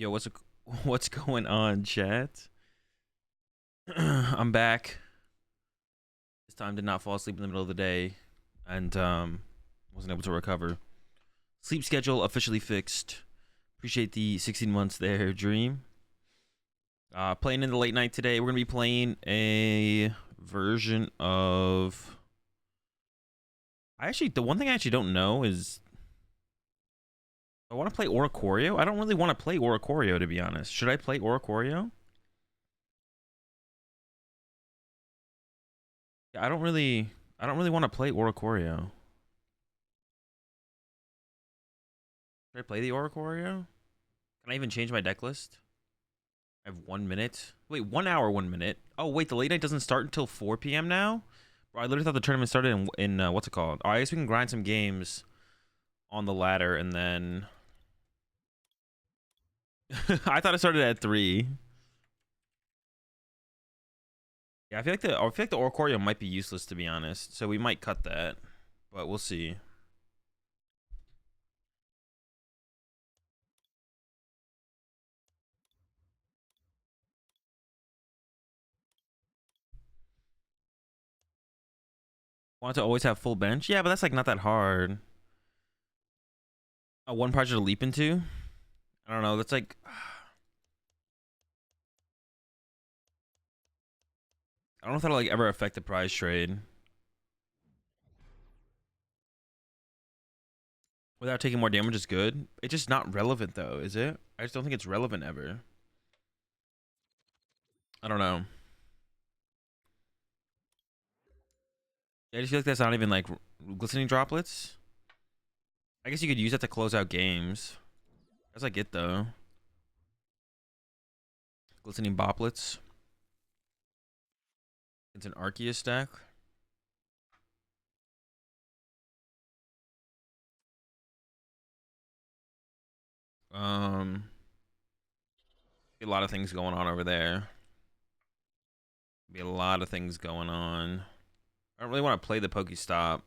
Yo, what's going on, chat? I'm back. This time did not fall asleep in the middle of the day, and wasn't able to recover. Sleep schedule officially fixed. Appreciate the 16 months there, Dream. Playing in the late night today. We're gonna be playing a version of. The one thing I actually don't know is I want to play Oricorio. I don't really want to play Oricorio, to be honest. Should I play Oricorio? Yeah, I don't really want to play Oricorio. Should I play the Oricorio? Can I even change my deck list? I have 1 minute. Wait, 1 hour, 1 minute. Oh, wait, the late night doesn't start until 4 p.m. now? Bro, I literally thought the tournament started in what's it called? Oh, I guess we can grind some games on the ladder and then. I thought it started at 3. Yeah, I feel like the Oricorio might be useless, to be honest. So we might cut that, but we'll see. Want to always have full bench? Yeah, but that's like not that hard. One project to leap into? I don't know. That's like. I don't know if that'll like ever affect the prize trade. Without taking more damage is good. It's just not relevant though, is it? I just don't think it's relevant ever. I don't know. I just feel like that's not even like glistening droplets. I guess you could use that to close out games. That's like it though. Glistening boplets. It's an Arceus stack. Um, be a lot of things going on over there. Be a lot of things going on. I don't really want to play the Pokestop.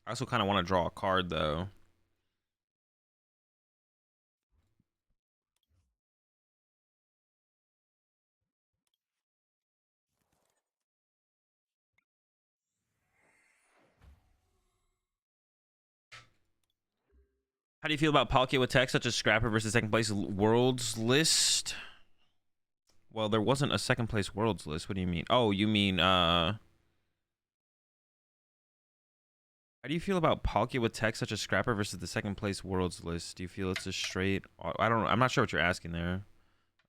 I also kind of want to draw a card though. How do you feel about Palkia with tech such as Scrapper versus second place Worlds list? Well, there wasn't a second place Worlds list. What do you mean? Oh, you mean how do you feel about Palkia with tech such as Scrapper versus the second place Worlds list? Do you feel it's a straight? I don't know. I'm not sure what you're asking there.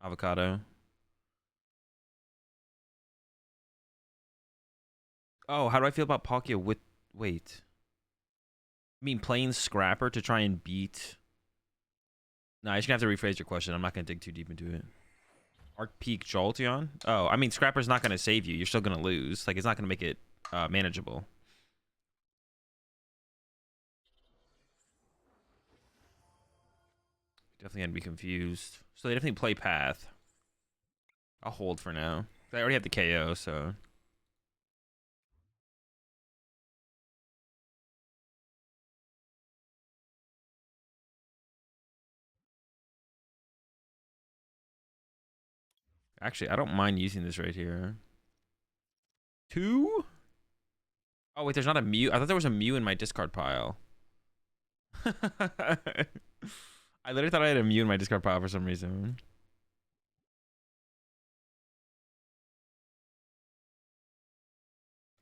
Avocado. Oh, how do I feel about Palkia with wait? I mean playing Scrapper to try and beat. No, you're just gonna have to rephrase your question. I'm not gonna dig too deep into it. Arc Peak Jolteon? Oh, I mean Scrapper's not gonna save you. You're still gonna lose. Like it's not gonna make it manageable. Definitely gonna be confused. So they definitely play Path. I'll hold for now. I already have the KO, so. Actually, I don't mind using this right here. 2? Oh, wait, there's not a Mew. I thought there was a Mew in my discard pile. I literally thought I had a Mew in my discard pile for some reason.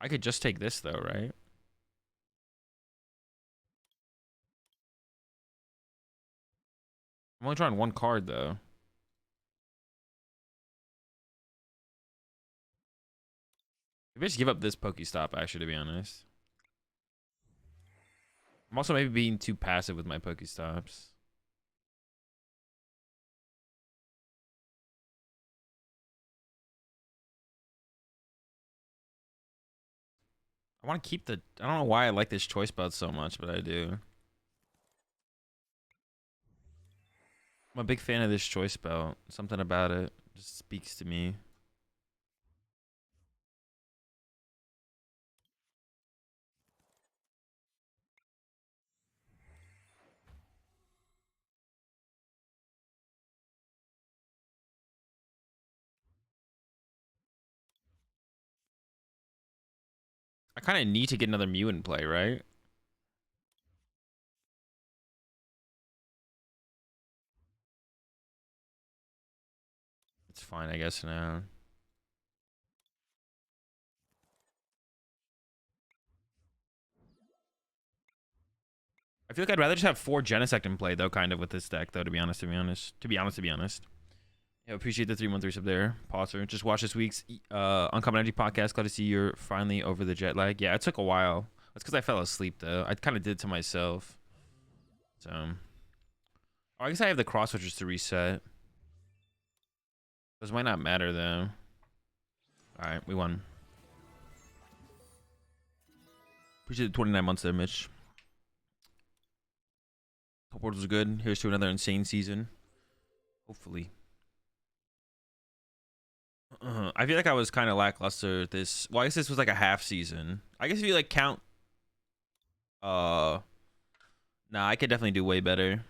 I could just take this, though, right? I'm only drawing one card, though. Maybe I just give up this Pokestop, actually, to be honest. I'm also maybe being too passive with my Pokestops. I want to keep the... I don't know why I like this choice belt so much, but I do. I'm a big fan of this choice belt. Something about it just speaks to me. I kind of need to get another Mew in play, right? It's fine, I guess, now. I feel like I'd rather just have 4 Genesect in play, though, kind of, with this deck, though, to be honest. Yeah, appreciate the 313 sub there, Potter. Just watch this week's Uncommon Energy podcast. Glad to see you're finally over the jet lag. Yeah, it took a while. That's because I fell asleep, though. I kind of did it to myself. So, I guess I have the cross switches to reset. Those might not matter, though. All right, we won. Appreciate the 29 months there, Mitch. Hope World was good. Here's to another insane season. Hopefully. I feel like I was kind of lackluster this. Well, I guess this was like a half season. I guess if you like count. Nah, I could definitely do way better.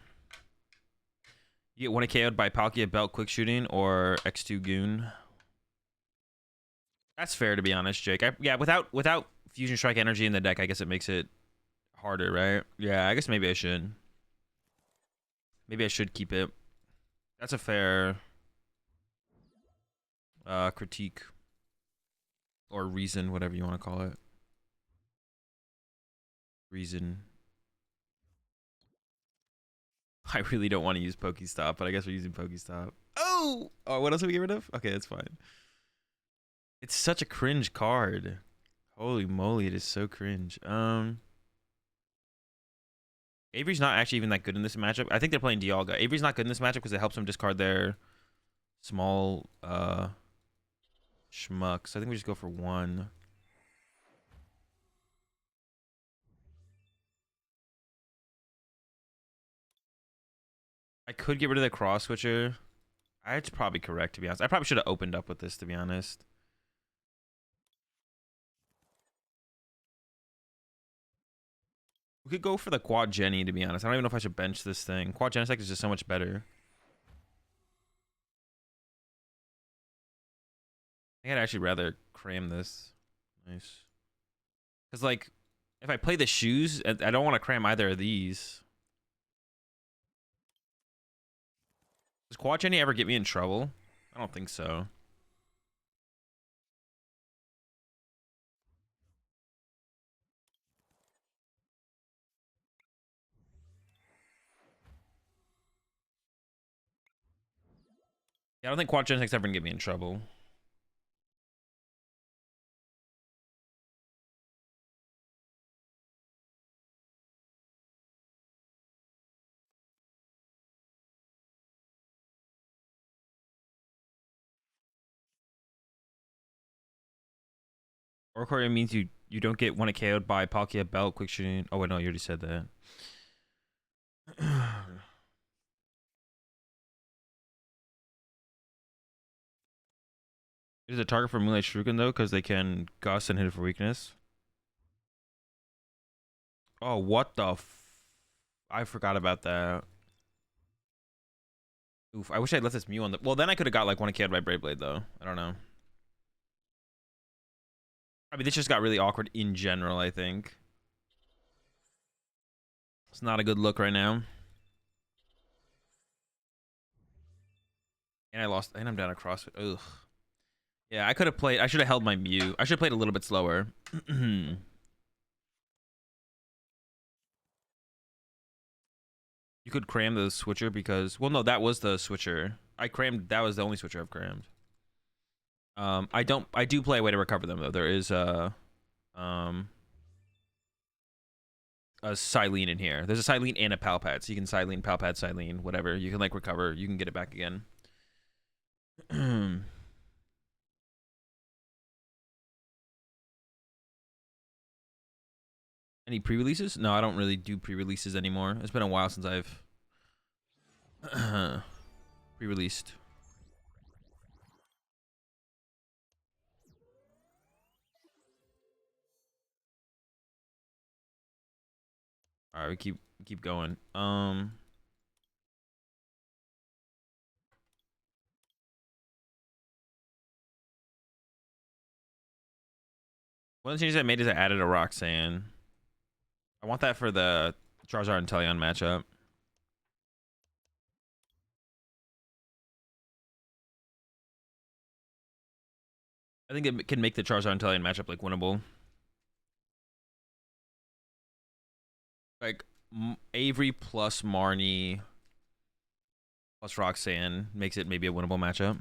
You get 1 KO'd by Palkia, Belt, Quick Shooting, or X2 Goon. That's fair, to be honest, Jake. Yeah, without Fusion Strike energy in the deck, I guess it makes it harder, right? Yeah, I guess maybe I should. Maybe I should keep it. That's a fair critique or reason, whatever you want to call it. Reason. I really don't want to use Pokestop, but I guess we're using Pokestop. Oh, what else did we get rid of? Okay, that's fine. It's such a cringe card. Holy moly, it is so cringe. Avery's not actually even that good in this matchup. I think they're playing Dialga. Avery's not good in this matchup because it helps them discard their small schmuck. So I think we just go for 1. I could get rid of the cross switcher. It's probably correct, to be honest. I probably should have opened up with this, to be honest. We could go for the Quad Jenny, to be honest. I don't even know if I should bench this thing. Quad Genesect is just so much better. I think I'd actually rather cram this. Nice. Because, like, if I play the shoes, I don't want to cram either of these. Does Quad Jenny ever get me in trouble? I don't think so. Yeah, I don't think Quad Genesect's ever gonna get me in trouble. Oricorio means you don't get one KO'd by Palkia, Belt, Quick Shooting. Oh wait, no, you already said that. Is it a target for Moonlight Shuriken though? Because they can gust and hit it for weakness. Oh, what the I forgot about that. Oof, I wish I'd left this Mew on the... Well, then I could have got like 1 KO'd by Brave Blade though. I don't know. I mean, this just got really awkward in general, I think. It's not a good look right now. And I lost... And I'm down a CrossFit. Ugh. Yeah, I could have played... I should have held my Mew. I should have played a little bit slower. You could cram the switcher because... Well, no, that was the switcher. I crammed... That was the only switcher I've crammed. I do play a way to recover them, though. There is a Silene in here. There's a Silene and a Palpad, so you can Silene, Palpad, Silene, whatever. You can, like, recover. You can get it back again. Any pre-releases? No, I don't really do pre-releases anymore. It's been a while since I've pre-released. All right, we keep going. What One of the changes I made is I added a Roxanne. I want that for the Charizard and Teleon matchup. I think it can make the Charizard and Teleon matchup like winnable. Like Avery plus Marnie plus Roxanne makes it maybe a winnable matchup.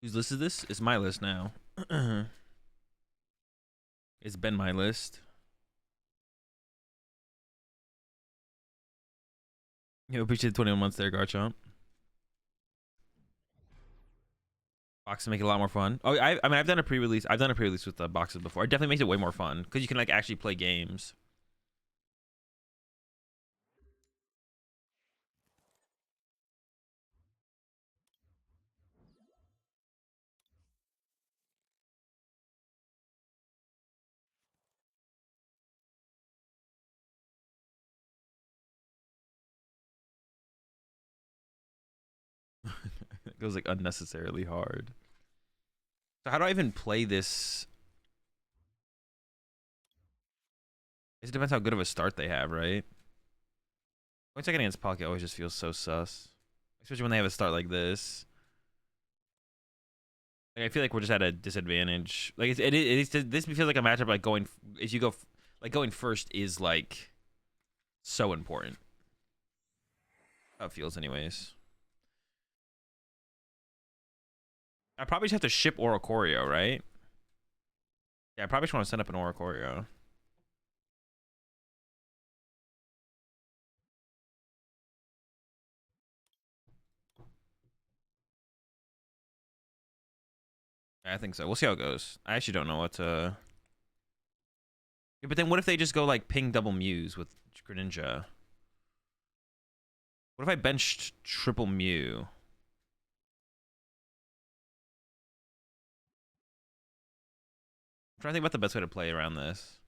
Whose list is this? It's my list now. It's been my list. You appreciate the 21 months there, Garchomp. Boxes make it a lot more fun. Oh, I mean, I've done a pre-release. I've done a pre-release with the boxes before. It definitely makes it way more fun because you can like actually play games. It goes like unnecessarily hard. So how do I even play this? It depends how good of a start they have, right? Going second against Pocket always just feels so sus, especially when they have a start like this. Like, I feel like we're just at a disadvantage. Like this feels like a matchup like going if you go like going first is like so important. How it feels, anyways. I probably just have to ship Oricorio, right? Yeah, I probably just want to send up an Oricorio. I think so. We'll see how it goes. I actually don't know what to... Yeah, but then what if they just go like ping double Mews with Greninja? What if I benched triple Mew? I'm trying to think about the best way to play around this.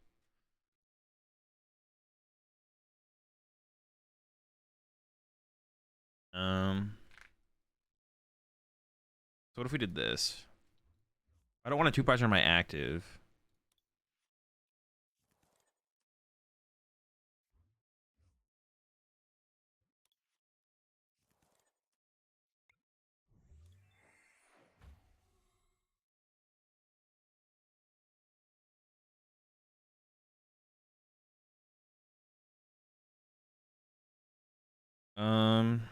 So what if we did this? I don't want a two-pricer on my active. Um,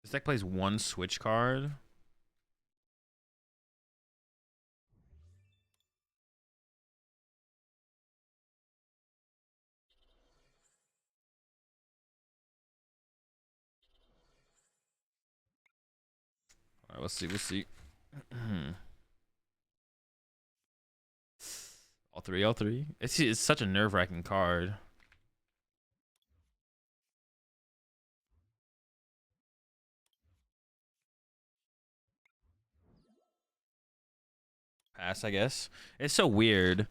this deck plays one switch card. All right, let's see. We'll see. All three, all three. It's such a nerve-wracking card. Pass, I guess. It's so weird.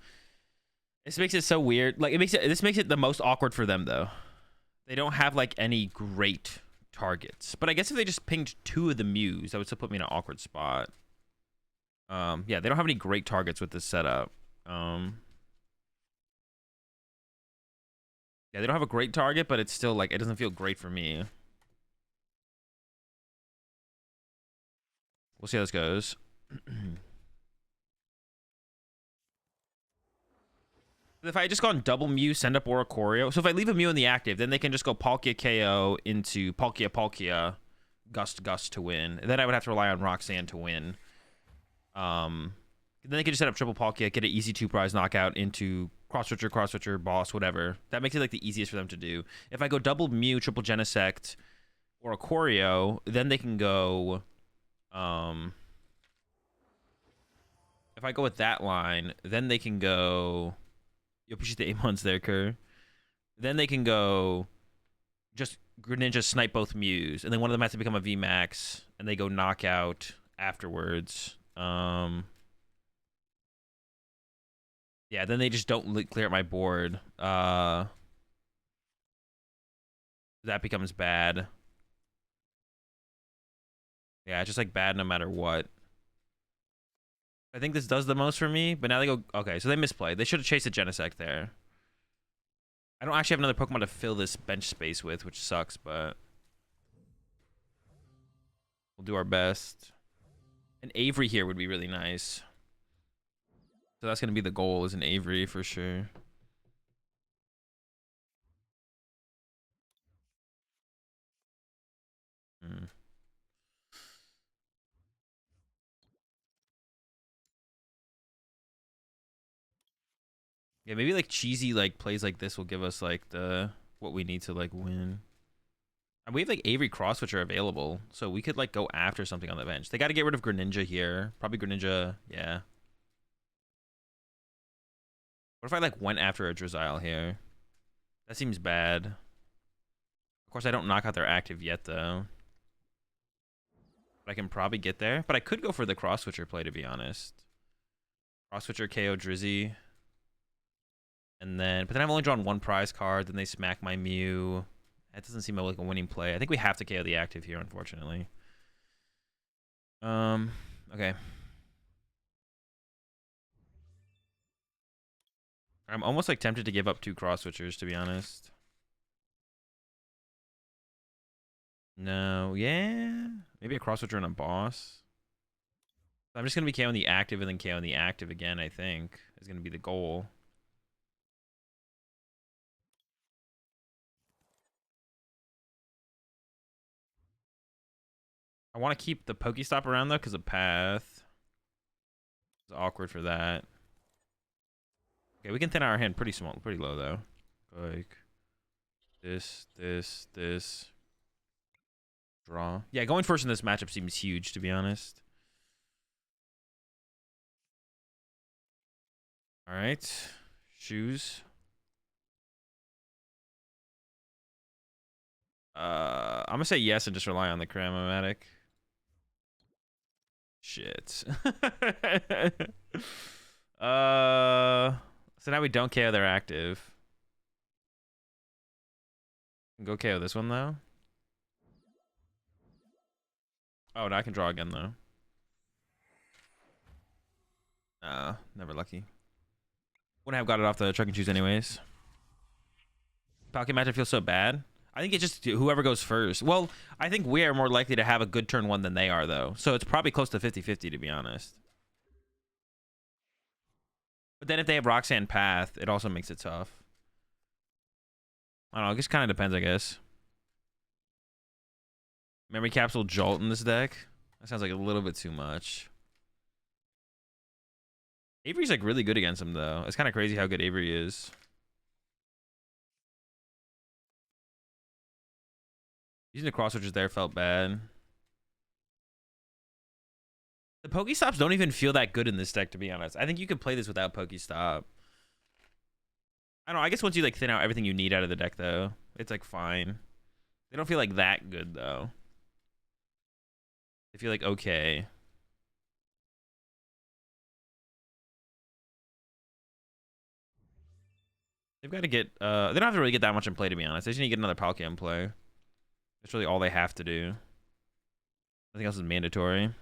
This makes it so weird. Like this makes it the most awkward for them though. They don't have like any great targets. But I guess if they just pinged two of the Mews, that would still put me in an awkward spot. Yeah, they don't have any great targets with this setup. Yeah, they don't have a great target, but it's still like it doesn't feel great for me. We'll see how this goes. If I had just gone double Mew, send up Oricorio. So if I leave a Mew in the active, then they can just go Palkia KO into Palkia, Gust to win. And then I would have to rely on Roxanne to win. Then they could just set up triple Palkia, get an easy two-prize knockout into cross switcher, boss, whatever. That makes it like the easiest for them to do. If I go double Mew, triple Genesect, or Oricorio, then they can go... if I go with that line, then they can go... You appreciate the 8 months there, Kerr. Then they can go just Greninja snipe both Mews, and then one of them has to become a VMAX, and they go knockout afterwards. Yeah, Yeah, then they just don't clear up my board. That becomes bad. Yeah, it's just like bad no matter what. I think this does the most for me, but now they go... Okay, so they misplayed. They should have chased a Genesect there. I don't actually have another Pokemon to fill this bench space with, which sucks, but... We'll do our best. An Avery here would be really nice. So that's going to be the goal, is an Avery for sure. Yeah, maybe like cheesy like plays like this will give us like the what we need to like win. And we have like Avery Cross which are available, so we could like go after something on the bench. They got to get rid of Greninja here. Probably Greninja, yeah. What if I like went after a Drizzile here? That seems bad. Of course, I don't knock out their active yet though. But I can probably get there. But I could go for the Cross Switcher play to be honest. Cross Switcher KO Drizzy. And then, but then I've only drawn one prize card. Then they smack my Mew. That doesn't seem like a winning play. I think we have to KO the active here, unfortunately. Okay. I'm almost like tempted to give up 2 cross switchers, to be honest. No, yeah. Maybe a cross switcher and a boss. I'm just gonna be KOing the active and then KOing the active again, I think. Is gonna be the goal. I want to keep the Pokestop around though, because of path. It's awkward for that. Okay, we can thin out our hand pretty small, pretty low though. Like this. Draw. Yeah, going first in this matchup seems huge, to be honest. All right, shoes. I'm gonna say yes and just rely on the Cramomatic. Shit. So now we don't KO their active. Go KO this one though. Oh, now I can draw again though. Never lucky. Wouldn't have got it off the truck and choose anyways. Pocket matchup feels so bad. I think it's just whoever goes first. Well, I think we are more likely to have a good turn 1 than they are, though. So it's probably close to 50-50, to be honest. But then if they have Roxanne Path, it also makes it tough. I don't know. It just kind of depends, I guess. Memory Capsule Jolt in this deck? That sounds like a little bit too much. Avery's like really good against him, though. It's kind of crazy how good Avery is. Using the cross switches there felt bad. The Pokestops don't even feel that good in this deck, to be honest. I think you could play this without Pokestop. I don't know. I guess once you like thin out everything you need out of the deck, though, it's like fine. They don't feel like that good, though. They feel like okay. They've got to get... they don't have to really get that much in play, to be honest. They just need to get another Palkia in play. That's really all they have to do. Nothing else is mandatory.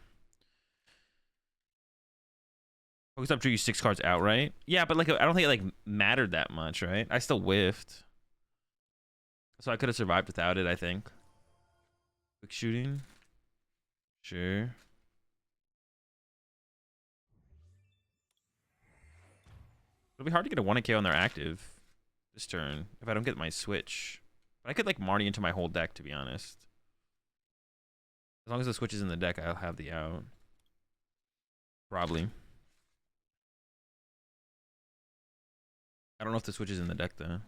Pokestop drew you 6 cards outright. Yeah, but like I don't think it like mattered that much, right? I still whiffed. So I could have survived without it, I think. Quick shooting. Sure. It'll be hard to get a 1K on their active this turn if I don't get my switch. But I could like Marty into my whole deck, to be honest. As long as the switch is in the deck, I'll have the out. Probably. I don't know if the switch is in the deck, though.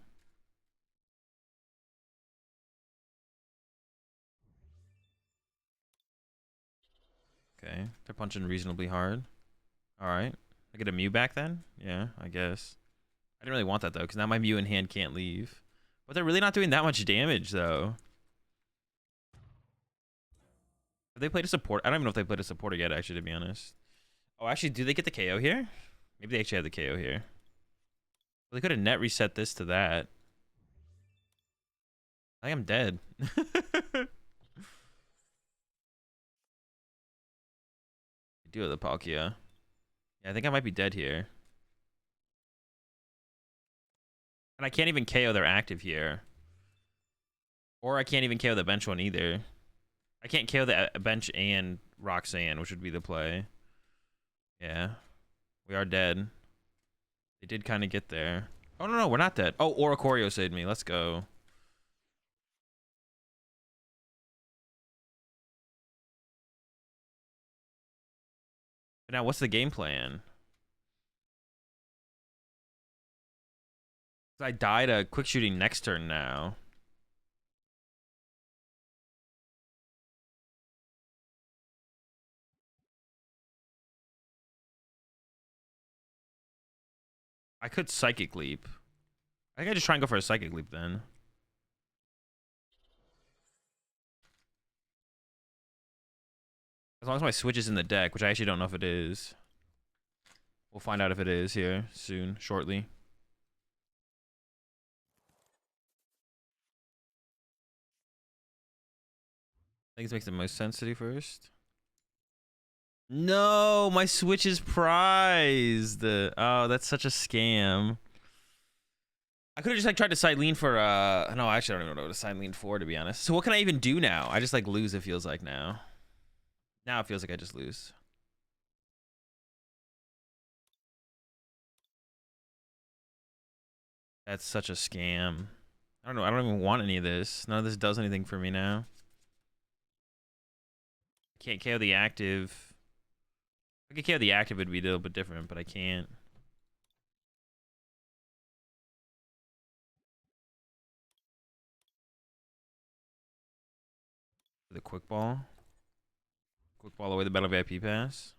Okay. They're punching reasonably hard. Alright. I get a Mew back then? Yeah, I guess. I didn't really want that, though, because now my Mew in hand can't leave. But they're really not doing that much damage, though. Have they played a support? I don't even know if they played a supporter yet, actually, to be honest. Oh, actually, do they get the KO here? Maybe they actually have the KO here. Well, they could have net reset this to that. I think I'm dead. Do have the Palkia. Yeah, I think I might be dead here. And I can't even KO their active here. Or I can't even KO the bench one either. I can't KO the bench and Roxanne, which would be the play. Yeah. We are dead. They did kind of get there. Oh, no, we're not dead. Oh, Oricorio saved me. Let's go. Now, what's the game plan? I died a quick shooting next turn now. I could Psychic Leap. I think I just try and go for a Psychic Leap then. As long as my Switch is in the deck, which I actually don't know if it is. We'll find out if it is here soon, shortly. I think this makes the most sense to do first. No, my Switch is prized. Oh, that's such a scam. I could have just like tried to side lean for no, actually I don't even know what to side lean for, to be honest. So what can I even do now? I just like lose, it feels like now. Now it feels like I just lose. That's such a scam. I don't know. I don't even want any of this. None of this does anything for me now. I can't KO the active. If I could KO the active, it'd be a little bit different, but I can't. The quick ball. Quick ball away the Battle VIP pass.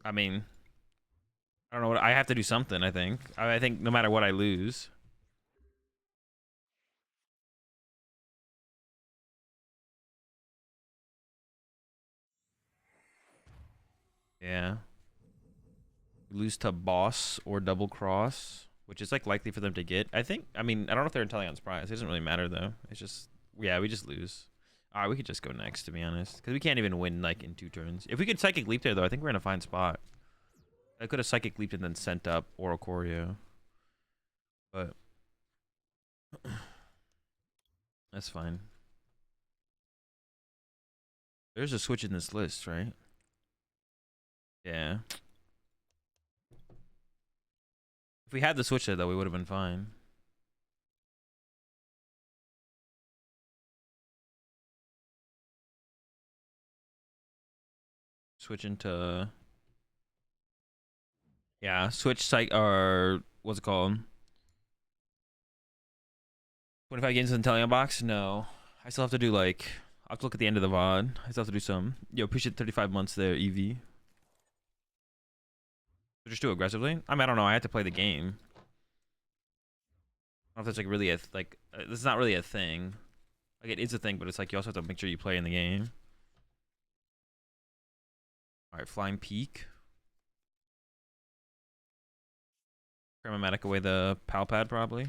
I mean, I don't know what I have to do something, I think. I think no matter what I lose. Yeah. Lose to boss or double cross, which is like likely for them to get. I think, I mean, I don't know if they're Inteleon's prize. It doesn't really matter though. It's just, yeah, we just lose. All right, we could just go next, to be honest, because we can't even win like in 2 turns. If we could Psychic Leap there though, I think we're in a fine spot. I could have Psychic Leaped and then sent up Oricorio, but that's fine. There's a switch in this list, right? Yeah. If we had the switch there though, we would have been fine. Switch into, yeah, switch psych, or what's it called? 25 games in the Inteleon box? No. I still have to do like, I'll have to look at the end of the VOD. I still have to do some. Yo, appreciate 35 months there, EV. Just do aggressively? I mean, I don't know. I have to play the game. I don't know if that's like really a, this is not really a thing. Like, it is a thing, but it's like you also have to make sure you play in the game. Alright, Flying Peak. Chromatic away the Pal Pad, probably.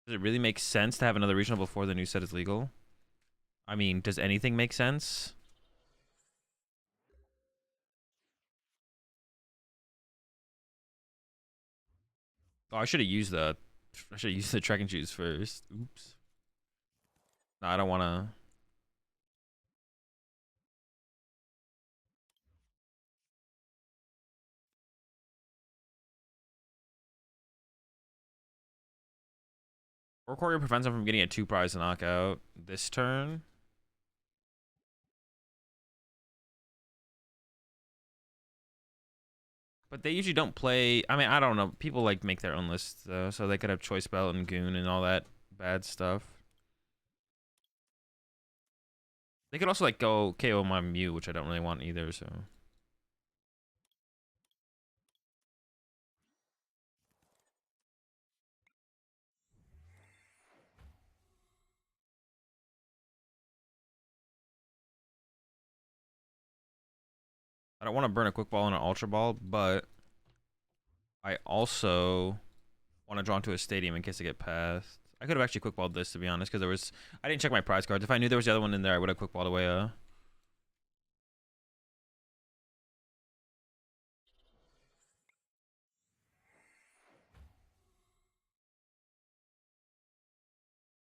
Does it really make sense to have another regional before the new set is legal? I mean, does anything make sense? Oh, I should have used the Trek and Shoes first. Oops. No, I don't want to. Oricorio prevents him from getting a 2 prize knockout this turn. But they usually don't play. I mean, I don't know. People like make their own lists though, so they could have Choice Belt and Goon and all that bad stuff. They could also like go KO my Mew, which I don't really want either. So I don't want to burn a quick ball and an ultra ball, but I also want to draw into a stadium in case I get passed. I could have actually quick balled this, to be honest, because I didn't check my prize cards. If I knew there was the other one in there, I would have quick balled away.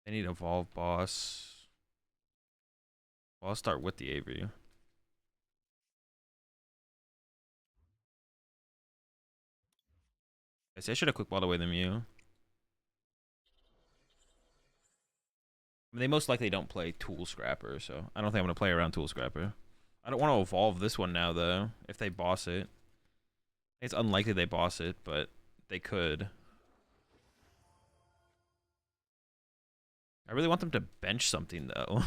They need evolve boss. Well, I'll start with the Avery. I say I should have quick balled away the Mew. I mean, they most likely don't play Tool Scrapper, so I don't think I'm going to play around Tool Scrapper. I don't want to evolve this one now, though, if they boss it. It's unlikely they boss it, but they could. I really want them to bench something, though.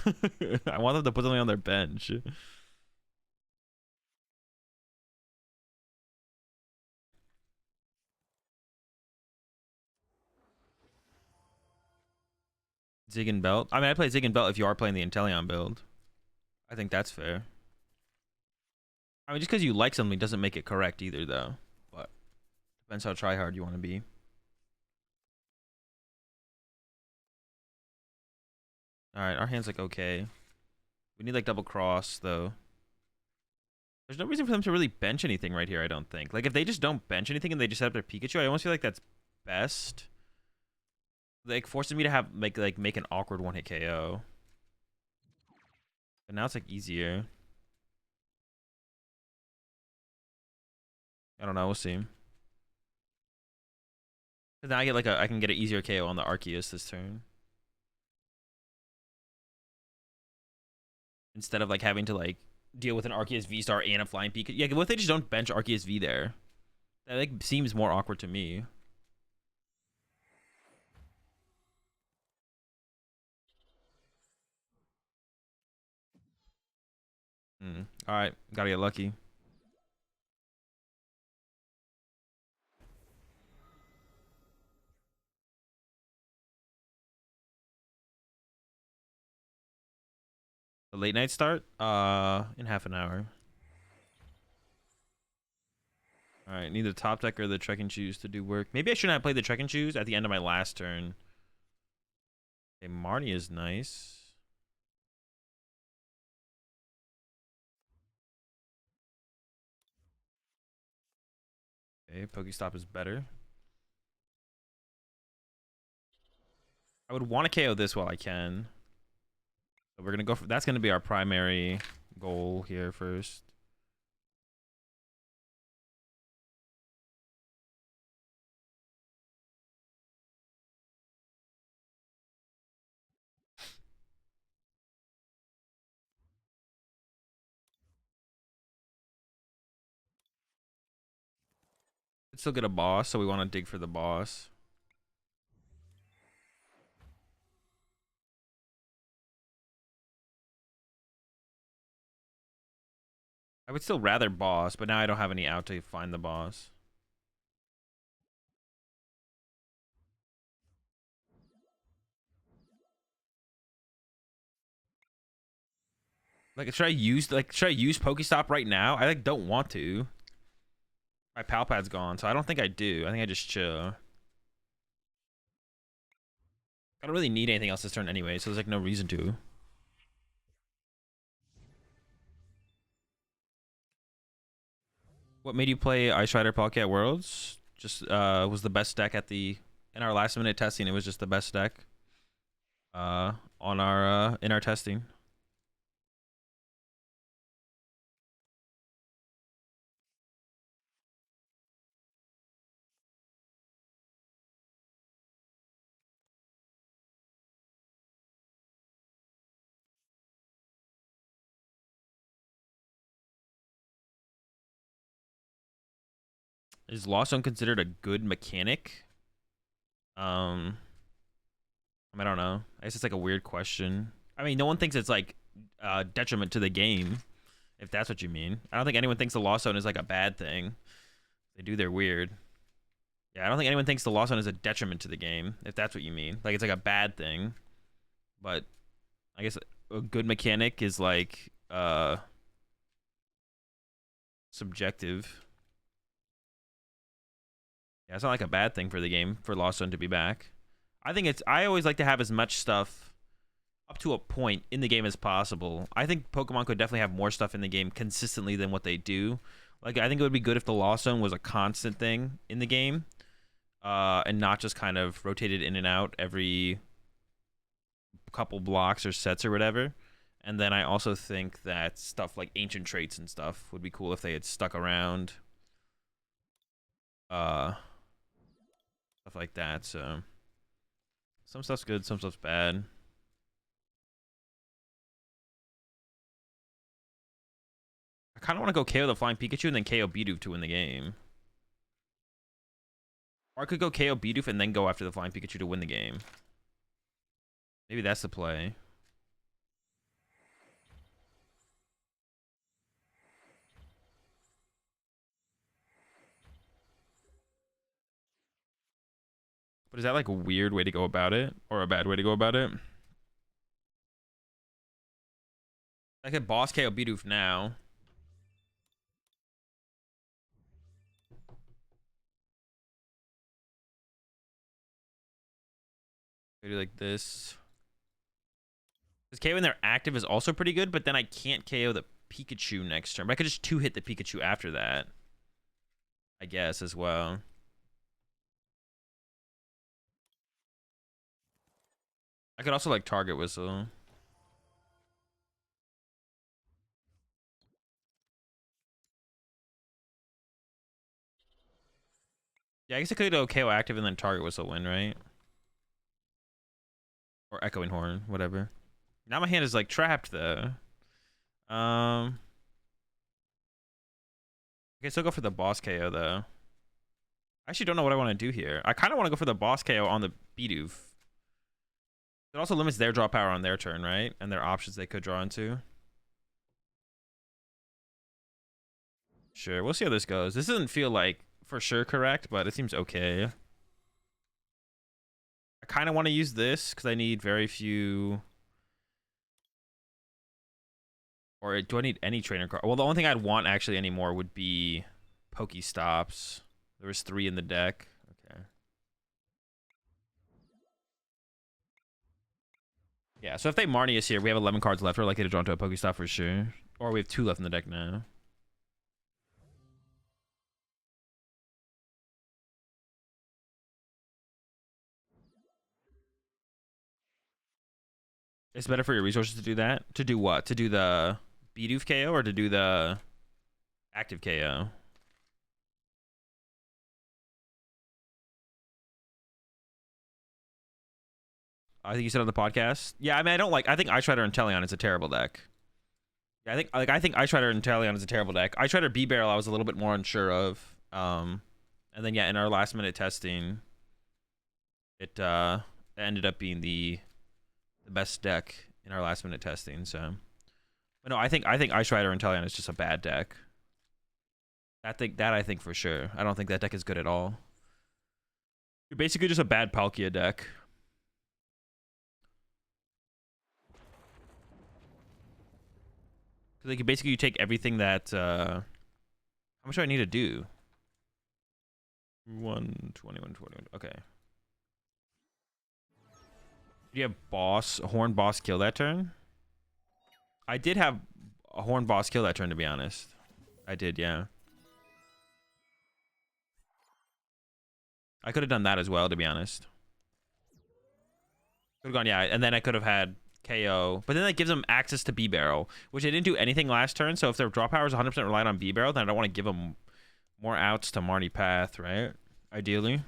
I want them to put something on their bench. Zig and Belt. I mean, I play Zig and Belt if you are playing the Inteleon build. I think that's fair. I mean, just because you like something doesn't make it correct either, though. But depends how tryhard you want to be. All right, our hand's like okay. We need like double cross though. There's no reason for them to really bench anything right here. I don't think. Like if they just don't bench anything and they just set up their Pikachu, I almost feel like that's best. Like forcing me to have make an awkward one hit KO. But now it's like easier. I don't know. We'll see. But then I can get an easier KO on the Arceus this turn. Instead of like having to like deal with an Arceus V-Star and a Flying Pikachu. Yeah, what if they just don't bench Arceus V there? That like seems more awkward to me. All right, gotta get lucky. The late night start? In half an hour. All right, need the top deck or the Trek and Choose to do work. Maybe I shouldn't have played the Trek and Choose at the end of my last turn. Okay, Marnie is nice. Okay, Pokestop is better. I would want to KO this while I can. So we're gonna go for that's gonna be our primary goal here first. Let's still get a boss, so we want to dig for the boss. I would still rather boss, but now I don't have any out to find the boss. Like, should I use Pokestop right now? I like don't want to. My Palpad's gone, so I don't think I do. I think I just chill. I don't really need anything else this turn anyway, so there's like no reason to. What made you play Ice Rider Pocket Worlds? Just was the best deck in our last minute testing. It was just the best deck on our in our testing. Is Lost Zone considered a good mechanic? I don't know. I guess it's like a weird question. I mean, no one thinks it's like detriment to the game, if that's what you mean. I don't think anyone thinks the Lost Zone is like a bad thing. They do, they're weird. Yeah, I don't think anyone thinks the Lost Zone is a detriment to the game, if that's what you mean. Like it's like a bad thing. But I guess a good mechanic is like so subjective. Yeah, it's not like a bad thing for the game for Lost Zone to be back. I always like to have as much stuff up to a point in the game as possible. I think Pokemon could definitely have more stuff in the game consistently than what they do. Like, I think it would be good if the Lost Zone was a constant thing in the game, and not just kind of rotated in and out every couple blocks or sets or whatever. And then I also think that stuff like ancient traits and stuff would be cool if they had stuck around. Stuff like that. So some stuff's good, some stuff's bad. I kind of want to go KO the Flying Pikachu and then KO Bidoof to win the game. Or I could go KO Bidoof and then go after the Flying Pikachu to win the game. Maybe that's the play. But is that like a weird way to go about it? Or a bad way to go about it? I could boss KO Bidoof now. Do like this. Because KO when they're active is also pretty good, but then I can't KO the Pikachu next turn. But I could just 2-hit the Pikachu after that, I guess, as well. I could also like Target Whistle. Yeah, I guess I could go KO active and then Target Whistle win, right? Or Echoing Horn, whatever. Now my hand is like trapped though. I guess I'll go for the boss KO though. I actually don't know what I want to do here. I kind of want to go for the boss KO on the Bidoof. It also limits their draw power on their turn, right? And their options they could draw into. Sure, we'll see how this goes. This doesn't feel like for sure correct, but it seems okay. I kind of want to use this because I need very few. Or do I need any trainer card? Well, the only thing I'd want actually anymore would be Pokestops. There was 3 in the deck. Okay. Yeah, so if they Marnie us here, we have 11 cards left. We're likely to draw into a Pokestop for sure. Or we have 2 left in the deck now. It's better for your resources to do that? To do what? To do the Bidoof KO or to do the active KO? I think you said on the podcast. Yeah, I mean, I think Ice Rider and Teleon is a terrible deck. Yeah, I think Ice Rider and Teleon is a terrible deck. Ice Rider B Barrel I was a little bit more unsure of. And then yeah, in our last minute testing, it ended up being the best deck in our last minute testing. So, but no, I think Ice Rider and Teleon is just a bad deck. I think for sure. I don't think that deck is good at all. You're basically just a bad Palkia deck. Because like basically you take everything that how much do I need to do? 121. Okay. Do you have Horn Boss kill that turn? I did have a Horn Boss kill that turn, to be honest. I did, yeah. I could have done that as well, to be honest. Could have gone, yeah, and then I could have had KO. But then that gives them access to B-Barrel, which they didn't do anything last turn. So if their draw power is 100% reliant on B-Barrel, then I don't want to give them more outs to Marnie Path, right? Ideally.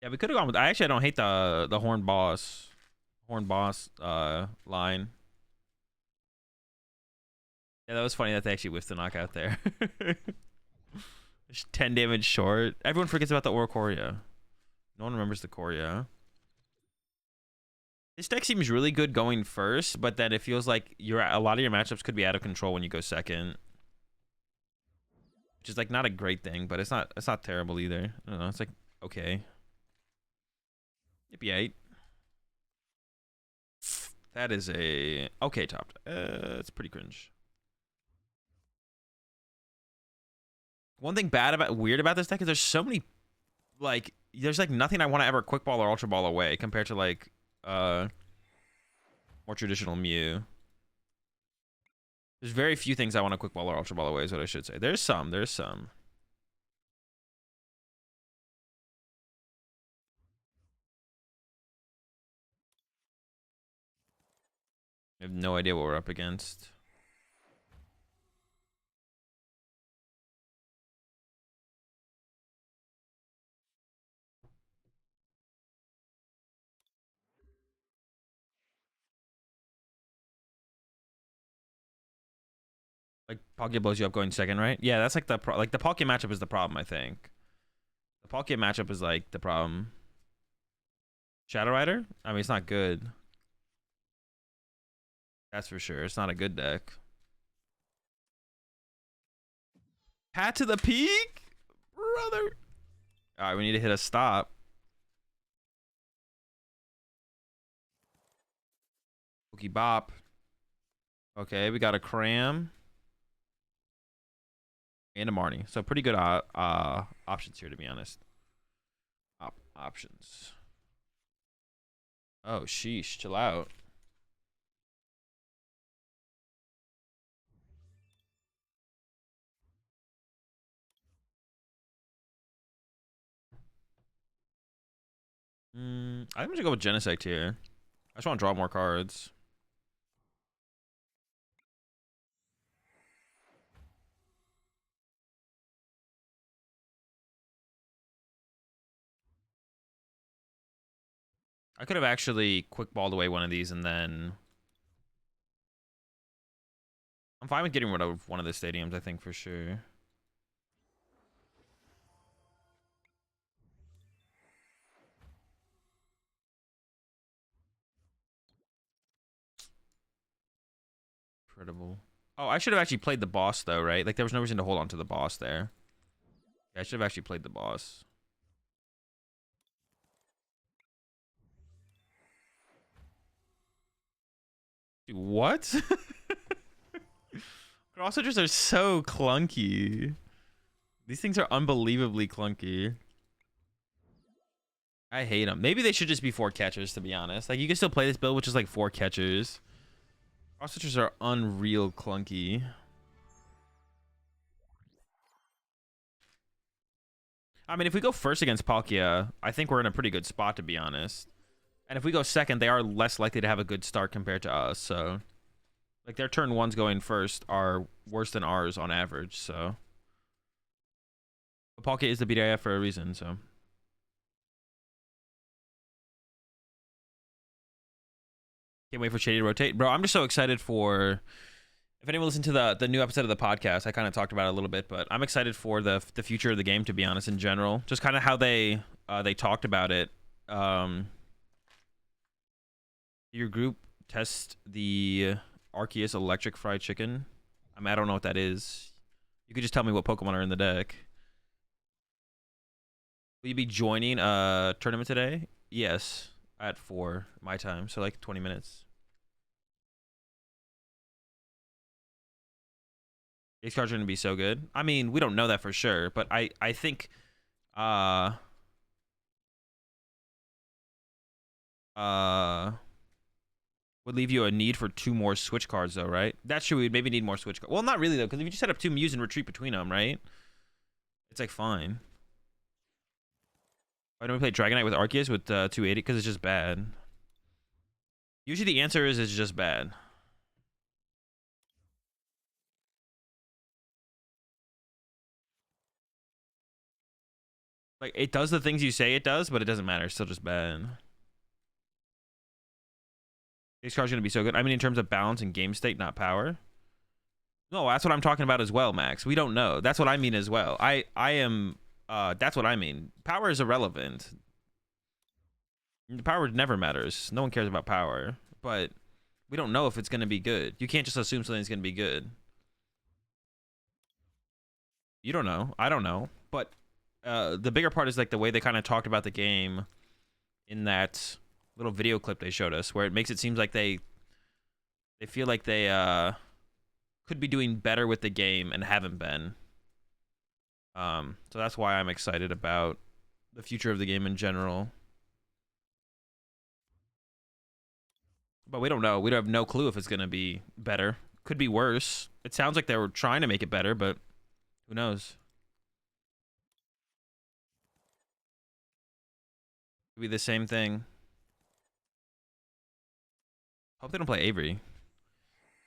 Yeah, we could have gone with. I don't hate the Horn Boss line. Yeah, that was funny that they actually whiffed the knockout there. 10 damage short. Everyone forgets about the Oricorio. No one remembers the Corio. This deck seems really good going first, but then it feels like a lot of your matchups could be out of control when you go second. which is like not a great thing, but it's not terrible either. I don't know. It's like okay. Yippee 8. That is a okay top. It's pretty cringe. One thing weird about this deck is there's so many, like, there's like nothing I want to ever quick ball or ultra ball away compared to like more traditional Mew. There's very few things I want to quick ball or ultra ball away is what I should say. There's some. I have no idea what we're up against. Like Palkia blows you up going second, right? Yeah, that's like the Palkia matchup is the problem, I think. The Palkia matchup is like the problem. Shadow Rider? I mean, it's not good. That's for sure. It's not a good deck. Hat to the peak? Brother. Alright, we need to hit a stop. Pokey Bop. Okay, we got a Cram. And a Marnie. So pretty good options here, to be honest. Options. Oh, sheesh. Chill out. I think I'm gonna go with Genesect here. I just want to draw more cards. I could have actually quick balled away one of these and then... I'm fine with getting rid of one of the stadiums, I think, for sure. Incredible. Oh, I should have actually played the boss, though, right? Like, there was no reason to hold on to the boss there. Yeah, I should have actually played the boss. Dude, what? Cross switchers are so clunky. These things are unbelievably clunky. I hate them. Maybe they should just be 4 catchers, to be honest. Like, you can still play this build with just like 4 catchers. Cross switchers are unreal clunky. I mean, if we go first against Palkia, I think we're in a pretty good spot, to be honest. And if we go second, they are less likely to have a good start compared to us, so... Like, their turn 1s going first are worse than ours on average, so... But Palkia is the BDIF for a reason, so... Can't wait for Shady to rotate. Bro, I'm just so excited for... If anyone listened to the new episode of the podcast, I kind of talked about it a little bit, but I'm excited for the future of the game, to be honest, in general. Just kind of how they talked about it. Your group test the Arceus Electric Fried Chicken. I mean, I don't know what that is. You could just tell me what Pokemon are in the deck. Will you be joining a tournament today? Yes, at 4 my time, so like 20 minutes. These cards are going to be so good. I mean, we don't know that for sure, but I think would leave you a need for 2 more switch cards, though, right? That's true. We'd maybe need more switch cards. Well, not really, though, because if you just set up 2 Mews and retreat between them, right? It's, like, fine. Why don't we play Dragonite with Arceus with 280? Because it's just bad. Usually the answer is it's just bad. Like, it does the things you say it does, but it doesn't matter. It's still just bad. These cards are going to be so good. I mean, in terms of balance and game state, not power. No, that's what I'm talking about as well, Max. We don't know. That's what I mean as well. I am... that's what I mean. Power is irrelevant. Power never matters. No one cares about power. But we don't know if it's going to be good. You can't just assume something's going to be good. You don't know. I don't know. But the bigger part is like the way they kind of talked about the game in that little video clip they showed us, where it makes it seem like they feel like they could be doing better with the game and haven't been. So that's why I'm excited about the future of the game in general. But we don't know. We don't have no clue if it's gonna be better. Could be worse. It sounds like they were trying to make it better, but who knows? Could be the same thing. Hope they don't play Avery.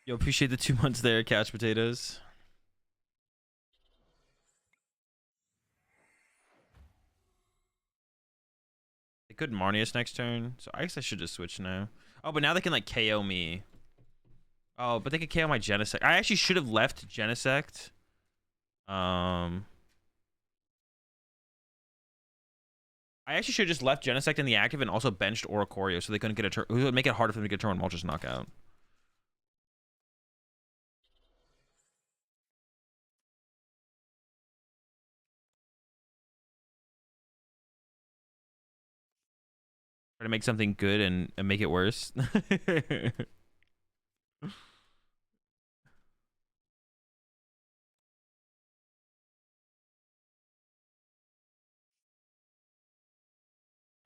Yo, appreciate the 2 months there, couch potatoes. They could Marnius next turn, so I guess I should just switch now. Oh, but now they can like KO me. Oh, but they could KO my Genesect. I actually should have left Genesect. I actually should have just left Genesect in the active and also benched Oricorio so they couldn't get a turn. It would make it harder for them to get a turn one Moltres knockout. Try to make something good and make it worse.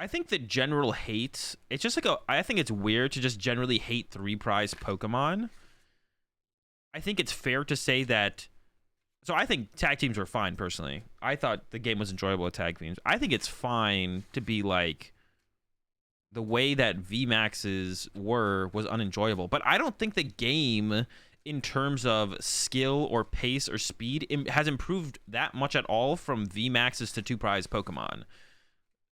I think the general hate, it's just like I think it's weird to just generally hate 3-prize Pokemon. I think it's fair to say that. So I think tag teams were fine, personally. I thought the game was enjoyable with tag teams. I think it's fine to be like, the way that VMAXs was unenjoyable. But I don't think the game, in terms of skill or pace or speed, has improved that much at all from VMAXs to 2-prize Pokemon.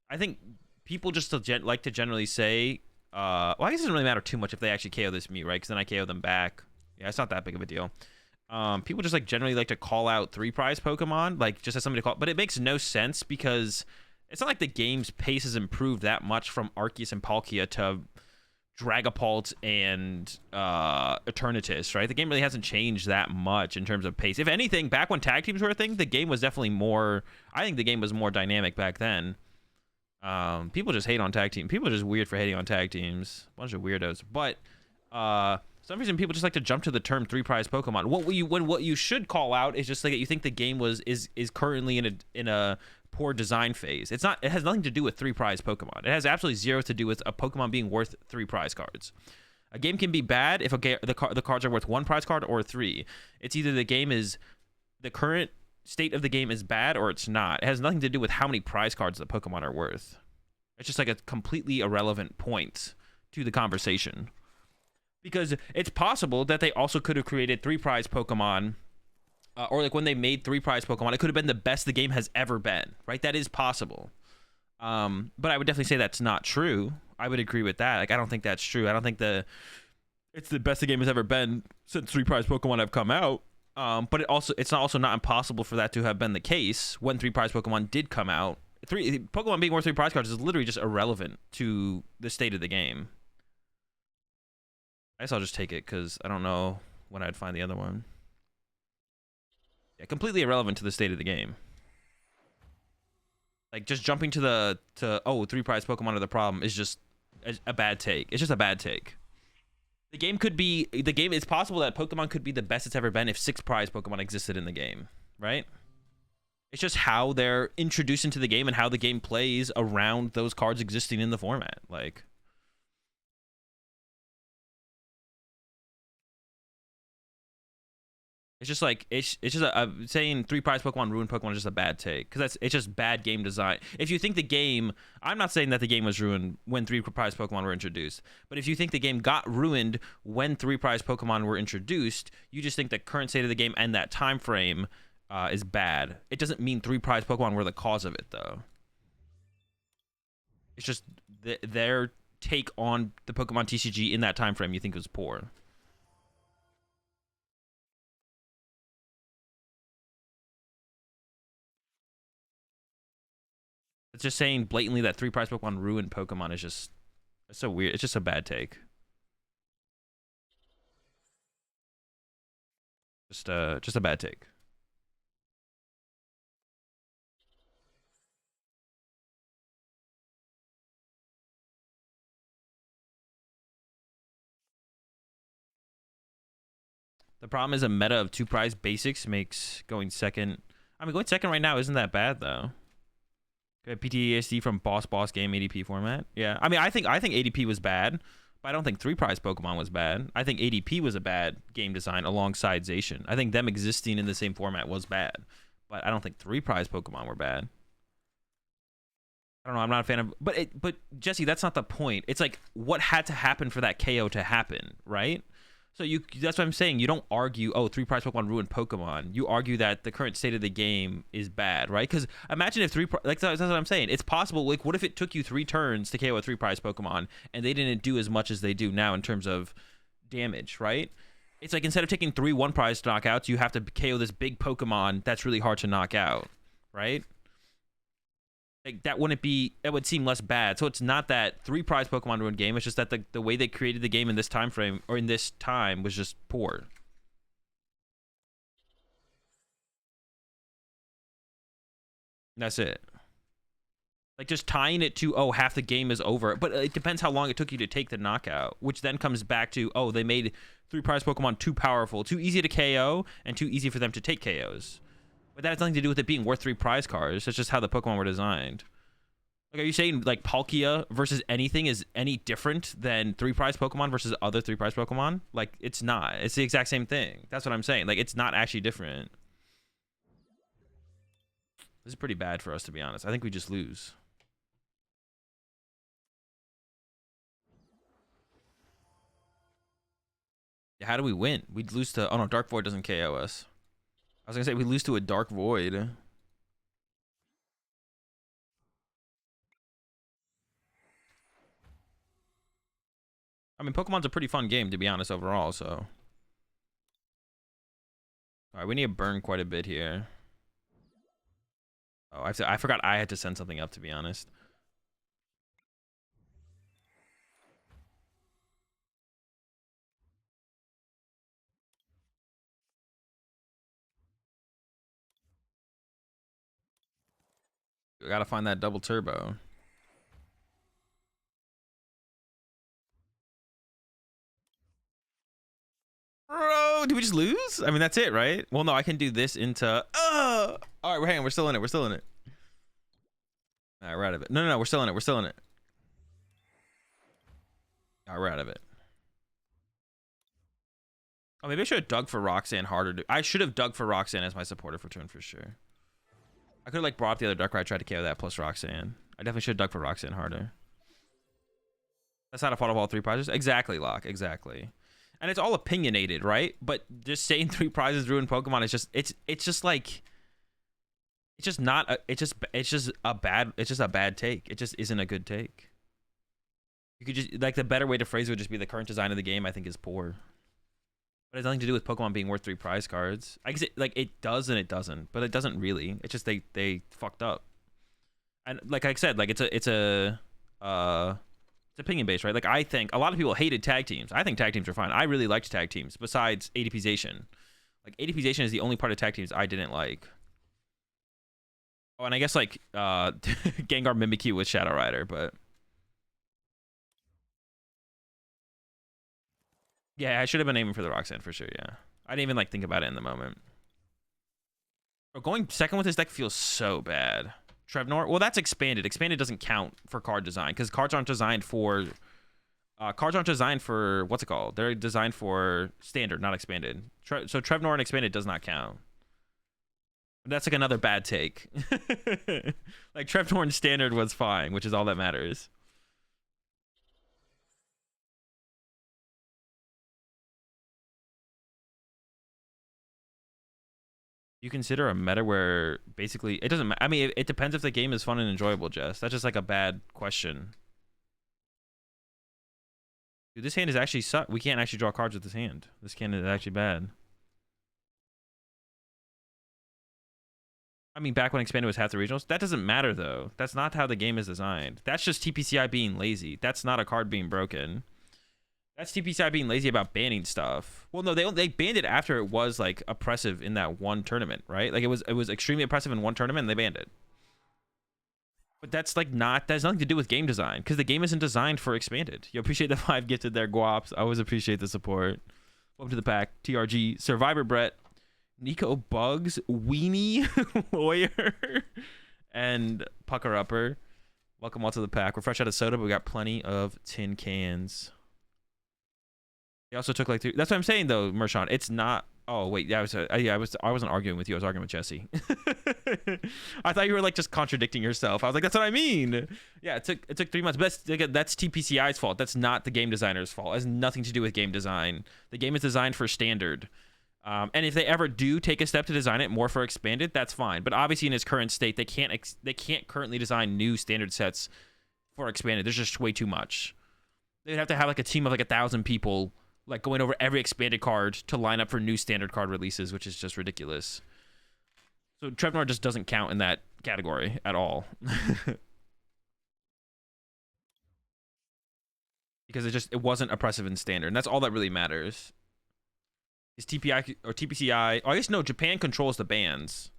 I think people just like to generally say, well, I guess it doesn't really matter too much if they actually KO this Mew, right? Because then I KO them back. Yeah, it's not that big of a deal. People just like generally like to call out 3-prize Pokemon, like just as somebody to call, but it makes no sense because it's not like the game's pace has improved that much from Arceus and Palkia to Dragapult and Eternatus, right? The game really hasn't changed that much in terms of pace. If anything, back when tag teams were a thing, the game was definitely more. I think the game was more dynamic back then. People just hate on tag team. People are just weird for hating on tag teams. Bunch of weirdos. But some reason people just like to jump to the term 3-prize Pokemon. What you should call out is just like you think the game is currently in a poor design phase. It's not. It has nothing to do with 3-prize Pokemon. It has absolutely zero to do with a Pokemon being worth 3 prize cards. A game can be bad if the cards are worth 1 prize card or 3. It's either the current state of the game is bad or it's not. It has nothing to do with how many prize cards the Pokemon are worth. It's just like a completely irrelevant point to the conversation. Because it's possible that they also could have created 3-prize Pokemon, or like when they made 3-prize Pokemon, it could have been the best the game has ever been, right? That is possible. But I would definitely say that's not true. I would agree with that. Like, I don't think that's true. I don't think it's the best the game has ever been since 3-prize Pokemon have come out. But it's also not impossible for that to have been the case when 3-prize Pokemon did come out. Pokemon being worth 3 prize cards is literally just irrelevant to the state of the game. I guess I'll just take it because I don't know when I'd find the other one. Yeah, completely irrelevant to the state of the game. Like, just jumping to 3-prize Pokemon are the problem is just a bad take. It's just a bad take. It's possible that Pokemon could be the best it's ever been if 6-prize Pokemon existed in the game, right? It's just how they're introduced into the game and how the game plays around those cards existing in the format. Like, it's just like saying 3-prize Pokemon ruined Pokemon is just a bad take because it's just bad game design. If you think the game, I'm not saying that the game was ruined when 3-prize Pokemon were introduced, but if you think the game got ruined when 3-prize Pokemon were introduced, you just think the current state of the game and that time frame is bad. It doesn't mean 3-prize Pokemon were the cause of it, though. It's just their take on the Pokemon TCG in that time frame you think was poor. It's just saying blatantly that 3-prize Pokemon ruined Pokemon is just, it's so weird. It's just a bad take. Just a bad take. The problem is a meta of 2 prize basics makes going second. I mean, going second right now isn't that bad though. Okay, PTSD from boss game ADP format. Yeah, I mean, I think ADP was bad, but I don't think 3 prize Pokemon was bad. I think ADP was a bad game design alongside Zacian. I think them existing in the same format was bad, but I don't think 3 prize Pokemon were bad. I don't know. I'm not a fan of, but Jesse, that's not the point. It's like what had to happen for that KO to happen, right? So that's what I'm saying. You don't argue, oh, 3 prize Pokemon ruined Pokemon. You argue that the current state of the game is bad, right? Because imagine if that's what I'm saying. It's possible. Like, what if it took you 3 turns to KO a 3 prize Pokemon and they didn't do as much as they do now in terms of damage, right? It's like instead of taking 3 1 prize knockouts, you have to KO this big Pokemon that's really hard to knock out, right? Like that would seem less bad. So it's not that 3 prize Pokemon ruined game. It's just that the way they created the game in this time frame or in this time was just poor. That's it. Like just tying it to, oh, half the game is over. But it depends how long it took you to take the knockout, which then comes back to, oh, they made 3 prize Pokemon too powerful, too easy to KO, and too easy for them to take KOs. But that has nothing to do with it being worth 3 prize cards. It's just how the Pokemon were designed. Like, are you saying like Palkia versus anything is any different than 3 prize Pokemon versus other 3 prize Pokemon? Like, it's not. It's the exact same thing. That's what I'm saying. Like, it's not actually different. This is pretty bad for us, to be honest. I think we just lose. Yeah, how do we win? We'd lose to... Oh, no, Dark Void doesn't KO us. I was going to say, we lose to a Dark Void. I mean, Pokemon's a pretty fun game, to be honest, overall, so... Alright, we need to burn quite a bit here. Oh, I forgot I had to send something up, to be honest. We gotta find that double turbo. Bro, did we just lose? I mean, that's it, right? Well, no, I can do this into... All right, hang on. We're still in it. We're still in it. All right, we're out of it. No, we're still in it. We're still in it. All right, we're out of it. Oh, maybe I should have dug for Roxanne harder. I should have dug for Roxanne as my supporter for turn for sure. I could have like brought up the other Darkrai, tried to KO that plus Roxanne. I definitely should have dug for Roxanne harder. That's not a fault of all 3 prizes. Exactly, Locke. Exactly. And it's all opinionated, right? But just saying 3 prizes ruin Pokemon is just it's just like it's just not a, it's just a bad take. It just isn't a good take. You could just like the better way to phrase it would just be the current design of the game I think is poor. But it has nothing to do with Pokemon being worth 3 prize cards. I guess it does and it doesn't, but it doesn't really. It's just they fucked up. And like I said, like it's opinion based, right? Like I think a lot of people hated tag teams. I think tag teams are fine. I really liked tag teams besides ADPization. Like ADPization is the only part of tag teams I didn't like. Oh, and I guess like Gengar Mimikyu with Shadow Rider, but yeah, I should have been aiming for the Roxanne for sure. Yeah, I didn't even like think about it in the moment. But going second with this deck feels so bad. Trevnor, well, that's expanded. Expanded doesn't count for card design because cards aren't designed for what's it called? They're designed for standard, not expanded. So Trevnor and expanded does not count. That's like another bad take. Like Trevnor and standard was fine, which is all that matters. You consider a meta where basically it doesn't. I mean, it depends if the game is fun and enjoyable. Jess, that's just like a bad question. Dude, this hand is actually suck. We can't actually draw cards with this hand. This hand is actually bad. I mean, back when expanded was half the regionals, that doesn't matter though. That's not how the game is designed. That's just TPCI being lazy. That's not a card being broken. That's TPCI being lazy about banning stuff. Well, no, they banned it after it was like oppressive in that one tournament, right? Like it was extremely oppressive in one tournament and they banned it. But that's like that has nothing to do with game design because the game isn't designed for expanded. You appreciate the 5 gifted there, Guaps. I always appreciate the support. Welcome to the pack. TRG, Survivor Brett, Nico Bugs, Weenie, Lawyer, and Pucker Upper. Welcome all to the pack. We're fresh out of soda, but we got plenty of tin cans. He also took like 2. That's what I'm saying though, Mershon. It's not. Oh wait, yeah, I wasn't arguing with you. I was arguing with Jesse. I thought you were like just contradicting yourself. I was like, that's what I mean. Yeah, it took 3 months. But that's TPCI's fault. That's not the game designer's fault. It has nothing to do with game design. The game is designed for standard. And if they ever do take a step to design it more for expanded, that's fine. But obviously in its current state, they can't currently design new standard sets for expanded. There's just way too much. They'd have to have like a team of like 1,000 people like going over every expanded card to line up for new standard card releases, which is just ridiculous. So Trevnor just doesn't count in that category at all. Because it wasn't oppressive in standard, and that's all that really matters. Is TPI or TPCI? Oh, I guess no, Japan controls the bans.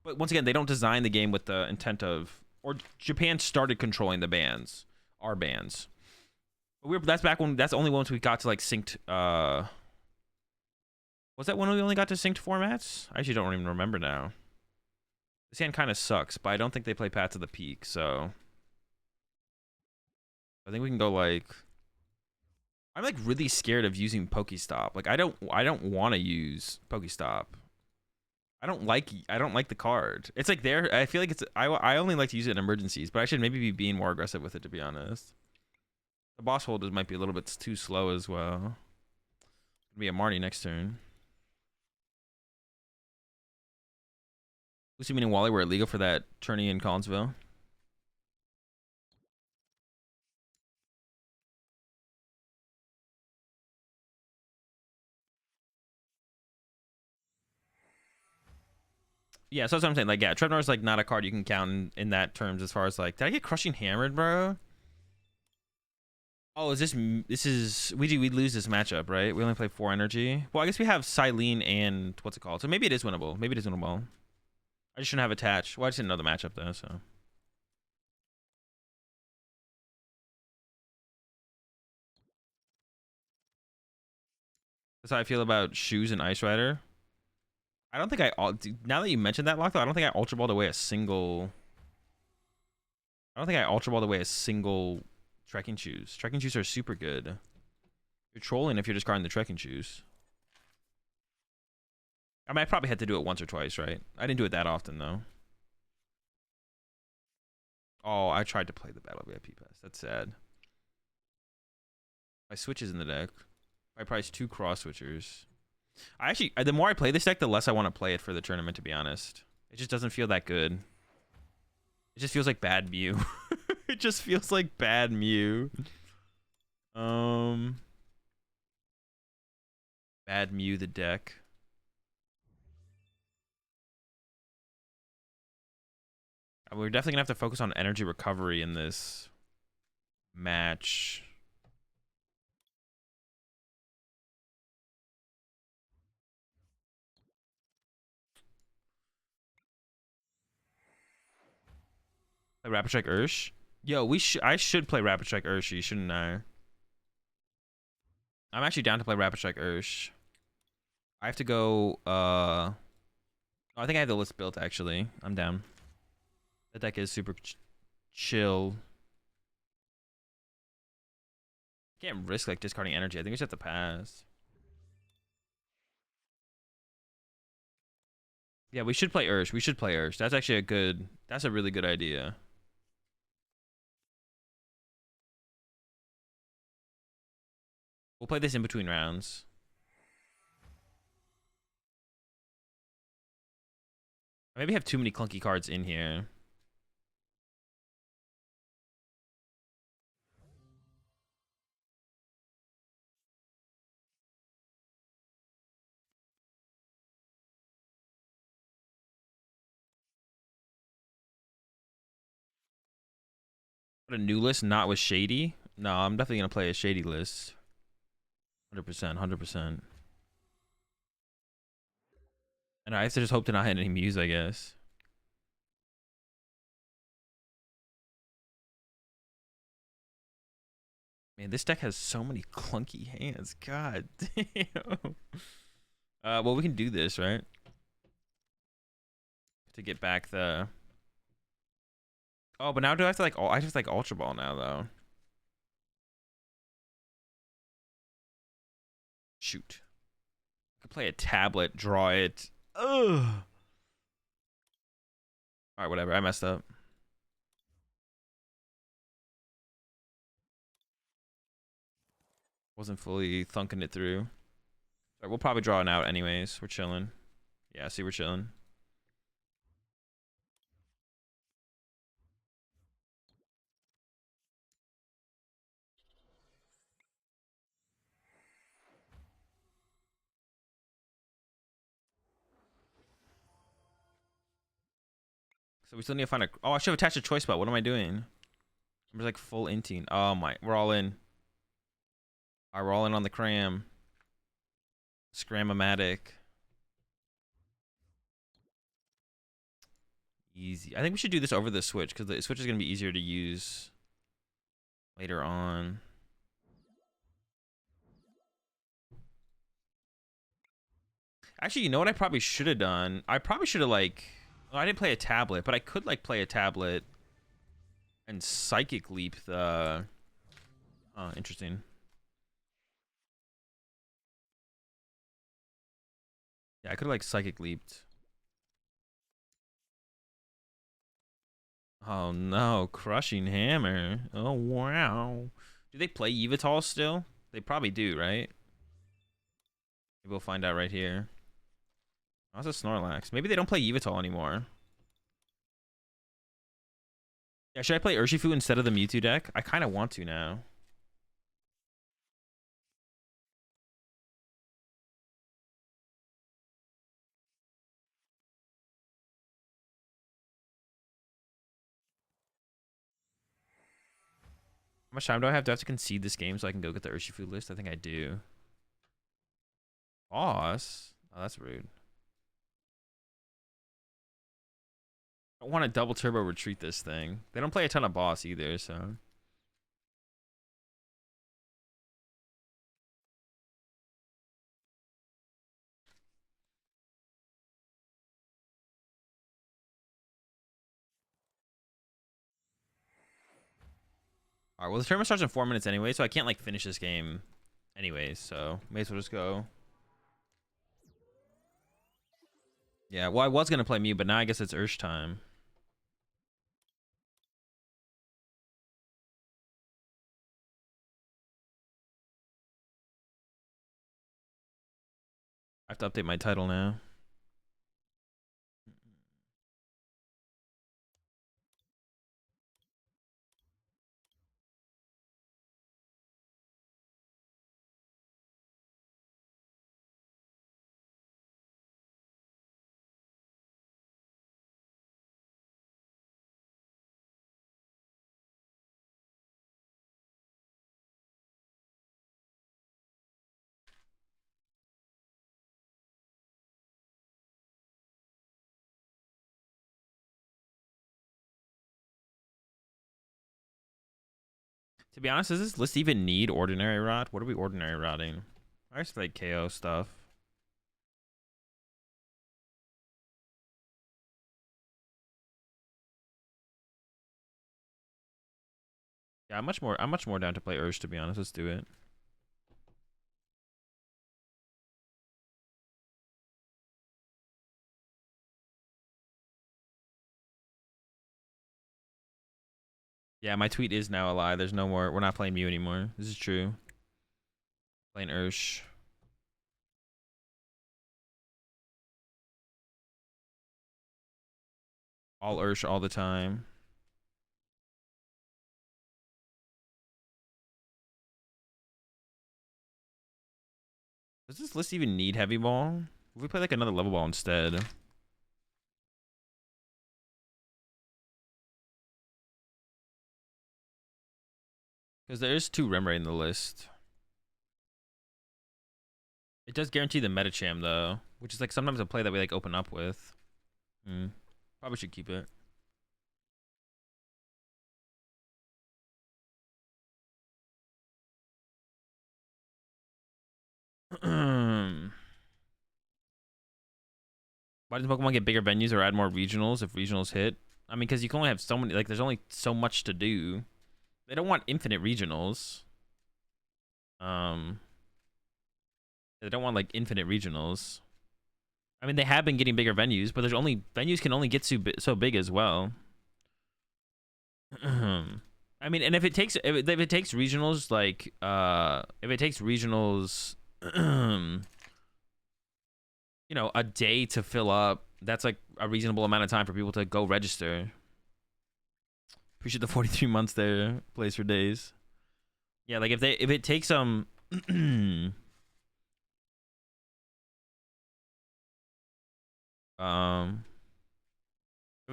But once again, they don't design the game with the intent of, or Japan started controlling the bans, our bans. That's back when, that's only once we got to like synced. Was that when we only got to synced formats? I actually don't even remember now. This hand kind of sucks, but I don't think they play Path to the Peak, so I think we can go like. I'm like really scared of using Pokestop. Like I don't want to use Pokestop. I don't like the card. It's like there. I feel like it's. I only like to use it in emergencies, but I should maybe be being more aggressive with it, to be honest. The boss holders might be a little bit too slow as well. Gonna be a Marty next turn. Lucy and Wally were illegal for that tourney in Collinsville. Yeah, so that's what I'm saying. Like, yeah, Trevnor's like not a card you can count in that terms as far as like, did I get Crushing Hammered, bro? Oh, is we lose this matchup, right? We only play 4 energy. Well, I guess we have Silene and what's it called? So maybe it is winnable. Maybe it is winnable. I just shouldn't have attached. Well, I just didn't know the matchup though, so. That's how I feel about Shoes and Ice Rider. I don't think now that you mentioned that, Lock, though, I don't think I Ultra Balled away a single. I don't think I Ultra Balled away a single Trekking Shoes. Trekking Shoes are super good. You're trolling if you're discarding the Trekking Shoes. I mean, I probably had to do it once or twice, right? I didn't do it that often, though. Oh, I tried to play the Battle VIP Pass. That's sad. My Switch is in the deck. I priced 2 cross switchers. I actually, the more I play this deck, the less I want to play it for the tournament, to be honest. It just doesn't feel that good. It just feels like bad Mew. It just feels like bad Mew. Bad Mew the deck. We're definitely gonna have to focus on energy recovery in this match. Play Rapid Strike Ursh? Yo, I should play Rapid Strike Urshi, shouldn't I? I'm actually down to play Rapid Strike Ursh. I have to go, I think I have the list built, actually. I'm down. That deck is super chill. Can't risk, like, discarding energy. I think we just have to pass. Yeah, we should play Ursh. We should play Ursh. That's actually that's a really good idea. We'll play this in between rounds. I maybe have too many clunky cards in here. But a new list, not with Shady? No, I'm definitely going to play a Shady list. 100%, 100%. And I have to just hope to not hit any Mews, I guess. Man, this deck has so many clunky hands. God damn. Well, we can do this, right? To get back the... Oh, but now do I have to like... I just like Ultra Ball now, though. Shoot. I could play a tablet, draw it. Ugh. Alright, whatever. I messed up. Wasn't fully thunking it through. Right, we'll probably draw it out anyways. We're chilling. Yeah, see, we're chilling. So we still need to find a... Oh, I should have attached a choice spot. What am I doing? I'm just like full inting. Oh my... We're all in. Alright, we're all in on the cram. Scram-o-matic. Easy. I think we should do this over the Switch, because the Switch is going to be easier to use later on. Actually, you know what I probably should have done? I probably should have, like... Well, I didn't play a tablet, but I could, like, play a tablet and Psychic Leap the... Oh, interesting. Yeah, I could have, like, Psychic Leaped. Oh, no. Crushing Hammer. Oh, wow. Do they play Yveltal still? They probably do, right? Maybe we'll find out right here. Oh, that's a Snorlax. Maybe they don't play Yveltal anymore. Yeah, should I play Urshifu instead of the Mewtwo deck? I kind of want to now. How much time do I have? Do I have to concede this game so I can go get the Urshifu list? I think I do. Boss? Oh, that's rude. I don't want to double turbo retreat this thing. They don't play a ton of boss either, so... Alright, well, the tournament starts in 4 minutes anyway, so I can't, like, finish this game anyways, so may as well just go. Yeah, well, I was going to play Mew, but now I guess it's Ursh time. I have to update my title now. To be honest, does this list even need Ordinary Rot? What are we Ordinary Rotting? I just like KO stuff. Yeah, I'm much more down to play Ursh, to be honest. Let's do it. Yeah, my tweet is now a lie. There's no more. We're not playing Mew anymore. This is true. Playing Ursh. All Ursh all the time. Does this list even need Heavy Ball? If we play like another level ball instead. Because there is 2 Remoraid in the list. It does guarantee the Metacham though, which is like sometimes a play that we like open up with. Probably should keep it. Why does Pokemon get bigger venues or add more regionals if regionals hit? I mean, because you can only have so many. Like, there's only so much to do. They don't want infinite regionals. They don't want like infinite regionals. I mean, they have been getting bigger venues, but there's only venues can only get so big as well. I mean, and if it takes regionals like if it takes regionals you know, a day to fill up, that's like a reasonable amount of time for people to go register. Appreciate the 43 months there, plays for days. Yeah, like if it takes if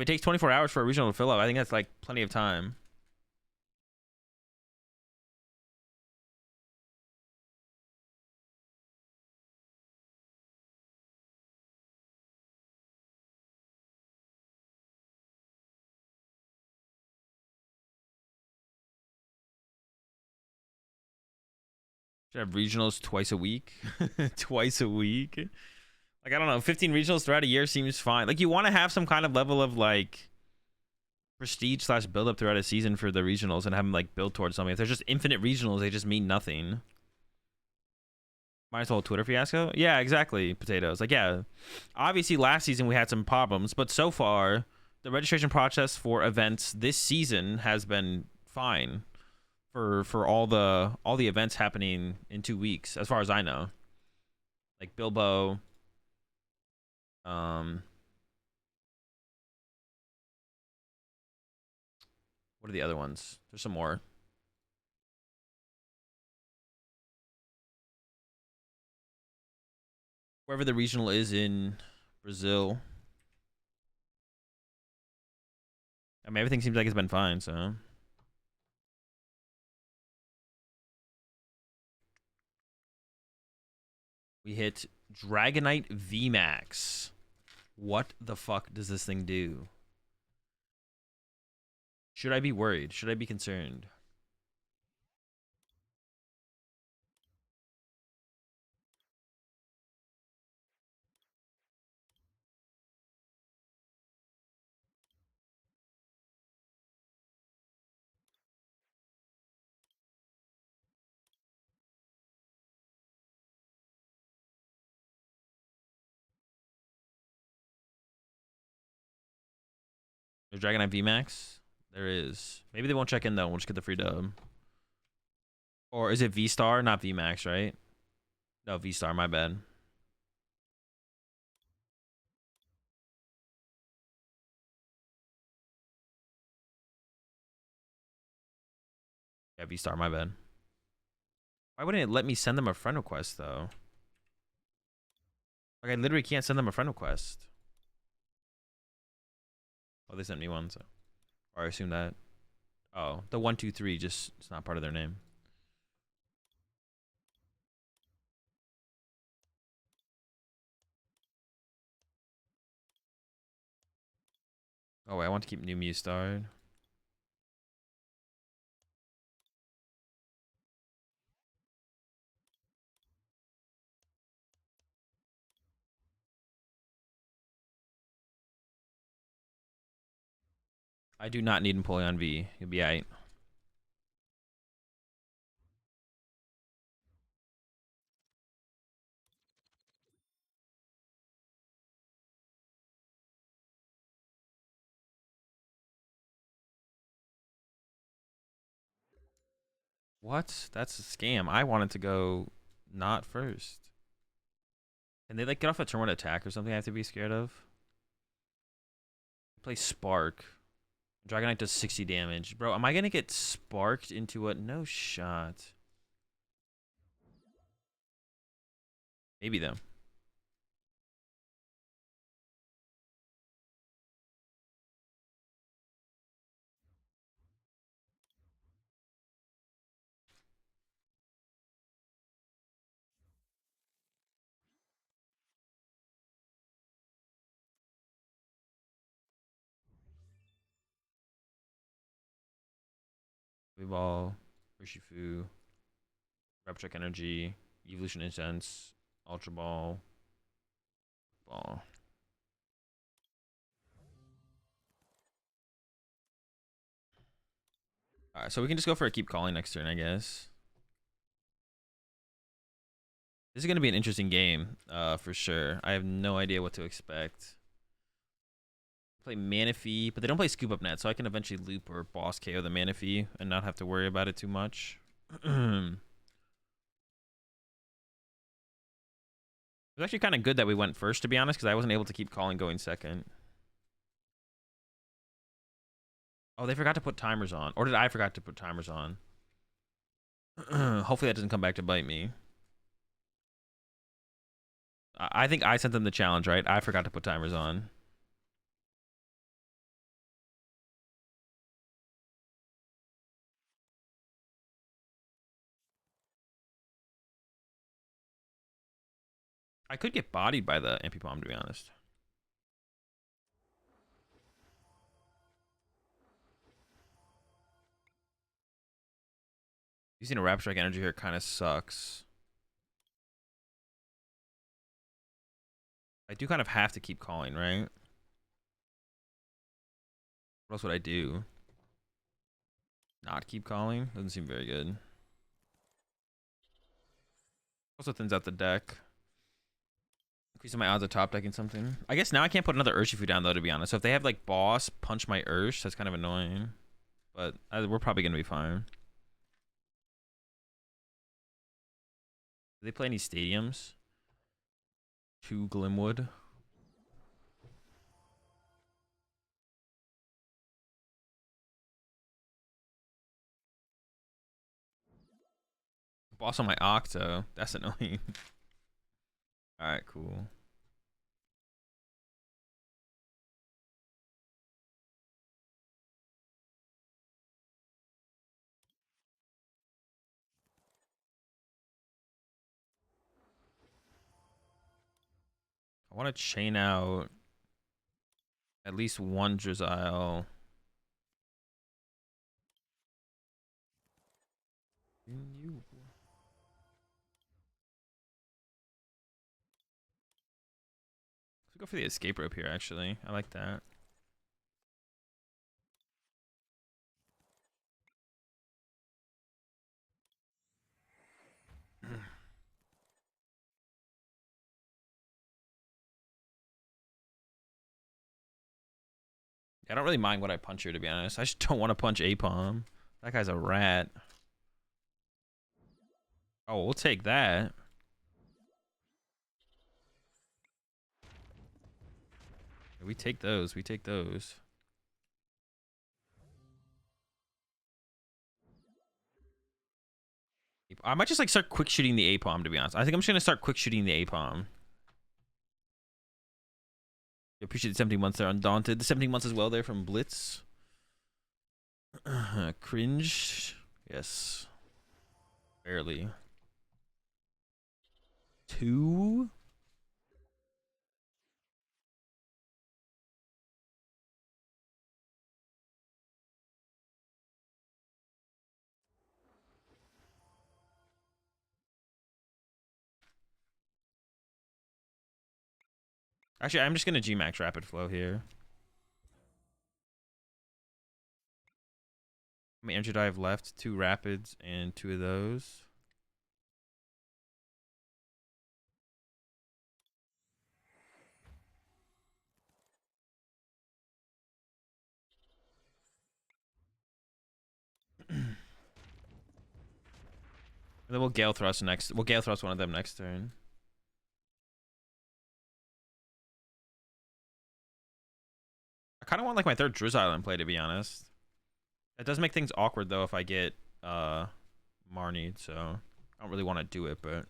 it takes 24 hours for a regional to fill up, I think that's like plenty of time. Should have regionals twice a week. Twice a week. Like, I don't know, 15 regionals throughout a year seems fine. Like, you want to have some kind of level of like prestige slash build up throughout a season for the regionals and have them like build towards something. If there's just infinite regionals, they just mean nothing. Might as well Twitter fiasco. Yeah, exactly. Potatoes. Like, yeah, obviously last season we had some problems, but so far the registration process for events this season has been fine for all the events happening in 2 weeks, as far as I know. Like Bilbo, what are the other ones? There's some more. Wherever the regional is in Brazil. I mean, everything seems like it's been fine, so. We hit Dragonite VMAX. What the fuck does this thing do? Should I be worried? Should I be concerned? There's Dragonite VMAX? There is. Maybe they won't check in though. We'll just get the free dub. Or is it V-Star? Not VMAX, right? No, V-Star, my bad. Yeah, V-Star, my bad. Why wouldn't it let me send them a friend request though? Like, I literally can't send them a friend request. Oh, they sent me one, so. Or I assume that. Oh, the 123 just, it's not part of their name. Oh, wait, I want to keep New Mew starred. I do not need Empoleon V. You'll be aight. What? That's a scam. I wanted to go not first. Can they like get off a turn one attack or something I have to be scared of? Play Spark. Dragonite does 60 damage. Bro, am I gonna get sparked into a no shot? Maybe though. Ball, Urshifu, Repcheck Energy, Evolution Incense, Ultra Ball, Ball. Alright, so we can just go for a keep calling next turn, I guess. This is going to be an interesting game, for sure. I have no idea what to expect. Play Manaphy, but they don't play Scoop Up Net, so I can eventually loop or boss KO the Manaphy and not have to worry about it too much. It's actually kind of good that we went first, to be honest, because I wasn't able to keep calling going second. Oh, they forgot to put timers on. Or did I forgot to put timers on? Hopefully that doesn't come back to bite me. I think I sent them the challenge, right? I forgot to put timers on. I could get bodied by the MP Palm, to be honest. Using a Rapid Strike energy here kind of sucks. I do kind of have to keep calling, right? What else would I do? Not keep calling? Doesn't seem very good. Also thins out the deck. Increasing my odds of top decking something. I guess now I can't put another Urshifu down, though, to be honest. So if they have, like, boss punch my Ursh, that's kind of annoying. But we're probably going to be fine. Do they play any stadiums? 2 Glimwood. Boss on my Octo. That's annoying. Alright, cool. I want to chain out at least one Drizzile. You. Let's go for the escape rope here, actually. I like that. I don't really mind what I punch here, to be honest. I just don't want to punch Apom. That guy's a rat. Oh, we'll take that. We take those. We take those. I might just like start quick shooting the Apom, to be honest. I think I'm just gonna start quick shooting the Apom. I appreciate the 17 months there, Undaunted. The 17 months as well there from Blitz. Cringe. Yes. Barely. 2. Actually, I'm just gonna G-Max Rapid Flow here. How many energy do I have left? 2 Rapids and 2 of those. And then we'll Gale Thrust next. We'll Gale Thrust one of them next turn. I kind of want like my 3rd Drizzile in play, to be honest. It does make things awkward though if I get Marnied, so I don't really want to do it, but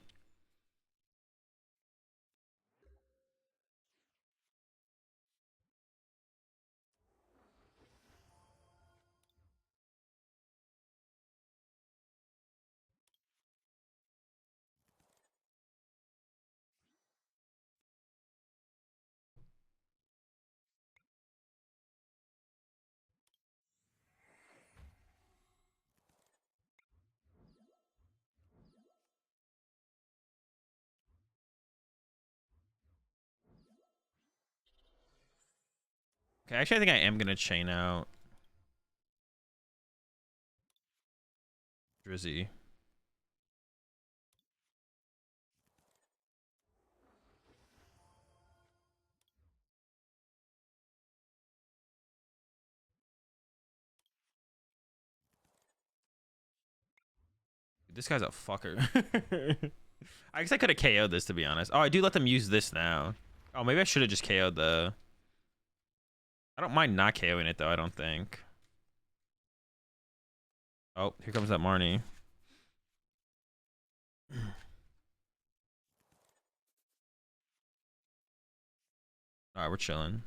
okay. Actually, I think I am gonna chain out. Drizzy. This guy's a fucker. I guess I could have KO'd this, to be honest. Oh, I do let them use this now. Oh, maybe I should have just KO'd the... I don't mind not KOing it, though, I don't think. Oh, here comes that Marnie. Alright, we're chilling.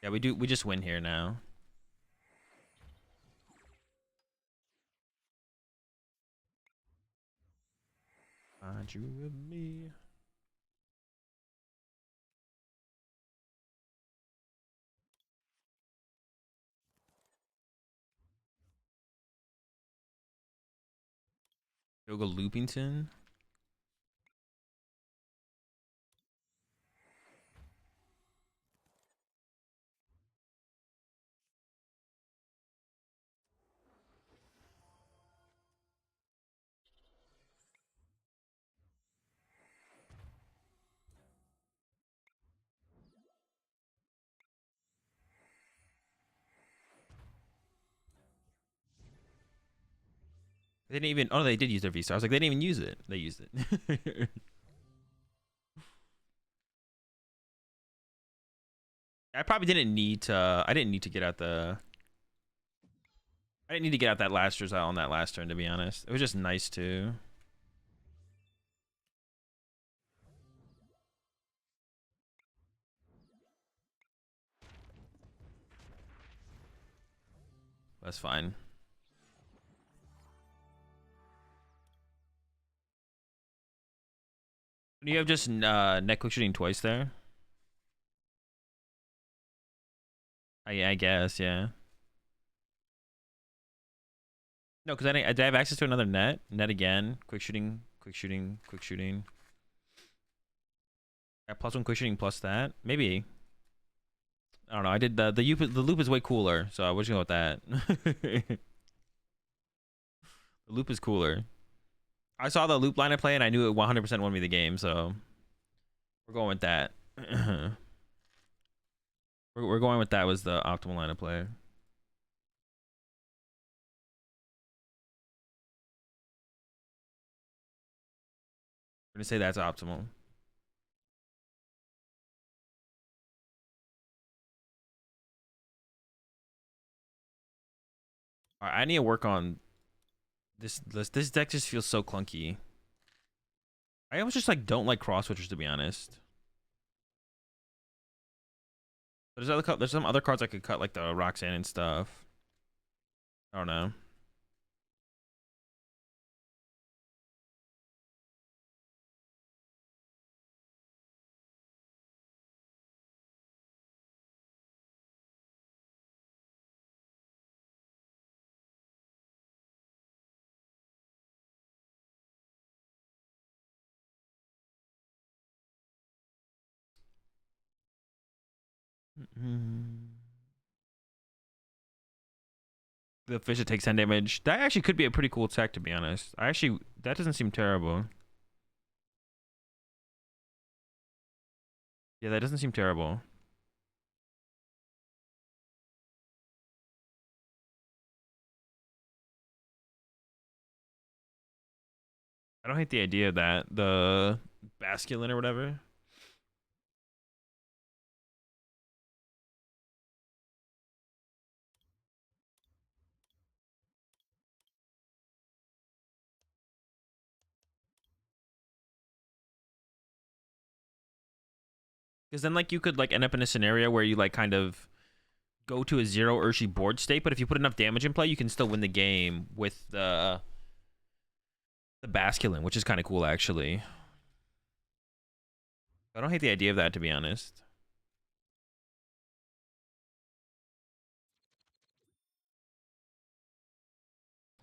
Yeah, we just win here now. Find you with me. Yoga Loopington. They didn't even... Oh, they did use their V-Star. I was like, they didn't even use it. They used it. I probably didn't need to... I didn't need to get out the... I didn't need to get out that last result on that last turn, to be honest. It was just nice to... That's fine. Do you have just net quick shooting twice there? I guess, yeah. No, because I have access to another net. Net again. Quick shooting, quick shooting, quick shooting. Yeah, plus one quick shooting plus that. Maybe. I don't know. I did the loop is way cooler, so I was gonna go with that. The loop is cooler. I saw the loop line I play and I knew it 100% won me the game, so we're going with that. we're going with that was the optimal line of play. I'm gonna say that's optimal. All right, I need to work on this. This deck just feels so clunky. I almost just like don't like cross switchers, to be honest. But there's some other cards I could cut, like the Roxanne and stuff. I don't know. The fish that takes 10 damage. That actually could be a pretty cool tech, to be honest. That doesn't seem terrible. Yeah, that doesn't seem terrible. I don't hate the idea of that. The Basculin or whatever. Because then like you could like end up in a scenario where you like kind of go to a 0 Urshi board state, but if you put enough damage in play, you can still win the game with the Basculin, which is kind of cool actually. I don't hate the idea of that, to be honest.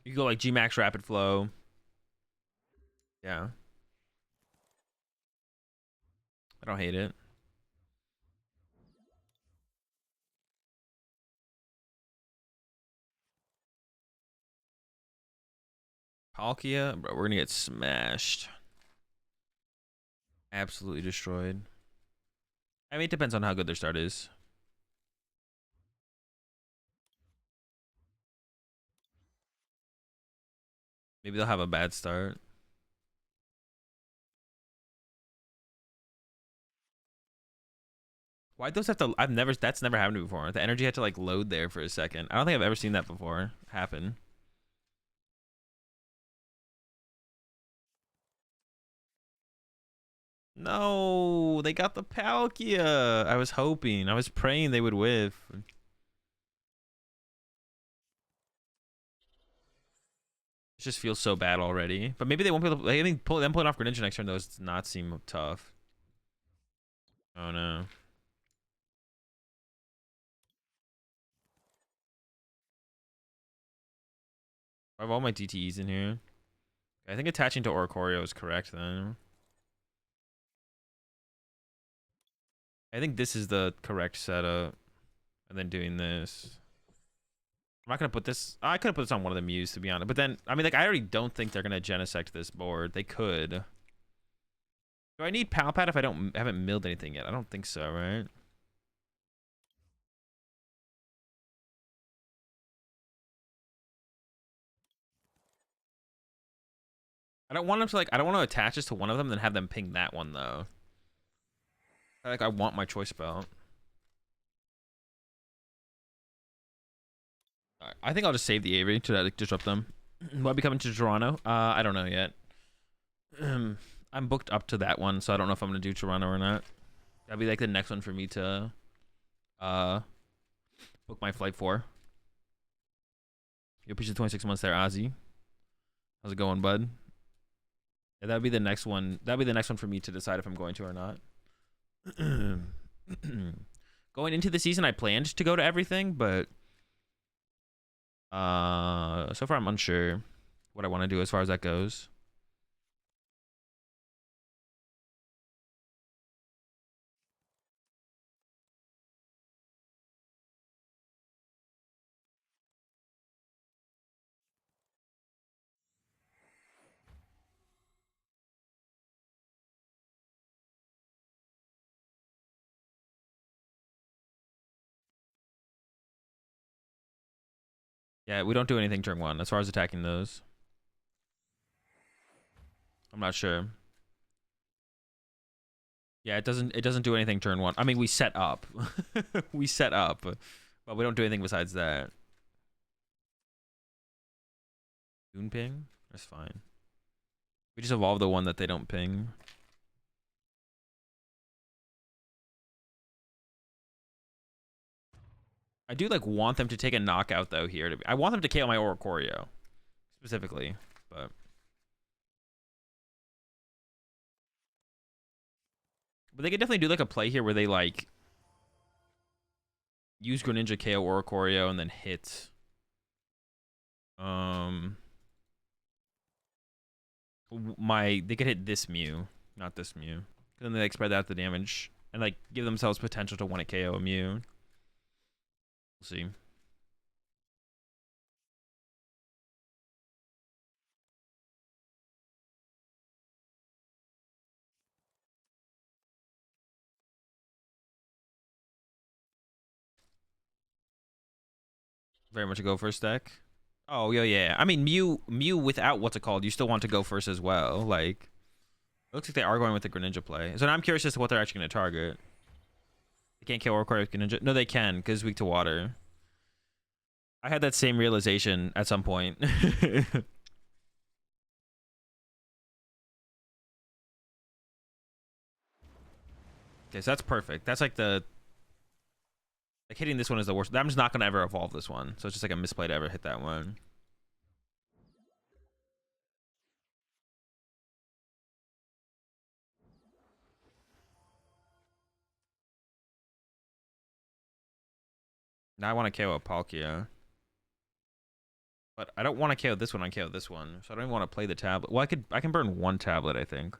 You go like G-Max Rapid Flow. Yeah. I don't hate it. Palkia, bro, we're gonna get smashed. Absolutely destroyed. I mean, it depends on how good their start is. Maybe they'll have a bad start. Why'd those have to? That's never happened before. The energy had to like load there for a second. I don't think I've ever seen that before happen. No, they got the Palkia. I was hoping, I was praying they would whiff. It just feels so bad already. But maybe they won't be able to. I think them pulling off Greninja next turn though does not seem tough. Oh no. I have all my DTEs in here. I think attaching to Oricorio is correct then. I think this is the correct setup. And then doing this. I'm not gonna put this. I could have put this on one of the Mews to be honest. But then, I mean, like, I already don't think they're gonna Genesect this board. They could. Do I need Palpat if I haven't milled anything yet? I don't think so, right? I don't want them to like. I don't want to attach this to one of them, then have them ping that one though. Like, I want my choice belt. Right, I think I'll just save the Avery to like, disrupt them. Will I be coming to Toronto? I don't know yet. I'm booked up to that one, so I don't know if I'm gonna do Toronto or not. That'll be like the next one for me to book my flight for. You appreciate 26 months there, Ozzy. How's it going, bud? Yeah, that'd be the next one. That'd be the next one for me to decide if I'm going to or not. Going into the season, I planned to go to everything, but so far I'm unsure what I want to do as far as that goes. Yeah, we don't do anything turn one as far as attacking those. I'm not sure. Yeah, it doesn't do anything turn one. I mean, we set up. We set up, but we don't do anything besides that. Toon ping? That's fine. We just evolve the one that they don't ping. I do like want them to take a knockout though here. I want them to KO my Oricorio specifically, but they could definitely do like a play here where they like use Greninja KO Oricorio and then hit they could hit this Mew, not this Mew. Then they like spread out the damage and like give themselves potential to want to KO a Mew. We'll see. Very much a go first deck. Oh yeah. I mean Mew without what's it called, you still want to go first as well. Like it looks like they are going with the Greninja play. So now I'm curious as to what they're actually going to target. They can't kill Oricorio with Greninja. No, they can because weak to water. I had that same realization at some point. Okay, so that's perfect. That's like hitting this one is the worst. I'm just not gonna ever evolve this one, so it's just like a misplay to ever hit that one. Now I want to KO a Palkia, but I don't want to KO this one. I KO this one, so I don't even want to play the tablet. Well, I can burn one tablet, I think.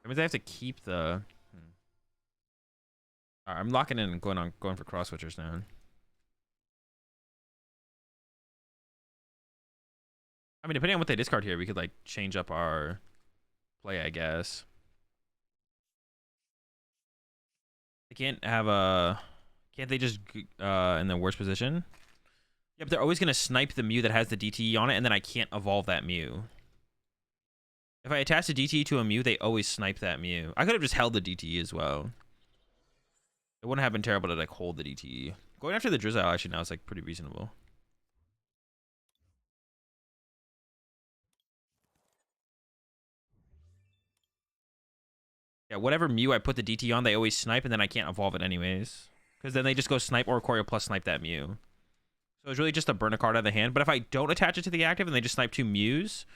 That means I have to keep the. All right, I'm locking in and going for cross switchers now. I mean, depending on what they discard here, we could like change up our play, I guess. They can't have a. Can't they just in the worst position? Yep, they're always gonna snipe the Mew that has the DTE on it, and then I can't evolve that Mew. If I attach the DTE to a Mew, they always snipe that Mew. I could have just held the DTE as well. It wouldn't have been terrible to like hold the DTE. Going after the Drizzile actually now is like pretty reasonable. Yeah, whatever Mew I put the DTE on, they always snipe, and then I can't evolve it anyways. Because then they just go snipe Oricorio plus snipe that Mew. So it's really just a burn a card out of the hand. But if I don't attach it to the active and they just snipe two Mews,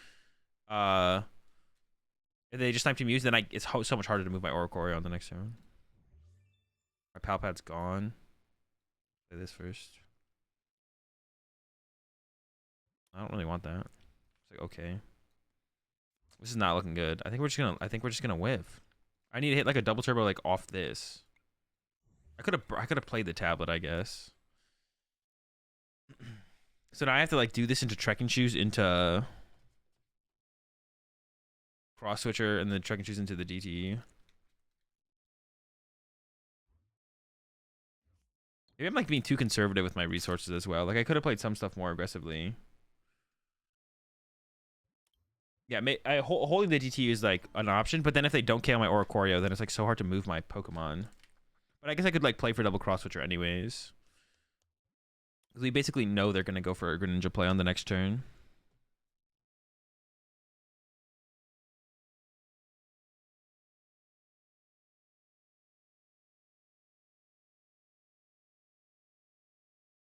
if they just snipe two Mews, then it's so much harder to move my Oricorio on the next turn. My Palpad's gone. Play this first. I don't really want that. It's like okay. This is not looking good. I think we're just gonna whiff. I need to hit like a double turbo like off this. I could have played the tablet, I guess. So now I have to like do this into trekking shoes into cross switcher and then trekking shoes into the DTE. Maybe I'm like being too conservative with my resources as well. Like I could have played some stuff more aggressively. Yeah, holding the DTE is like an option, but then if they don't KO my Oricorio, then it's like so hard to move my Pokemon. But I guess I could like play for double cross switcher anyways. Because we basically know they're gonna go for a Greninja play on the next turn.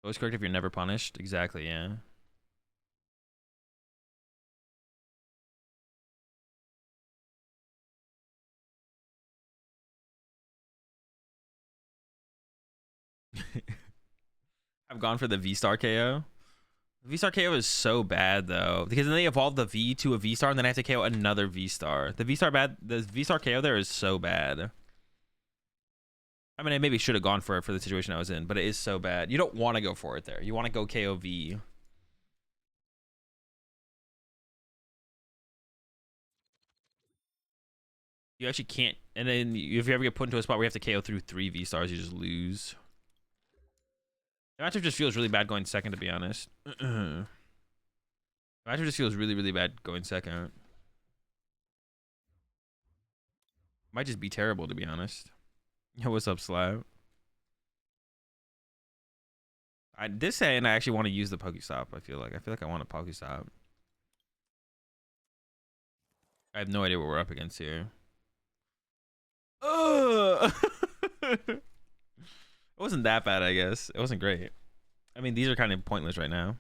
Always correct if you're never punished. Exactly, yeah. I've gone for the V-Star KO. V-Star KO is so bad though, because then they evolve the V to a V-Star, and then I have to KO another V-Star. The V-Star KO there is so bad. I mean, I maybe should have gone for it for the situation I was in, but it is so bad. You don't want to go for it there. You want to go KO V. You actually can't, and then if you ever get put into a spot where you have to KO through 3 V-Stars, you just lose. The matchup just feels really bad going second, to be honest. The matchup just feels really, really bad going second. Might just be terrible, to be honest. Yo, what's up, Slab? This hand, I actually want to use the Pokestop. I feel like I want a Pokestop. I have no idea what we're up against here. It wasn't that bad, I guess. It wasn't great. I mean, these are kind of pointless right now.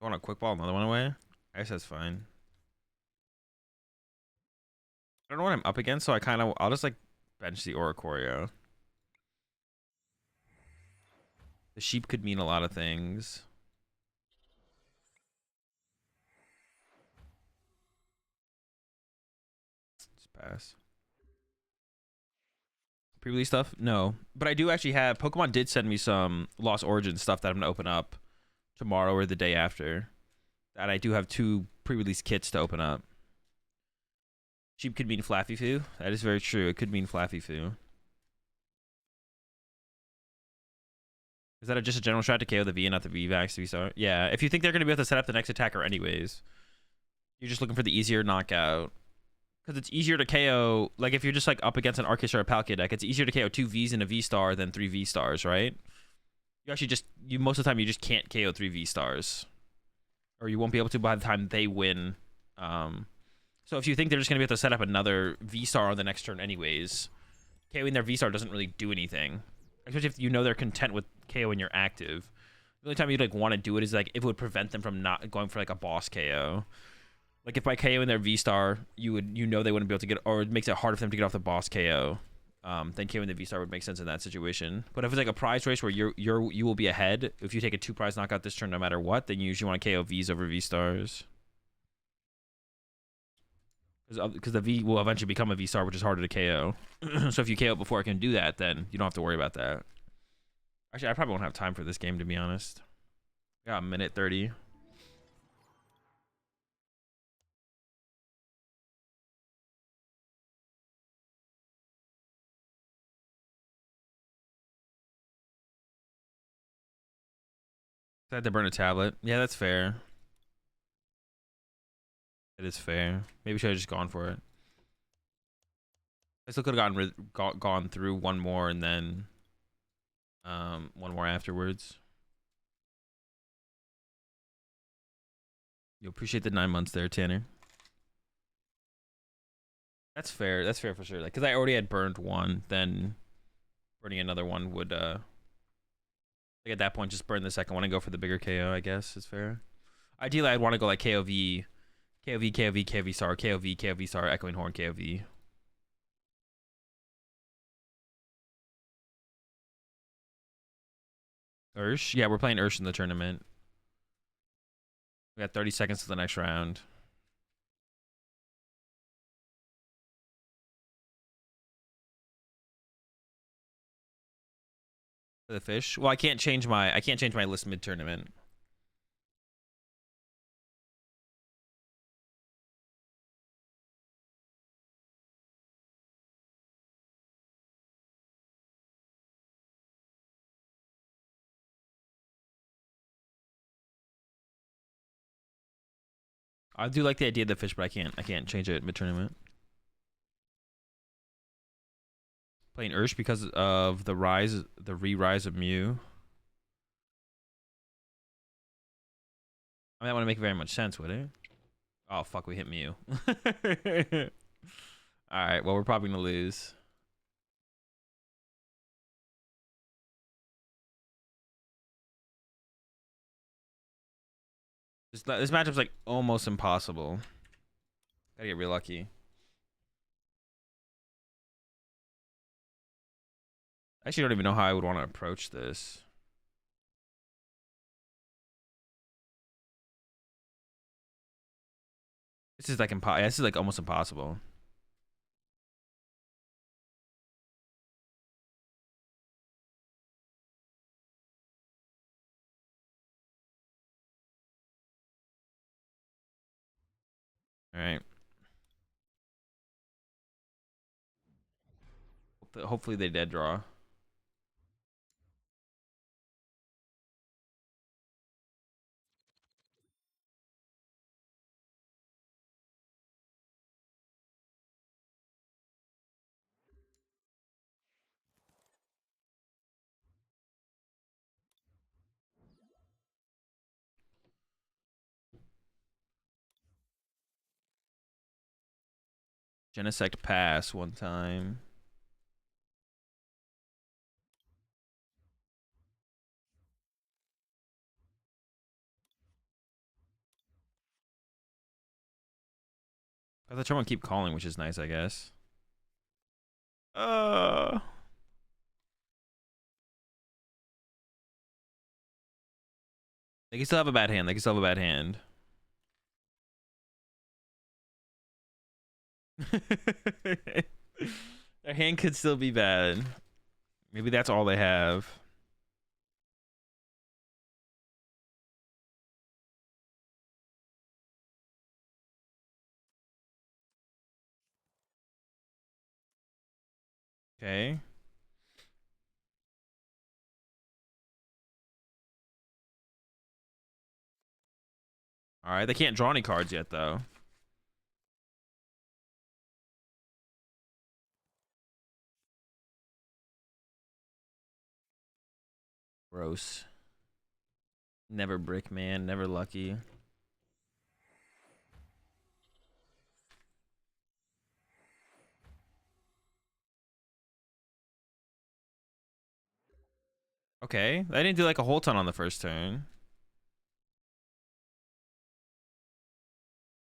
I want a quick ball another one away? I guess that's fine. I don't know what I'm up against, so I'll just like bench the Oricorio. The sheep could mean a lot of things. Just pass. Pre-release stuff? No. But I do actually have... Pokemon did send me some Lost Origins stuff that I'm going to open up tomorrow or the day after. And I do have 2 pre-release kits to open up. Sheep could mean Flaffy-Foo. That is very true. It could mean Flaffy-Foo. Is that just a general shot to KO the V and not the VVAX V-Star? Yeah, if you think they're going to be able to set up the next attacker anyways, you're just looking for the easier knockout. Because it's easier to KO, like if you're just like up against an Arceus or a Palkia deck, it's easier to KO 2 Vs and a V-Star than 3 V-Stars, right? You actually most of the time you just can't KO 3 V-Stars. Or you won't be able to by the time they win. So if you think they're just going to be able to set up another V-Star on the next turn anyways, KOing their V-Star doesn't really do anything. Especially if you know they're content with KOing your active. The only time you'd like want to do it is like if it would prevent them from not going for like a boss KO. Like if by KOing their V-Star, you know they wouldn't be able to get, or it makes it harder for them to get off the boss KO. Then KOing the V-Star would make sense in that situation. But if it's like a prize race where you will be ahead, if you take a 2 prize knockout this turn no matter what, then you usually want to KO Vs over V-Stars. Because the V will eventually become a V star, which is harder to KO. So if you KO before I can do that, then you don't have to worry about that. Actually, I probably won't have time for this game, to be honest. I got a minute 30. I had to burn a tablet. Yeah, that's fair. It is fair. Maybe should have just gone for it. I still could have gone through one more and then one more afterwards. You appreciate the 9 months there, Tanner. That's fair. That's fair for sure. Like, cause I already had burned one, then burning another one would like at that point just burn the second one and go for the bigger KO. I guess is fair. Ideally, I'd want to go like KOV, KOV, KOV, KOV star, KOV, KOV star, echoing horn, KOV. Ursh? Yeah, we're playing Ursh in the tournament. We got 30 seconds to the next round. For the fish? Well, I can't change my list mid tournament. I do like the idea of the fish, but I can't change it mid tournament. Playing Ursh because of the re-rise of Mew. I mean, that wouldn't make very much sense, would it? Oh fuck, we hit Mew. All right, well we're probably gonna lose. This matchup's like almost impossible. Gotta get real lucky. I actually don't even know how I would want to approach this. This is like this is like almost impossible. All right. Hopefully they dead draw. Genesect pass one time. I thought someone keep calling, which is nice, I guess. They can still have a bad hand. They can still have a bad hand. Their hand could still be bad. Maybe that's all they have. Okay. All right. They can't draw any cards yet, though. Gross. Never brick, man. Never lucky. Okay. I didn't do like a whole ton on the first turn.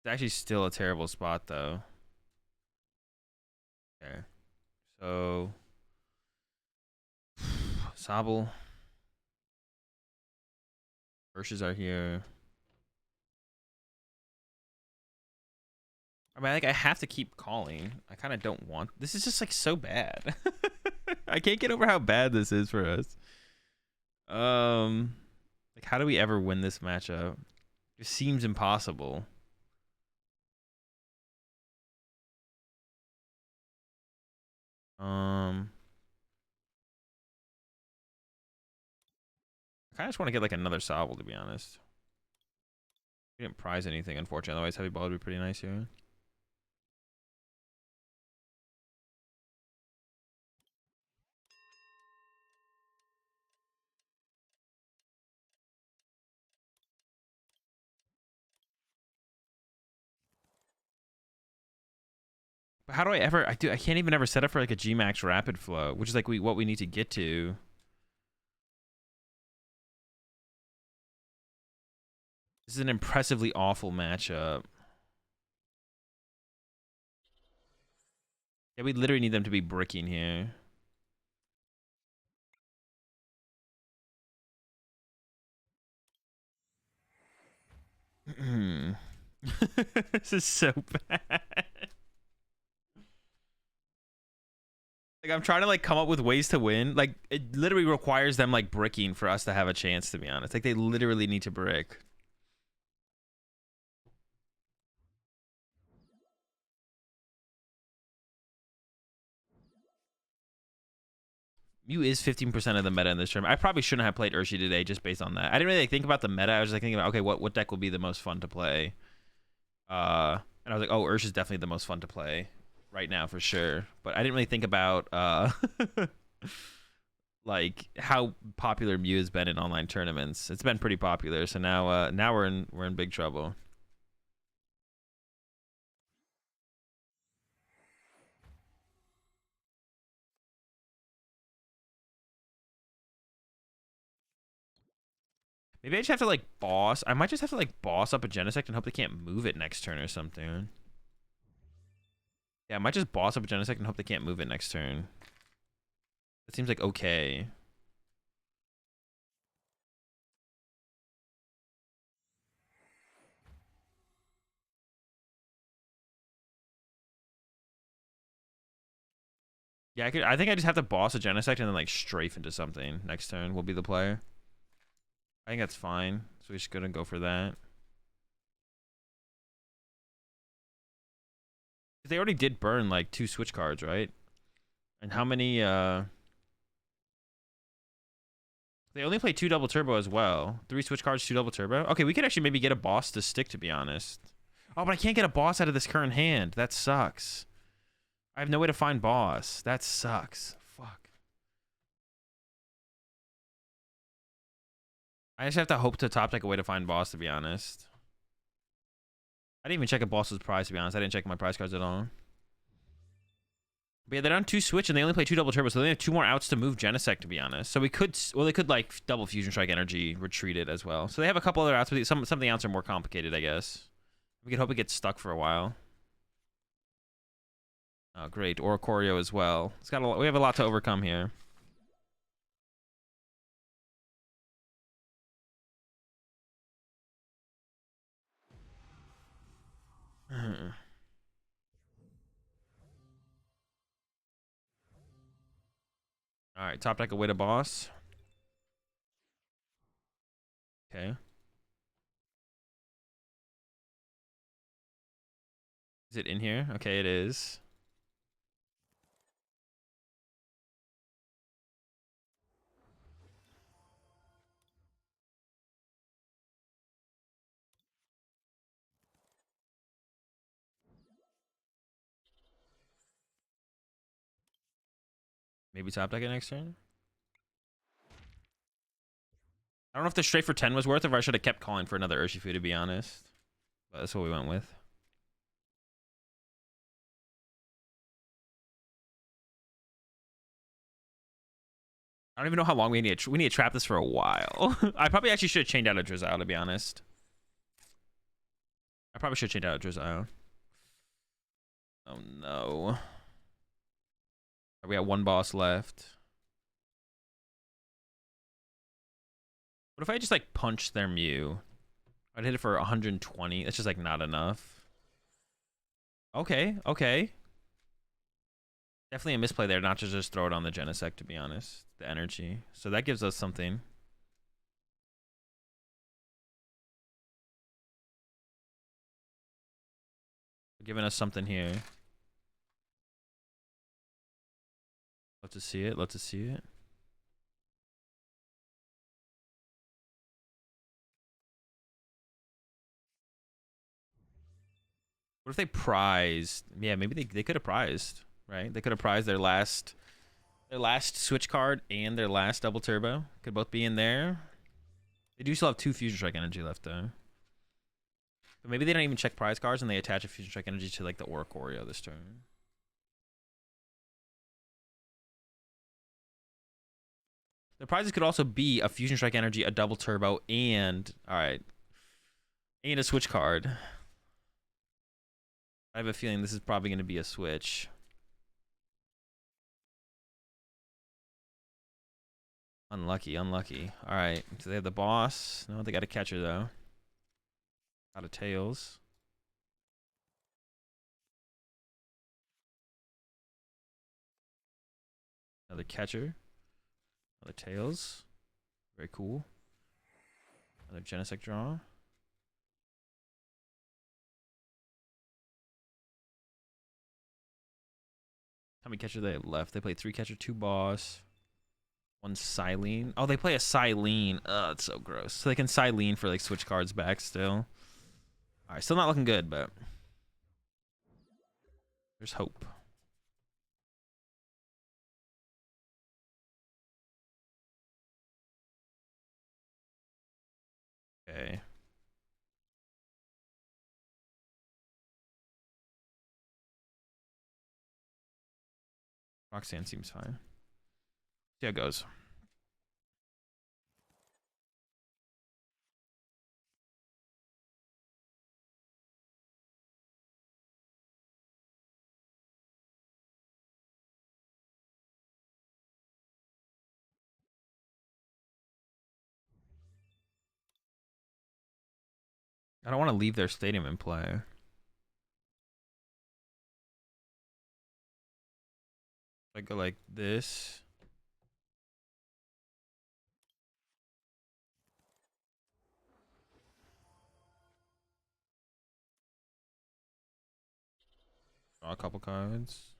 It's actually still a terrible spot, though. Okay. So. Sobble. Urshi's are here. I mean, like, I have to keep calling. I kind of don't want. This is just like so bad. I can't get over how bad this is for us. Like, how do we ever win this matchup? It seems impossible. I kind of just want to get like another Sobble, to be honest. We didn't prize anything, unfortunately. Otherwise, heavy ball would be pretty nice here. But how do I ever? I can't even ever set up for like a Gmax rapid flow, which is like what we need to get to. This is an impressively awful matchup. Yeah, we literally need them to be bricking here. This is so bad. Like, I'm trying to like come up with ways to win. Like, it literally requires them like bricking for us to have a chance, to be honest. Like, they literally need to brick. Mew is 15% of the meta in this tournament. I probably shouldn't have played Urshi today just based on that. I didn't really like, think about the meta. I was just like thinking about, okay, what deck will be the most fun to play? And I was like, oh, Ursh is definitely the most fun to play right now for sure. But I didn't really think about like how popular Mew has been in online tournaments. It's been pretty popular. So now we're in big trouble. Maybe I just have to like boss. I might just have to like boss up a Genesect and hope they can't move it next turn or something. Yeah, I might just boss up a Genesect and hope they can't move it next turn. That seems like okay. Yeah, I think I just have to boss a Genesect and then like strafe into something next turn. Will be the play. I think that's fine. So we're just gonna go for that. They already did burn like 2 switch cards, right? And how many they only play 2 double turbo as well. 3 switch cards, 2 double turbo. Okay, we could actually maybe get a boss to stick, to be honest. Oh, but I can't get a boss out of this current hand. That sucks. I have no way to find boss. That sucks. Fuck. I just have to hope to top deck a way to find boss, to be honest. I didn't even check a boss's prize, to be honest. I didn't check my prize cards at all. But yeah, they're on 2 switch and they only play 2 double turbo, so they have 2 more outs to move Genesect, to be honest. So we could, well, they could like double Fusion Strike Energy, retreat it as well. So they have a couple other outs, but some of the outs are more complicated, I guess. We could hope it gets stuck for a while. Oh, great. Oricorio as well. It's got we have a lot to overcome here. All right, top deck away to boss. Okay. Is it in here? Okay, it is. Maybe top deck it next turn. I don't know if the straight for 10 was worth it, or I should have kept calling for another Urshifu, to be honest. But that's what we went with. I don't even know how long we need. We need to trap this for a while. I probably actually should have chained out a Drizzile, to be honest. I probably should have chained out a Drizzile. Oh no. We got 1 boss left. What if I just like punch their Mew? I'd hit it for 120. That's just like not enough. Okay, okay. Definitely a misplay there, not to just throw it on the Genesect, to be honest. The energy. So that gives us something. Giving us something here. Love to see it. Love to see it. What if they prized? Yeah, maybe they could have prized, right? They could have prized their last switch card and their last double turbo. Could both be in there. They do still have 2 Fusion Strike energy left though. But maybe they don't even check prize cards and they attach a Fusion Strike energy to like the Oricorio this turn. The prizes could also be a Fusion Strike energy, a double turbo, and alright. And a switch card. I have a feeling this is probably gonna be a switch. Unlucky, unlucky. Alright, so they have the boss. No, they got a catcher though. Out of tails. Another catcher. Another tails. Very cool. Another Genesect draw. How many catchers they have left? They play 3 catcher, 2 boss, 1 Silene. Oh, they play a Silene. Oh, it's so gross. So they can Silene for like switch cards back still. Alright, still not looking good, but there's hope. Okay. Roxanne seems fine. See how it goes. I don't want to leave their stadium in play. I go like this. Draw a couple cards.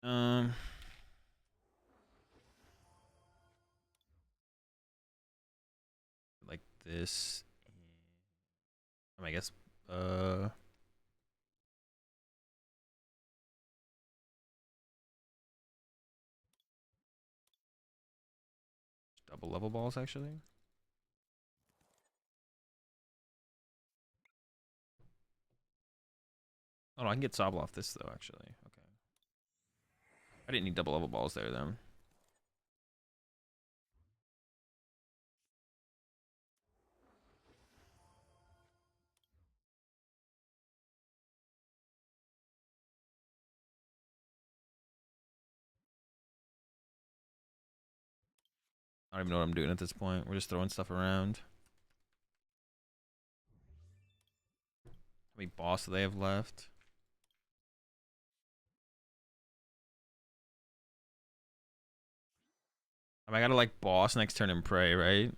Um, like this. I guess. Uh, double level balls actually. Oh no, I can get Sobble off this though. Actually, okay. I didn't need double level balls there then. I don't even know what I'm doing at this point. We're just throwing stuff around. How many boss do they have left? I mean, I gotta like boss next turn and pray, right?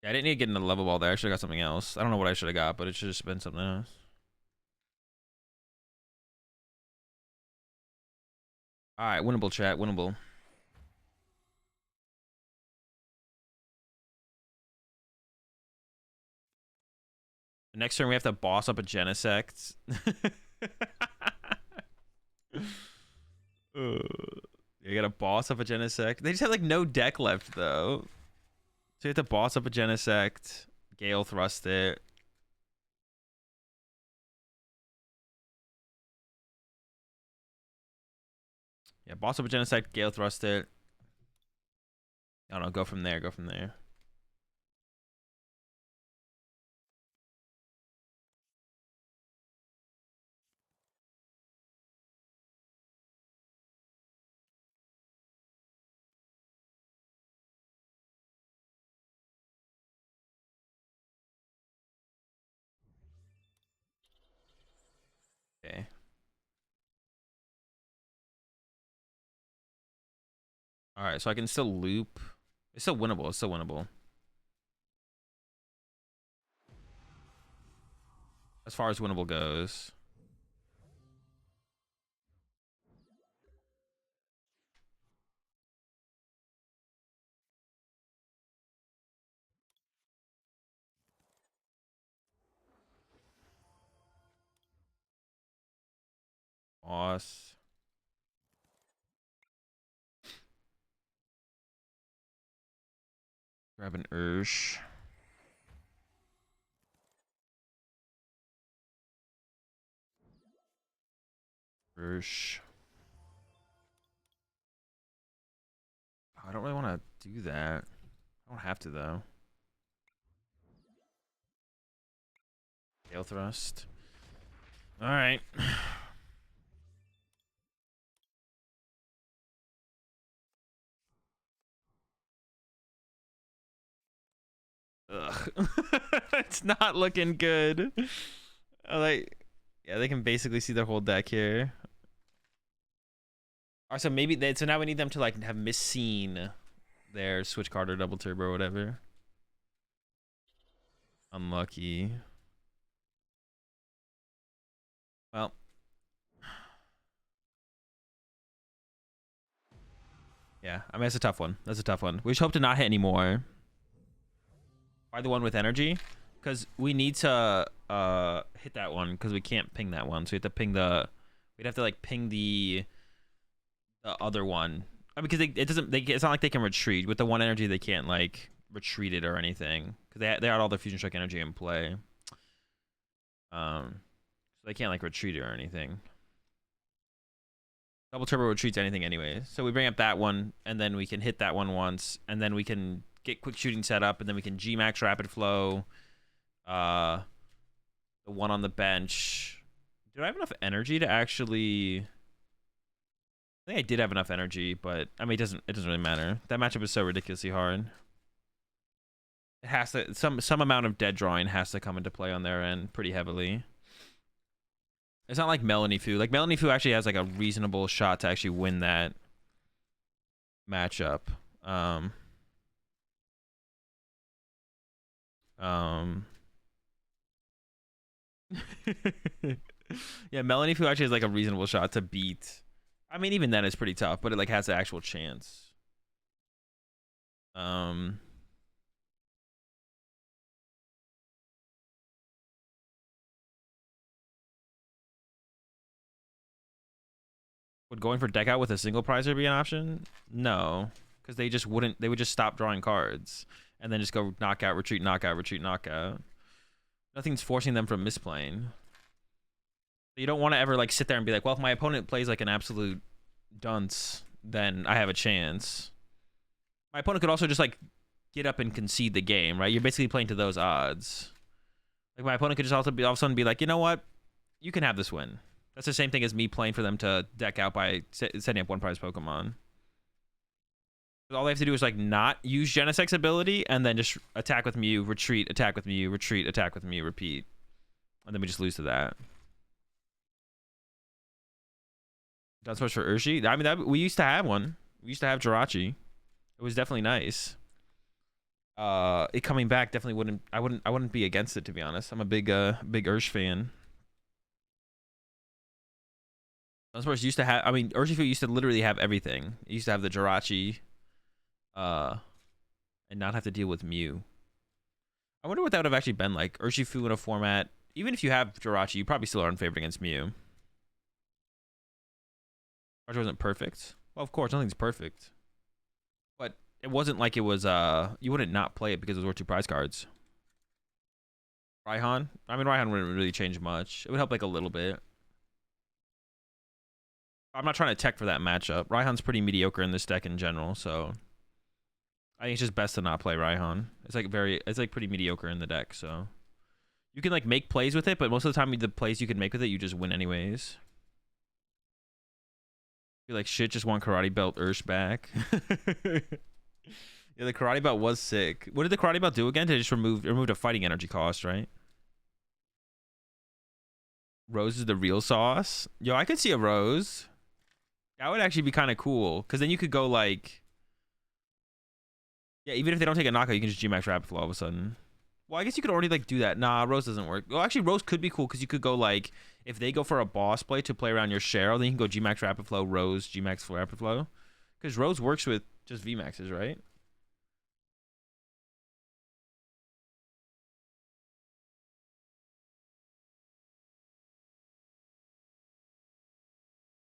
Yeah, I didn't need to get another level ball there. I should have got something else. I don't know what I should have got, but it should have just been something else. All right, winnable chat, winnable. Next turn we have to boss up a Genesect. You gotta boss up a Genesect. They just have like no deck left though. So you have to boss up a Genesect, Gale Thrust it. Yeah, boss up a Genesect, Gale Thrust it. I don't know, go from there, go from there. All right, so I can still loop. It's still winnable. It's still winnable. As far as winnable goes. Boss. Grab an Ursh. Ursh. I don't really want to do that. I don't have to though. Tail thrust. All right. Ugh. It's not looking good. Like, yeah, they can basically see their whole deck here. All right, so maybe they, so now we need them to like have misseen their switch card or double turbo or whatever. Unlucky. Well. Yeah, I mean, it's a tough one. That's a tough one. We just hope to not hit anymore. Try the one with energy. Because we need to hit that one because we can't ping that one. So we have to ping the... We'd have to, like, ping the other one. Because it doesn't... it's not like they can retreat. With the one energy, they can't, like, retreat it or anything. Because they had all their Fusion Strike energy in play. So they can't, like, retreat it or anything. Double turbo retreats anything anyway. So we bring up that one, and then we can hit that one once, and then we can get quick shooting set up, and then we can G-Max rapid flow. The one on the bench. Did I have enough energy to actually... I think I did have enough energy, but I mean, it doesn't really matter. That matchup is so ridiculously hard. It has to... Some amount of dead drawing has to come into play on their end pretty heavily. It's not like Melanie Fu. Like, Melanie Fu actually has, like, a reasonable shot to actually win that matchup. Yeah, Melanie Fu actually has, like, a reasonable shot to beat. I mean, even then it's pretty tough, but it, like, has an actual chance. Would going for deck out with a single prizer be an option? No, because they just wouldn't. They would just stop drawing cards and then just go knockout, retreat, knockout, retreat, knockout. Nothing's forcing them from misplaying. You don't want to ever like sit there and be like, well, if my opponent plays like an absolute dunce, then I have a chance. My opponent could also just like get up and concede the game, right? You're basically playing to those odds. Like my opponent could just also be all of a sudden be like, you know what, you can have this win. That's the same thing as me playing for them to deck out by setting up one prize Pokemon. All they have to do is like not use Genesec's ability and then just attack with Mew, retreat, attack with Mew, retreat, attack with Mew, repeat. And then we just lose to that. Done so much for Urshi. I mean, we used to have one. We used to have Jirachi. It was definitely nice. It coming back definitely wouldn't. I wouldn't be against it, to be honest. I'm a big Ursh fan. Dunsparce used to have. I mean, Urshifu used to literally have everything. He used to have the Jirachi, and not have to deal with Mew. I wonder what that would have actually been like. Urshifu in a format. Even if you have Jirachi, you probably still are unfavored against Mew. Jirachi wasn't perfect. Well, of course, nothing's perfect. But it wasn't like it was. You wouldn't not play it because it was worth 2 prize cards. Raihan. I mean, Raihan wouldn't really change much. It would help like a little bit. I'm not trying to tech for that matchup. Raihan's pretty mediocre in this deck in general, so I think it's just best to not play Raihan. It's like pretty mediocre in the deck, so you can like make plays with it, but most of the time the plays you can make with it, you just win anyways. You're like, shit, just want Karate Belt Ursh back. Yeah, the Karate Belt was sick. What did the Karate Belt do again? They just removed a fighting energy cost, right? Rose is the real sauce. Yo, I could see a Rose. That would actually be kind of cool, because then you could go like Yeah, even if they don't take a knockout, you can just Gmax Rapid Flow all of a sudden. Well, I guess you could already like do that. Nah, Rose doesn't work. Well, actually, Rose could be cool because you could go like if they go for a boss play to play around your Cheryl, then you can go Gmax Rapid Flow, Rose, Gmax Rapid Flow. Because Rose works with just VMAXs, right?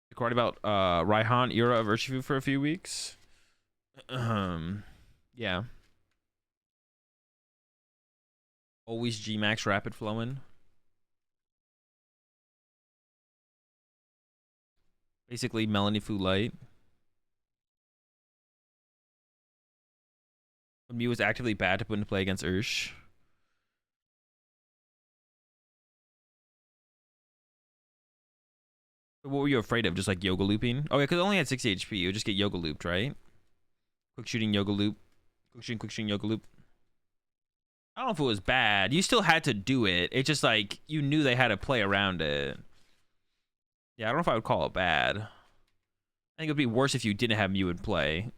Recorded about Raihan era of Urshifu for a few weeks. Yeah. Always Gmax Rapid Flowing. Basically, Melanie Fu Light. When Mew was actively bad to put into play against Ursh. What were you afraid of? Just like yoga looping? Oh yeah, because it only had 60 HP. You would just get yoga looped, right? Quick shooting yoga loop. Quick shooting yoga loop. I don't know if it was bad. You still had to do it. It just like you knew they had to play around it. Yeah, I don't know if I would call it bad. I think it would be worse if you didn't have Mew in play.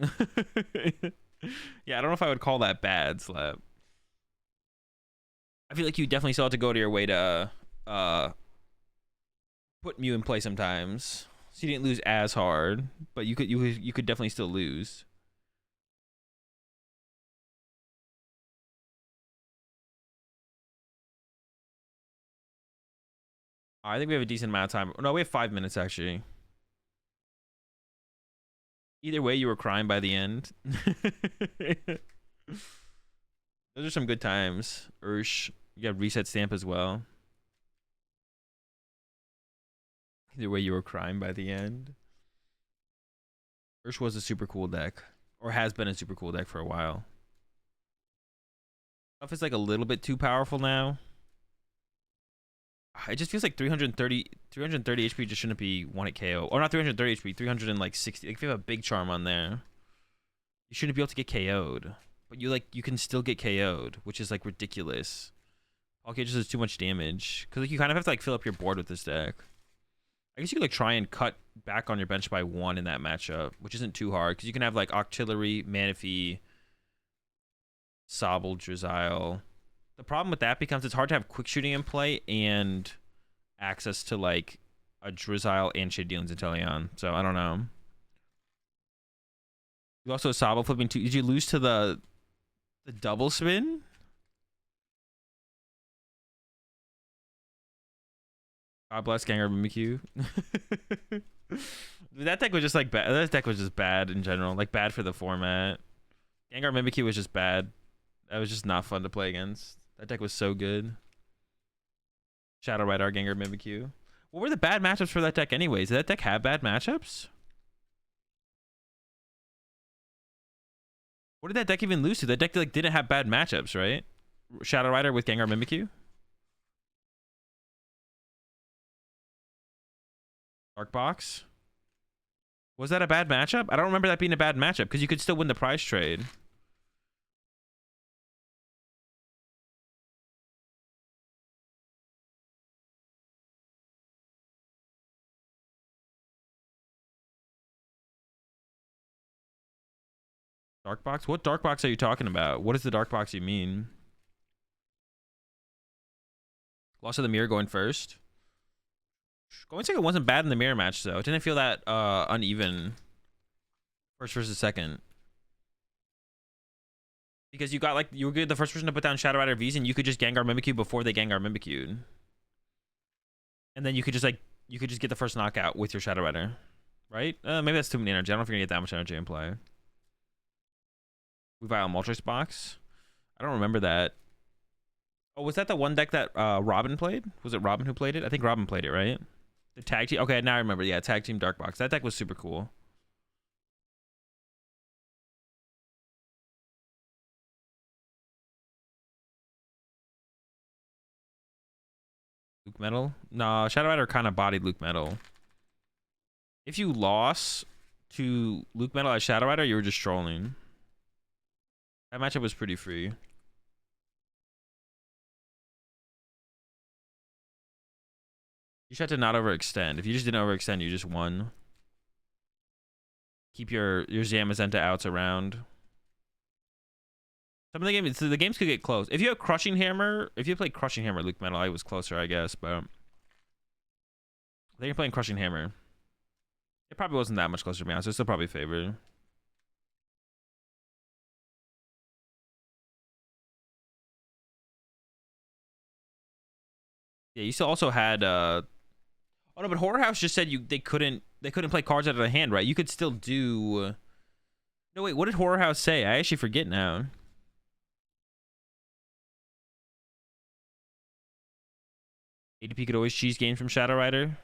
Yeah, I don't know if I would call that bad, Slap. I feel like you definitely still have to go to your way to put Mew in play sometimes. So you didn't lose as hard, but you could definitely still lose. I think we have a decent amount of time. No, we have 5 minutes actually. Either way, you were crying by the end. Those are some good times. Ursh, you got reset stamp as well. Either way, you were crying by the end. Ursh was a super cool deck, or has been a super cool deck for a while. Stuff is like a little bit too powerful now. It just feels like 330 HP just shouldn't be 1-hit KO. Or not 330 HP, 360. Like if you have a big charm on there, you shouldn't be able to get KO'd. But you can still get KO'd, which is like ridiculous. Okay, just does too much damage. Because like you kind of have to like fill up your board with this deck. I guess you could like try and cut back on your bench by 1 in that matchup, which isn't too hard. Because you can have like Octillery, Manaphy, Sobble, Drizzile. The problem with that becomes it's hard to have quick shooting in play and access to like a Drizzile and Shadilion's Inteleon. So I don't know. You also Sobble flipping 2. Did you lose to the double spin? God bless Gengar Mimikyu. That deck was just like bad. That deck was just bad in general. Like bad for the format. Gengar Mimikyu was just bad. That was just not fun to play against. That deck was so good. Shadow Rider, Gengar, Mimikyu. What were the bad matchups for that deck anyways? Did that deck have bad matchups? What did that deck even lose to? That deck like didn't have bad matchups, right? Shadow Rider with Gengar, Mimikyu? Dark Box? Was that a bad matchup? I don't remember that being a bad matchup because you could still win the prize trade. Dark Box? What Dark Box are you talking about? What is the Dark Box you mean? Lost to the Mirror going first? Going second wasn't bad in the Mirror match, though. It didn't feel that uneven. First versus second. Because you got like, you were good the first person to put down Shadow Rider V's and you could just Gengar Mimikyu before they Gengar Mimikyu'd. And then you could just get the first knockout with your Shadow Rider. Right? Maybe that's too many energy. I don't know if you're gonna get that much energy in play. We buy a Moltres box. I don't remember that. Oh, was that the one deck that Robin played? Was it Robin who played it? I think Robin played it, right? The tag team. Okay, now I remember. Yeah, tag team Dark Box. That deck was super cool. Luke Metal? No, Shadow Rider kind of bodied Luke Metal. If you lost to Luke Metal as Shadow Rider, you were just trolling. That matchup was pretty free. You just had to not overextend. If you just didn't overextend, you just won. Keep your Zamazenta outs around. Some of the games, so the games could get close. If you have Crushing Hammer, if you play Crushing Hammer, Luke Metal, I was closer, I guess, but I think you're playing Crushing Hammer. It probably wasn't that much closer to be honest. It's still probably favored. Yeah, you still also had oh no, but Horror House just said they couldn't play cards out of the hand, right? You could still do. No wait, what did Horror House say? I actually forget now. ADP could always cheese games from Shadow Rider.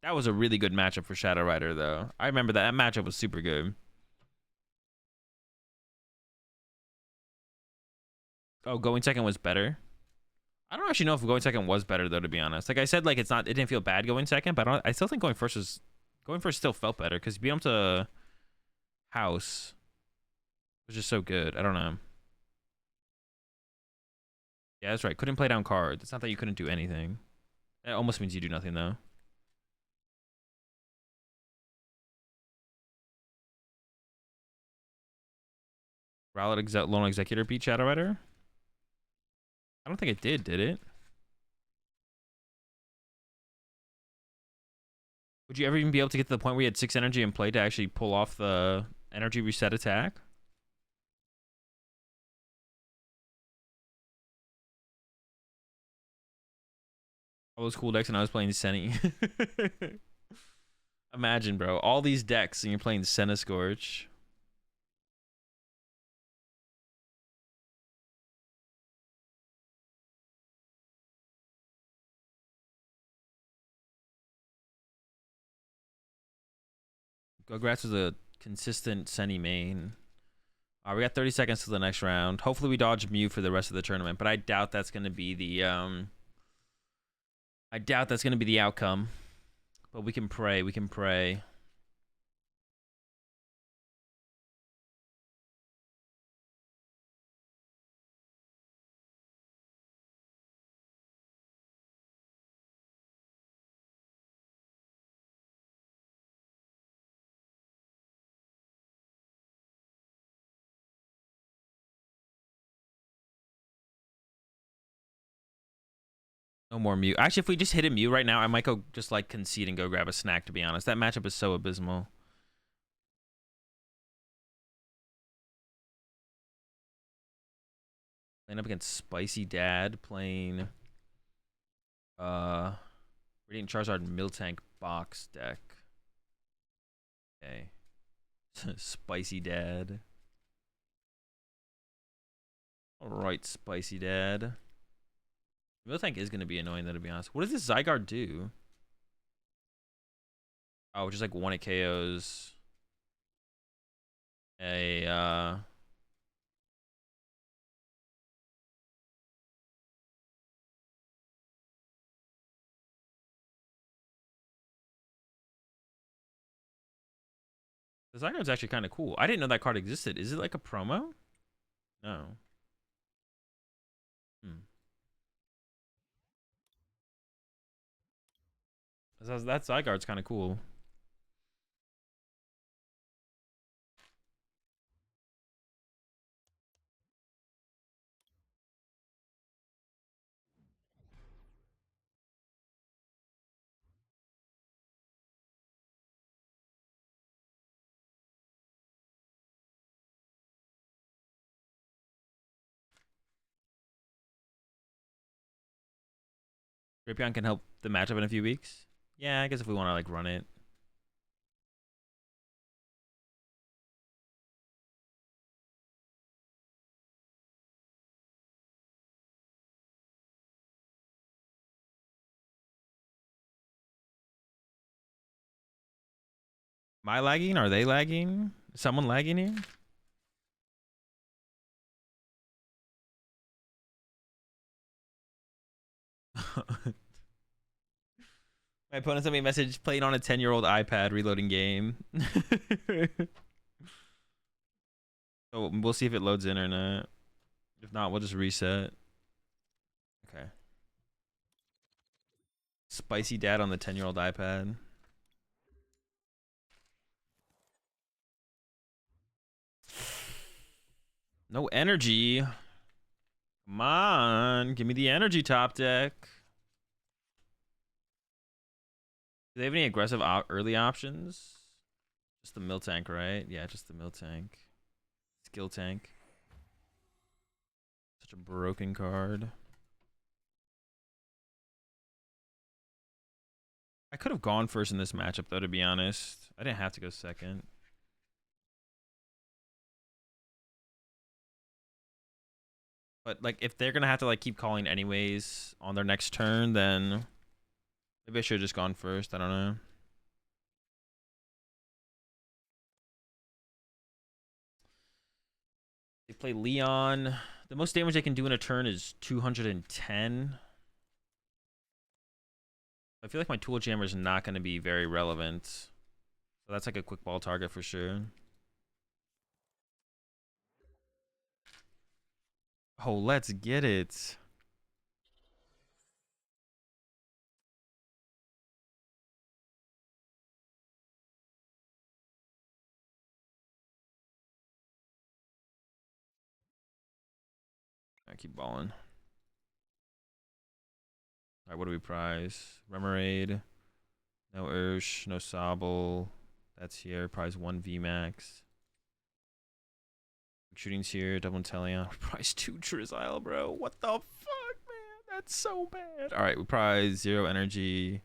That was a really good matchup for Shadow Rider, though. I remember that matchup was super good. Oh, going second was better. I don't actually know if going second was better though, to be honest. Like I said, like it didn't feel bad going second, but I still think going first still felt better because beat him to House was just so good. I don't know. Yeah, that's right. Couldn't play down cards. It's not that you couldn't do anything. It almost means you do nothing though. Lone Executor beat Shadow Rider? I don't think it did it? Would you ever even be able to get to the point where you had 6 energy in play to actually pull off the energy reset attack? All those cool decks and I was playing Senny. Imagine, bro. All these decks and you're playing Senna Scorch. Congrats was a consistent Senny main. We got 30 seconds to the next round. Hopefully we dodge Mew for the rest of the tournament, but I doubt that's going to be the outcome. But we can pray. We can pray. No more Mew. Actually, if we just hit a Mew right now, I might go just like concede and go grab a snack, to be honest. That matchup is so abysmal. Playing up against Spicy Dad, playing Radiant Charizard Miltank box deck. Okay. Spicy Dad. Alright, Spicy Dad. Miltank is going to be annoying, though, to be honest. What does this Zygarde do? Oh, just like one it KOs. The Zygarde's actually kind of cool. I didn't know that card existed. Is it like a promo? No. That Zygarde's kind of cool. Drapion can help the matchup in a few weeks. Yeah, I guess if we want to like run it. Am I lagging? Are they lagging? Is someone lagging here? My opponent sent me a message playing on a 10-year-old iPad reloading game. So we'll see if it loads in or not. If not, we'll just reset. Okay. Spicy Dad on the 10-year-old iPad. No energy. Come on, give me the energy top deck. Do they have any aggressive early options? Just the mill tank, right? Yeah, just the mill tank. Skill tank. Such a broken card. I could have gone first in this matchup, though, to be honest. I didn't have to go second. But, like, if they're going to have to, like, keep calling anyways on their next turn, then maybe I should have just gone first. I don't know. They play Leon. The most damage they can do in a turn is 210. I feel like my Tool Jammer is not going to be very relevant. So that's like a quick ball target for sure. Oh, let's get it. I keep balling. All right, what do we prize? Remoraid. No Ursh, no Sobble. That's here. Prize 1 VMAX. Shooting's here. Double Inteleon. Prize 2 Trizile, bro. What the fuck, man? That's so bad. All right, we prize 0 energy.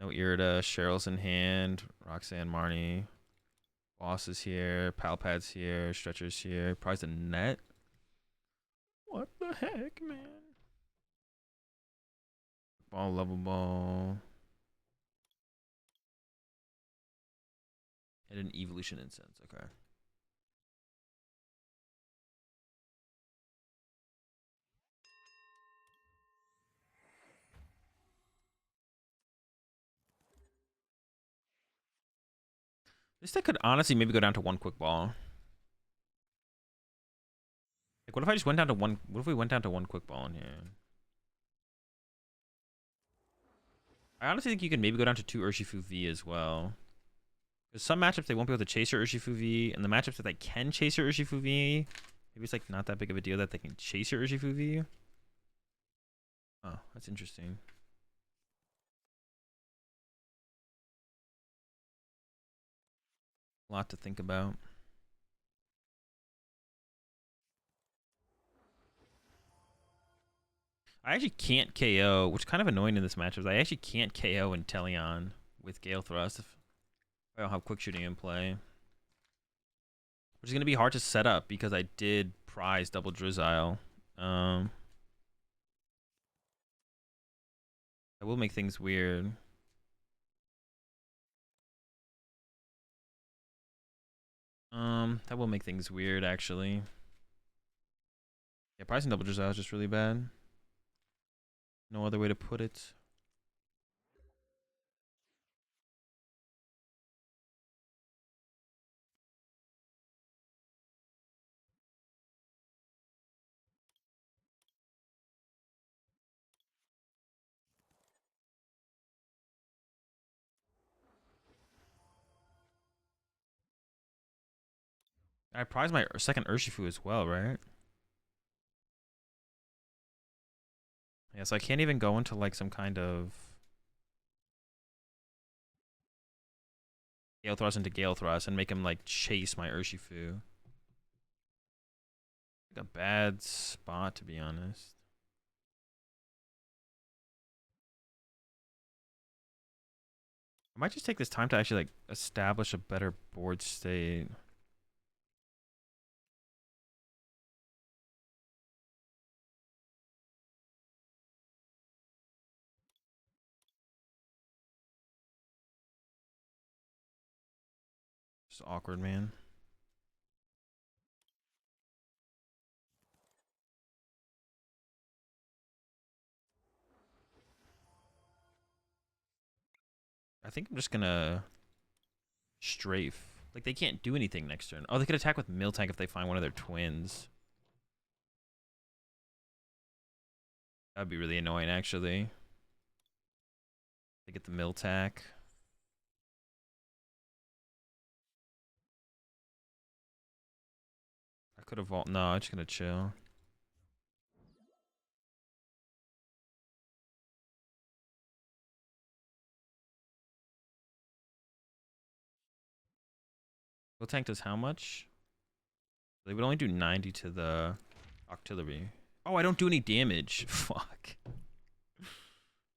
No Irida. Cheryl's in hand. Roxanne, Marnie. Boss is here. Palpad's here. Stretcher's here. Prize a net. What the heck, man? Ball, level ball. And an evolution incense. Okay. This deck could honestly maybe go down to 1 quick ball. Like, what if I just went down to 1? What if we went down to 1 quick ball in here? I honestly think you can maybe go down to 2 Urshifu V as well. Because some matchups they won't be able to chase your Urshifu V, and the matchups that they can chase your Urshifu V, maybe it's like not that big of a deal that they can chase your Urshifu V. Oh, that's interesting. A lot to think about. I actually can't KO, which is kind of annoying in this matchup. I actually can't KO Inteleon with Gale Thrust if I don't have quick shooting in play. Which is going to be hard to set up because I did prize double Drizzile. That will make things weird. That will make things weird, actually. Yeah, pricing double Drizzile is just really bad. No other way to put it. I prize my second Urshifu as well, right? Yeah, so I can't even go into like some kind of Gale Thrust into Gale Thrust and make him like chase my Urshifu. Like a bad spot, to be honest. I might just take this time to actually like establish a better board state. Just awkward, man. I think I'm just gonna strafe. Like, they can't do anything next turn. Oh, they could attack with Miltank if they find one of their twins. That'd be really annoying, actually. They get the Miltank. I could have... No, I'm just gonna chill. Go tank does how much? They would only do 90 to the artillery. Oh, I don't do any damage. Fuck.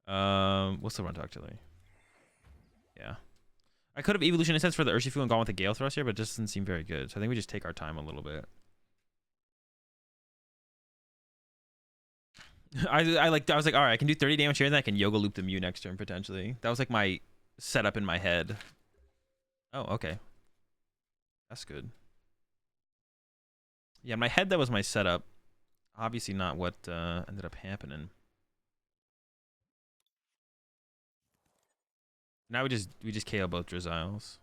What's the run to artillery? Yeah. I could have evolution instance for the Urshifu and gone with the Gale Thrust here, but it just doesn't seem very good. So I think we just take our time a little bit. I was like, all right, I can do 30 damage here, and then I can Yoga Loop the Mew next turn potentially. That was like my setup in my head. Oh, okay. That's good. Yeah, in my head that was my setup. Obviously not what ended up happening. Now we just KO both Driziles.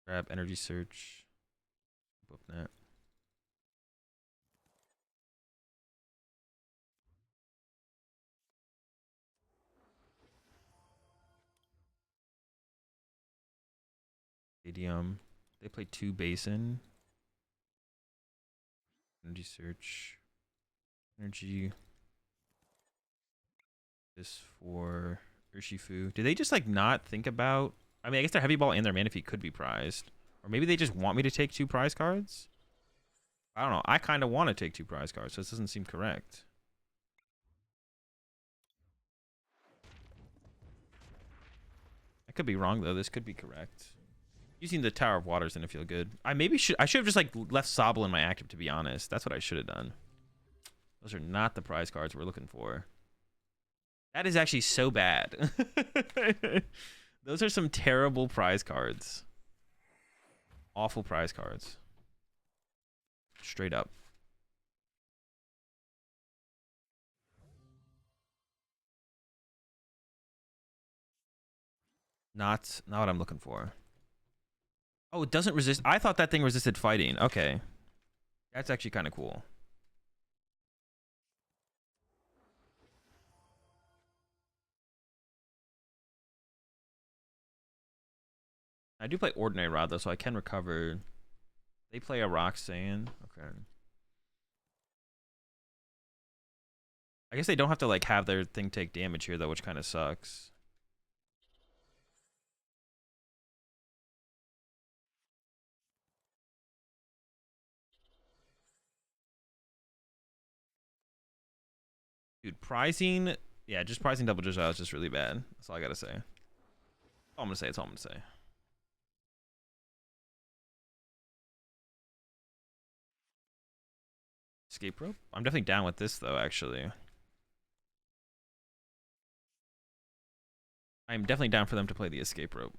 Grab Energy Search. Both net. Stadium. They play 2 Basin. Energy Search. Energy. This for Urshifu. Did they just like not think about? I mean, I guess their heavy ball and their Manaphy could be prized, or maybe they just want me to take 2 prize cards. I don't know. I kind of want to take 2 prize cards, so this doesn't seem correct. I could be wrong though. This could be correct. Using the Tower of Waters didn't feel good. I should have just like left Sobble in my active, to be honest. That's what I should have done. Those are not the prize cards we're looking for. That is actually so bad. Those are some terrible prize cards. Awful prize cards. Straight up. Not what I'm looking for. Oh, it doesn't resist. I thought that thing resisted fighting. Okay. That's actually kind of cool. I do play Ordinary Rod, though, so I can recover. They play a Roxanne. Okay. I guess they don't have to, like, have their thing take damage here, though, which kind of sucks. Dude, prizing... Yeah, just prizing double Drizzile is just really bad. That's all I gotta say. That's all I'm gonna say. That's all I'm gonna say. Escape rope? I'm definitely down with this, though, actually. I'm definitely down for them to play the escape rope.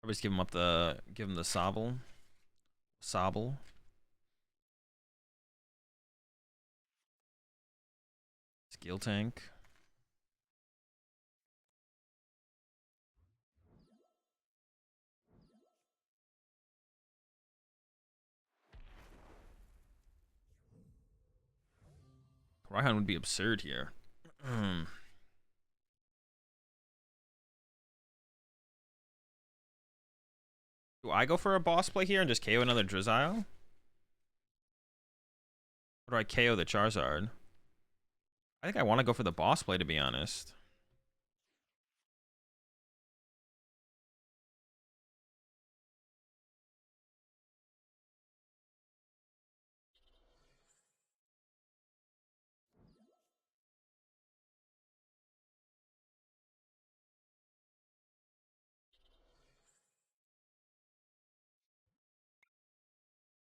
Or just give them the Sobble. Sobble. Skill tank. Raihan would be absurd here. Do I go for a boss play here and just KO another Drizzile? Or do I KO the Charizard? I think I want to go for the boss play, to be honest.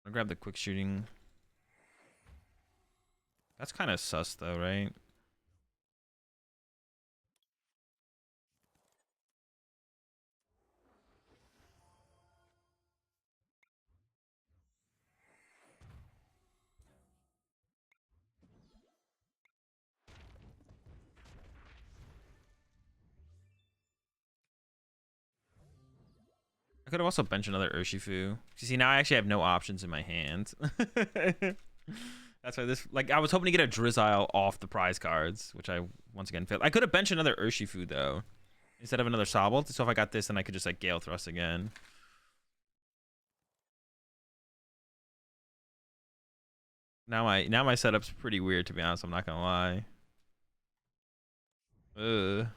I'll grab the quick shooting. That's kind of sus, though, right? I could have also benched another Urshifu. You see, now I actually have no options in my hand. That's why this, like, I was hoping to get a Drizzile off the prize cards, which I once again failed. I could have benched another Urshifu, though, instead of another Sobble. So if I got this, then I could just, like, Gale Thrust again. Now my setup's pretty weird, to be honest. I'm not gonna lie. Ugh.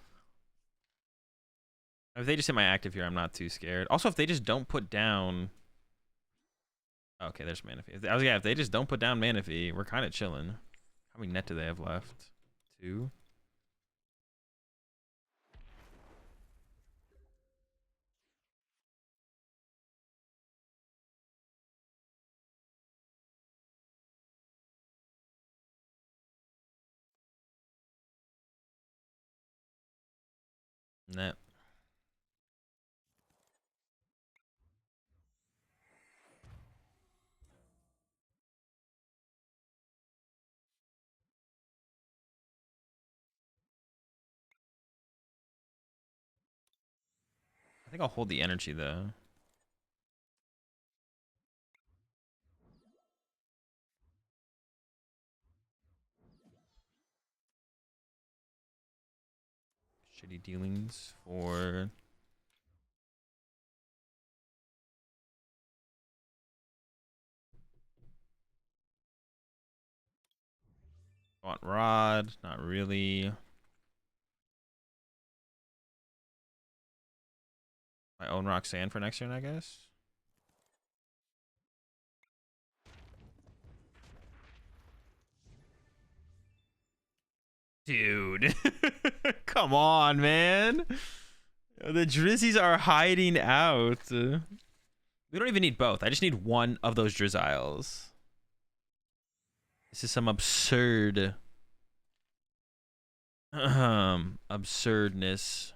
If they just hit my active here, I'm not too scared. Also, if they just don't put down... Okay, there's Manaphy. Yeah, if they just don't put down Manaphy, we're kind of chilling. How many net do they have left? 2? Net. I think I'll hold the energy, though. Shitty dealings for... Want Rod? Not really. My own Roxanne for next turn, I guess. Dude. Come on, man. The Drizzies are hiding out. We don't even need both. I just need one of those Drizziles. This is some absurd... absurdness.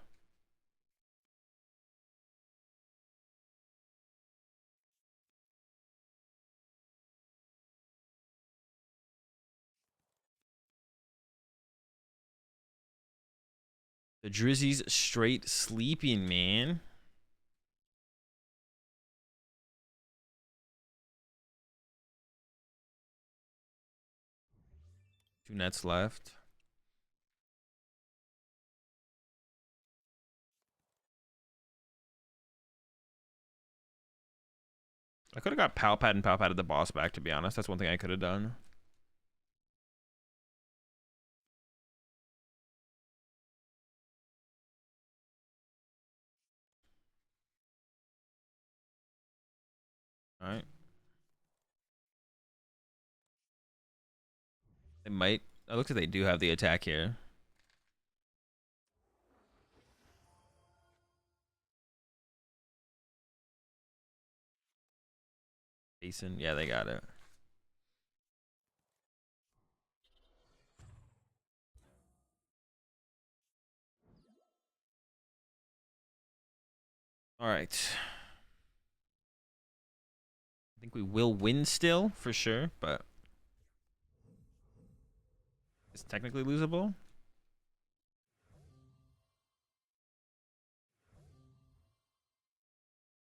The Drizzy's straight sleeping, man. Two nets left. I could have got Palpad and Palpad the boss back, to be honest. That's one thing I could have done. Alright. They might. It looks like they do have the attack here. Decent. Yeah, they got it. Alright. I think we will win still, for sure, but... It's technically losable.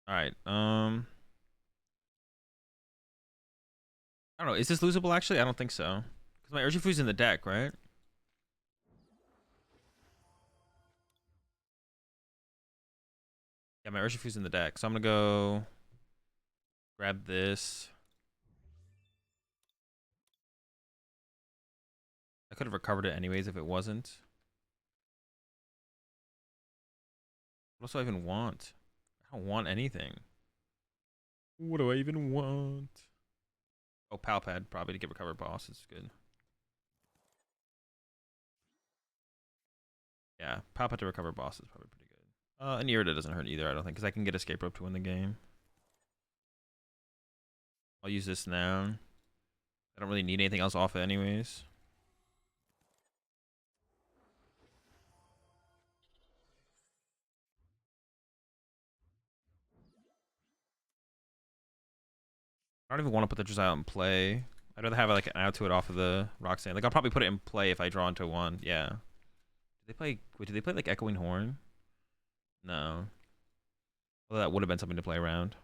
Alright, I don't know. Is this losable, actually? I don't think so. Because my Urshifu's in the deck, right? Yeah, my Urshifu's in the deck. So I'm going to go... Grab this. I could have recovered it anyways if it wasn't. What else do I even want? I don't want anything. What do I even want? Oh, Palpad, probably to get recovered boss. It's good. Yeah, Palpad to recover boss is probably pretty good. And Irida doesn't hurt either, I don't think, because I can get escape rope to win the game. I'll use this now. I don't really need anything else off it anyways. I don't even want to put the Drizzile in play. I'd rather have like an out to it off of the Roxanne. Like I'll probably put it in play if I draw into one. Yeah. Did they play? Wait, did they play like Echoing Horn? No. Well, that would have been something to play around.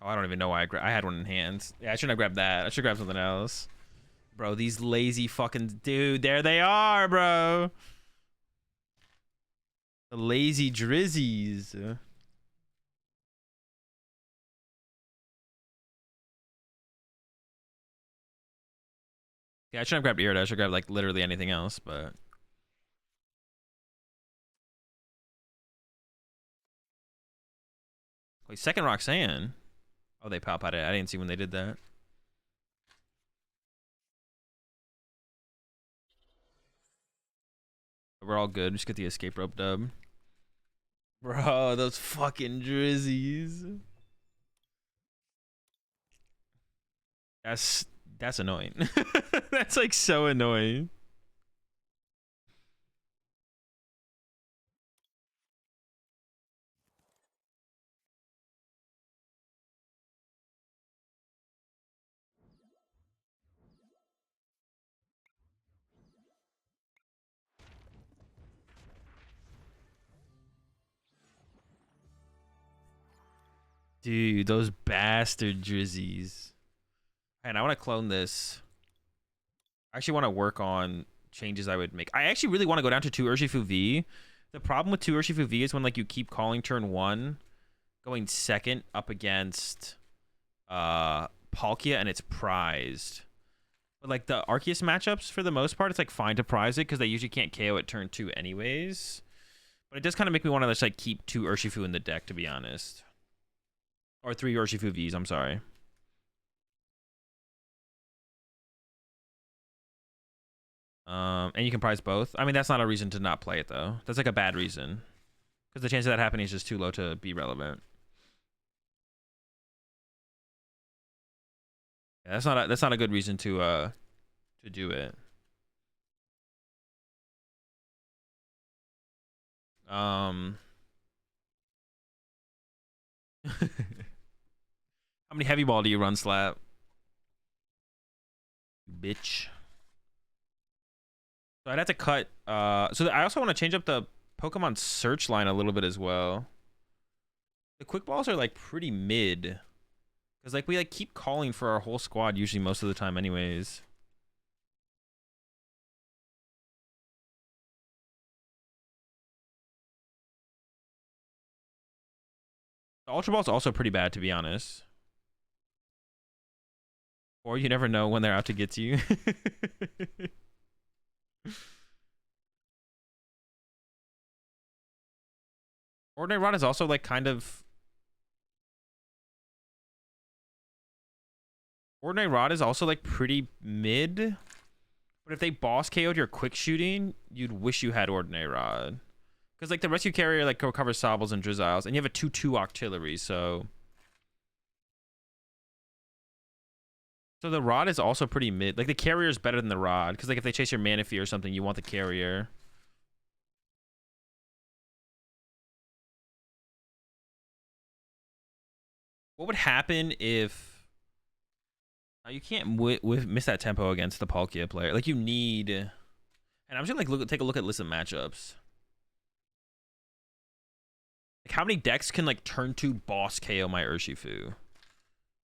Oh, I don't even know why I had one in hand. Yeah, I shouldn't have grabbed that. I should grab something else. Bro, these lazy fucking dude, there they are, bro. The lazy drizzies. Yeah, I shouldn't have grabbed Eard. I should grab like literally anything else, but wait, second Roxanne. Oh, they pop out it. I didn't see when they did that. We're all good. Just get the escape rope dub. Bro, those fucking drizzies. That's annoying. That's like so annoying. Dude, those bastard drizzies. And I want to clone this. I actually want to work on changes I would make. I actually really want to go down to 2 Urshifu V. The problem with 2 Urshifu V is when like you keep calling turn 1, going second up against Palkia, and it's prized. But like the Arceus matchups, for the most part, it's like fine to prize it because they usually can't KO at turn 2 anyways. But it does kind of make me want to just like keep 2 Urshifu in the deck, to be honest. Or 3 Urshifu Vs, I'm sorry. And you can prize both. I mean, that's not a reason to not play it, though. That's like a bad reason. Because the chance of that happening is just too low to be relevant. Yeah, that's not a good reason to do it. How many heavy ball do you run, Slap? Bitch. So I'd have to cut. So I also want to change up the Pokemon search line a little bit as well. The quick balls are like pretty mid. Because like we like keep calling for our whole squad usually most of the time anyways. The Ultra Ball's also pretty bad, to be honest. Or you never know when they're out to get to you. Ordinary Rod is also like kind of... Ordinary Rod is also like pretty mid. But if they boss KO'd your quick shooting, you'd wish you had Ordinary Rod. Because like the rescue carrier like covers Sobbles and Drizziles, and you have a 2/2 artillery, so... So the Rod is also pretty mid. Like the carrier is better than the Rod. Because like if they chase your Manaphy or something, you want the carrier. What would happen if... you can't miss that tempo against the Palkia player. Like you need... And I'm just gonna like take a look at list of matchups. Like how many decks can like turn 2 boss KO my Urshifu?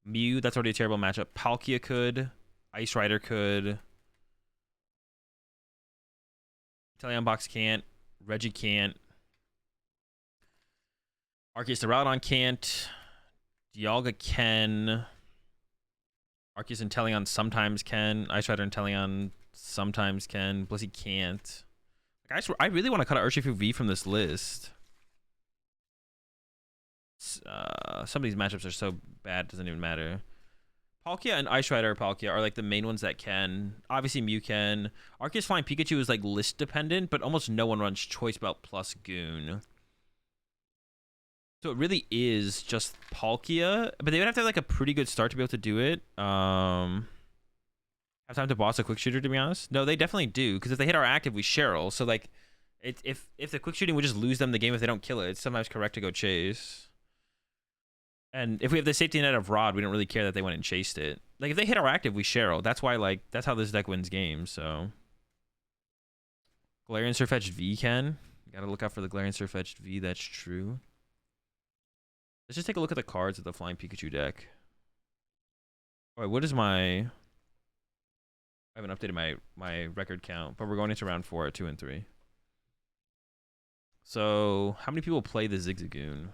Mew, that's already a terrible matchup. Palkia could. Ice Rider could. Teleon Box can't. Reggie can't. Arceus Duraludon can't. Dialga can. Arceus and Teleon sometimes can. Ice Rider and Teleon sometimes can. Blissey can't. Like, I really want to cut out Urshifu V from this list. Some of these matchups are so bad, it doesn't even matter. Palkia and Ice Rider Palkia are like the main ones that can. Obviously Mew can. Arceus Flying Pikachu is like list dependent, but almost no one runs Choice Belt plus Goon. So it really is just Palkia, but they would have to have like a pretty good start to be able to do it. Have time to boss a quick shooter, to be honest? No, they definitely do, because if they hit our active, we Cheryl. So like, if the quick shooting would just lose them the game if they don't kill it, it's sometimes correct to go chase. And if we have the safety net of Rod, we don't really care that they went and chased it. Like, if they hit our active, we Cheryl. That's why, like, that's how this deck wins games, so. Galarian Surfetched V can. You gotta look out for the Galarian Surfetched V, that's true. Let's just take a look at the cards of the Flying Pikachu deck. Alright, what is my... I haven't updated my record count, but we're going into round 4 at 2 and 3. So how many people play the Zigzagoon?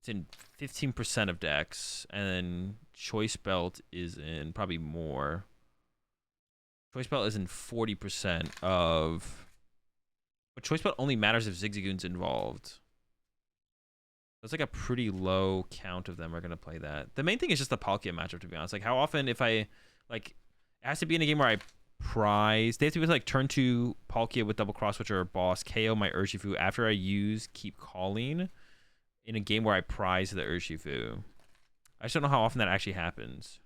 It's in 15% of decks, and then Choice Belt is in probably more. Choice Belt is in 40% of... But Choice Belt only matters if Zigzagoon's involved. That's like a pretty low count of them are going to play that. The main thing is just the Palkia matchup, to be honest. Like, how often if I... Like, it has to be in a game where I prize... They have to be like turn 2 Palkia with double cross switch or boss, KO my Urshifu after I use Keep Calling in a game where I prize the Urshifu. I just don't know how often that actually happens.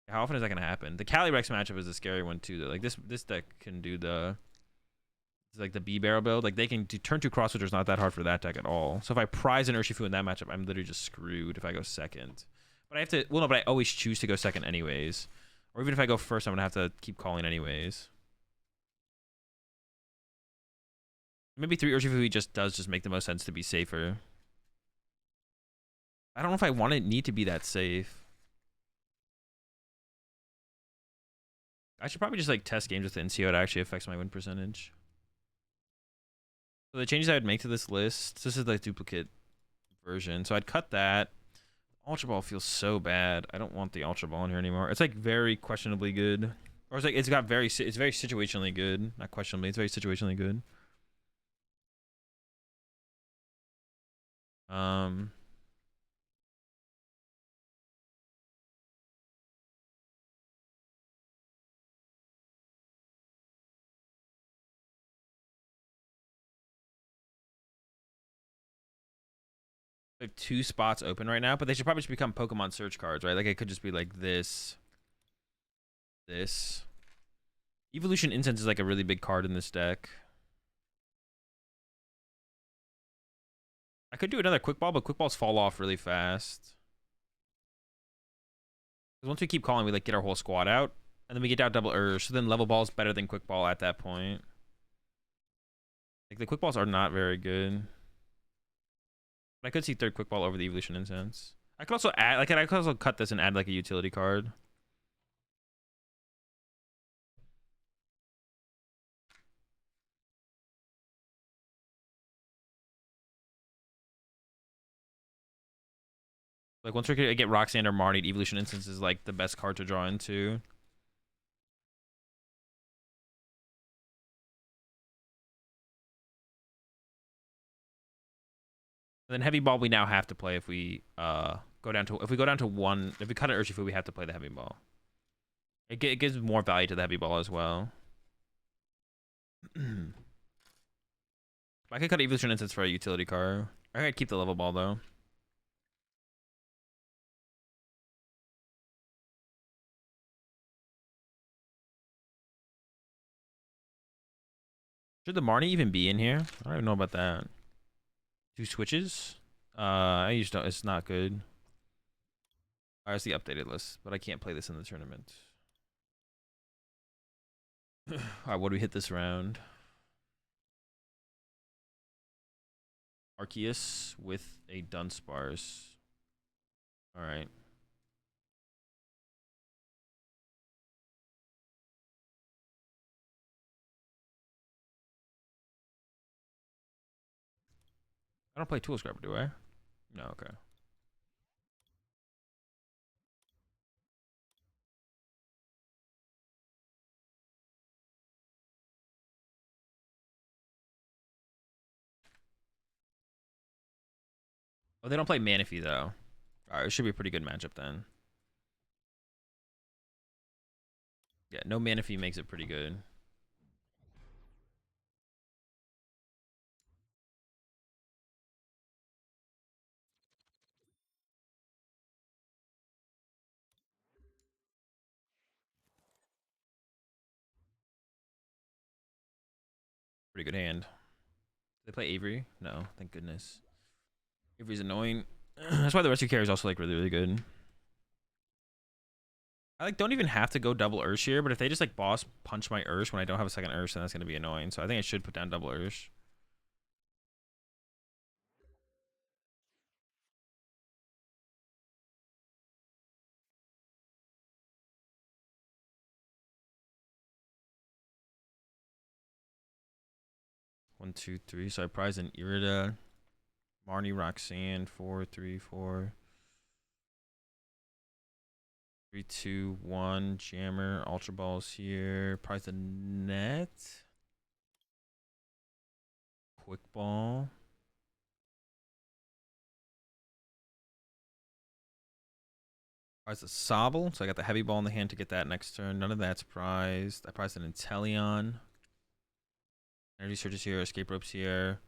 How often is that going to happen? The Calyrex matchup is a scary one too, though. Like this deck can do the... It's like the B barrel build. Like they can do turn 2 cross switchers, not that hard for that deck at all. So if I prize an Urshifu in that matchup, I'm literally just screwed if I go second. But I have to... Well, no, but I always choose to go second anyways. Or even if I go first, I'm going to have to keep calling anyways. Maybe 3 Urshifu just make the most sense to be safer. I don't know if I need to be that safe. I should probably just like test games with it and see how it actually affects my win percentage. So the changes I would make to this list, this is the duplicate version. So I'd cut that. Ultra Ball feels so bad. I don't want the Ultra Ball in here anymore. It's like very questionably good. Or it's like it's very situationally good. Not questionably, it's very situationally good. I have 2 spots open right now, but they should probably just become Pokemon search cards, right? Like it could just be like this. Evolution Incense is like a really big card in this deck. I could do another Quick Ball, but Quick Balls fall off really fast. Because once we keep calling, we like get our whole squad out, and then we get out double Ursh. So then Level Ball is better than Quick Ball at that point. Like the Quick Balls are not very good. But I could see third Quick Ball over the Evolution Incense. I could also add, like, I could also cut this and add like a utility card. Like once we get Roxanne or Marnie, Evolution Instance is like the best card to draw into. And then Heavy Ball we now have to play if we go down to 1. If we cut an Urshifu, we have to play the Heavy Ball. It gives more value to the Heavy Ball as well. I could cut Evolution Instance for a utility card. I could keep the Level Ball though. Should the Marnie even be in here? I don't even know about that. 2 switches? I usually don't. It's not good. Alright, it's the updated list, but I can't play this in the tournament. Alright, what do we hit this round? Arceus with a Dunsparce. Alright. I don't play Tool Scrubber, do I? No, okay. Oh, they don't play Manaphy, though. Alright, it should be a pretty good matchup then. Yeah, no Manaphy makes it pretty good. Pretty good hand. They play Avery? No, thank goodness. Avery's annoying. That's why the rest of your characters also like really, really good. I like don't even have to go double Ursh here, but if they just like boss punch my Ursh when I don't have a second Ursh, then that's gonna be annoying. So I think I should put down double Ursh. 1, 2, 3. So I prize an Irida. Marnie, Roxanne, 4, 3, 4. 3, 2, 1. Jammer. Ultra Balls here. Prize a net. Quick Ball. Prize a Sobble. So I got the heavy ball in the hand to get that next turn. None of that's prized. I prized an Inteleon. Energy Surges here. Escape Ropes here.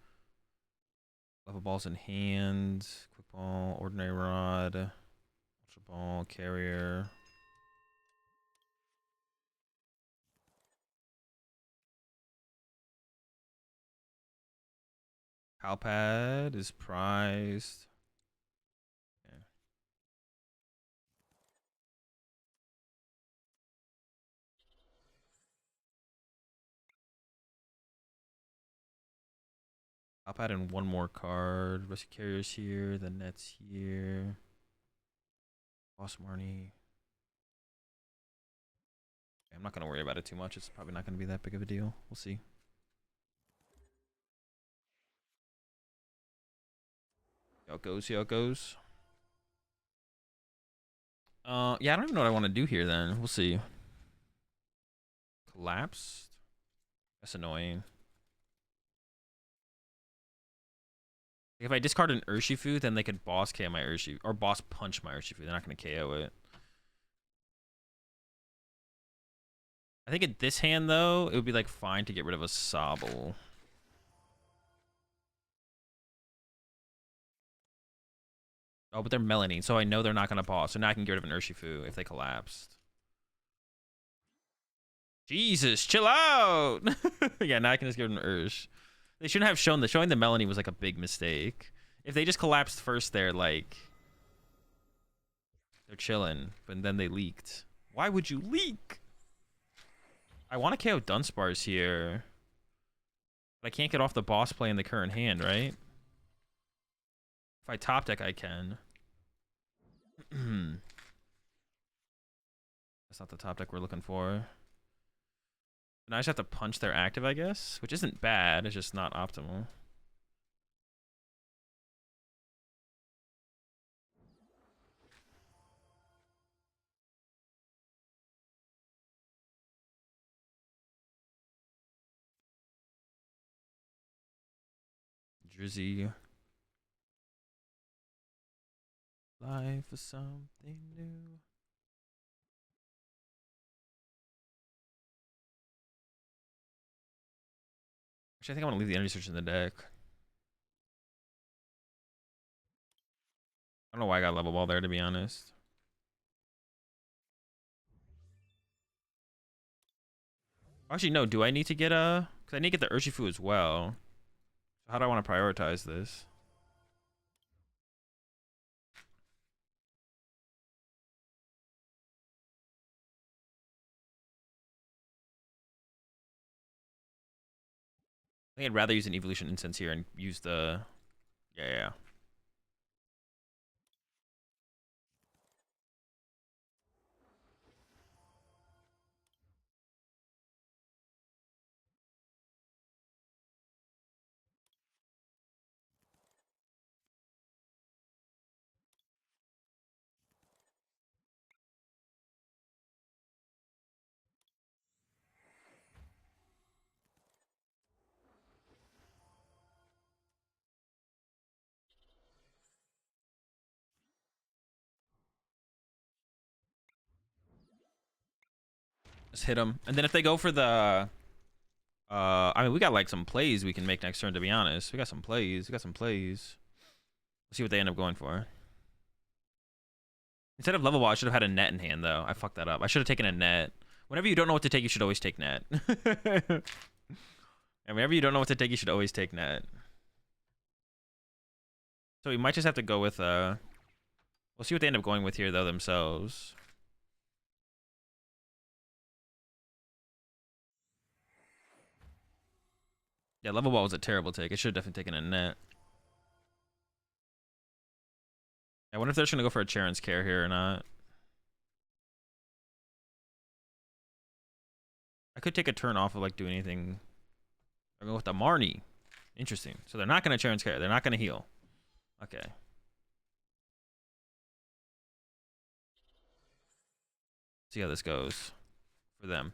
Level balls in hand. Quick Ball. Ordinary Rod. Ultra Ball. Carrier. Palpad is prized. Okay. Palpad and one more card. Rescue Carrier's here. The net's here. Boss Marnie. Okay, I'm not going to worry about it too much. It's probably not going to be that big of a deal. We'll see. See how it goes. See how it goes. Yeah, I don't even know what I want to do here then. We'll see. Collapsed? That's annoying. If I discard an Urshifu, then they could boss KO my Urshifu. Or boss punch my Urshifu. They're not going to KO it. I think in this hand, though, it would be like fine to get rid of a Sobble. Oh, but they're Melanine, so I know they're not going to boss. So now I can get rid of an Urshifu if they collapsed. Jesus, chill out! Yeah, now I can just get rid of an Ursh. They shouldn't have shown showing the Melanine was like a big mistake. If they just collapsed first there, like... They're chilling, but then they leaked. Why would you leak? I want to KO Dunsparce here. But I can't get off the boss play in the current hand, right? If I top deck, I can. That's not the top deck we're looking for. And I just have to punch their active, I guess, which isn't bad. It's just not optimal. Drizzy. Life is something new. Actually, I think I want to leave the energy search in the deck. I don't know why I got level ball there, to be honest. Actually, no. Do I need to get a... Because I need to get the Urshifu as well. So how do I want to prioritize this? I think I'd rather use an Evolution Incense here and use the... Yeah. Just hit them. And then if they go for the... I mean, we got like some plays we can make next turn, to be honest. We got some plays. Let's see what they end up going for. Instead of level ball, I should have had a net in hand, though. I fucked that up. I should have taken a net. Whenever you don't know what to take, you should always take net. And whenever you don't know what to take, you should always take net. So we might just have to go with... We'll see what they end up going with here, though, themselves. Yeah, level ball was a terrible take. I should have definitely taken a net. I wonder if they're just going to go for a Charon's Care here or not. I could take a turn off of, like, do anything. I'll go with the Marnie. Interesting. So they're not going to Charon's Care. They're not going to heal. Okay. See how this goes for them.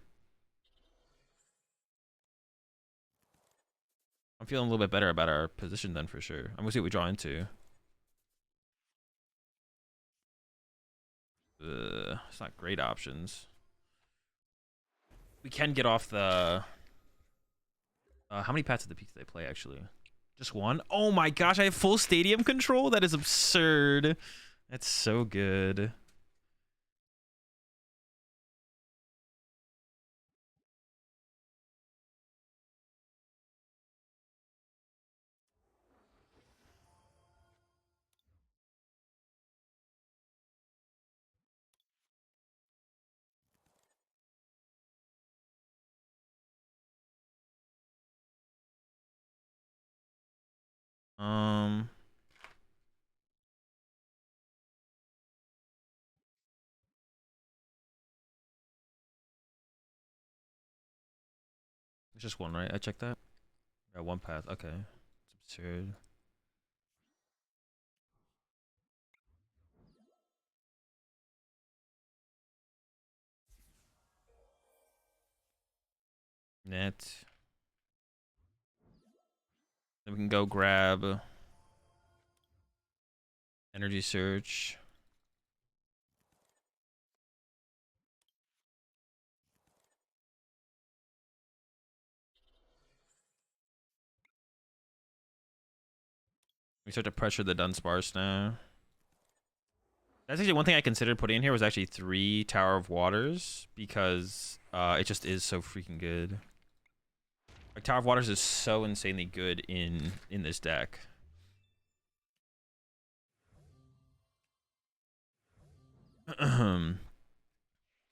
I'm feeling a little bit better about our position then for sure. I'm going to see what we draw into. It's not great options. We can get off the... how many paths of the peak do they play, actually? Just one? Oh my gosh, I have full stadium control? That is absurd. That's so good. It's just one, right? I checked that. Got one path. Okay. It's absurd. Net. Then we can go grab energy search. We start to pressure the Dunsparce now. That's actually one thing I considered putting in here was actually 3 Tower of Waters because it just is so freaking good. Like Tower of Waters is so insanely good in this deck. So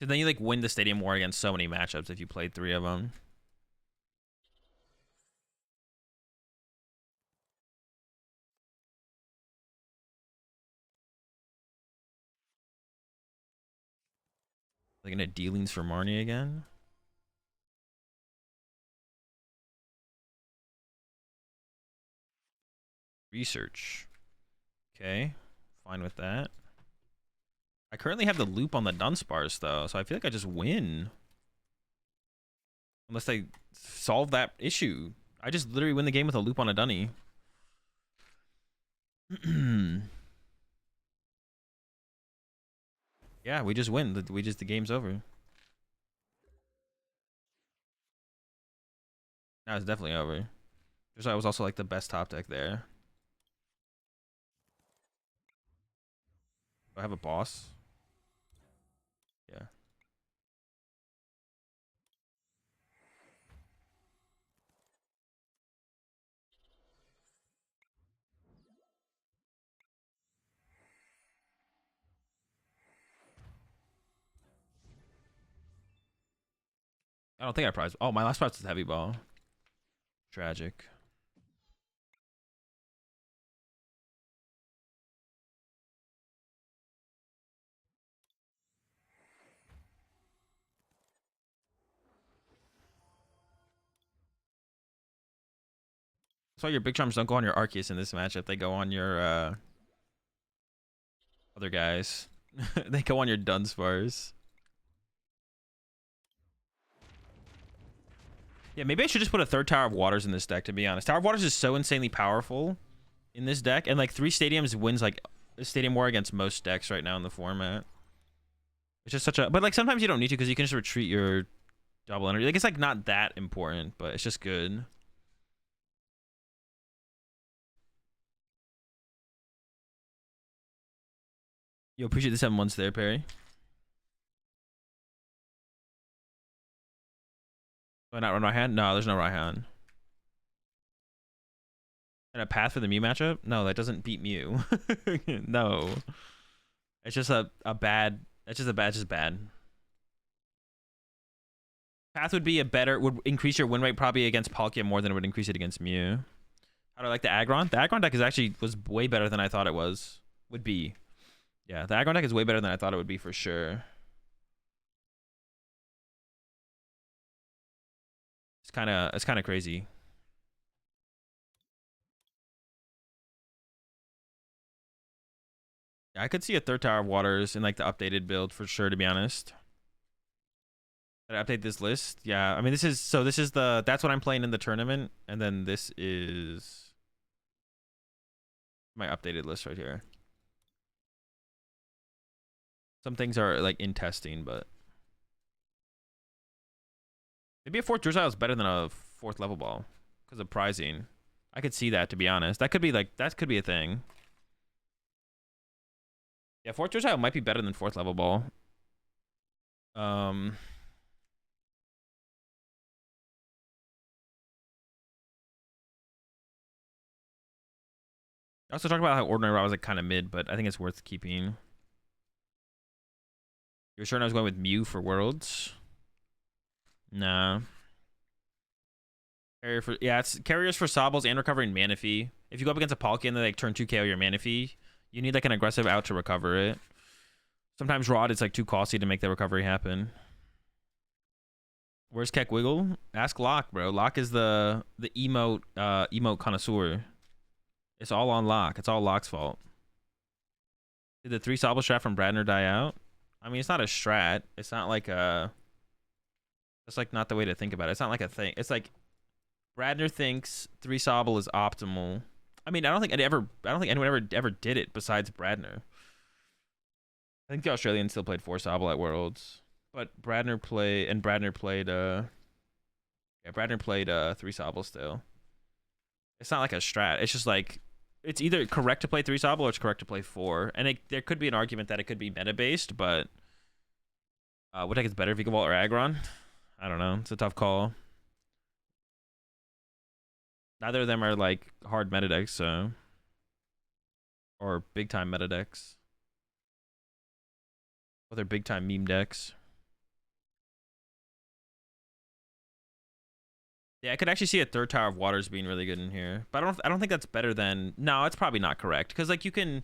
then you like win the Stadium War against so many matchups if you played 3 of them. Like gonna dealings for Marnie again. Research. Okay, fine with that. I currently have the loop on the Dunsparce though, so I feel like I just win. Unless they solve that issue. I just literally win the game with a loop on a Dunny. Yeah, we just win. The game's over. Now it's definitely over. I was also like the best top deck there. Do I have a boss? Yeah. I don't think I prized. Oh, my last prize is heavy ball. Tragic. That's why your big charms don't go on your Arceus in this matchup. They go on your other guys. They go on your Dunsparce. Yeah, maybe I should just put a 3rd Tower of Waters in this deck, to be honest. Tower of Waters is so insanely powerful in this deck. And like 3 stadiums wins like a Stadium War against most decks right now in the format. It's just such a... But like sometimes you don't need to because you can just retreat your double energy. Like it's like not that important, but it's just good. Yo, appreciate the 7 months there, Perry. Do I not run Raihan? No, there's no Raihan. And a path for the Mew matchup? No, that doesn't beat Mew. No. It's just a bad... It's just bad. Path would be a better... Would increase your win rate probably against Palkia more than it would increase it against Mew. How do I like the Aggron? The Aggron deck was way better than I thought it would be. Yeah, the Aggron deck is way better than I thought it would be for sure. It's kind of crazy. Yeah, I could see a third Tower of Waters in like the updated build for sure, to be honest. Did I update this list? Yeah, I mean this is that's what I'm playing in the tournament, and then this is my updated list right here. Some things are like in testing, but maybe a fourth Drizzile is better than a fourth level ball because of prizing. I could see that, to be honest. That could be a thing. Yeah, fourth Drizzile might be better than fourth level ball. I also talked about how Ordinary Rod was like kind of mid, but I think it's worth keeping. You're sure I was going with Mew for Worlds? Nah. It's carriers for Sobbles and recovering Manaphy. If you go up against a Palkia and they like turn 2 KO your Manaphy, you need like an aggressive out to recover it. Sometimes Rod is like too costly to make the recovery happen. Where's Keck Wiggle? Ask Locke, bro. Locke is the emote connoisseur. It's all on Locke. It's all Locke's fault. Did the 3 Sobble strat from Bradner die out? I mean, it's not a strat. It's not like a... That's like not the way to think about it. It's not like a thing. It's like Bradner thinks 3 Sobble is optimal. I mean, I don't think anyone ever did it besides Bradner. I think the Australians still played 4 Sobble at Worlds. But Bradner played 3 Sobble still. It's not like a strat. It's just like it's either correct to play 3 Sobble or it's correct to play 4. And there could be an argument that it could be meta based, but what deck is better, Vikavolt or Aggron? I don't know. It's a tough call. Neither of them are like hard meta decks, so or big time meta decks. Well, they're big time meme decks. Yeah, I could actually see a third Tower of Waters being really good in here, but I don't think that's better than. No, it's probably not correct because like you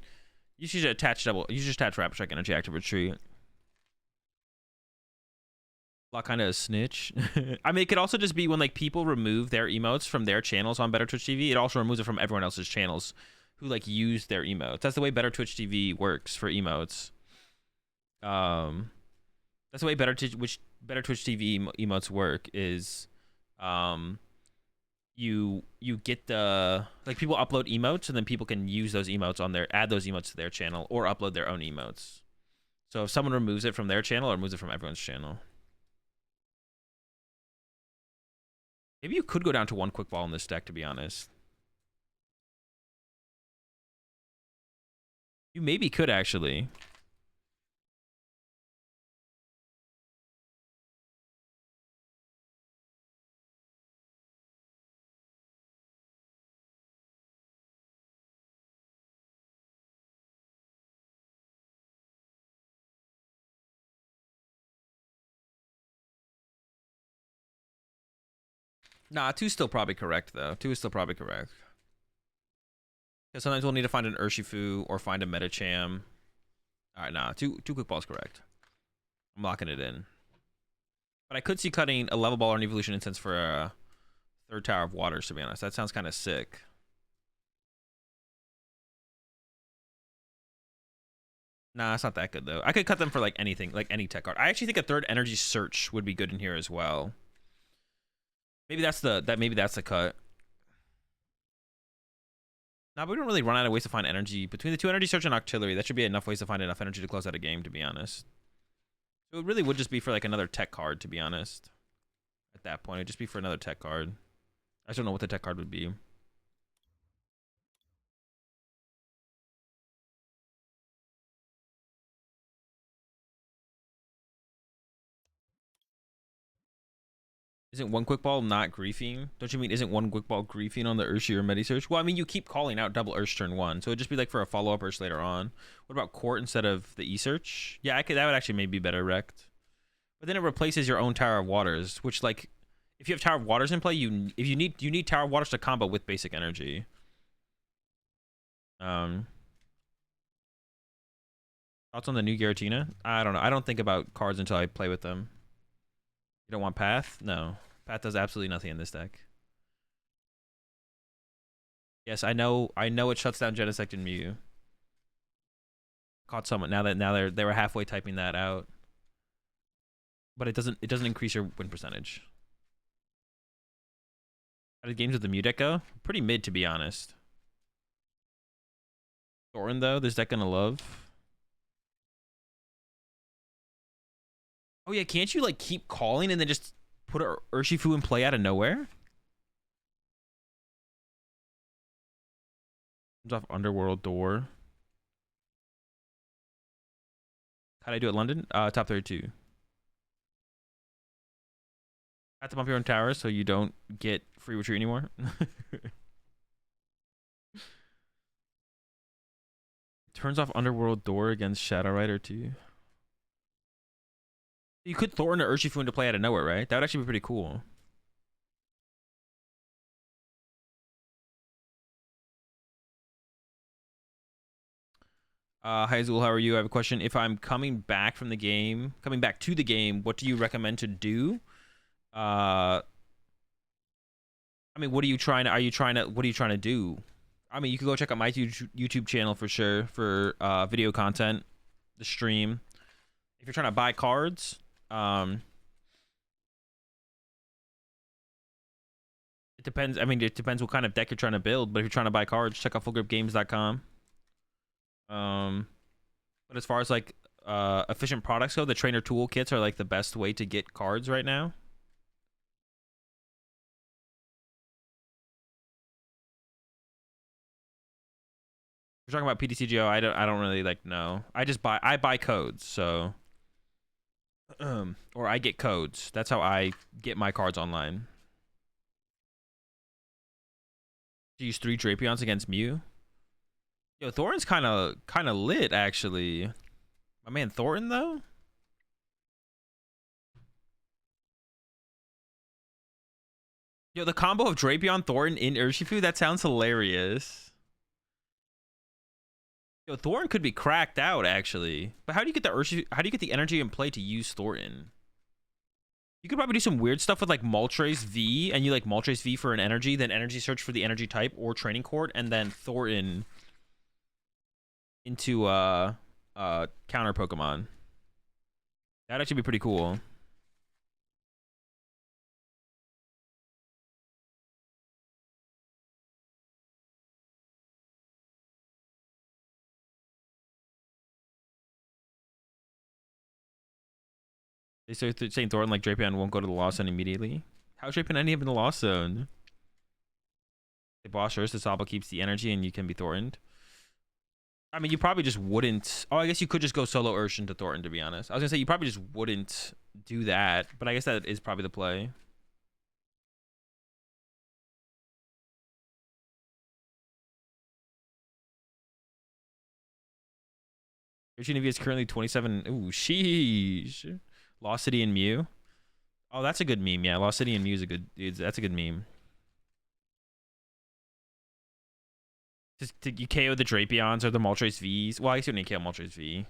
should attach Rapid Strike Energy Active Retreat. Lot kind of a snitch. I mean, it could also just be when like people remove their emotes from their channels on Better Twitch TV. It also removes it from everyone else's channels who like use their emotes. That's the way Better Twitch TV works for emotes. That's the way Better Twitch TV emotes work. Is you get the like people upload emotes and then people can use those emotes on add those emotes to their channel or upload their own emotes. So if someone removes it from their channel or removes it from everyone's channel. Maybe you could go down to 1 quick ball in this deck, to be honest. You maybe could actually. Nah, 2's still probably correct, though. 2 is still probably correct. Because sometimes we'll need to find an Urshifu or find a Metacham. Alright, nah. 2 quick balls correct. I'm locking it in. But I could see cutting a level ball or an evolution instance for a third Tower of Waters, to be honest. That sounds kind of sick. Nah, it's not that good, though. I could cut them for like anything, like any tech card. I actually think a third Energy Search would be good in here as well. Maybe that's the cut. Nah, but we don't really run out of ways to find energy. Between the 2 Energy Search and Octillery, that should be enough ways to find enough energy to close out a game, to be honest. So it really would just be for like another tech card, to be honest. At that point, it'd just be for another tech card. I just don't know what the tech card would be. Isn't 1 quick ball not griefing? Don't you mean isn't 1 quick ball griefing on the Urshi or Medi Search? Well, I mean, you keep calling out double Ursh turn 1, so it'd just be like for a follow-up Ursh later on. What about Court instead of the E-Search? Yeah, that would actually maybe be better wrecked. But then it replaces your own Tower of Waters, which like if you have Tower of Waters in play, you need Tower of Waters to combo with basic energy. Thoughts on the new Giratina? I don't know. I don't think about cards until I play with them. You don't want Path? No. Path does absolutely nothing in this deck. Yes, I know it shuts down Genesect and Mew. caught someone now they were halfway typing that out. But it doesn't increase your win percentage. How did games with the Mew deck go? Pretty mid, to be honest. Thorin, though, this deck gonna love. Oh yeah, can't you like keep calling and then just put a Urshifu in play out of nowhere? Comes off Underworld Door. How'd I do at London? Top 32. Have to bump your own tower so you don't get free retreat anymore. Turns off Underworld Door against Shadow Rider too. You could Thorin or Urshifu into play out of nowhere, right? That would actually be pretty cool. Hi Azul, how are you? I have a question. If I'm coming back to the game, what do you recommend to do? I mean, what are you trying to do? I mean, you could go check out my YouTube channel for sure for video content, the stream. If you're trying to buy cards, it depends. I mean, it depends what kind of deck you're trying to build, but if you're trying to buy cards, check out fullgripgames.com. But as far as like efficient products go, the trainer toolkits are like the best way to get cards right now. We're talking about PTCGO. I don't really like know. I buy codes, so or I get codes. That's how I get my cards online. Do you use 3 Drapions against Mew? Yo, Thorin's kind of lit actually. My man Thorin though. Yo, the combo of Drapion, Thorin in Urshifu, that sounds hilarious. Yo, Thorin could be cracked out actually. But how do you get the energy in play to use Thorin? You could probably do some weird stuff with like Moltres V, and you like Moltres V for an energy, then energy search for the energy type or training court, and then Thorin into counter Pokemon. That'd actually be pretty cool. They start saying Thorin like Drapion won't go to the Lost Zone immediately. How's Drapion ending up in the Lost Zone? The boss Ursa Saba keeps the energy and you can be Thorined. I mean, you probably just wouldn't. Oh, I guess you could just go solo Urshin to Thorin, to be honest. I was gonna say you probably just wouldn't do that, but I guess that is probably the play. Urshin is currently 27. Ooh, sheesh. Lost City and Mew. Oh, that's a good meme. Yeah, Lost City and Mew is a good. That's a good meme. Just you KO the Drapions or the Moltres Vs. Well, I guess you don't need KO Moltres V.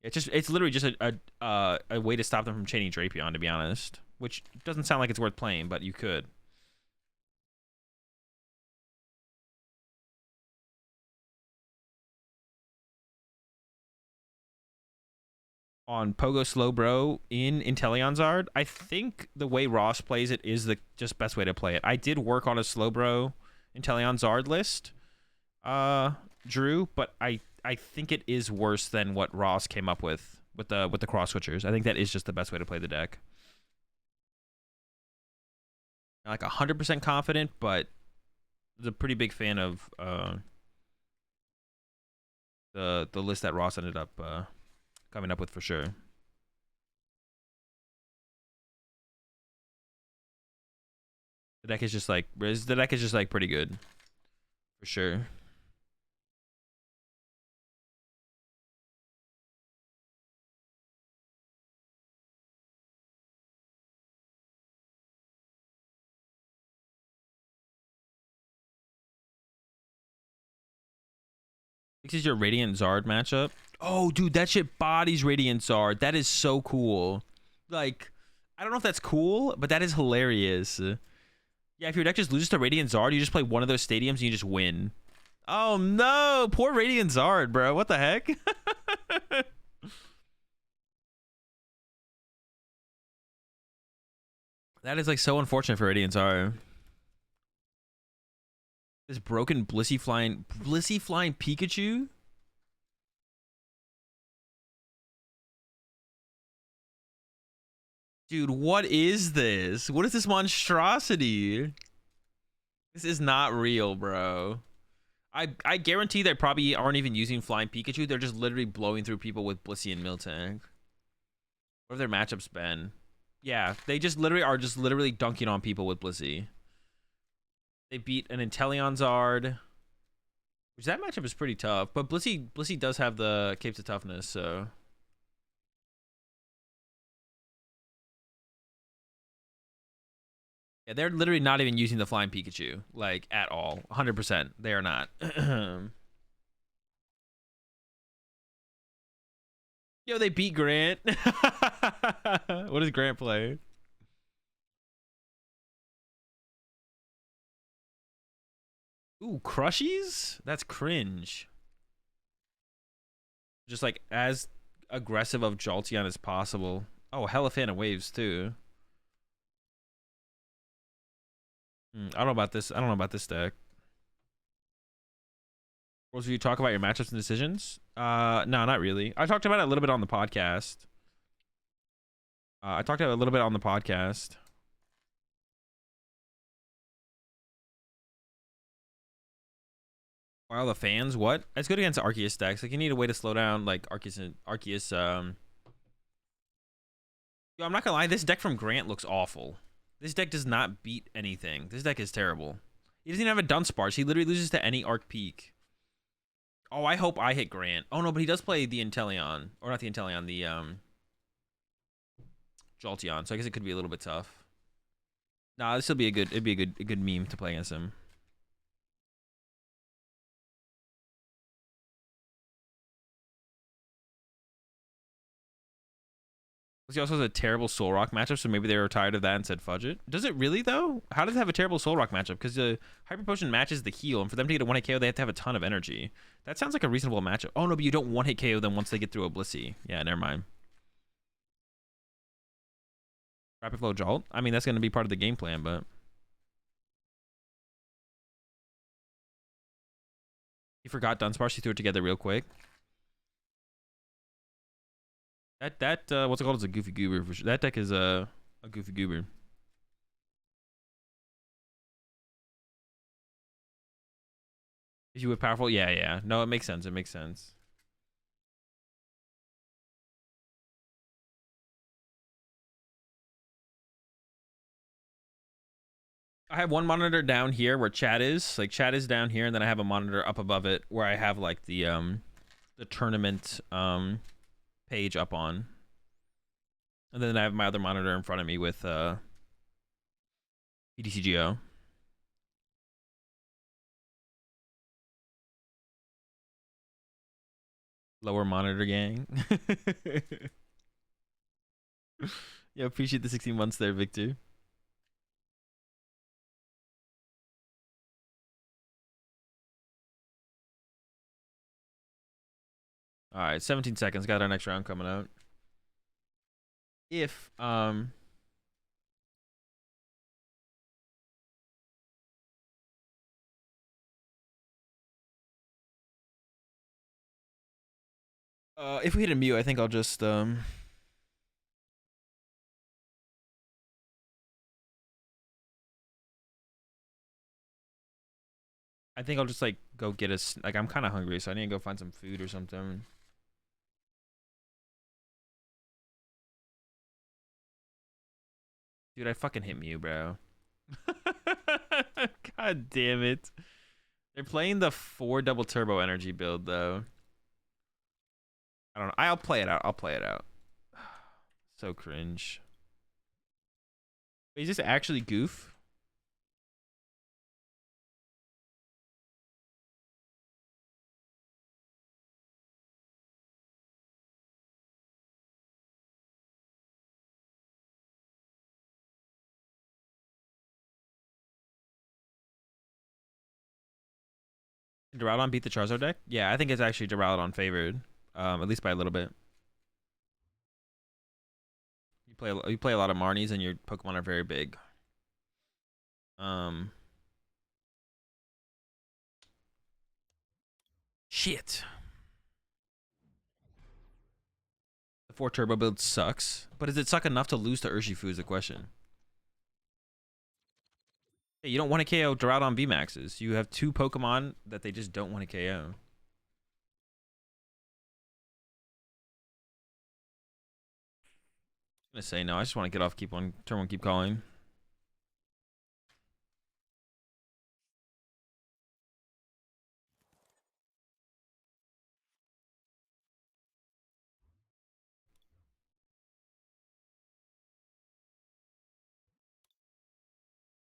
It's literally just a way to stop them from chaining Drapion, to be honest. Which doesn't sound like it's worth playing, but you could. On Pogo Slowbro in Inteleon Zard, I think the way Ross plays it is the just best way to play it. I did work on a Slowbro Inteleon Zard list, Drew, but I think it is worse than what Ross came up with the cross switchers. I think that is just the best way to play the deck. Not like 100% confident, but I was a pretty big fan of the list that Ross ended up coming up with for sure. The deck is just like pretty good for sure. This is your Radiant Zard matchup. Oh, dude, that shit bodies Radiant Zard. That is so cool. Like, I don't know if that's cool, but that is hilarious. Yeah, if your deck just loses to Radiant Zard, you just play one of those stadiums and you just win. Oh, no. Poor Radiant Zard, bro. What the heck? That is like so unfortunate for Radiant Zara. This broken Blissey flying Pikachu. Dude, what is this? What is this monstrosity? This is not real, bro. I guarantee they probably aren't even using flying Pikachu. They're just literally blowing through people with Blissey and Miltank. What have their matchups been? Yeah, they just literally dunking on people with Blissey. They beat an Inteleon Zard, which that matchup is pretty tough. But Blissey does have the Capes of Toughness, so. Yeah, they're literally not even using the flying Pikachu, like, at all. 100%. They are not. Yo, they beat Grant. What does Grant play? Ooh, Crushies? That's cringe. Just like as aggressive of Jolteon as possible. Oh, hella fan of waves too. I don't know about this. I don't know about this deck. Will you talk about your matchups and decisions? No, not really. I talked about it a little bit on the podcast. Why all the fans? What? It's good against Arceus decks. Like you need a way to slow down like Arceus. Yo, I'm not gonna lie. This deck from Grant looks awful. This deck does not beat anything. This deck is terrible. He doesn't even have a Dunsparce. He literally loses to any Arc Peak. Oh, I hope I hit Grant. Oh no, but he does play the Inteleon, or not the Inteleon, the Jolteon. So I guess it could be a little bit tough. Nah, this will be a good. It'd be a good meme to play against him. He also has a terrible Soul Rock matchup, so maybe they were tired of that and said fudge it. Does it really though? How does it have a terrible Soul Rock matchup? Because the Hyper Potion matches the heal, and for them to get a 1-hit KO, they have to have a ton of energy. That sounds like a reasonable matchup. Oh no, but you don't 1-hit KO them once they get through a Blissey. Yeah, never mind. Rapid Flow Jolt? I mean, that's going to be part of the game plan, but... He forgot Dunsparce. He threw it together real quick. That what's it called? Is a Goofy Goober. For sure. That deck is a Goofy Goober. Is you with powerful? Yeah, yeah. No, it makes sense. It makes sense. I have one monitor down here where chat is. Like chat is down here, and then I have a monitor up above it where I have like the tournament page up on. And then I have my other monitor in front of me with PTCGO. Lower monitor gang. Yeah, appreciate the 16 months there, Victor. All right, 17 seconds. Got our next round coming out. If if we hit a Mew, I think I'll just like go get us. Like I'm kind of hungry, so I need to go find some food or something. Dude, I fucking hit Mew, bro. God damn it. They're playing the 4 double turbo energy build though. I don't know. I'll play it out. So cringe. Wait, is this actually Goof? Did Duraludon beat the Charizard deck? Yeah, I think it's actually Duraludon favored. At least by a little bit. You play a lot of Marnies and your Pokemon are very big. Shit. The 4 turbo build sucks, but does it suck enough to lose to Urshifu is the question. Hey, you don't want to KO Drought VMAXs. You have 2 Pokemon that they just don't want to KO. I'm gonna say no. I just want to get off. Turn 1, keep calling.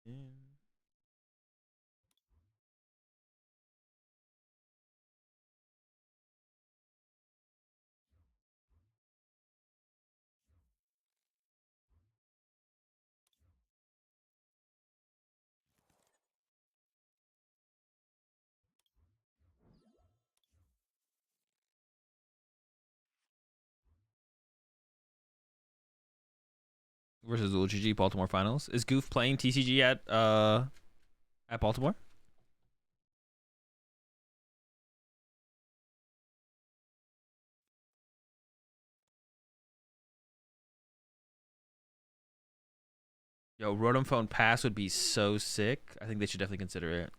Yeah. Versus AzulGG Baltimore Finals. Is Goof playing TCG at Baltimore? Yo, Rotom Phone Pass would be so sick. I think they should definitely consider it.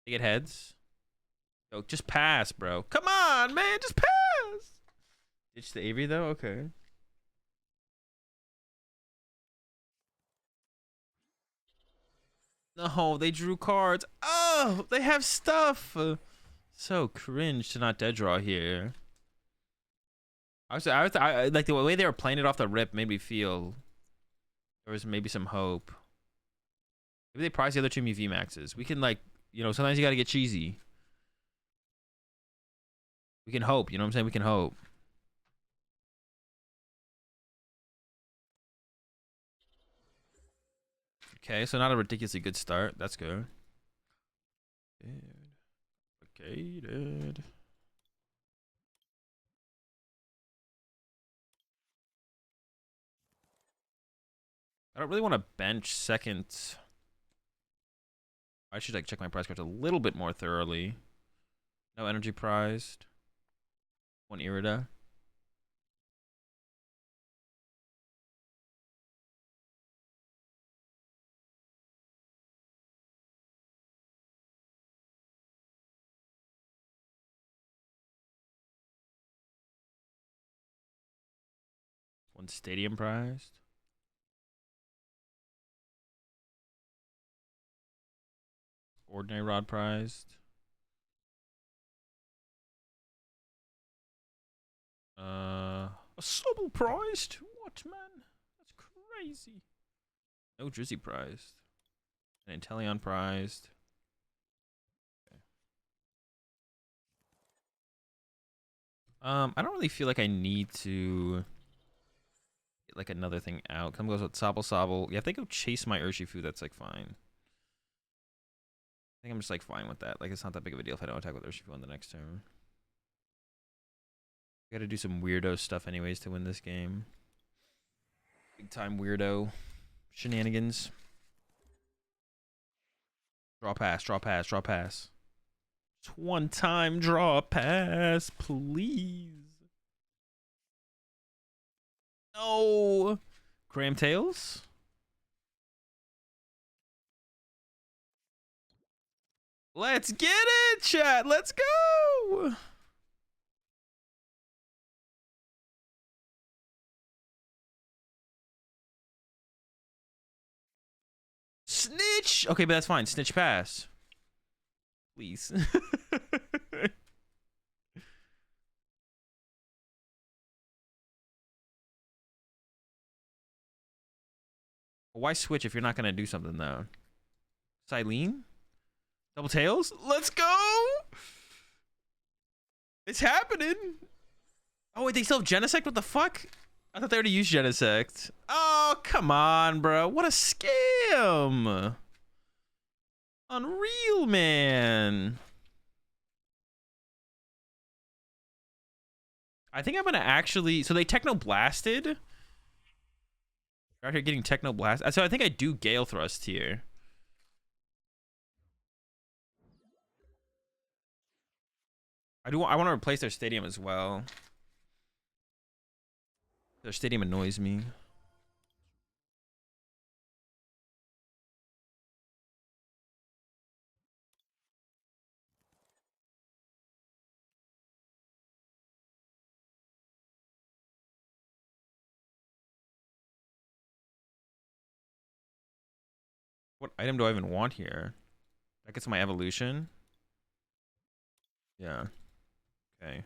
They get heads. Yo, just pass, bro. Come on, man, just pass. Ditch the Avery though. Okay. No, they drew cards. Oh, they have stuff. So cringe to not dead draw here. I like the way they were playing it off the rip made me feel there was maybe some hope. Maybe they prize the other 2 V Maxes. We can sometimes you gotta get cheesy. We can hope, you know what I'm saying? We can hope. Okay, so not a ridiculously good start. That's good. Okay, dude. I don't really want to bench second. I should check my prize cards a little bit more thoroughly. No energy prized. 1 Irida. One stadium prized. Ordinary rod prized. A Sobble prized? What, man? That's crazy. No Drizzy prized. An Inteleon prized. Okay. I don't really feel like I need to get like another thing out. Come goes with Sobble. Yeah, if they go chase my Urshifu, that's like fine. I think I'm just like fine with that. Like it's not that big of a deal if I don't attack with Urshifu on the next turn. I gotta do some weirdo stuff anyways to win this game. Big time weirdo shenanigans. Draw pass. Just one time draw pass, please. No. Cram Tails. Let's get it, chat. Let's go. Snitch. Okay, but that's fine. Snitch pass. Please. Why switch if you're not gonna do something though? Silene? Double tails? Let's go! It's happening! Oh wait, they still have Genesect? What the fuck? I thought they already used Genesect. Oh, come on, bro. What a scam! Unreal, man. I think I'm gonna actually... So they Techno Blasted? You're out here getting Techno Blast. So I think I do Gale Thrust here. I want to replace their stadium as well. Their stadium annoys me. What item do I even want here? That gets my evolution. Yeah. Okay.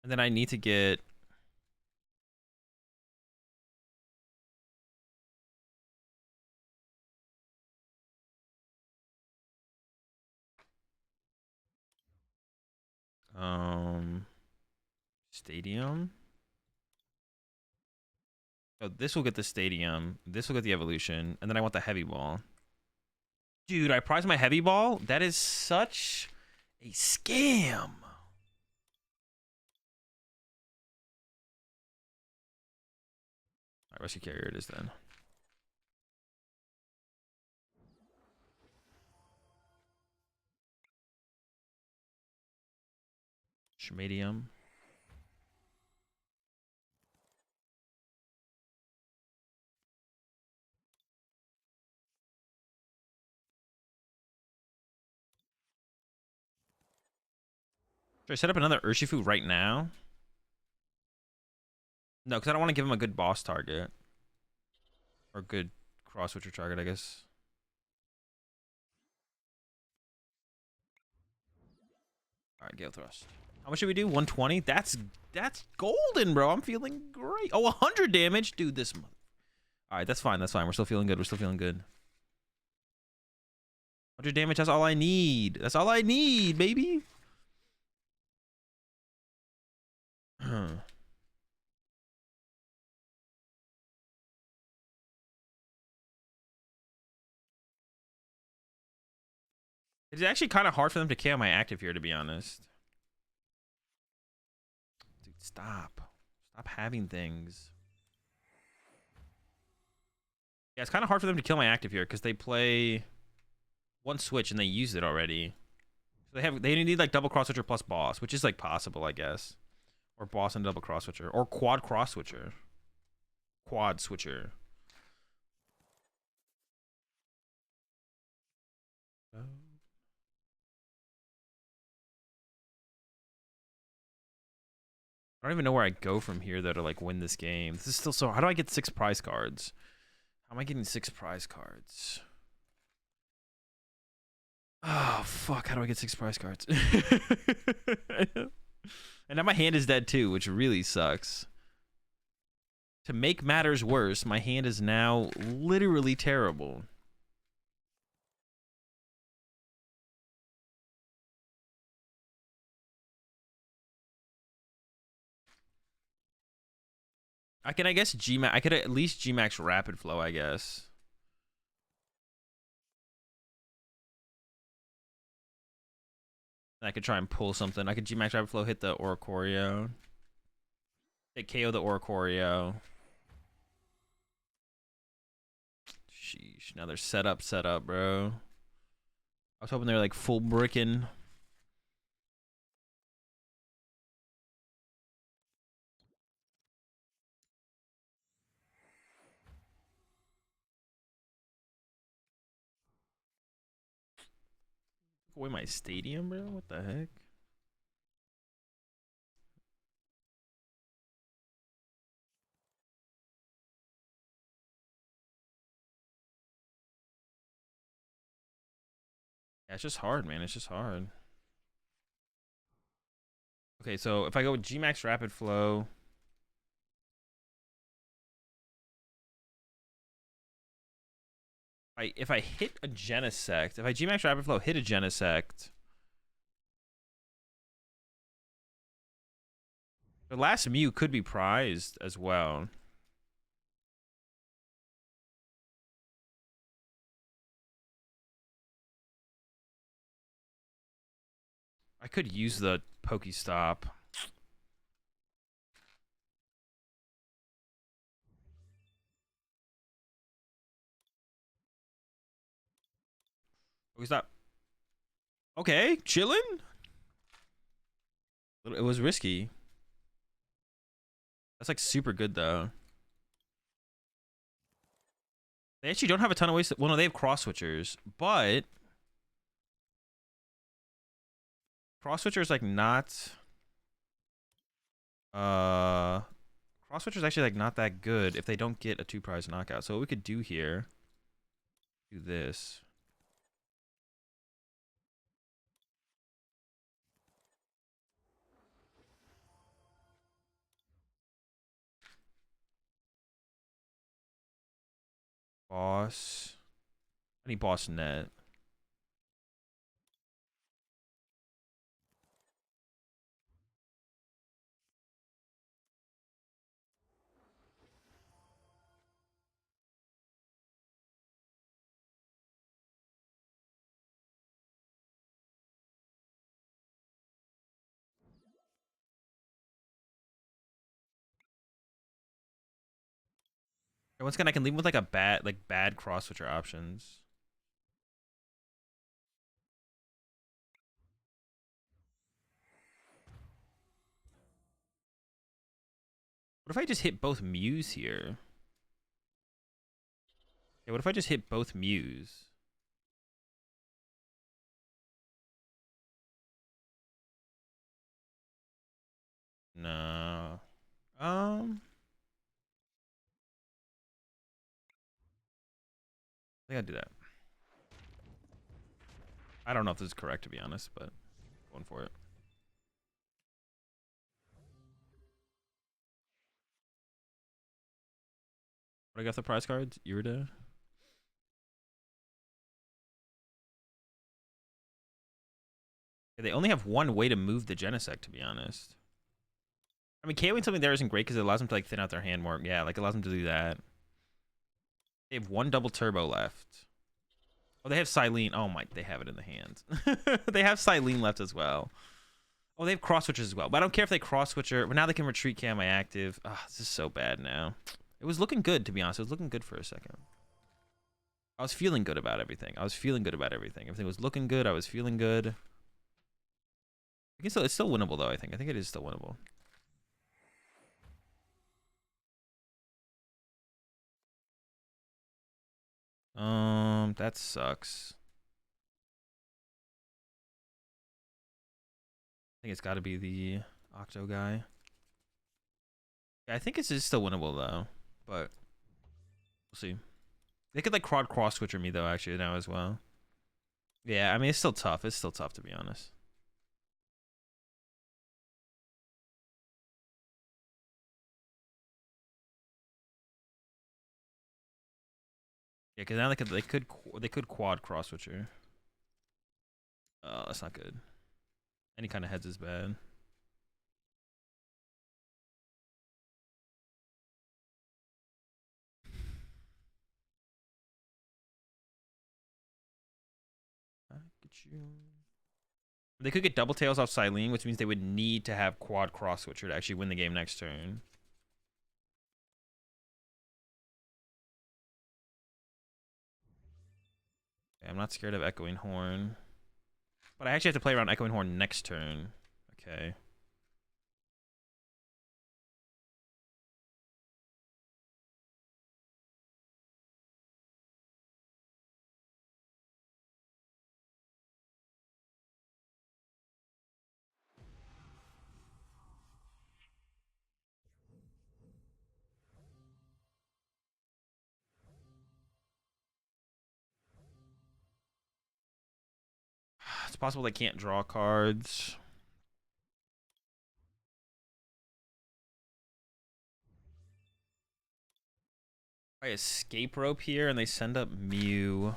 And then I need to get... Stadium. Oh, this will get the stadium. This will get the evolution. And then I want the heavy ball. Dude, I prize my heavy ball? That is such a scam. Alright, rescue carrier it is then. Schmadium. Should I set up another Urshifu right now? No, because I don't want to give him a good boss target. Or good cross-switcher target, I guess. Alright, Gale Thrust. How much should we do? 120? That's golden, bro. I'm feeling great. Oh, 100 damage? Dude, this... Alright, that's fine. That's fine. We're still feeling good. We're still feeling good. 100 damage, that's all I need. That's all I need, baby. It's actually kind of hard for them to KO my active here, to be honest. Dude, stop. Stop having things. Yeah, it's kind of hard for them to kill my active here because they play one switch and they used it already. So they need like double cross switcher plus boss, which is like possible, I guess. Or boss and double cross switcher. Or quad cross switcher. Quad switcher. I don't even know where I go from here though to like win this game. This is still so... How do I get 6 prize cards? How am I getting 6 prize cards? Oh, fuck. How do I get 6 prize cards? And now my hand is dead too, which really sucks. To make matters worse, my hand is now literally terrible. I guess Gmax. I could at least Gmax Rapid Flow, I guess. I could try and pull something. I could Gmax Rapid Flow, hit the Oricorio. Hit KO the Oricorio. Sheesh. Now they're set up, bro. I was hoping they were like full bricking. Took away my stadium, bro? What the heck? Yeah, it's just hard, man. It's just hard. Okay, so if I go with Gmax Rapid Flow, if I hit a Genesect, if I Gmax Rapid Flow hit a Genesect, the last Mew could be prized as well. I could use the Pokestop. Pokestop. Okay, chilling. It was risky. That's like super good though. They actually don't have a ton of ways. Well, no, they have cross switchers, but cross switchers like not. Cross switchers actually like not that good if they don't get a 2-prize knockout. So what we could do here, do this. Boss. I need boss net. And once again, I can leave him with like a bad cross switcher options. What if I just hit both Mews here? Yeah, what if I just hit both Mews? No. I think I'd do that. I don't know if this is correct to be honest, but going for it. What I got the prize cards? Irida. Yeah, they only have one way to move the Genesect, to be honest. I mean, KOing something there isn't great because it allows them to like thin out their hand more. Yeah, like it allows them to do that. They have one double turbo left. Oh, they have Silene. Oh my, they have it in the hand. They have Silene left as well. Oh, they have cross switches as well. But I don't care if they cross switcher. But now they can retreat cam my active. Ah, this is so bad now. It was looking good, to be honest. It was looking good for a second. I was feeling good about everything. Everything was looking good. I was feeling good. It's still winnable though. I think it is still winnable. That sucks. I think it's got to be the Octo guy. Yeah, I think it's still winnable though, but we'll see. They could like quad cross switcher me though actually now as well. Yeah, I mean it's still tough. It's still tough to be honest. Yeah, because now they could quad cross switcher. Oh, that's not good. Any kind of heads is bad. I get you. They could get double tails off Silene, which means they would need to have quad cross switcher to actually win the game next turn. Okay, I'm not scared of Echoing Horn. But I actually have to play around Echoing Horn next turn. Okay. It's possible they can't draw cards. I escape rope here and they send up Mew.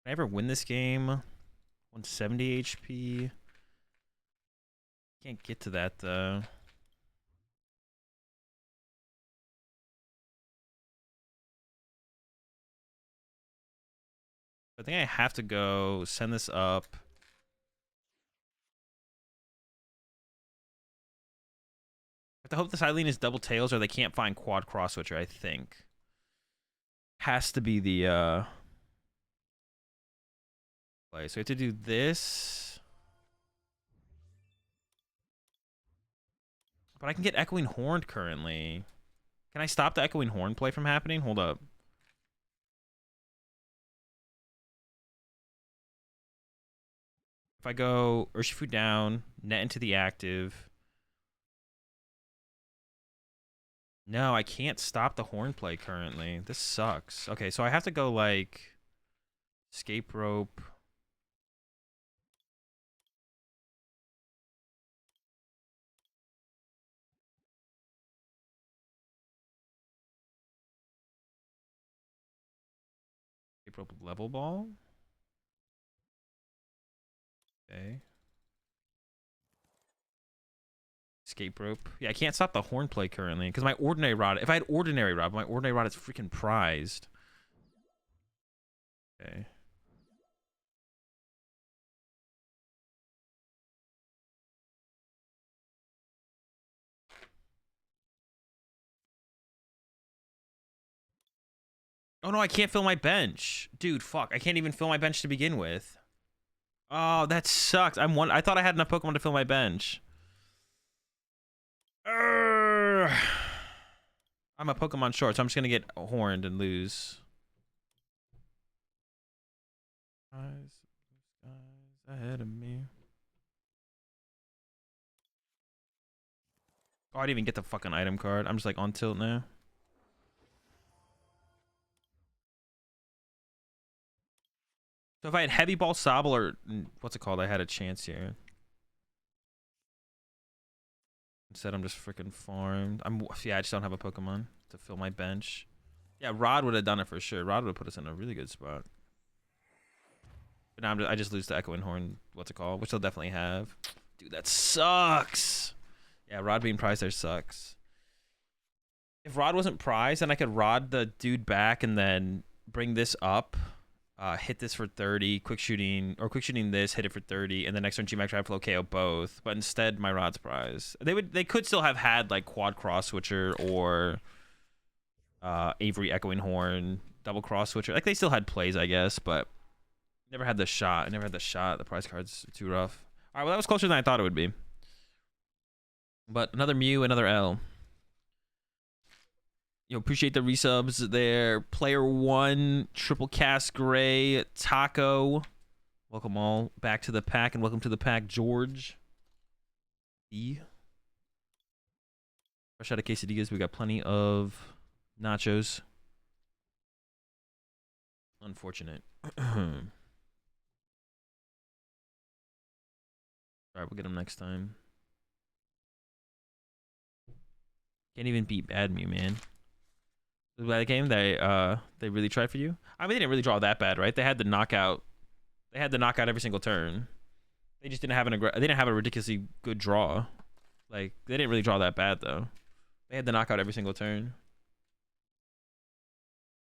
Can I ever win this game? 170 HP. Can't get to that though. I think I have to go send this up. I have to hope this Eileen is double tails or they can't find quad cross switcher, I think. Has to be the play. So we have to do this. But I can get Echoing Horn currently. Can I stop the Echoing Horn play from happening? Hold up. If I go Urshifu down, net into the active. No, I can't stop the horn play currently. This sucks. Okay, so I have to go like escape rope. Escape rope level ball. Okay. Escape rope. Yeah, I can't stop the horn play currently because my ordinary rod. If I had ordinary rod, my ordinary rod is freaking prized. Okay. Oh no, I can't fill my bench. Dude, fuck. I can't even fill my bench to begin with. Oh, that sucks. I thought I had enough Pokemon to fill my bench. Urgh. I'm a Pokemon short, so I'm just gonna get horned and lose. Guys ahead of me. Oh, I didn't even get the fucking item card. I'm just like on tilt now. So if I had Heavy Ball, Sobble, or what's it called, I had a chance here. Instead, I'm just freaking farmed. Yeah, I just don't have a Pokemon to fill my bench. Yeah, Rod would have done it for sure. Rod would have put us in a really good spot. But now I just lose the Echoing Horn, what's it called, which they'll definitely have. Dude, that sucks. Yeah, Rod being prized there sucks. If Rod wasn't prized, then I could Rod the dude back and then bring this up. Hit this for 30, quick shooting this, hit it for 30, and the next turn G-Max Drive Flow KO both. But instead, my Rod's prize. They could still have had like quad cross switcher or Avery Echoing Horn, double cross switcher. Like they still had plays, I guess, but never had the shot. I never had the shot. The prize card's too rough. All right, well that was closer than I thought it would be. But another Mew, another L. Appreciate the resubs there. Player 1, Triple Cast Gray, Taco. Welcome all back to the pack, and welcome to the pack, George. E. Fresh out of quesadillas, we got plenty of nachos. Unfortunate. Alright, we'll get them next time. Can't even beat Bad Mew, man. That game they really tried for you. I mean, they didn't really draw that bad, right? They had the knockout. They had the knockout every single turn. They just didn't have they didn't have a ridiculously good draw. Like they didn't really draw that bad though. They had the knockout every single turn.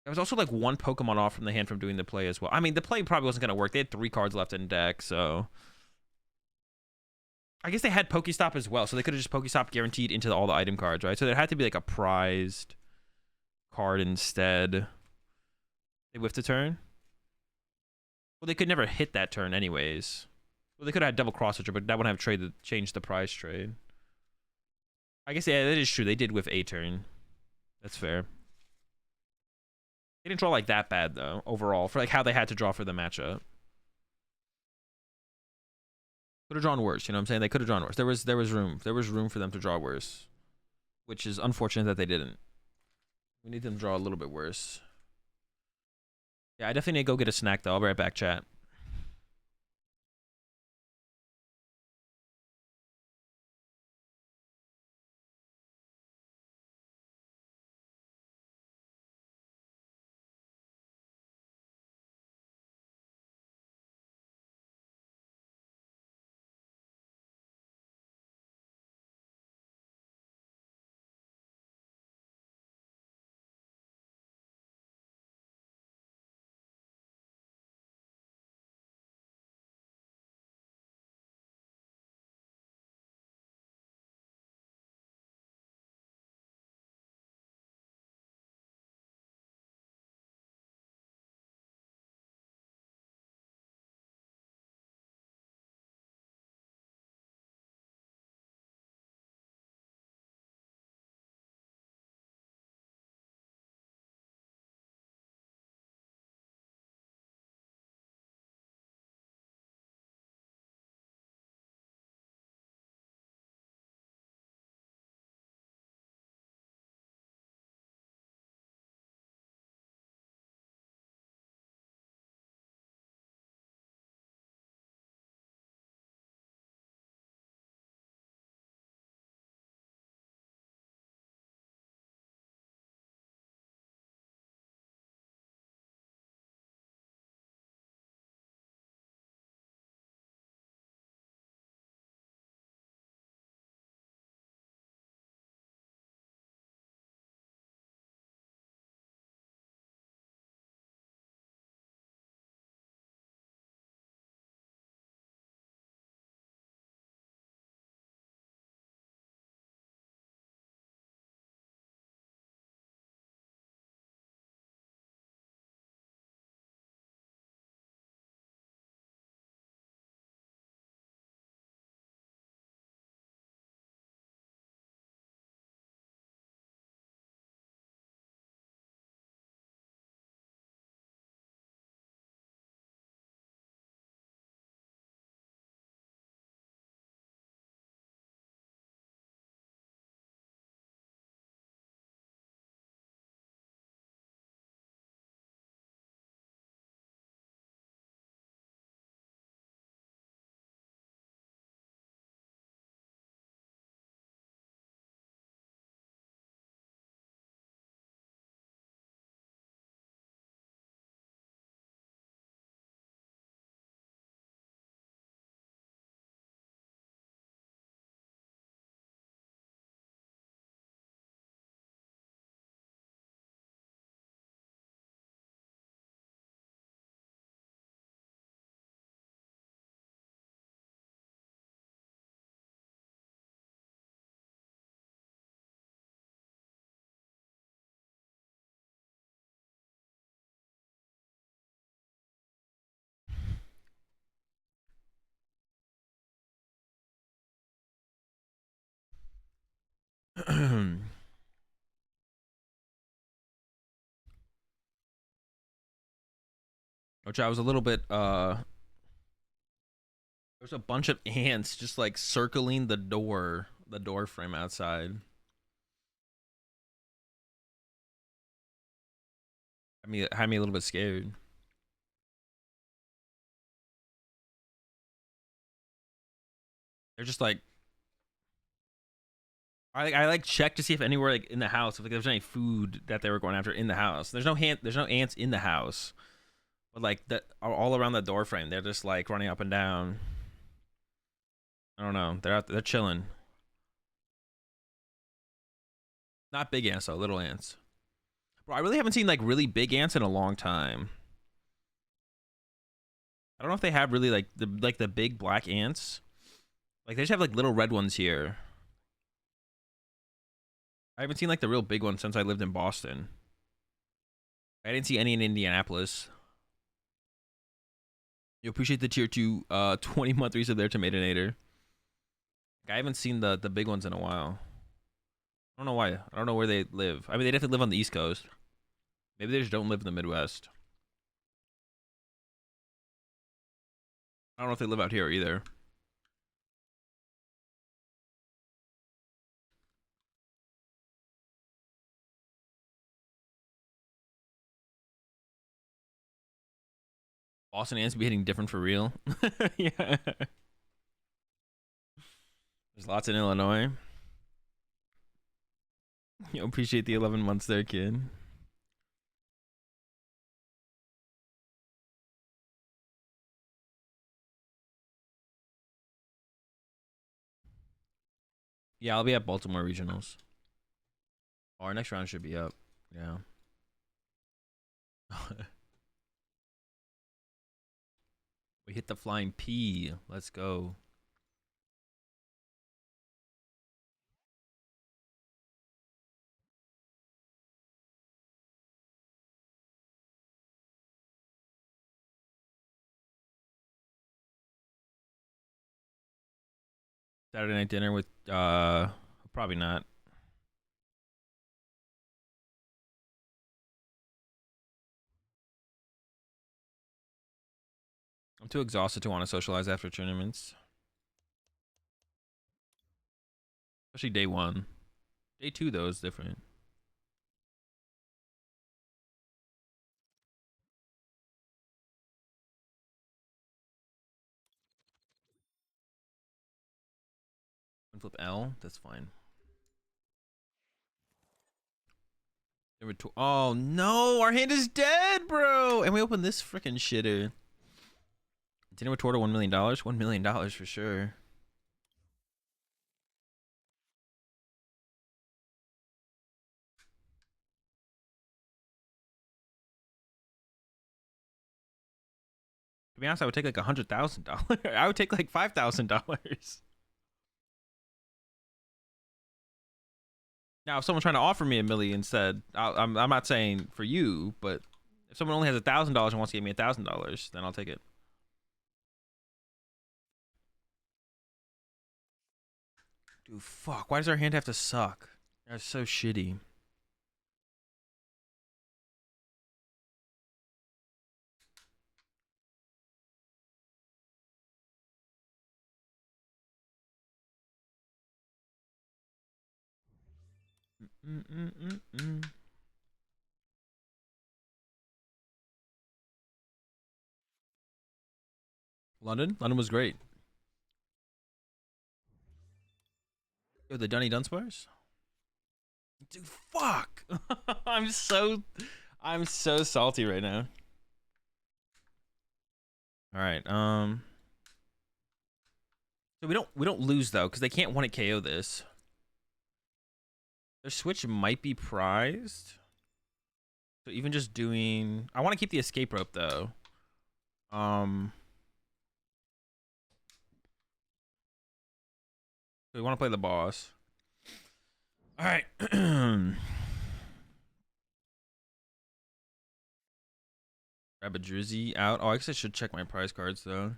There was also like one Pokemon off from the hand from doing the play as well. I mean, the play probably wasn't gonna work. They had 3 cards left in deck, so I guess they had Pokestop as well, so they could have just Pokestop guaranteed into all the item cards, right? So there had to be like a prized card instead. They whiffed a turn. Well, they could never hit that turn anyways. Well, they could have had double cross switcher, but that wouldn't have changed the prize trade. I guess yeah, that is true. They did whiff a turn. That's fair. They didn't draw like that bad though overall for like how they had to draw for the matchup. Could have drawn worse. You know what I'm saying? They could have drawn worse. There was room. There was room for them to draw worse, which is unfortunate that they didn't. We need them to draw a little bit worse. Yeah, I definitely need to go get a snack though. I'll be right back, chat. Which I was a little bit there's a bunch of ants just like circling the door frame outside. I mean, it had me a little bit scared. They're just like I like checked to see if anywhere like in the house if like, there was any food that they were going after in the house. There's no ants in the house, but like that all around the door frame. They're just like running up and down. I don't know. They're out. They're chilling. Not big ants though. Little ants. Bro, I really haven't seen like really big ants in a long time. I don't know if they have really like the big black ants. Like they just have like little red ones here. I haven't seen like the real big ones since I lived in Boston. I didn't see any in Indianapolis. You appreciate the tier 2 20-month resub there, Tomatonator. I haven't seen the big ones in a while. I don't know why. I don't know where they live. I mean, they definitely live on the East Coast. Maybe they just don't live in the Midwest. I don't know if they live out here either. Boston ants be hitting different for real. Yeah. There's lots in Illinois. You appreciate the 11 months there, kid. Yeah, I'll be at Baltimore Regionals. Our next round should be up. Yeah. We hit the flying P. Let's go. Saturday night dinner with probably not. I'm too exhausted to want to socialize after tournaments. Especially day 1. Day 2 though is different. Flip L, that's fine. Oh no, our hand is dead, bro. And we opened this freaking shitter. Dinner with Torta, $1 million. $1 million for sure. To be honest, I would take like $100,000. I would take like $5,000. Now, if someone's trying to offer me $1 million instead, I'm not saying for you, but if someone only has $1,000 and wants to give me $1,000, then I'll take it. Dude, fuck. Why does our hand have to suck? That's so shitty. London was great. Yo, the Dunny Dunspars? Dude, fuck. I'm so salty right now. All right. So we don't lose though, because they can't one-hit KO this. Their switch might be prized. So even just doing, I want to keep the escape rope though. We want to play the boss. All right. Grab a Drizzy out. Oh, I guess I should check my prize cards though.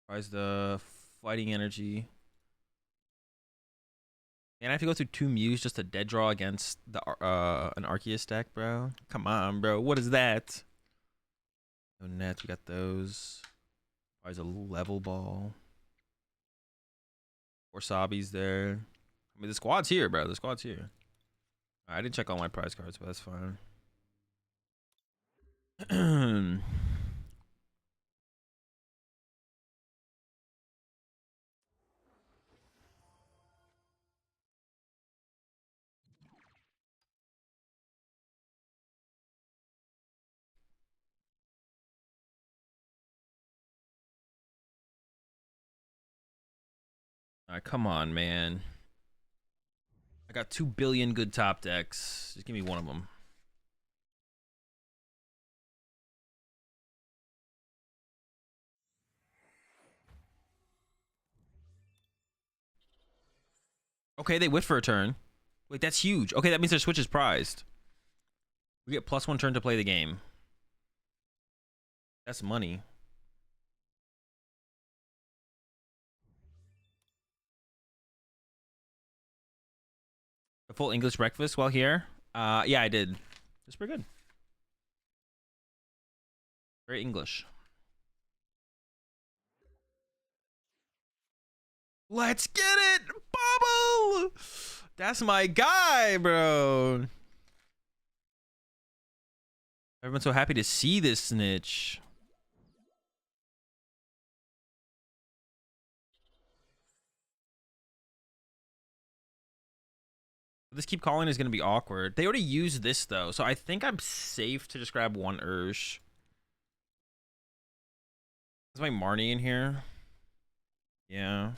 Prize the fighting energy. And I have to go through 2 Mews just to dead draw against the an Arceus deck, bro. Come on, bro. What is that? No nets. We got those. There's a level ball. Wasabi's there. I mean, the squad's here, bro. The squad's here. I didn't check all my prize cards, but that's fine. All right, come on, man. I got 2 billion good top decks. Just give me one of them. Okay, they whiffed for a turn. Wait, that's huge. Okay, that means their switch is prized. We get +1 turn to play the game. That's money. A full English breakfast while here? Yeah, I did. It's pretty good. Very English. Let's get it! Bubble! That's my guy, bro. Everyone's so happy to see this snitch. This keep calling is going to be awkward. They already used this, though, so I think I'm safe to just grab 1 Ursh. Is my Marnie in here? Yeah.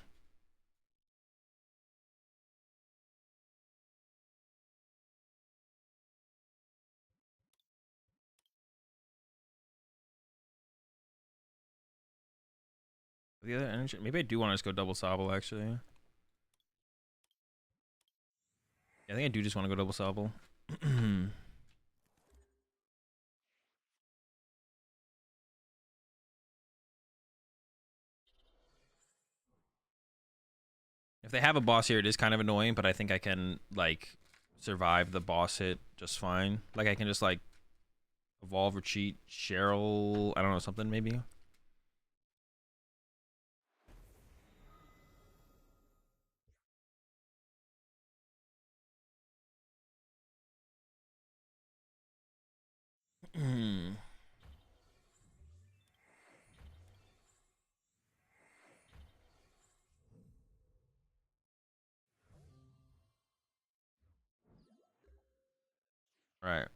The other energy, maybe I do want to just go double Sobble, actually. Yeah, I think I do just want to go double Sobble. If they have a boss here, it is kind of annoying, but I think I can, like, survive the boss hit just fine. Like, I can just, like, evolve or cheat Cheryl, I don't know, something maybe. Right.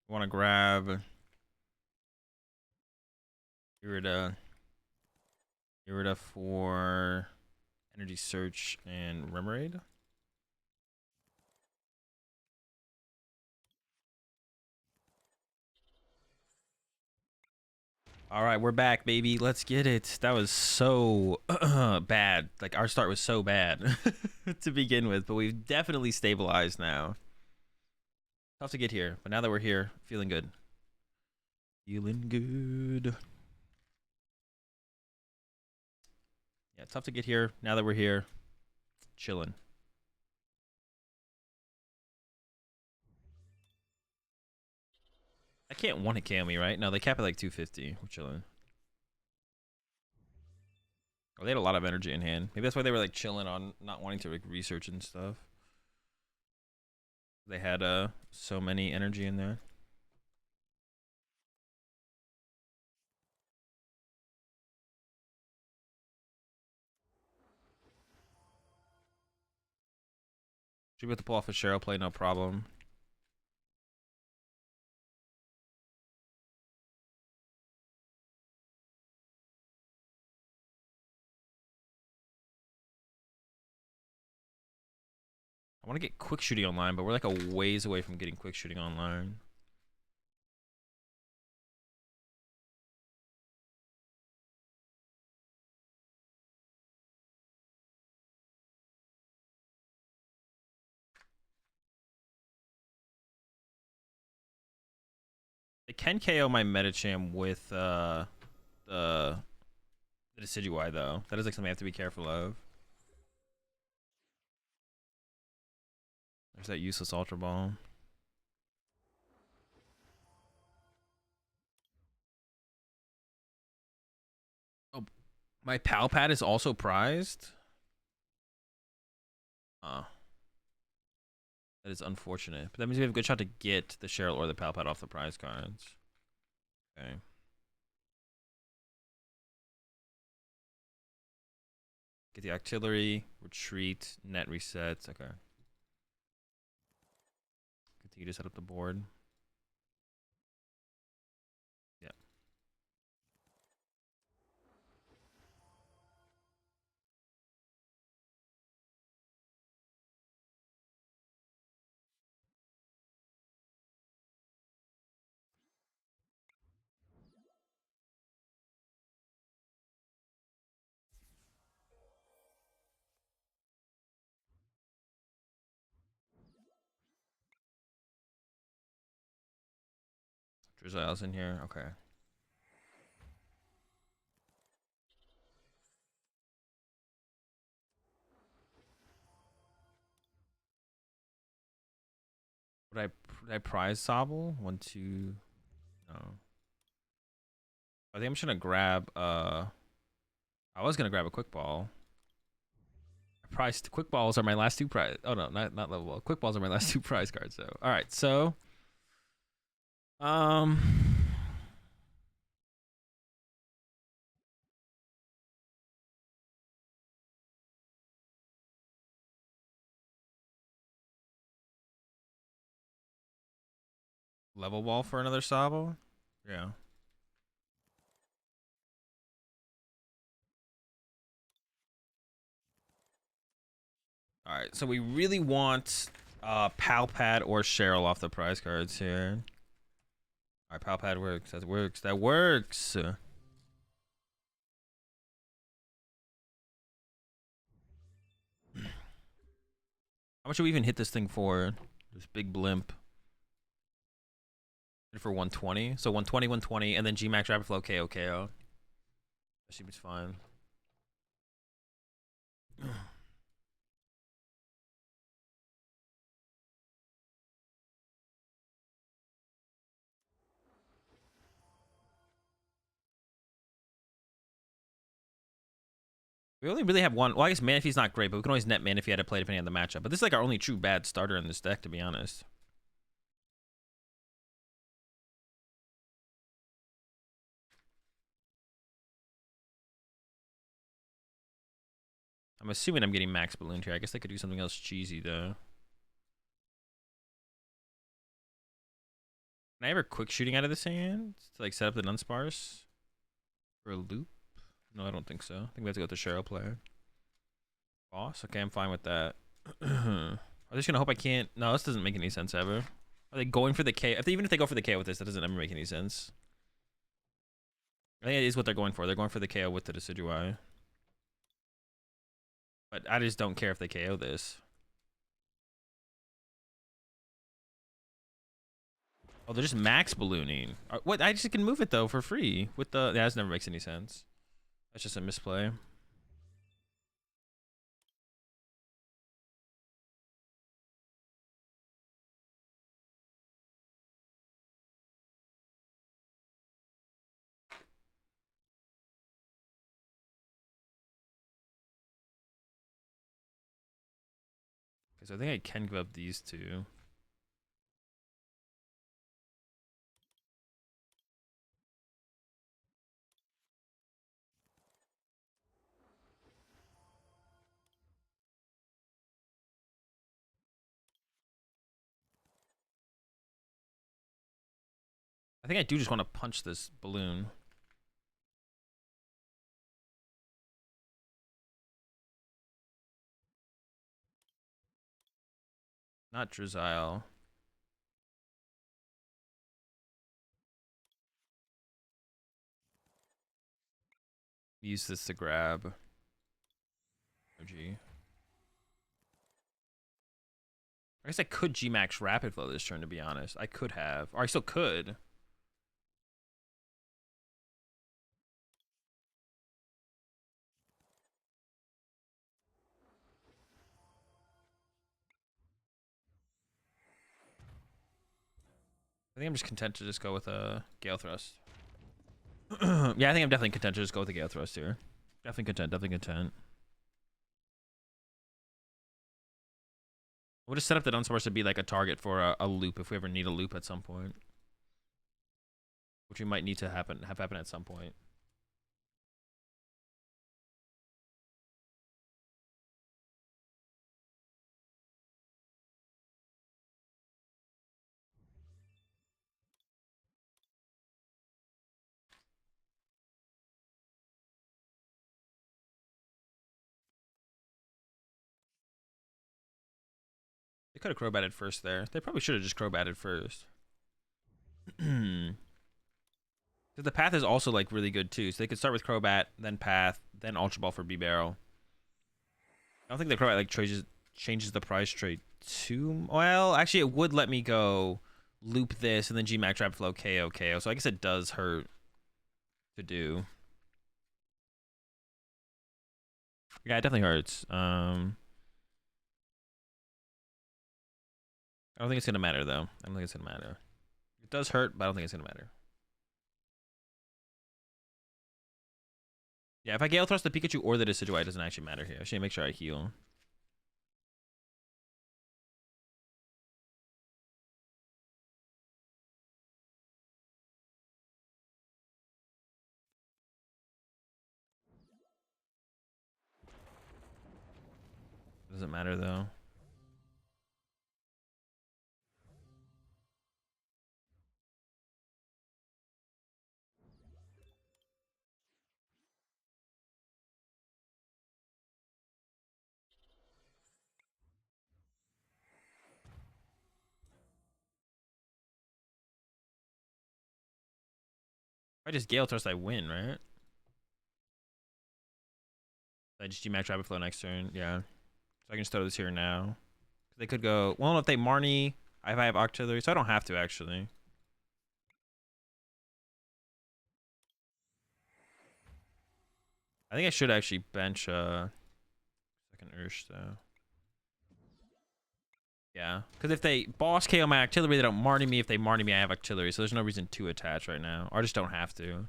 Want to grab Irida for Energy Search and Remoraid. All right, we're back, baby. Let's get it. That was so bad. Like, our start was so bad to begin with, but we've definitely stabilized now. Tough to get here, but now that we're here, feeling good. Feeling good. Yeah, tough to get here. Now that we're here, chilling. I can't one-hit KO me, right? No, they cap at like 250. We're chilling. Oh, they had a lot of energy in hand. Maybe that's why they were like chilling on not wanting to like research and stuff. They had so many energy in there. Should be able to pull off a Cheryl play, no problem. I want to get quick shooting online, but we're like a ways away from getting quick shooting online. can KO my Medicham with the Decidueye though. That is like something I have to be careful of. There's that useless Ultra Ball. Oh, my Palpad is also prized? That is unfortunate. But that means we have a good shot to get the Cheryl or the Palpad off the prize cards. Okay. Get the Octillery, Retreat, Net Resets. Okay. Continue to set up the board. Yeah. Drizzle's in here. Okay. Would I prize Sobble? 1, 2. No. I think I'm just gonna grab I was gonna grab a quick ball. Priced quick balls are my last two prize. Oh no, not level ball. Quick balls are my last two prize cards. So all right, so level ball for another Sobble. Yeah. All right, so we really want Palpad or Cheryl off the prize cards here. All right, Palpad works. That works. That works. How much do we even hit this thing for? This big blimp. Hit for 120. So 120, 120, and then G Max Rapid Flow KO KO. That seems fine. We only really have one. Well, I guess Manaphy's not great, but we can always net Manaphy had to play depending on the matchup. But this is like our only true bad starter in this deck, to be honest. I'm assuming I'm getting Max Balloon here. I guess they could do something else cheesy, though. Can I ever quick shooting out of this hand to like set up the Dunsparce for a loop? No, I don't think so. I think we have to go with the Cheryl player. Boss? Okay, I'm fine with that. I'm just gonna hope I can't. No, this doesn't make any sense ever. Are they going for the K? Even if they go for the KO with this, that doesn't ever make any sense. I think it is what they're going for. They're going for the KO with the Decidueye. But I just don't care if they KO this. Oh, they're just max ballooning. What? I just can move it though for free with the. That never makes any sense. That's just a misplay. Okay, so I think I can give up these two. I think I do just want to punch this balloon. Not Drizzile. Use this to grab. OG. I guess I could G-Max Rapid Flow this turn, to be honest. I could have. Or I still could. I think I'm just content to just go with a Gale Thrust. Yeah, I think I'm definitely content to just go with the Gale Thrust here. Definitely content, definitely content. We'll just set up the Dunsparce to be like a target for a loop if we ever need a loop at some point. Which we might need to have happen at some point. They could have Crobatted first there. They probably should have just Crobatted first. The path is also like really good too. So they could start with Crobat, then Path, then Ultra Ball for B-Barrel. I don't think the Crobat like changes the prize trade too well. Actually, it would let me go loop this and then G-Max Trap Flow KO. So I guess it does hurt to do. Yeah, it definitely hurts. I don't think it's gonna matter though. I don't think it's gonna matter. It does hurt, but I don't think it's gonna matter. Yeah, if I Gale Thrust the Pikachu or the Decidueye, it doesn't actually matter here. I should make sure I heal. Doesn't matter though. If I just Gale Thrust, I win, right? I just G-Max Rapid Flow next turn. Yeah. So I can just throw this here now. They could go, well, if they Marnie, if I have Octillery, so I don't have to actually. I think I should actually bench second Ursh though. Yeah, because if they boss KO my Octillery, they don't Marnie me. If they Marnie me, I have Octillery, so there's no reason to attach right now. Or I just don't have to.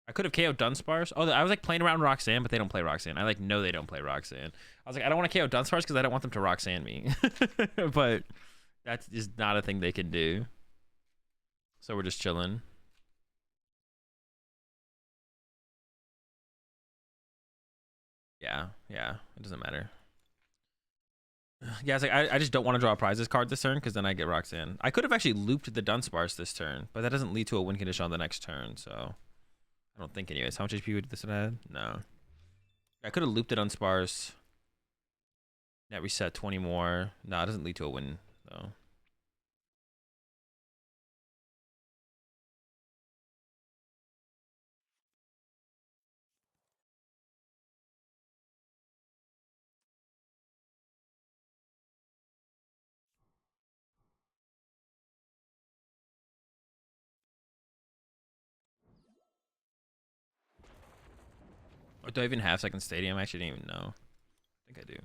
I could have KO'd Dunsparce. Oh, I was like playing around Roxanne, but they don't play Roxanne. I like know they don't play Roxanne. I was like, I don't want to KO Dunsparce because I don't want them to Roxanne me. But that's just not a thing they can do. So we're just chilling. Yeah, it doesn't matter. Yeah, it's like I just don't want to draw a prizes card this turn because then I get Roxanne. I could have actually looped the Dunsparce this turn, but that doesn't lead to a win condition on the next turn, so I don't think anyways. How much HP would this have had? No. I could have looped it on Dunsparce. Net reset 20 more. No, it doesn't lead to a win though. Or do I even have second stadium? I actually didn't even know. I think I do.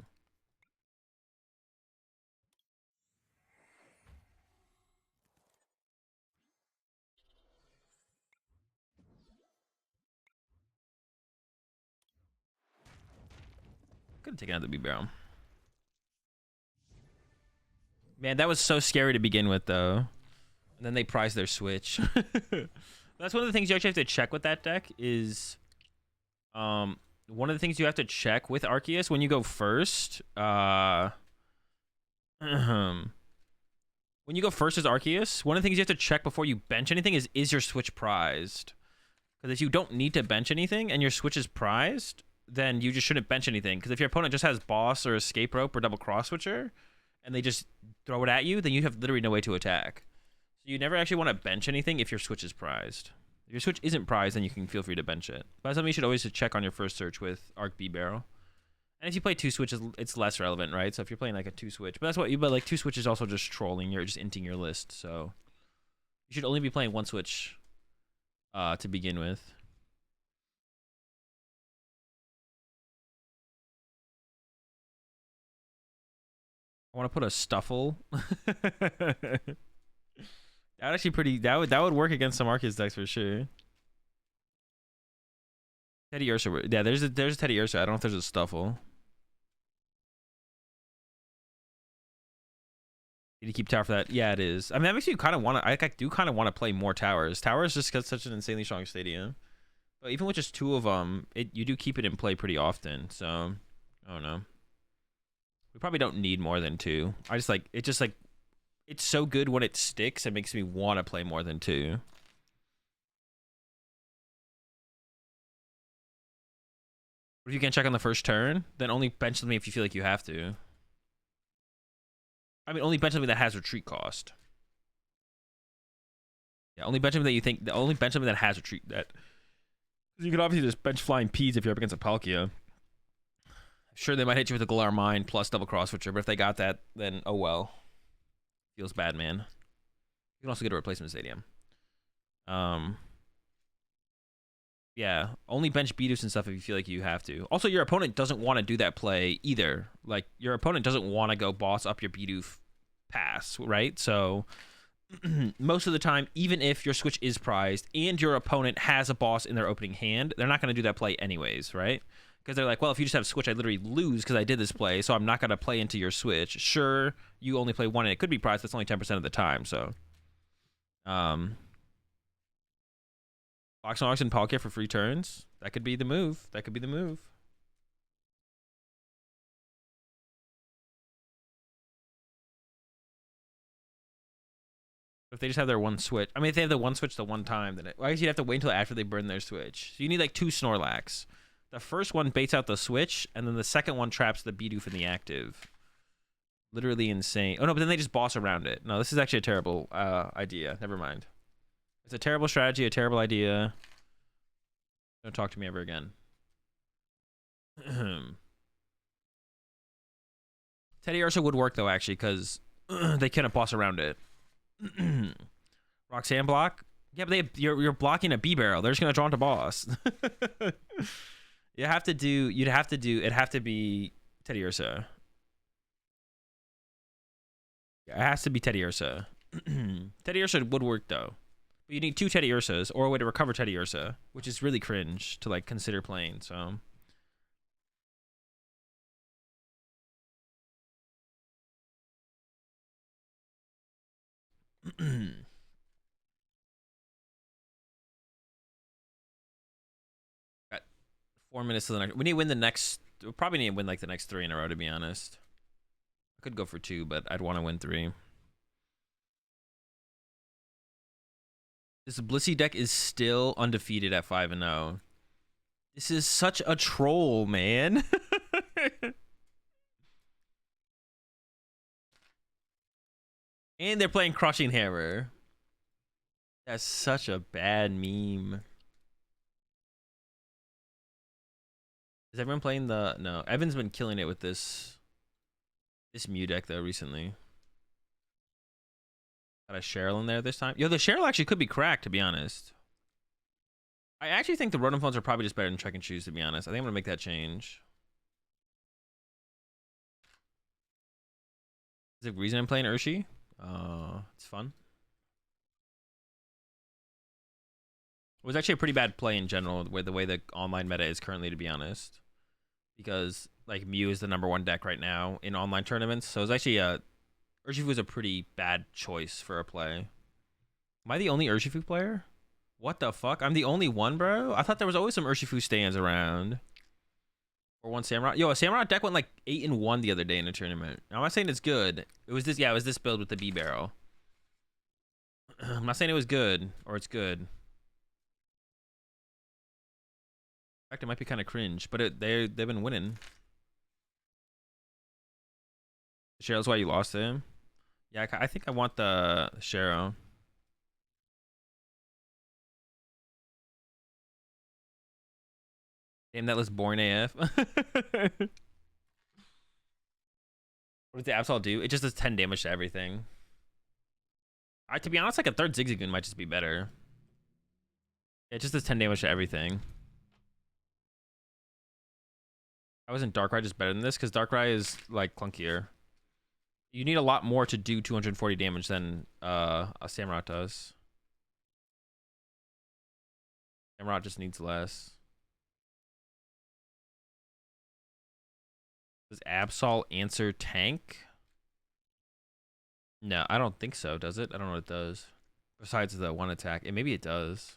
Could have taken out the B-Barrel. Man, that was so scary to begin with, though. And then they prize their switch. That's one of the things you actually have to check with that deck is... one of the things you have to check with Arceus when you go first... when you go first as Arceus, one of the things you have to check before you bench anything is your switch prized? Because if you don't need to bench anything and your switch is prized, then you just shouldn't bench anything. Because if your opponent just has Boss or Escape Rope or Double Cross Switcher, and they just throw it at you, then you have literally no way to attack. So you never actually want to bench anything if your switch is prized. If your switch isn't prized, then you can feel free to bench it. But that's something you should always check on your first search with Arc B-Barrel. And if you play two switches, it's less relevant, right? So if you're playing like a two switch, but that's what you, but like two switches also just trolling. You're just inting your list. So you should only be playing one switch to begin with. I want to put a Stuffle. That would actually pretty. That would work against some Arceus decks for sure. Teddy Ursa. Yeah, there's a Teddy Ursa. I don't know if there's a Stuffle. Did you keep tower for that? Yeah, it is. I mean, that makes you kind of want to. I do kind of want to play more towers. Towers just got such an insanely strong stadium. But even with just 2 of them, you do keep it in play pretty often. So I don't know. We probably don't need more than 2. I just like it. Just like it's so good when it sticks. It makes me want to play more than 2. If you can't check on the first turn, then only bench me if you feel like you have to. I mean, only bench something that has retreat cost. Yeah, only bench something that you think. Only bench something that has retreat. That you can obviously just bench flying P's if you're up against a Palkia. Sure, they might hit you with a Galar Mine plus double cross switcher, but if they got that, then oh well. Feels bad, man. You can also get a replacement stadium. Yeah, only bench Bidoof and stuff if you feel like you have to. Also, your opponent doesn't want to do that play either. Like, your opponent doesn't want to go boss up your Bidoof pass, right? So, most of the time, even if your switch is prized and your opponent has a boss in their opening hand, they're not going to do that play anyways, right? Because they're like, well, if you just have switch, I literally lose because I did this play, so I'm not going to play into your switch. Sure, you only play 1 and it could be prized, that's only 10% of the time, so... Ox and Palkia for free turns. That could be the move. That could be the move. If they just have their 1 switch. I mean, if they have the 1 switch the 1 time, then I guess you'd have to wait until after they burn their switch. So you need like 2 Snorlax. The first one baits out the switch, and then the second one traps the Bidoof in the active. Literally insane. Oh no, but then they just boss around it. No, this is actually a terrible idea. Never mind. It's a terrible strategy, a terrible idea. Don't talk to me ever again. Teddy Ursa would work though, actually, because they couldn't boss around it. Roxanne block? Yeah, but you're blocking a B barrel. They're just gonna draw into boss. It'd have to be Teddy Ursa. Yeah, it has to be Teddy Ursa. Teddy Ursa would work though. But you need 2 Teddy Ursas or a way to recover Teddy Ursa, which is really cringe to like consider playing, so. Got 4 minutes to the next. We need to win the next. We'll probably need to win like the next 3 in a row, to be honest. I could go for 2, but I'd want to win 3. This Blissey deck is still undefeated at 5-0. This is such a troll, man. And they're playing Crushing Hammer. That's such a bad meme. Is everyone playing the... No, Evan's been killing it with this Mew deck, though, recently. Got a Cheryl in there this time. Yo, the Cheryl actually could be cracked, to be honest. I actually think the Rotom phones are probably just better than Trek and Shoes, to be honest. I think I'm going to make that change. Is there a reason I'm playing Urshi? It's fun. It was actually a pretty bad play in general, with the way the online meta is currently, to be honest. Because, like, Mew is the #1 deck right now in online tournaments. So it was actually Urshifu was a pretty bad choice for a play. Am I the only Urshifu player? What the fuck? I'm the only one, bro? I thought there was always some Urshifu stands around. Or 1 Samurai. Yo, a Samurai deck went like 8-1 the other day in a tournament. I'm not saying it's good. It was this, yeah, it was this build with the B barrel. I'm not saying it was good or it's good. In fact, it might be kind of cringe, but they've been winning. Cheryl's why you lost to him? Yeah, I think I want the Cheryl. Damn, that looks boring AF. What does the Absol do? It just does 10 damage to everything. To be honest, like a 3rd Zigzagoon might just be better. It just does 10 damage to everything. Why wasn't Darkrai just better than this? Because Darkrai is like clunkier. You need a lot more to do 240 damage than a Samurott does. Samurott just needs less. Does Absol answer tank? No, I don't think so, does it? I don't know what it does. Besides the one attack. Maybe it does.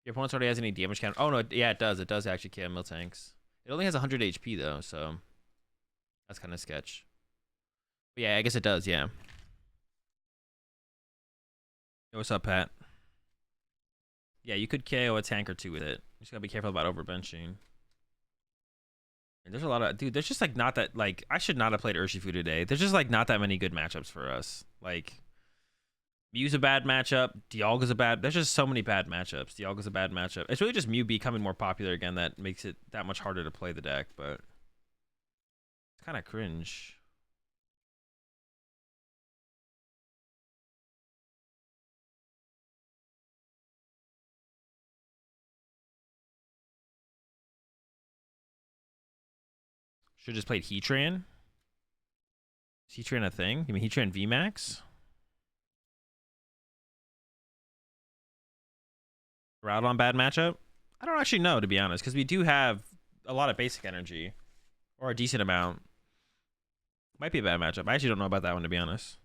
Your opponent already has any damage count. Oh, no, yeah, it does. It does actually kill mill tanks. It only has 100 HP, though, so that's kind of sketch. But yeah, I guess it does, yeah. Yo, what's up, Pat? Yeah, you could KO a tank or two with it. You just gotta be careful about overbenching. And there's a lot of dude. There's just like not that like I should not have played Urshifu today. There's just like not that many good matchups for us. Like Mew's a bad matchup. Dialga's a bad. There's just so many bad matchups. Dialga's a bad matchup. It's really just Mew becoming more popular again that makes it that much harder to play the deck. But it's kind of cringe. Should have just played Heatran. Is Heatran a thing? You mean Heatran VMAX? Route on bad matchup? I don't actually know, to be honest, because we do have a lot of basic energy. Or a decent amount. Might be a bad matchup. I actually don't know about that one, to be honest.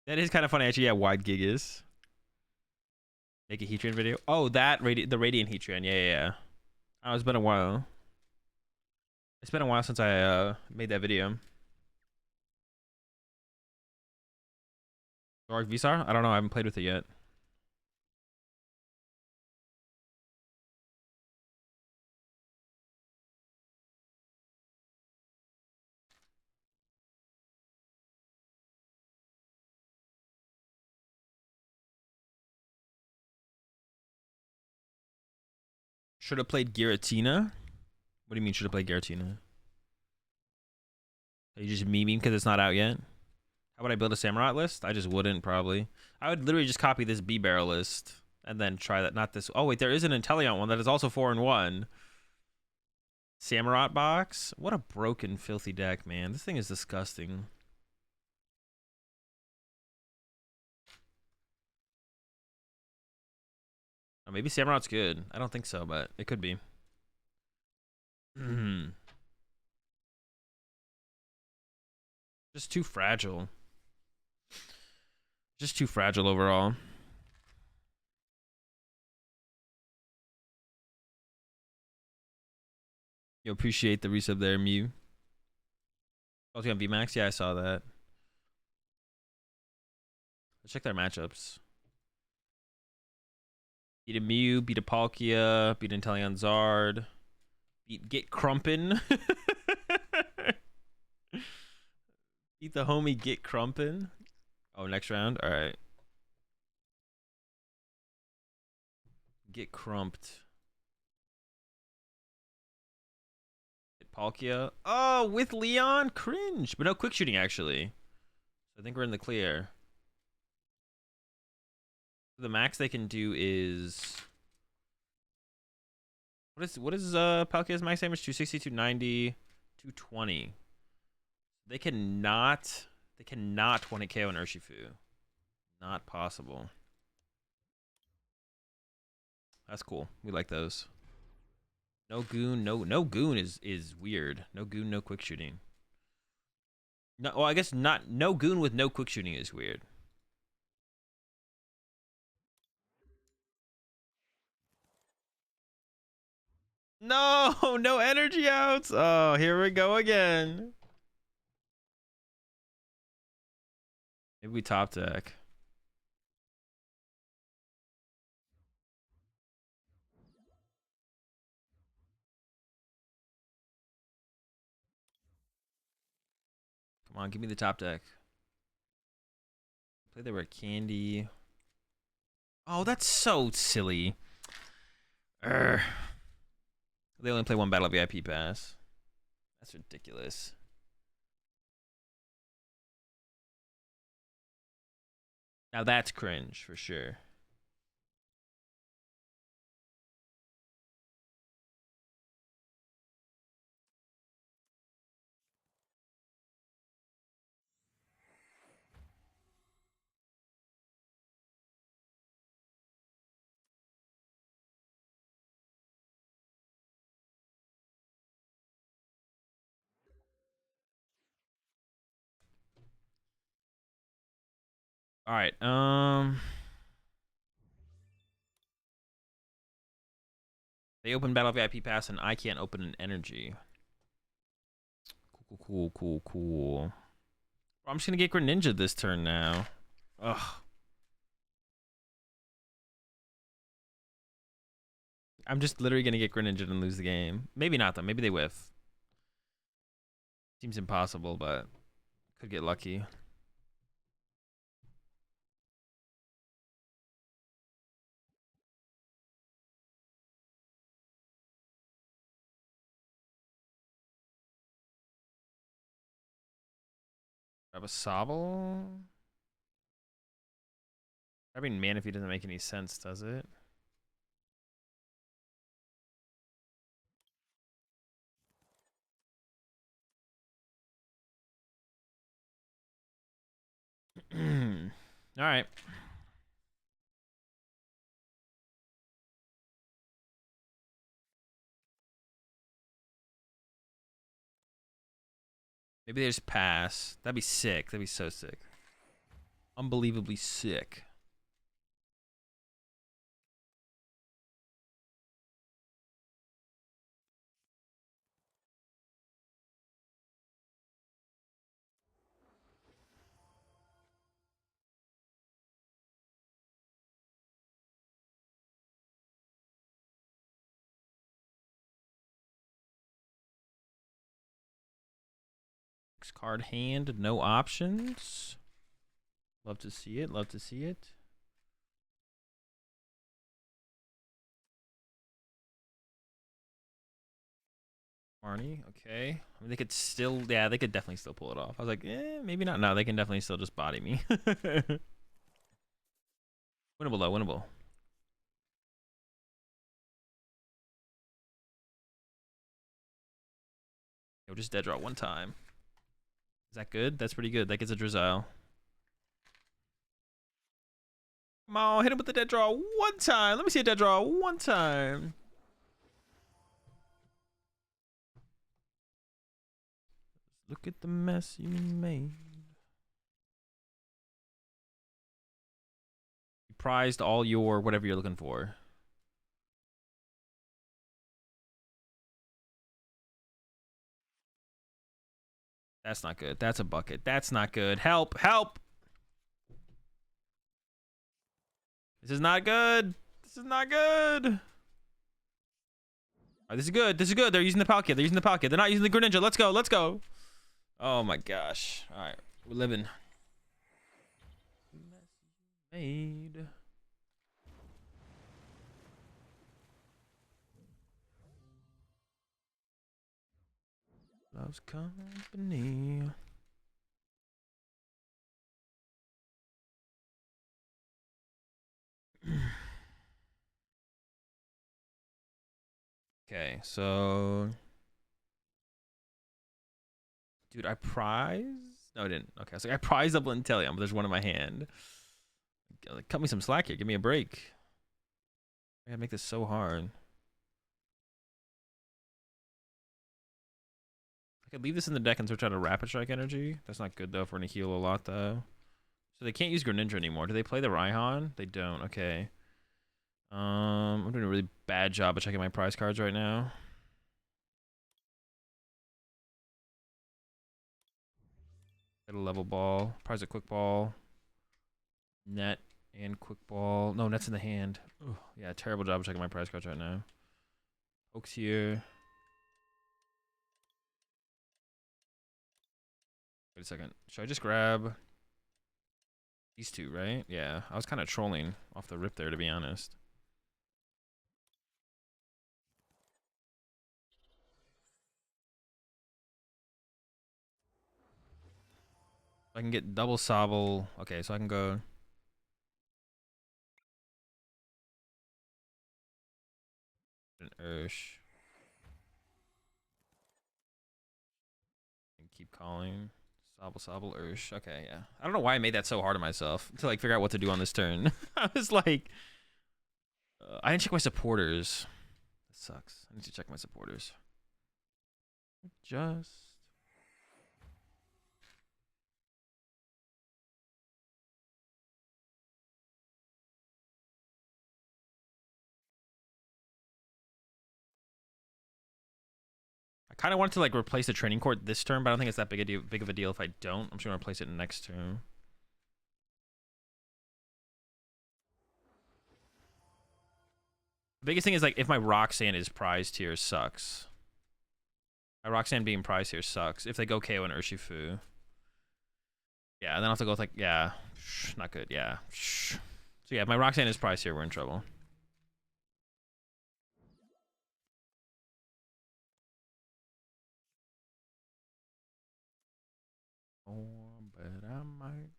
That is kind of funny, actually. Yeah, wide gig is. Make a Heatran video. Oh, that the Radiant Heatran. Yeah, yeah, yeah. Oh, it's been a while. It's been a while since I made that video. Dark Visar? I don't know. I haven't played with it yet. Should have played Giratina. What do you mean should have played Giratina? Are you just memeing because it's not out yet? How would I build a Samurott list? I just wouldn't, probably. I would literally just copy this B-Barrel list and then try that. Not this. Oh, wait, there is an Inteleon one that is also 4-1. Samurott box? What a broken, filthy deck, man. This thing is disgusting. Oh, maybe Samurott's good. I don't think so, but it could be. Just too fragile. Just too fragile overall. You appreciate the resub there, Mew. Also on VMAX? Yeah, I saw that. Let's check their matchups. Beat a Mew, beat a Palkia, beat Inteleon Zard, beat Get Crumpin. Beat the homie Get Crumpin. Oh, next round? Alright. Get Crumped. Hit Palkia. Oh, with Leon? Cringe. But no quick shooting, actually. So I think we're in the clear. The max they can do is... What is Palkia's max damage? 260, 290, 220. They cannot 20 KO an Urshifu. Not possible. That's cool. We like those. No goon, no goon is weird. No goon, no quick shooting. No, well, I guess not. No goon with no quick shooting is weird. No, no energy outs. Oh, here we go again. Maybe we top deck. Come on, give me the top deck. Play the rare candy. Oh, that's so silly. Urgh. They only play one battle VIP pass. That's ridiculous. Now that's cringe for sure. All right. They open Battle VIP Pass and I can't open an energy. Cool. I'm just gonna get Greninja this turn now. Ugh. I'm just literally gonna get Greninja and lose the game. Maybe not though. Maybe they whiff. Seems impossible, but could get lucky. Grab a Sobble. Grabbing Manaphy doesn't make any sense, does it? All right. Maybe they just pass. That'd be sick. That'd be so sick. Unbelievably sick. Card hand, no options. Love to see it. Love to see it. Marnie, okay. I mean, they could still, yeah, they could definitely still pull it off. I was like, maybe not. No, they can definitely still just body me. Winnable though, winnable. Yo, just dead draw one time. Is that good? That's pretty good. That gets a Drizzile. Come on, hit him with the dead draw one time. Let me see a dead draw one time. Look at the mess you made. You prized all your whatever you're looking for. That's not good. That's a bucket. That's not good. Help! Help! This is not good. This is not good. All right, this is good. This is good. They're using the Palkia. They're using the Palkia. They're not using the Greninja. Let's go. Let's go. Oh my gosh. All right. We're living. Made. Loves company. Okay, so dude, I prize? No, I didn't. Okay, I was like, I prize up Inteleon, but there's one in my hand. Like, cut me some slack here. Give me a break. I gotta make this so hard. I could leave this in the deck and switch out a Rapid Strike energy. That's not good though if we're gonna heal a lot though. So they can't use Greninja anymore. Do they play the Raihan? They don't. Okay. I'm doing a really bad job of checking my prize cards right now. Get a level ball. Prize a quick ball. Net and quick ball. No, net's in the hand. Ugh, yeah, terrible job of checking my prize cards right now. Oaks here. Wait a second. Should I just grab these two, right? Yeah, I was kind of trolling off the rip there, to be honest. I can get double Sobble. Okay, so I can go. An Ursh. And keep calling. Sobble, Ursh. Okay, yeah. I don't know why I made that so hard on myself to like figure out what to do on this turn. I was like, I didn't check my supporters. That sucks. I need to check my supporters. Just. kind of wanted to like replace the training court this turn, but I don't think it's that big of a deal if I don't. I'm just gonna replace it next turn. The biggest thing is like if my Roxanne is prized here sucks. My Roxanne being prized here sucks. If they go KO and Urshifu. Yeah, and then I'll have to go with like, yeah, not good, yeah. So yeah, if my Roxanne is prized here, we're in trouble. Oh, but I might.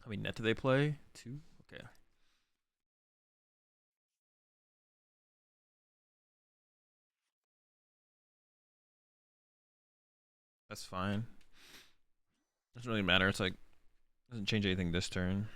How many net do they play? 2? Okay. That's fine. Doesn't really matter. It's like, doesn't change anything this turn.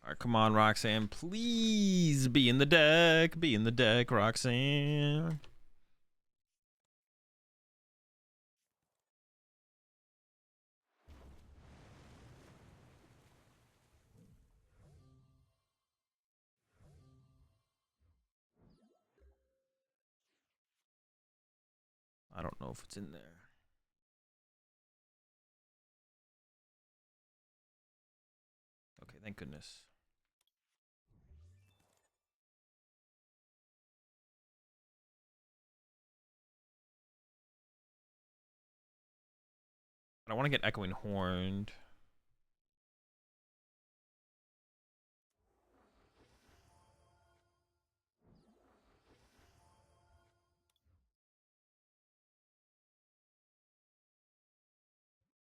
All right, come on, Roxanne. Please be in the deck. Be in the deck, Roxanne. I don't know if it's in there. Okay, thank goodness. But I want to get Echoing Horned.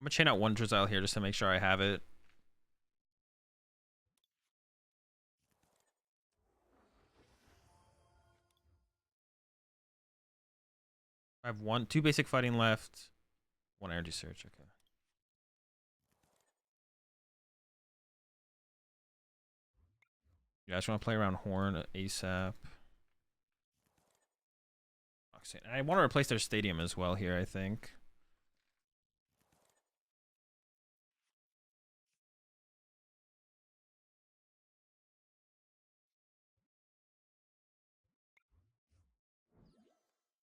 I'm gonna chain out one Drizzile here just to make sure I have it. I have 2 basic fighting left. 1 energy search, okay. You guys want to play around Horn ASAP? I want to replace their stadium as well here, I think.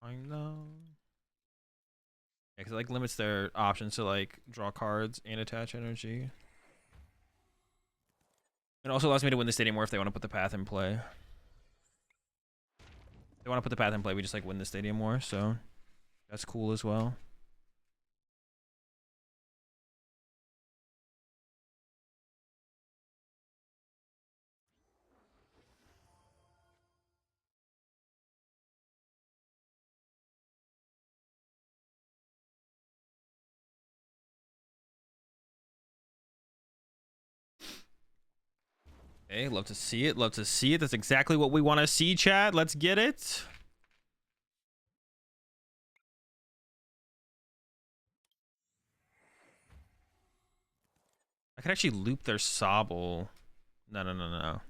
I know. Yeah, because it like limits their options to like draw cards and attach energy. It also allows me to win the stadium more if they want to put the path in play. If they want to put the path in play, we just like win the stadium more, so that's cool as well. Hey, love to see it. Love to see it. That's exactly what we want to see, chat. Let's get it. I could actually loop their Sobble. No, no, no, no.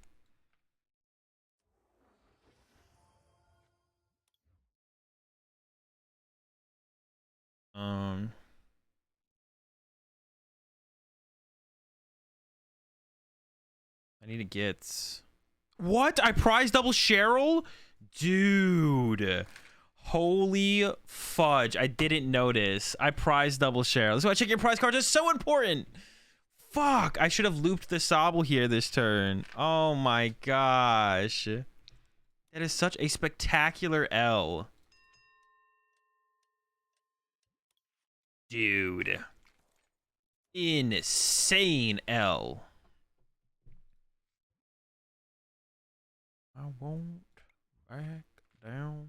I need to get... What? I prize double Cheryl? Dude. Holy fudge. I didn't notice. I prize double Cheryl. That's why checking your prize cards is so important. Fuck. I should have looped the Sobble here this turn. Oh my gosh. That is such a spectacular L. Dude. Insane L. I won't back down.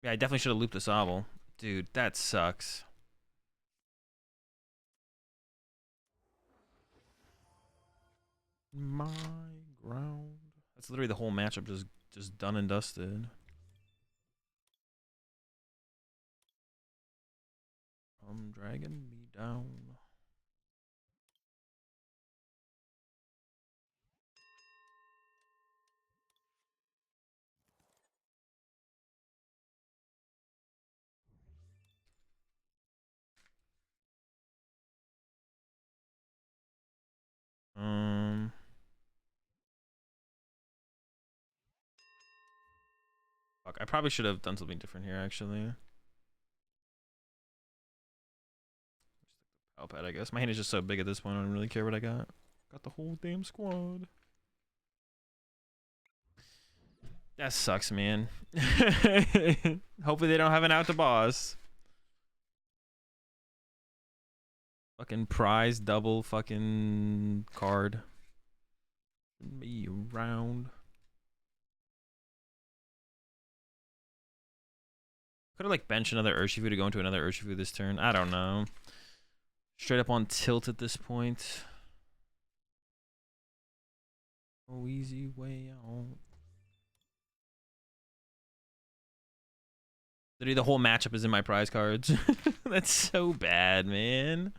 Yeah, I definitely should have looped the Sobble. Dude, that sucks. My ground. That's literally the whole matchup just done and dusted. Come dragging me down. Fuck, I probably should have done something different here, actually. I'll pet, I guess. My hand is just so big at this point, I don't really care what I got. Got the whole damn squad. That sucks, man. Hopefully they don't have an out to boss. Fucking prize double fucking card. Me around. Could have like benched another Urshifu to go into another Urshifu this turn. I don't know. Straight up on tilt at this point. Oh, easy way out. Literally the whole matchup is in my prize cards. That's so bad, man.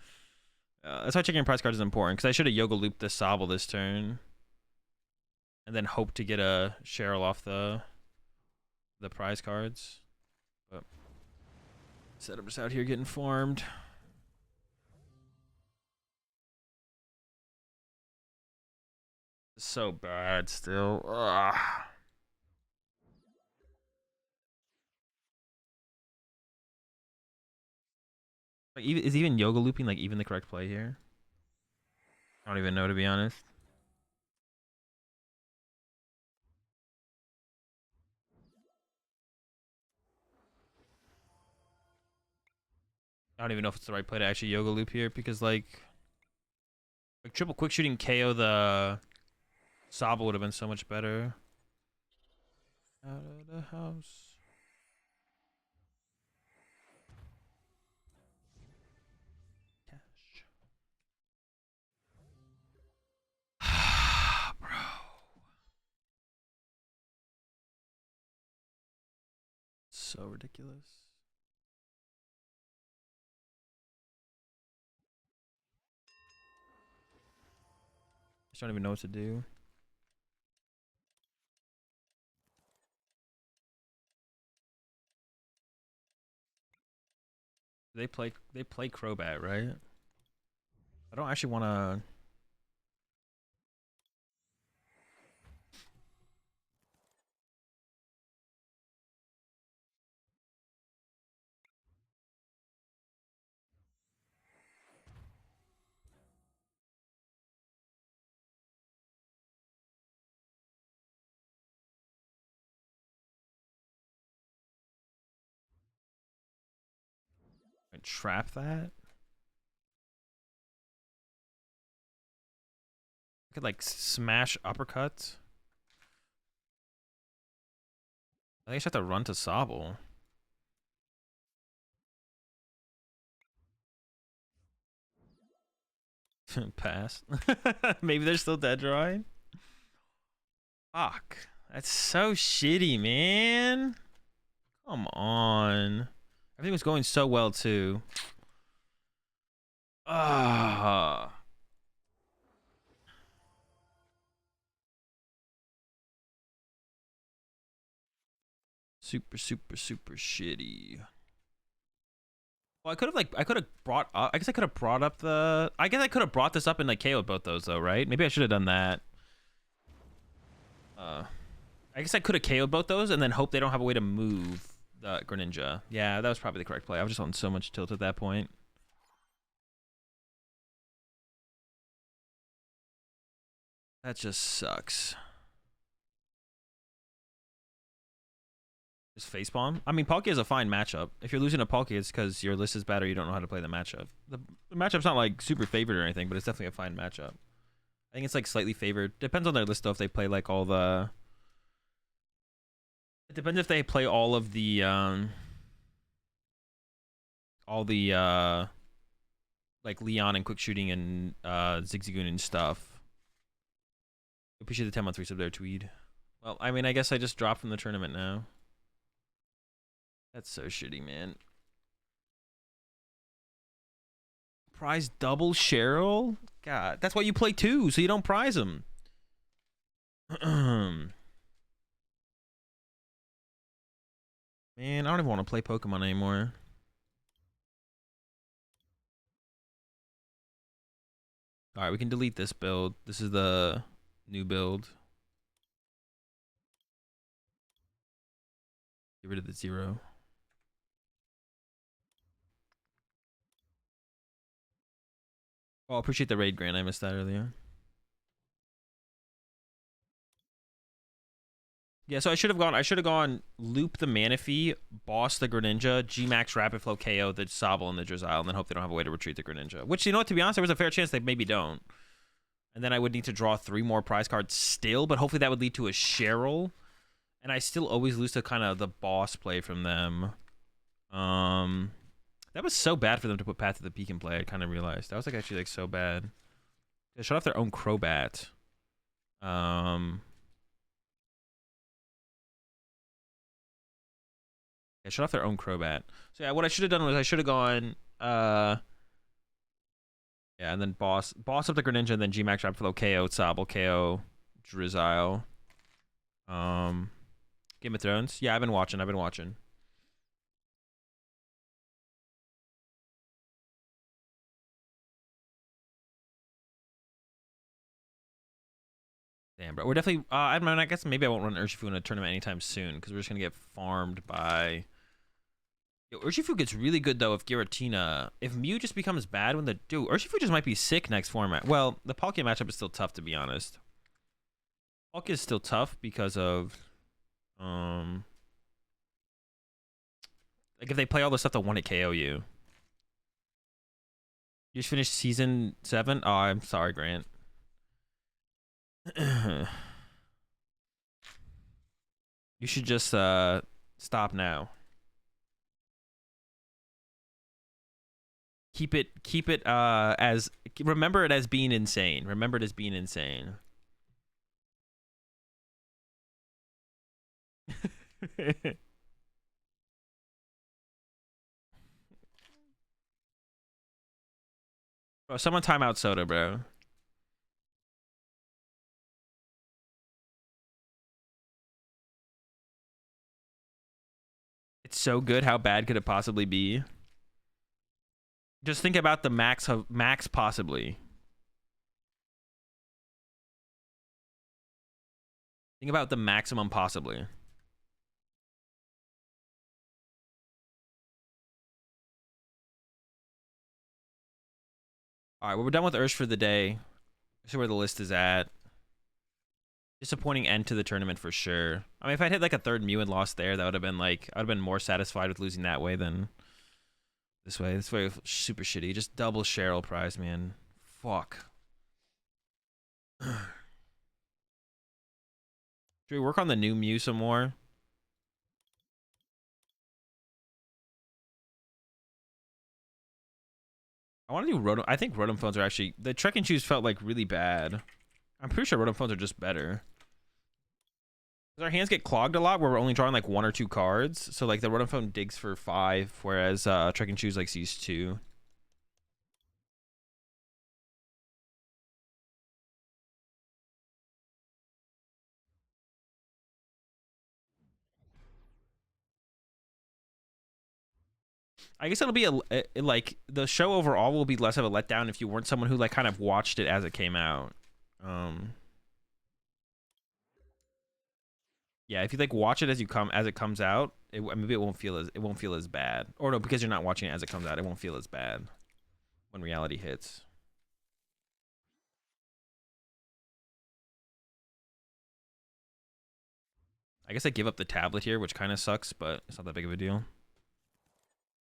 That's why checking prize cards is important, because I should have Yoga looped the Sobble this turn. And then hope to get a Cheryl off the prize cards. But instead I'm just out here getting farmed. So bad still. Ugh. Like, is even yoga looping like even the correct play here? I don't even know, to be honest. I don't even know if it's the right play to actually yoga loop here, because like triple quick shooting KO the Sobble would have been so much better. Out of the house. Bro. So ridiculous. I just don't even know what to do. They play Crobat, right? I don't actually want to. Trap that. I could like smash uppercut. I think I should have to run to Sobble. Pass. Maybe they're still dead drawing. Fuck. That's so shitty, man. Come on. Everything was going so well too. Ah. Super shitty. Well, I could have brought up. I guess I could have brought up the. I guess I could have brought this up and like KO'd both those though, right? Maybe I should have done that. I guess I could have KO'd both those and then hope they don't have a way to move the Greninja. Yeah, that was probably the correct play. I was just on so much tilt at that point. That just sucks. Just facepalm? I mean, Palkia is a fine matchup. If you're losing a Palkia, it's because your list is bad or you don't know how to play the matchup. The matchup's not like super favored or anything, but it's definitely a fine matchup. I think it's like slightly favored. Depends on their list though, if they play like all the... It depends if they play all of the... like Leon and Quick Shooting and Zigzagoon and stuff. Appreciate the 10-month resub there, Tweed. Well, I mean, I guess I just dropped from the tournament now. That's so shitty, man. Prize double Cheryl? God, that's why you play 2, so you don't prize them. Man, I don't even want to play Pokemon anymore. All right, we can delete this build. This is the new build. Get rid of the 0. Oh, I appreciate the raid grant. I missed that earlier. Yeah, so I should have gone loop the Manaphy, boss the Greninja, G-Max Rapid Flow KO the Sobble and the Drizzile, and then hope they don't have a way to retreat the Greninja. Which, you know what, to be honest, there was a fair chance they maybe don't. And then I would need to draw 3 more prize cards still, but hopefully that would lead to a Cheryl. And I still always lose to kind of the boss play from them. That was so bad for them to put Path to the Peak in play, I kind of realized. That was like actually like so bad. They shut off their own Crobat. Yeah, shut off their own Crobat. So yeah, what I should have done was I should have gone yeah, and then boss up the Greninja, and then G-Max Rapid Flow KO, Sobble KO, Drizzile. Game of Thrones. Yeah, I've been watching. Damn, bro. We're definitely I mean, I guess maybe I won't run Urshifu in a tournament anytime soon, because we're just gonna get farmed by. Yo, Urshifu gets really good though if Giratina. If Mew just becomes bad when the dude, Urshifu just might be sick next format. Well, the Palkia matchup is still tough, to be honest. Palkia is still tough because of like if they play all the stuff that won at KO you. You just finished season 7? Oh, I'm sorry, Grant. You should just stop now. Keep it as remember it as being insane. Remember it as being insane. Bro, someone time out Soda, bro. It's so good. How bad could it possibly be? Just think about the max possibly. Think about the maximum possibly. All right, well, we're done with Ursh for the day. See where the list is at. Disappointing end to the tournament for sure. I mean, if I'd hit like a third Mew and lost there, that would have been like, I'd have been more satisfied with losing that way than this way. This way, super shitty. Just double Cheryl prize, man. Fuck. Should we work on the new Mew some more? I want to do Rotom. I think Rotom phones are actually, the Trek and Choose felt like really bad. I'm pretty sure Rotom phones are just better. Our hands get clogged a lot where we're only drawing like 1 or 2 cards. So like the Rotom phone digs for 5, whereas Trek and Choose like sees 2. I guess it'll be like the show overall will be less of a letdown if you weren't someone who like kind of watched it as it came out. Yeah, if you like watch it as it comes out, maybe it won't feel as bad. Or no, because you're not watching it as it comes out, it won't feel as bad when reality hits. I guess I give up the tablet here, which kind of sucks, but it's not that big of a deal.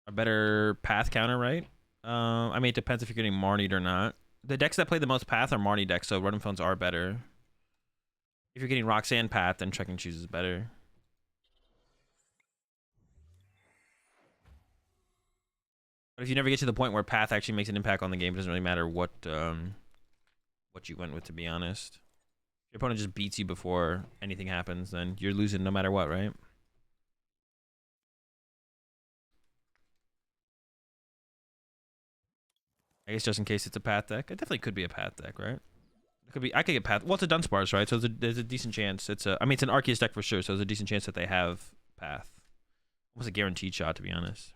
A better path counter, right? I mean, it depends if you're getting Marnied or not. The decks that play the most path are Marnie decks, so Rotom phones are better. If you're getting Roxanne path, then Trek and Choose is better. But if you never get to the point where path actually makes an impact on the game, it doesn't really matter what you went with, to be honest. If your opponent just beats you before anything happens, then you're losing no matter what, right? I guess just in case it's a path deck. It definitely could be a path deck, right? It could be. I could get path. Well, it's a Dunsparce, right? So there's a decent chance. It's a. I mean, it's an Arceus deck for sure. So there's a decent chance that they have path. Almost a guaranteed shot, to be honest.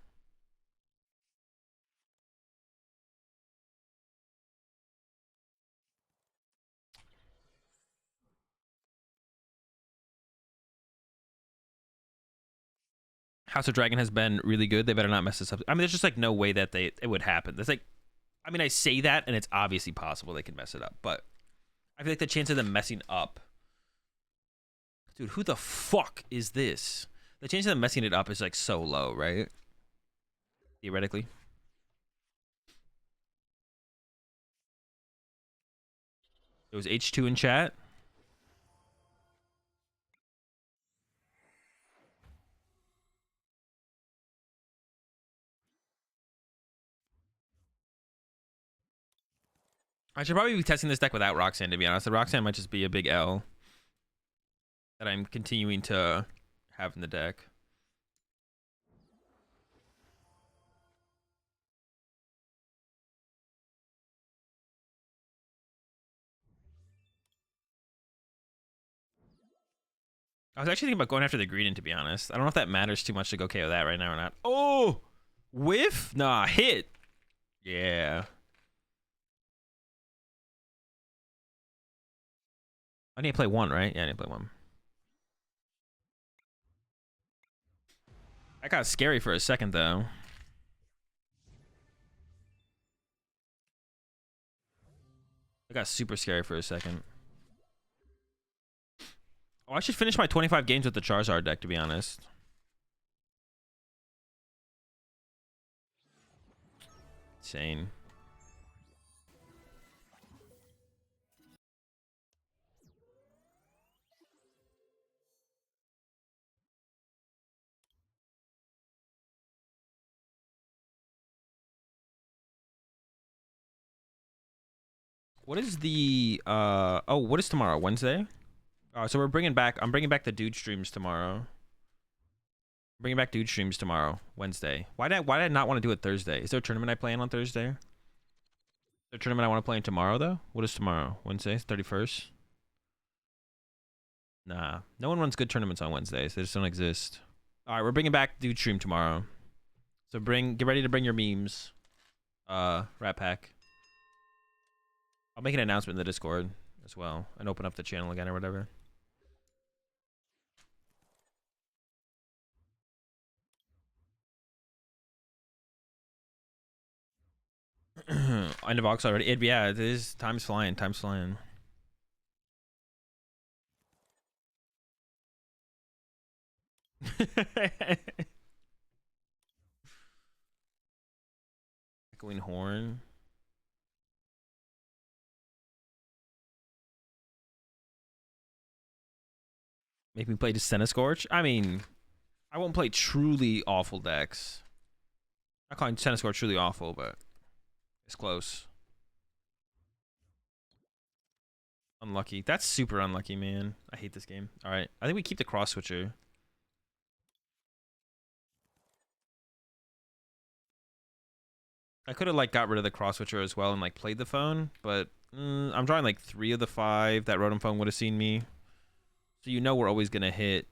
House of Dragon has been really good. They better not mess this up. I mean, there's just like no way that it would happen. There's like, I mean, I say that and it's obviously possible they can mess it up, but I feel like the chance of them messing up, dude, who the fuck is this? The chance of them messing it up is like so low, right? Theoretically. It was H2 in chat. I should probably be testing this deck without Roxanne, to be honest. The Roxanne might just be a big L that I'm continuing to have in the deck. I was actually thinking about going after the Greedent, to be honest. I don't know if that matters too much to go KO that right now or not. Oh! Whiff? Nah, hit. Yeah. I need to play one, right? Yeah, I need to play one. That got scary for a second, though. It got super scary for a second. Oh, I should finish my 25 games with the Charizard deck, to be honest. Insane. What is the oh, what is tomorrow? Wednesday? So I'm bringing back the dude streams tomorrow. Bringing back dude streams tomorrow, Wednesday. Why did I not want to do it Thursday? Is there a tournament I play in on Thursday? Is there a tournament I want to play in tomorrow though? What is tomorrow? Wednesday, 31st? Nah, no one runs good tournaments on Wednesdays. They just don't exist. All right, we're bringing back dude stream tomorrow. So get ready to bring your memes. Rat Pack. I'll make an announcement in the Discord as well and open up the channel again or whatever. End of Ox already. Yeah, it is. Time's flying. Time's flying. Echoing horn. Make me play Descent Scorch? I mean, I won't play truly awful decks. I'm not calling Descent Scorch truly awful, but it's close. Unlucky. That's super unlucky, man. I hate this game. All right. I think we keep the cross switcher. I could have like got rid of the cross switcher as well and like played the phone, but I'm drawing like 3 of the 5 that Rotom phone would have seen me. So you know we're always gonna hit.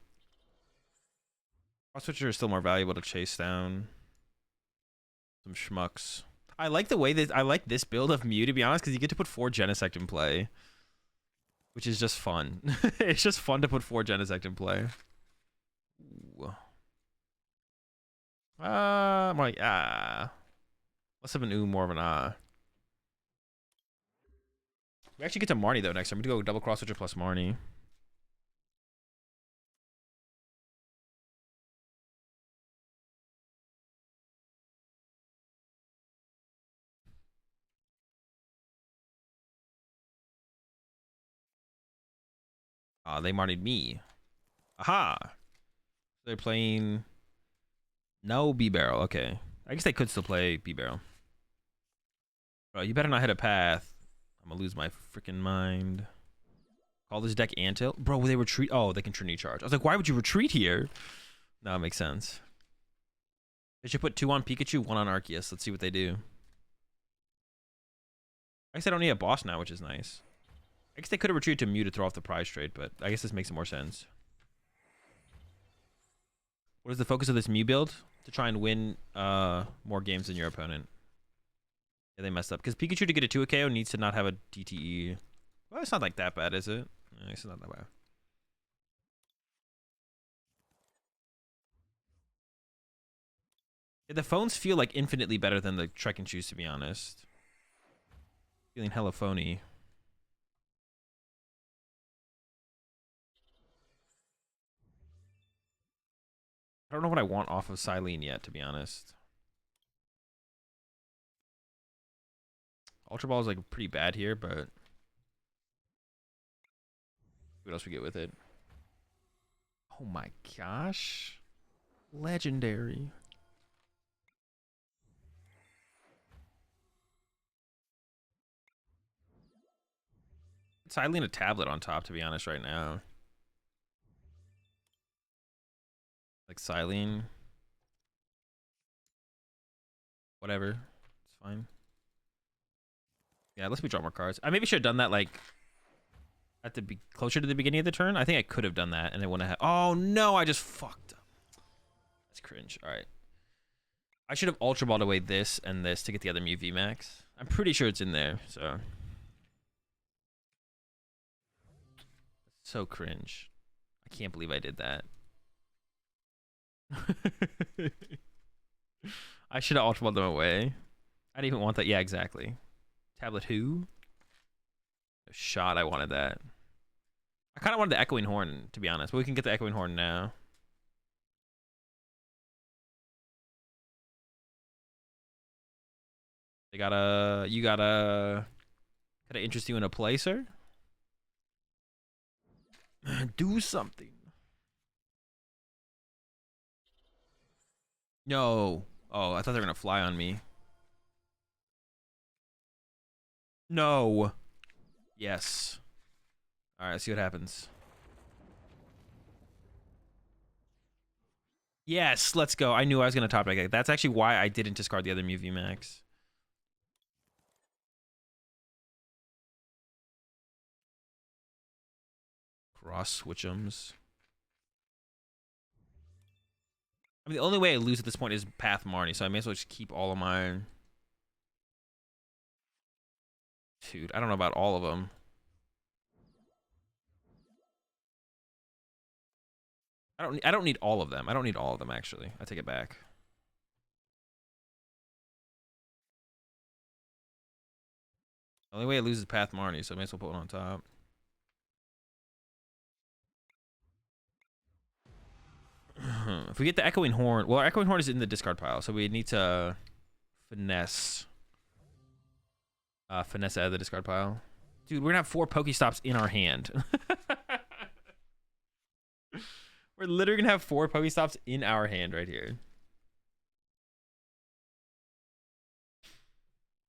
Cross switcher is still more valuable to chase down some schmucks. I like the way that I like this build of Mew, to be honest, because you get to put 4 Genesect in play, which is just fun. It's just fun to put 4 Genesect in play. Ooh. I'm like less of an ooh, more of an ah. We actually get to Marnie though next time. I'm gonna go double cross switcher plus Marnie. They Marnied me. Aha! They're playing no B-Barrel. Okay. I guess they could still play B-Barrel. Bro, you better not hit a path. I'm gonna lose my freaking mind. Call this deck Antil? Bro, they retreat. Oh, they can Trinity Charge. I was like, why would you retreat here? No, it makes sense. They should put 2 on Pikachu, 1 on Arceus. Let's see what they do. I guess I don't need a boss now, which is nice. I guess they could have retreated to Mew to throw off the prize trade, but I guess this makes more sense. What is the focus of this Mew build? To try and win more games than your opponent. Yeah, they messed up. Because Pikachu to get a 2 KO needs to not have a DTE. Well, it's not like that bad, is it? It's not that bad. Yeah, the phones feel like infinitely better than the Trek and Shoes, to be honest. Feeling hella phony. I don't know what I want off of Silene yet, to be honest. Ultra Ball is like pretty bad here, but what else we get with it? Oh my gosh. Legendary. Silene a tablet on top, to be honest, right now. Like Silene. Whatever. It's fine. Yeah, let's draw more cards. I maybe should have done that like at the closer to the beginning of the turn. I think I could have done that and it wouldn't have. Oh no, I just fucked up. That's cringe. All right. I should have Ultra Balled away this and this to get the other Mew VMAX. I'm pretty sure it's in there, so. So cringe. I can't believe I did that. I should have Ultra Balled them away. I didn't even want that. Yeah, exactly. Tablet who? A shot, I wanted that. I kind of wanted the Echoing Horn, to be honest, but we can get the Echoing Horn now. You got a interest you in a placer? Do something. No. Oh, I thought they were gonna fly on me. No. Yes. All right, let's see what happens. Yes, let's go. I knew I was gonna top deck. That's actually why I didn't discard the other Mew VMAX. Cross switch'ems. I mean, the only way I lose at this point is Path Marnie, so I may as well just keep all of mine. Dude, I don't know about all of them. I don't need all of them. I don't need all of them, actually. I take it back. The only way I lose is Path Marnie, so I may as well put one on top. If we get the Echoing Horn, well, our Echoing Horn is in the discard pile, so we need to finesse finesse out of the discard pile. Dude, we're gonna have 4 Pokestops in our hand. We're literally gonna have 4 Pokestops in our hand right here.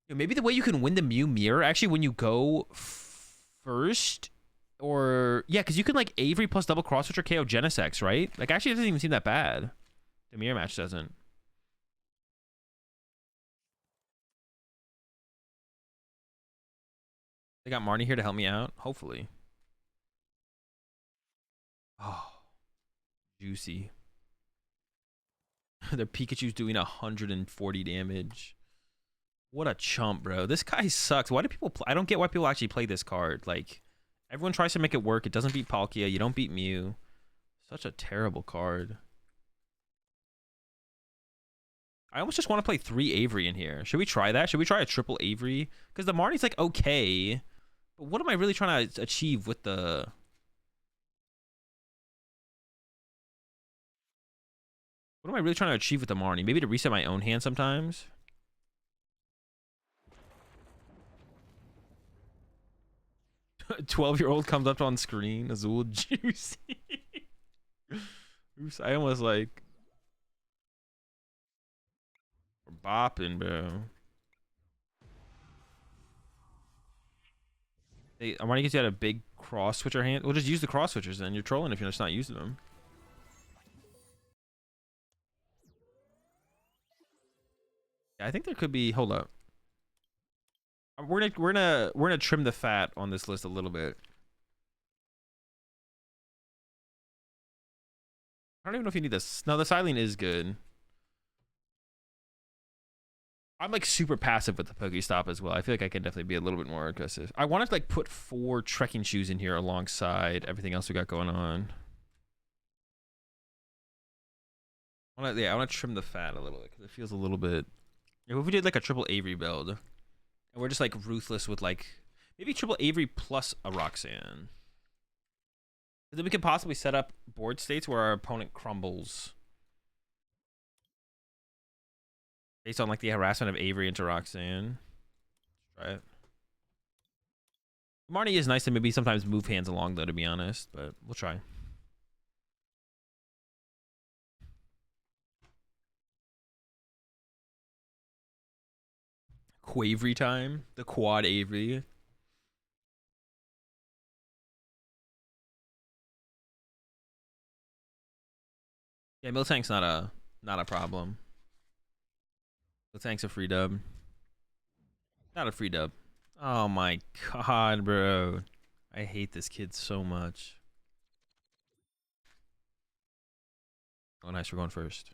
Maybe the way you can win the Mew Mirror, actually, when you go first, or yeah, because you can like Avery plus double cross switch or KO Genesect, right? Like, actually, it doesn't even seem that bad. The mirror match doesn't. They got Marnie here to help me out, hopefully. Oh, juicy. Their Pikachu's doing 140 damage. What a chump, bro. This guy sucks. Why do people play? I don't get why people actually play this card. Like, everyone tries to make it work. It doesn't beat Palkia. You don't beat Mew. Such a terrible card. I almost just want to play 3 Avery in here. Should we try that? Should we try a triple Avery? Because the Marnie's like okay. But what am I really trying to achieve with the... What am I really trying to achieve with the Marnie? Maybe to reset my own hand sometimes? A 12-year-old comes up on screen. Azul juicy. Oops, I almost like... We're bopping, bro. Hey, I want to get you out a big cross switcher hand. We'll just use the cross switchers then. You're trolling if you're just not using them. Yeah, I think there could be... Hold up. We're gonna trim the fat on this list a little bit. I don't even know if you need this. No, the Silene is good. I'm like super passive with the Pokestop as well. I feel like I can definitely be a little bit more aggressive. I want to like put 4 trekking shoes in here alongside everything else we got going on. I want to trim the fat a little bit because it feels a little bit. If we did like a triple Avery build, and we're just like ruthless with like maybe triple Avery plus a Roxanne. Then we could possibly set up board states where our opponent crumbles based on like the harassment of Avery into Roxanne. Try it. Marnie is nice to maybe sometimes move hands along though, to be honest, but we'll try. Quavery time, the quad Avery. Yeah, Miltank's not a problem. Miltank's a free dub. Not a free dub. Oh my god, bro. I hate this kid so much. Oh nice, we're going first.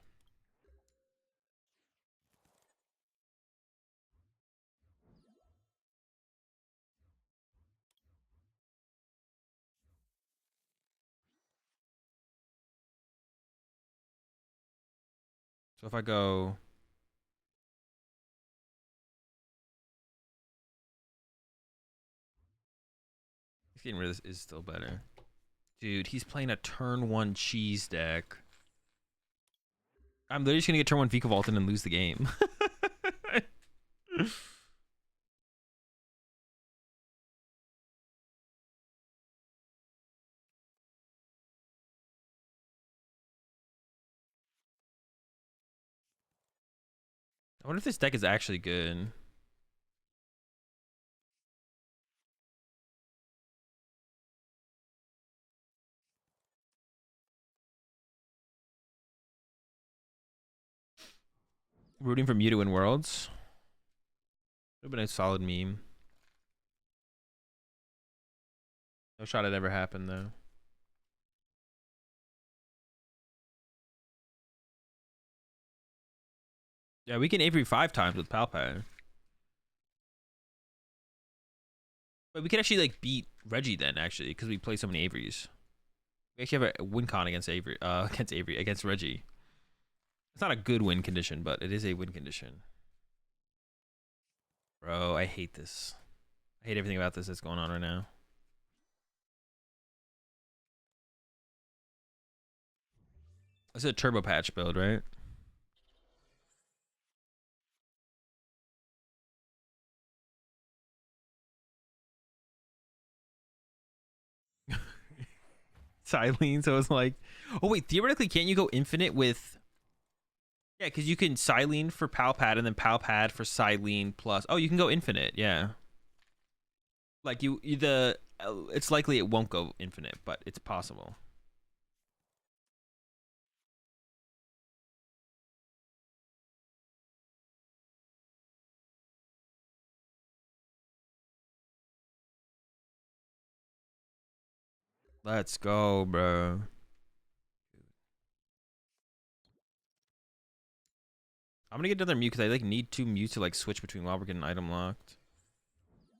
So if I go getting rid of this is still better. Dude, he's playing a turn 1 cheese deck. I'm literally just gonna get turn 1 Vika Vaulted and lose the game. I wonder if this deck is actually good. Rooting for Mew to win Worlds. Would have been a solid meme. No shot it ever happened though. Yeah, we can Avery 5 times with Palpatine. But we could actually like beat Reggie then actually because we play so many Averys. We actually have a win con against against Reggie. It's not a good win condition, but it is a win condition. Bro, I hate this. I hate everything about this that's going on right now. This is a turbo patch build, right? Silene, so it's like, oh wait, theoretically, can't you go infinite with? Yeah, because you can Silene for Palpad and then Palpad for Silene plus. Oh, you can go infinite, yeah. Like it's likely it won't go infinite, but it's possible. Let's go, bro. I'm gonna get another Mew because I like need 2 Mews to like switch between while we're getting item locked.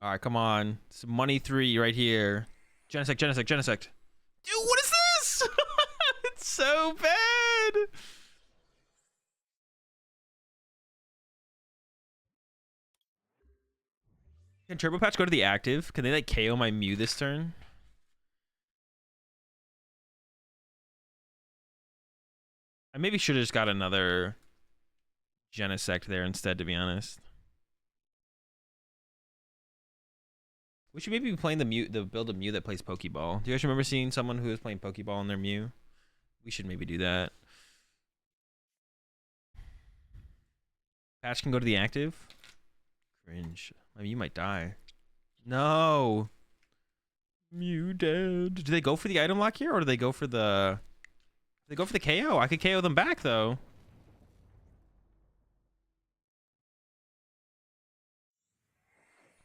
All right, come on. It's money 3 right here. Genesect. Dude, what is this? It's so bad. Can Turbo Patch go to the active? Can they like KO my Mew this turn? I maybe should have just got another Genesect there instead, to be honest. We should maybe be playing the build of Mew that plays Pokeball. Do you guys remember seeing someone who was playing Pokeball in their Mew? We should maybe do that. Patch can go to the active. Cringe. I mean, you might die. No. Mew dead. Do they go for the item lock here, or do they go for the? They go for the KO. I could KO them back though.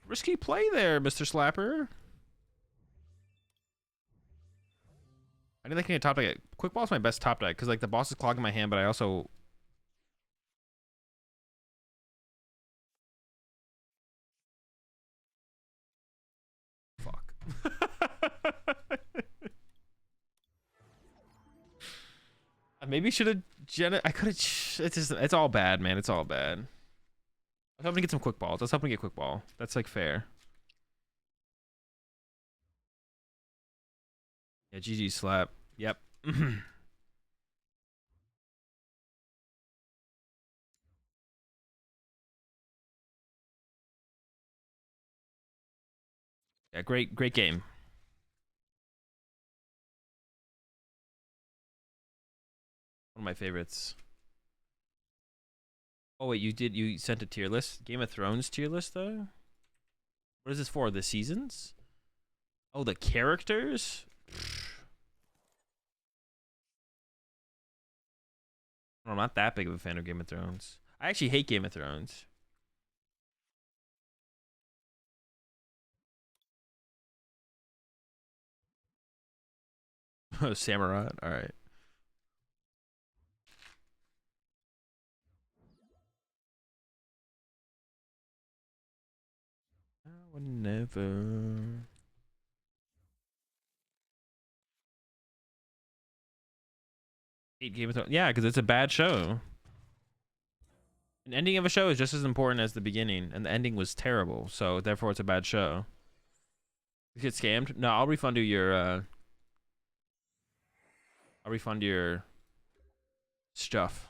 Risky play there, Mr. Slapper. I didn't think I can top deck. Quick Ball's my best top deck because like the boss is clogging my hand, but I also fuck. I maybe should have I could have. It's all bad, man. It's all bad. I was hoping to get some quick balls. I was hoping to get quick ball. That's like fair. Yeah, GG slap. Yep. Yeah, great game. One of my favorites. Oh wait, you sent a tier list? Game of Thrones tier list though? What is this for? The seasons? Oh, the characters? I'm not that big of a fan of Game of Thrones. I actually hate Game of Thrones. Oh, Samurai. All right. Whenever. Hate Game of Thrones. Yeah, because it's a bad show. An ending of a show is just as important as the beginning, and the ending was terrible, so therefore it's a bad show. You get scammed? No, I'll refund you your I'll refund your stuff.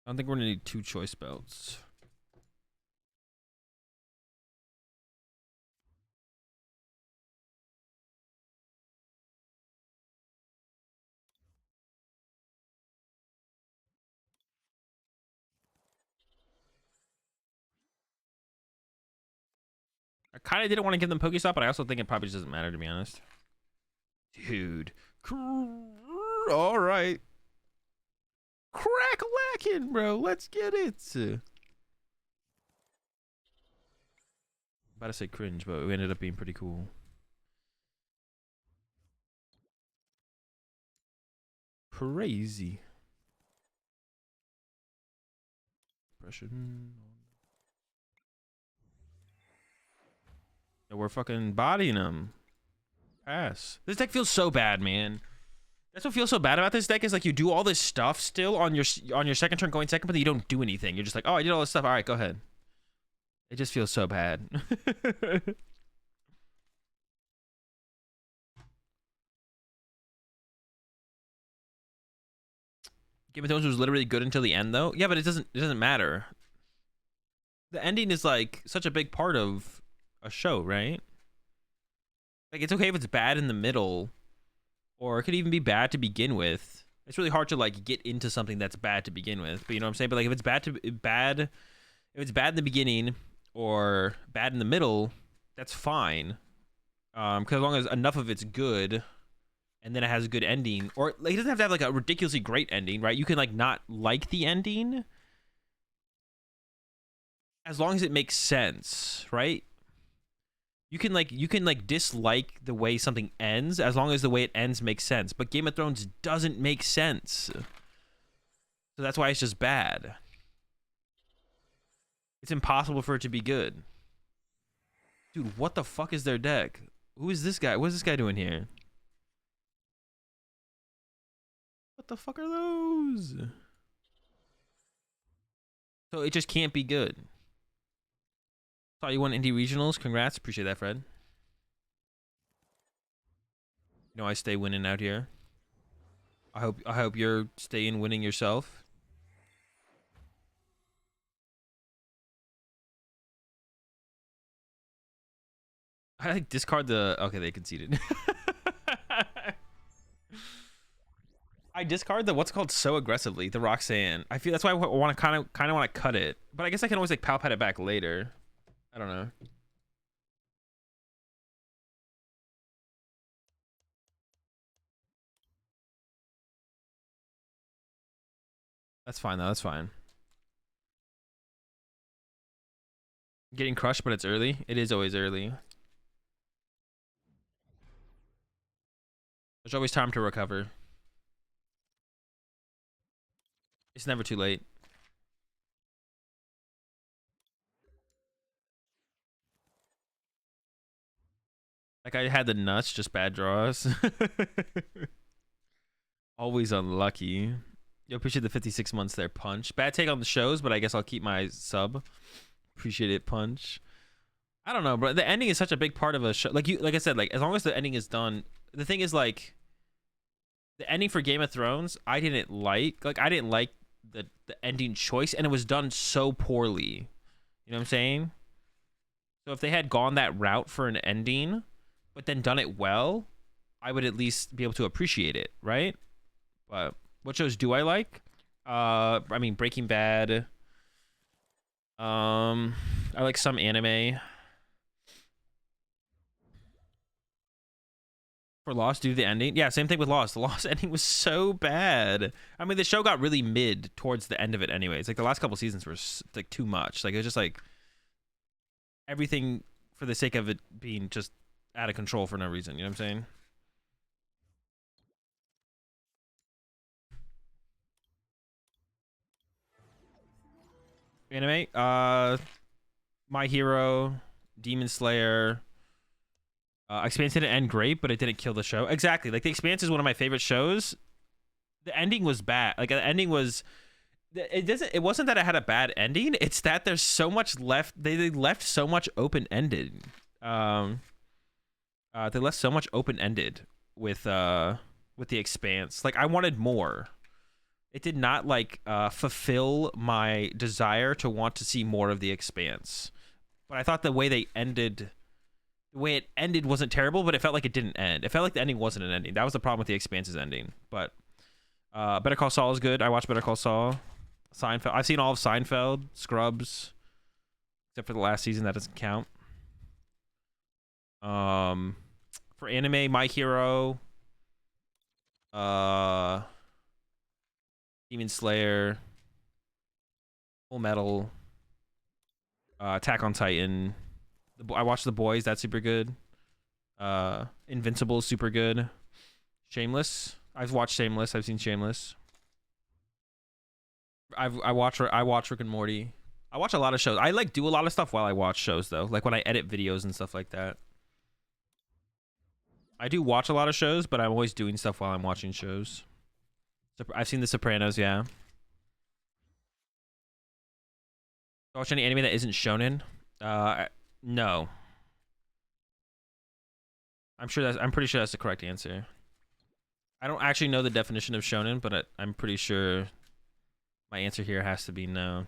I don't think we're gonna need 2 choice belts. I kind of didn't want to give them Pokestop, but I also think it probably just doesn't matter, to be honest. Dude. All right. Crack-a-lackin', bro. Let's get it. About to say cringe, but we ended up being pretty cool. Crazy. Impression. Yeah, we're fucking bodying them. Pass. This deck feels so bad, man. That's what feels so bad about this deck is like you do all this stuff still on your second turn going second, but then you don't do anything. You're just like, oh, I did all this stuff. All right, go ahead. It just feels so bad. Game of Thrones was literally good until the end, though. Yeah, but it doesn't matter. The ending is like such a big part of a show, right? Like it's okay if it's bad in the middle, or it could even be bad to begin with. It's really hard to like get into something that's bad to begin with. But you know what I'm saying? But like if it's bad if it's bad in the beginning or bad in the middle, that's fine. Because as long as enough of it's good, and then it has a good ending, or like it doesn't have to have like a ridiculously great ending, right? You can like not like the ending as long as it makes sense, right? You can like dislike the way something ends as long as the way it ends makes sense. But Game of Thrones doesn't make sense. So that's why it's just bad. It's impossible for it to be good. Dude, what the fuck is their deck? Who is this guy? What is this guy doing here? What the fuck are those? So it just can't be good. Thought you won indie regionals. Congrats. Appreciate that, Fred. You know I stay winning out here. I hope you're staying winning yourself. I like discard the okay, they conceded. I discard the what's called so aggressively, the Roxanne. I feel that's why I want to kind of want to cut it, but I guess I can always like palpate it back later. I don't know. That's fine though. That's fine. Getting crushed, but it's early. It is always early. There's always time to recover. It's never too late. Like I had the nuts, just bad draws. Always unlucky. Yo, appreciate the 56 months there, Punch. Bad take on the shows, but I guess I'll keep my sub. Appreciate it, Punch. I don't know, bro. The ending is such a big part of a show. Like I said, like as long as the ending is done. The thing is, like, the ending for Game of Thrones, I didn't like. Like I didn't like the ending choice, and it was done so poorly. You know what I'm saying? So if they had gone that route for an ending, but then done it well, I would at least be able to appreciate it, right? But what shows do I like? I mean, Breaking Bad. I like some anime. For Lost, due to the ending, yeah, same thing with Lost. The Lost ending was so bad. I mean, the show got really mid towards the end of it, anyways. Like the last couple seasons were like too much. Like it was just like everything for the sake of it being just out of control for no reason. You know what I'm saying? Anime, My Hero, Demon Slayer. Expanse didn't end great, but it didn't kill the show. Exactly. Like the Expanse is one of my favorite shows. The ending was bad. Like the ending was. It wasn't that it had a bad ending. It's that there's so much left. They left so much open ended. They left so much open ended with the Expanse. Like I wanted more. It did not like fulfill my desire to want to see more of the Expanse. But I thought the way it ended wasn't terrible, but it felt like it didn't end. It felt like the ending wasn't an ending. That was the problem with the Expanse's ending. But Better Call Saul is good. I watched Better Call Saul. Seinfeld. I've seen all of Seinfeld, Scrubs, except for the last season. That doesn't count. For anime, My Hero, Demon Slayer, Full Metal, Attack on Titan. I watched The Boys. That's super good. Invincible is super good. Shameless. I've watched Shameless. I've seen Shameless. I watch Rick and Morty. I watch a lot of shows. I like do a lot of stuff while I watch shows though. Like when I edit videos and stuff like that. I do watch a lot of shows, but I'm always doing stuff while I'm watching shows. I've seen The Sopranos, yeah. Watch any anime that isn't shonen? No. I'm pretty sure that's the correct answer. I don't actually know the definition of shonen, but I'm pretty sure my answer here has to be no.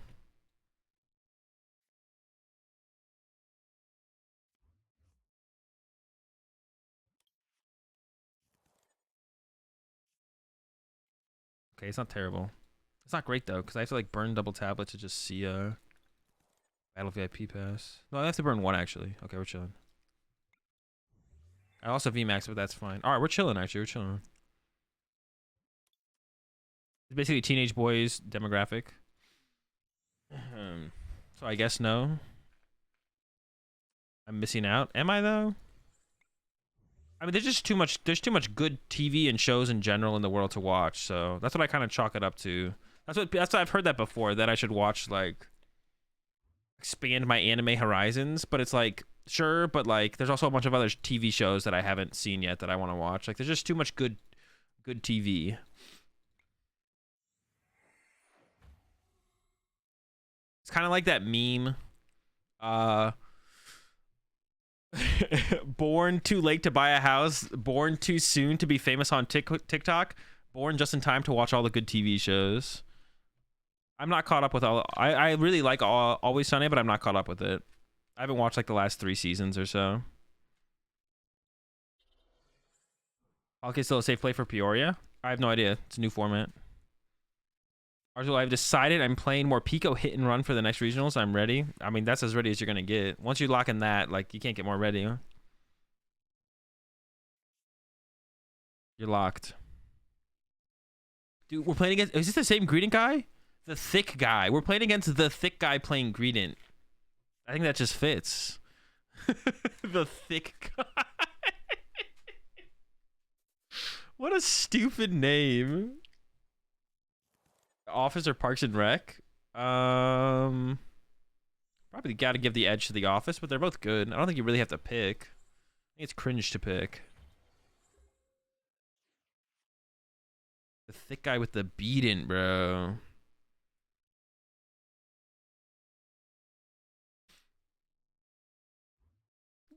Okay, it's not terrible. It's not great though, because I have to like burn double tablet to just see Battle VIP pass. No, I have to burn one actually. Okay, we're chilling. I also VMAX, but that's fine. All right, we're chilling actually. We're chilling. It's basically teenage boys demographic. So I guess no. I'm missing out. Am I though? I mean, there's just too much. There's too much good TV and shows in general in the world to watch. So that's what I kind of chalk it up to. That's what I've heard that before. That I should watch like expand my anime horizons. But it's like sure, but like there's also a bunch of other TV shows that I haven't seen yet that I want to watch. Like there's just too much good TV. It's kind of like that meme. Born too late to buy a house, born too soon to be famous on TikTok, born just in time to watch all the good TV shows. I'm not caught up with all. I really like Always Sunny, but I'm not caught up with it. I haven't watched like the last 3 seasons or so. Okay, still a safe play for Peoria. I have no idea. It's a new format. Arzel, I've decided I'm playing more Pico hit and run for the next regionals. I'm ready. I mean, that's as ready as you're gonna get. Once you lock in that, like, you can't get more ready. Huh? You're locked. Dude, we're playing against... Is this the same Greedent guy? The thick guy. We're playing against the thick guy playing Greedent. I think that just fits. The thick guy. What a stupid name. Office or Parks and Rec? Probably got to give the edge to the Office, but they're both good. I don't think you really have to pick. I think it's cringe to pick. The thick guy with the beatin', bro.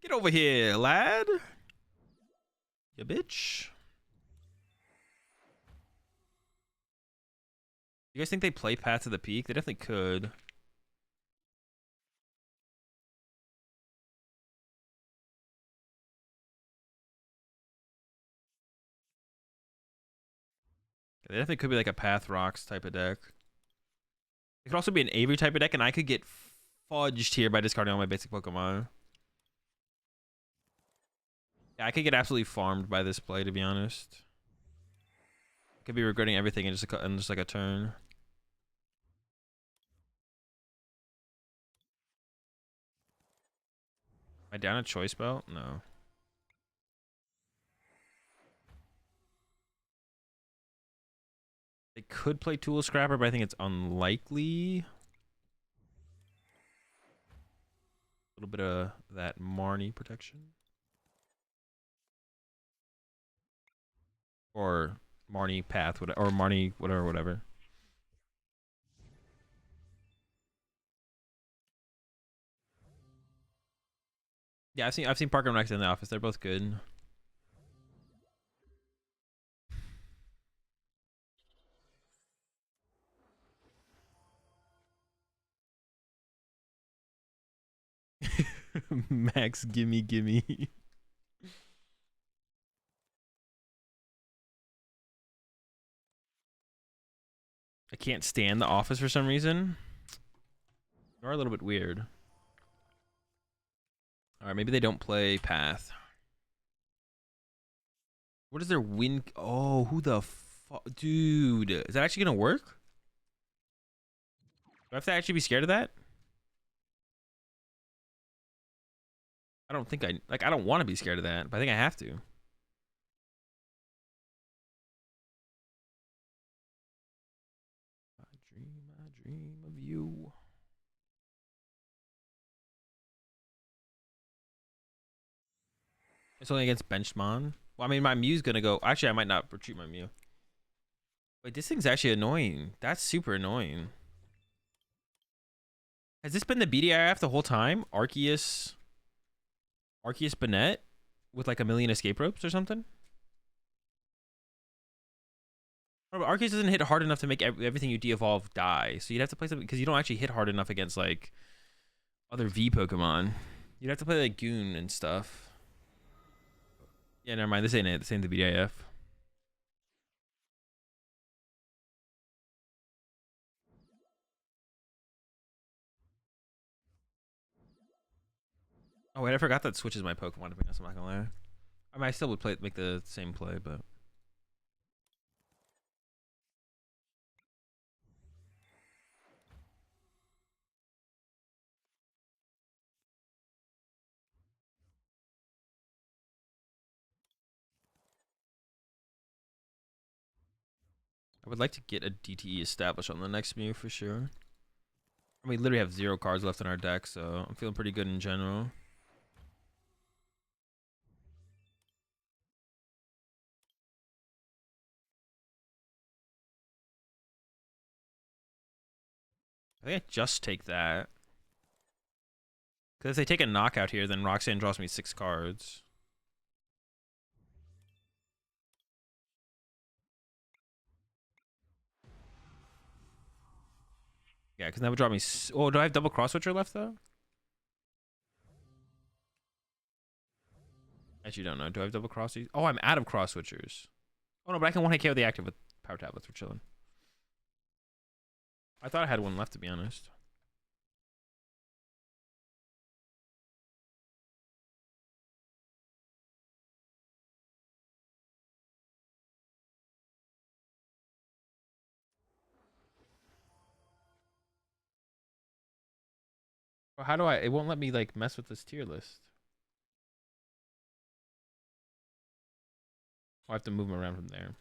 Get over here, lad. You bitch. You guys think they play Path to the Peak? They definitely could. They definitely could be like a Path Rocks type of deck. It could also be an Avery type of deck, and I could get fudged here by discarding all my basic Pokemon. Yeah, I could get absolutely farmed by this play, to be honest. Could be regretting everything in just like a turn. Am I down a choice belt? No. They could play Tool Scrapper, but I think it's unlikely. A little bit of that Marnie protection. Or Marnie Path, or Marnie whatever. Yeah, I've seen Parker and Rex in the Office. They're both good. Max, gimme. I can't stand the Office for some reason. You are a little bit weird. Alright, maybe they don't play Path. What is their win? Oh, who the fuck? Dude, is that actually gonna work? Do I have to actually be scared of that? I don't think I don't want to be scared of that, but I think I have to. I dream of you. It's only against Benchmon. Well, I mean, my Mew's gonna go. Actually, I might not retreat my Mew. Wait, this thing's actually annoying. That's super annoying. Has this been the BDIF the whole time? Arceus Bennett with like a million escape ropes or something? But Arceus doesn't hit hard enough to make everything you de-evolve die. So you'd have to play something because you don't actually hit hard enough against like other V Pokemon. You'd have to play like Goon and stuff. Yeah, never mind. This ain't it. This ain't the BDIF. Oh wait, I forgot that switches my Pokemon to be honest. I'm not gonna lie. I mean, I still would make the same play, but I would like to get a DTE established on the next Mew for sure. I mean, we literally have 0 cards left in our deck, so I'm feeling pretty good in general. I think I just take that. Because if they take a knockout here, then Roxanne draws me 6 cards. Yeah, because that would draw me... Oh, do I have double cross switcher left, though? Actually, don't know. Do I have double cross? Oh, I'm out of cross switchers. Oh no, but I can 1-hit KO the active with power tablets. We're chilling. I thought I had one left, to be honest. Well, how do I? It won't let me like mess with this tier list. I'll have to move them around from there.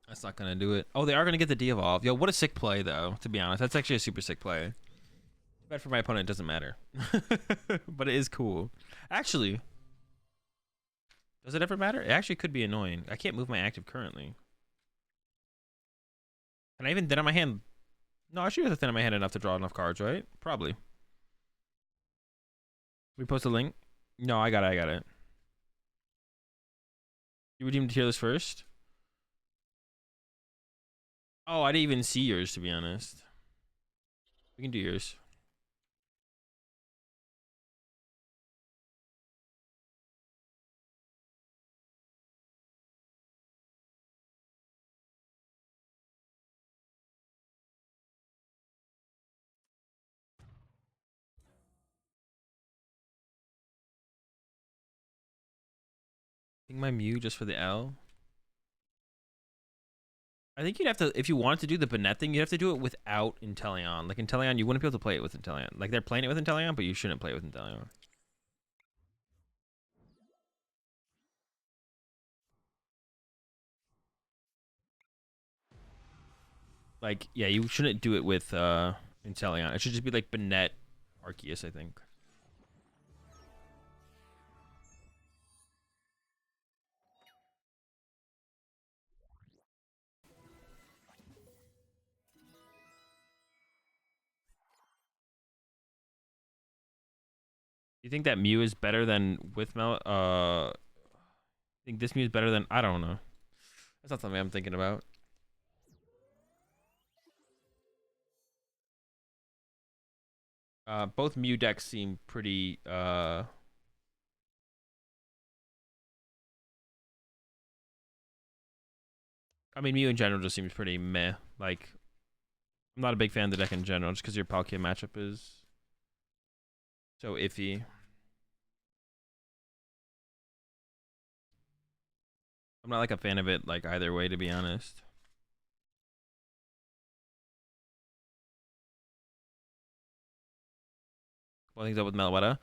That's not gonna do it. Oh, they are gonna get the de-evolve. Yo, what a sick play, though. To be honest, that's actually a super sick play. But for my opponent, it doesn't matter. But it is cool. Actually, does it ever matter? It actually could be annoying. I can't move my active currently. Can I even thin on my hand? No, I should have to thin on my hand enough to draw enough cards, right? Probably. We post a link. No, I got it. I got it. You redeemed the tier list first? Oh, I didn't even see yours, to be honest. We can do yours. I think my Mew just for the L. I think you'd have to, if you wanted to do the Banette thing, you'd have to do it without Inteleon. Like Inteleon, you wouldn't be able to play it with Inteleon. Like they're playing it with Inteleon, but you shouldn't play it with Inteleon. Like, yeah, you shouldn't do it with Inteleon. It should just be like Banette, Arceus, I think. You think that Mew is better than with Mel? I think this Mew is better than, I don't know. That's not something I'm thinking about. Both Mew decks seem pretty I mean, Mew in general just seems pretty meh. Like, I'm not a big fan of the deck in general, just because your Palkia matchup is so iffy. I'm not like a fan of it like either way, to be honest. What things up with Meloetta?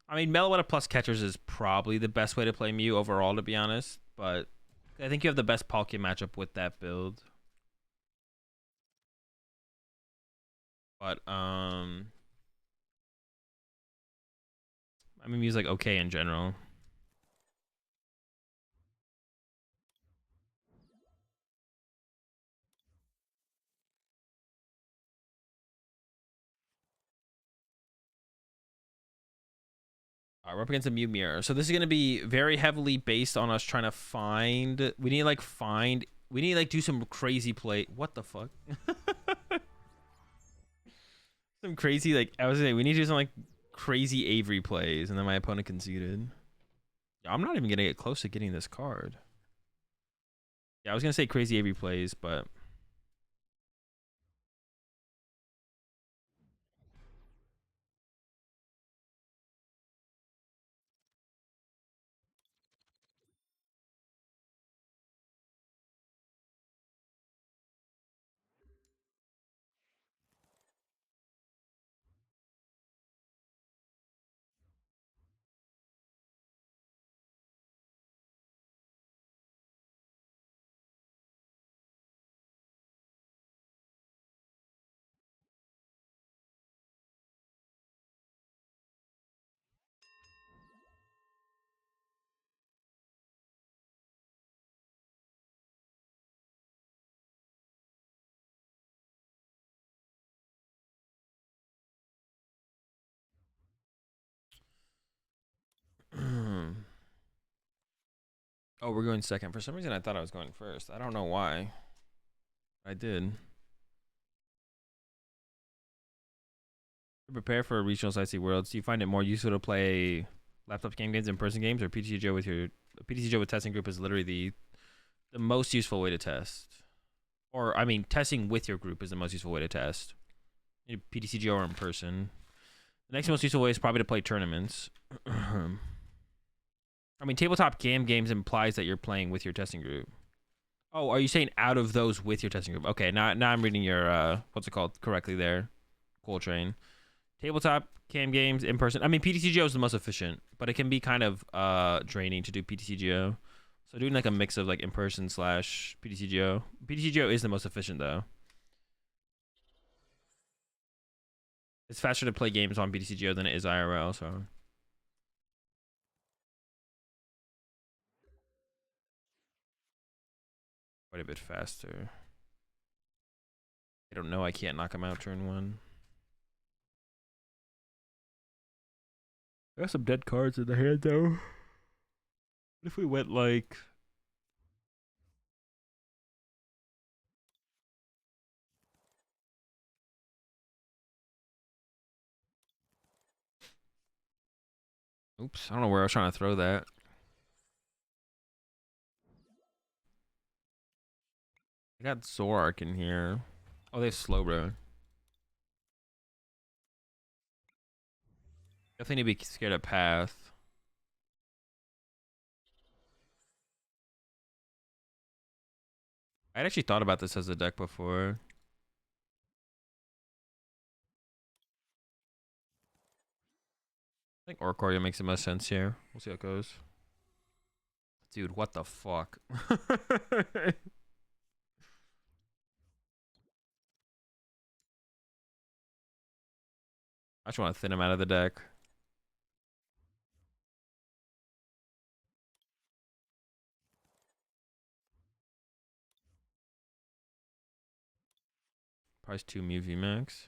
I mean, Meloetta plus catchers is probably the best way to play Mew overall, to be honest. But I think you have the best Palkia matchup with that build. But I mean, Mew's like okay in general. We're up against a Mew mirror. So this is gonna be very heavily based on us trying to find. We need to like find. We need to like do some crazy play. What the fuck? Some crazy like I was saying. We need to do some like crazy Avery plays, and then my opponent conceded. I'm not even gonna get close to getting this card. Yeah, I was gonna say crazy Avery plays, but Oh, we're going second. For some reason, I thought I was going first. I don't know why. I did. To prepare for regional sightsee worlds, do you find it more useful to play laptop games, in-person games, or PTCGO with your PTCGO with testing group is literally the most useful way to test. Or I mean, testing with your group is the most useful way to test. PTCGO or in person. The next most useful way is probably to play tournaments. I mean, tabletop games implies that you're playing with your testing group. Oh, are you saying out of those with your testing group? Okay, now I'm reading your what's it called correctly there. Coltrane. Tabletop games in person. I mean, PTCGO is the most efficient, but it can be kind of draining to do PTCGO. So doing like a mix of like in person / PTCGO. PTCGO is the most efficient though. It's faster to play games on PTCGO than it is IRL. So quite a bit faster. I don't know. I can't knock him out turn 1. I got some dead cards in the hand though. What if we went like... Oops, I don't know where I was trying to throw that. I got Zorark in here. Oh, they have Slowbro. Definitely need to be scared of Path. I'd actually thought about this as a deck before. I think Oricorio makes the most sense here. We'll see how it goes. Dude, what the fuck? I just want to thin him out of the deck. Price 2 Mew VMAX.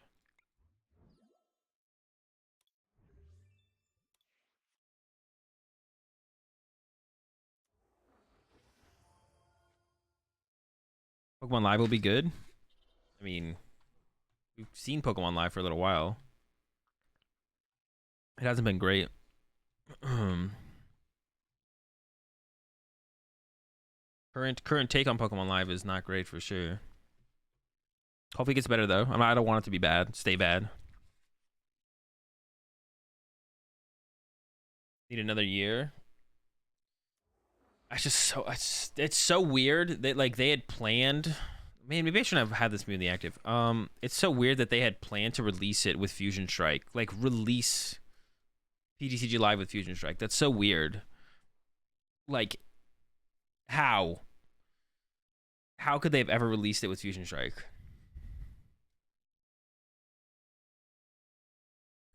Pokemon Live will be good. I mean, we've seen Pokemon Live for a little while. It hasn't been great. Current take on Pokemon Live is not great for sure. Hopefully it gets better though. I don't want it to be bad. Stay bad. Need another year. That's just so it's so weird that like they had planned. Man, maybe I shouldn't have had this movie in the active. It's so weird that they had planned to release it with Fusion Strike. Like release PTCG Live with Fusion Strike. That's so weird. Like, how? How could they have ever released it with Fusion Strike?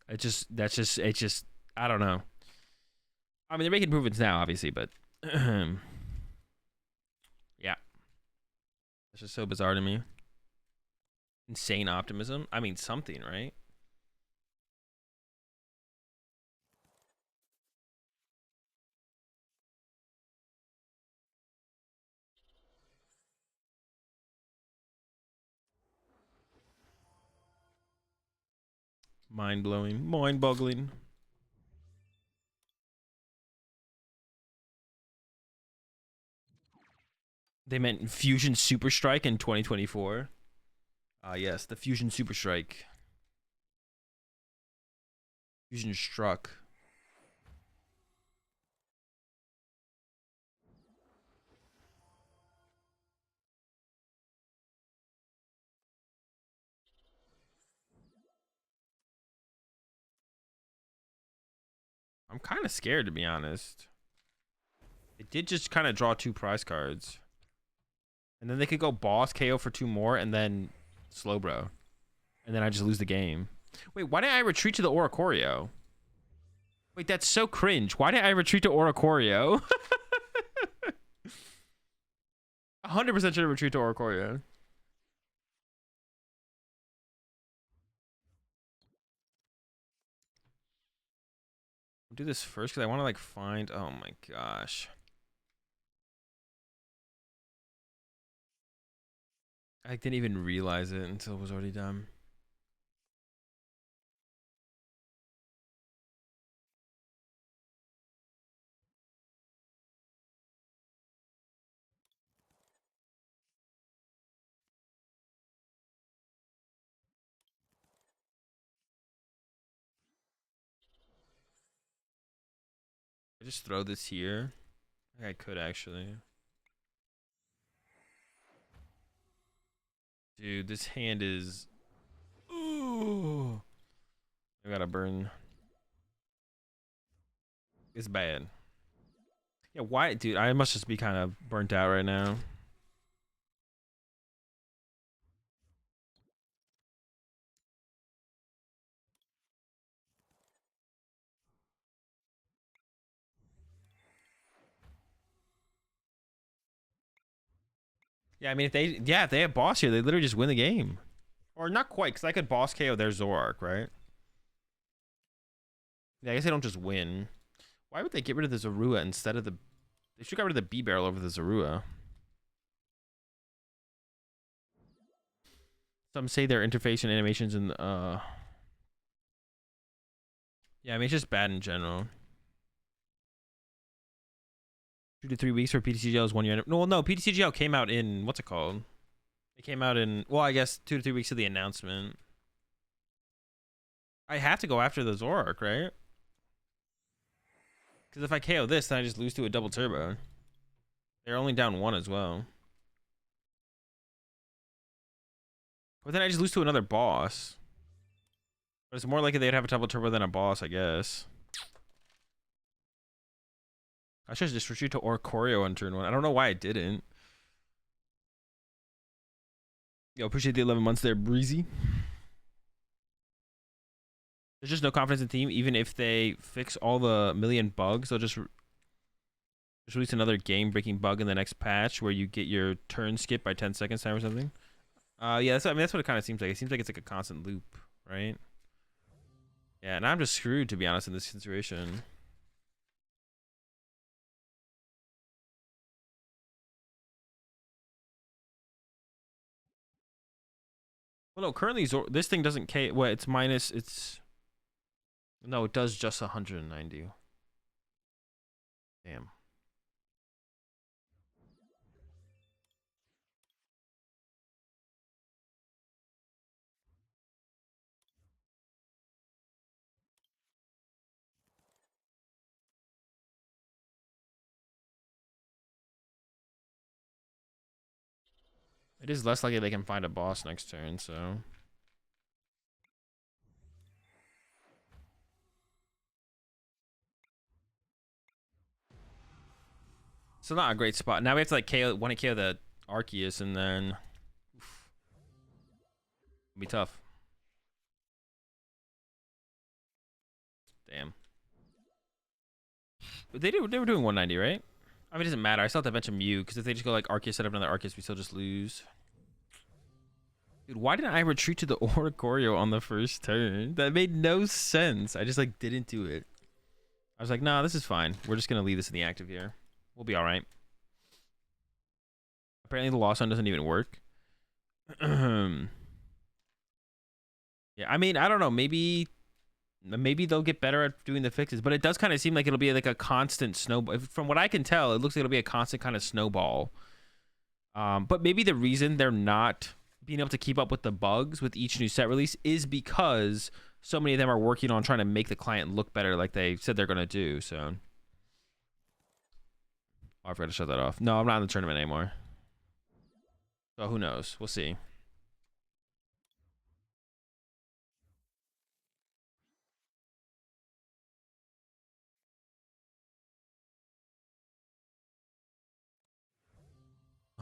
It's just I don't know. I mean, they're making improvements now, obviously, but yeah, it's just so bizarre to me. Insane optimism. I mean, something, right? Mind blowing, mind boggling. They meant Fusion Super Strike in 2024. Yes, the Fusion Super Strike. Fusion Struck. I'm kind of scared, to be honest. It did just kind of draw 2 prize cards. And then they could go boss KO for 2 more and then Slowbro. And then I just lose the game. Wait, why did I retreat to the Oricorio? Wait, that's so cringe. Why did I retreat to Oricorio? 100% should have retreated to Oricorio. I'll do this first because I want to like find... Oh my gosh. I didn't even realize it until it was already done. I just throw this here. I think I could actually. Dude, this hand is. Ooh. I gotta burn. It's bad. Yeah, why, dude? I must just be kind of burnt out right now. Yeah, I mean, if they have boss here, they literally just win the game. Or not quite, because I could boss KO their Zoroark, right? Yeah, I guess they don't just win. Why would they get rid of the Zorua instead of the... They should get rid of the B-Barrel over the Zorua. Some say their interface and animations and... Yeah, I mean, it's just bad in general. 2 to 3 weeks for PTCGL is 1 year. No, well, no, PTCGL came out in... What's it called? It came out in... Well, I guess 2 to 3 weeks of the announcement. I have to go after the Zoroark, right? Because if I KO this, then I just lose to a double turbo. They're only down 1 as well. But then I just lose to another boss. But it's more likely they'd have a double turbo than a boss, I guess. I should just retreat to Oricorio on turn 1. I don't know why I didn't. Yo, appreciate the 11 months there, Breezy. There's just no confidence in the team. Even if they fix all the million bugs, they'll just release another game-breaking bug in the next patch where you get your turn skipped by 10 seconds time or something. Yeah, I mean, that's what it kind of seems like. It seems like it's like a constant loop, right? Yeah, and I'm just screwed, to be honest, in this situation. Well, no, currently this thing doesn't K. Well, it's minus. It's no, it does just 190. Damn. It is less likely they can find a boss next turn, so. So not a great spot. Now we have to like KO, want to KO the Arceus, and then it'll be tough. Damn. But they were doing 190, right? I mean, it doesn't matter. I still have to mention Mew, because if they just go like Arceus, set up another Arceus, we still just lose. Dude, why didn't I retreat to the Oricorio on the first turn? That made no sense. I just like didn't do it. I was like, nah, this is fine. We're just gonna leave this in the active here. We'll be all right. Apparently the loss on doesn't even work. Yeah, I mean, I don't know. Maybe they'll get better at doing the fixes, but it does kind of seem like it'll be like a constant snowball. From what I can tell, it looks like it'll be a constant kind of snowball. But maybe the reason they're not being able to keep up with the bugs with each new set release is because so many of them are working on trying to make the client look better, like they said they're gonna do. So, oh, I forgot to shut that off. No, I'm not in the tournament anymore. So who knows? We'll see.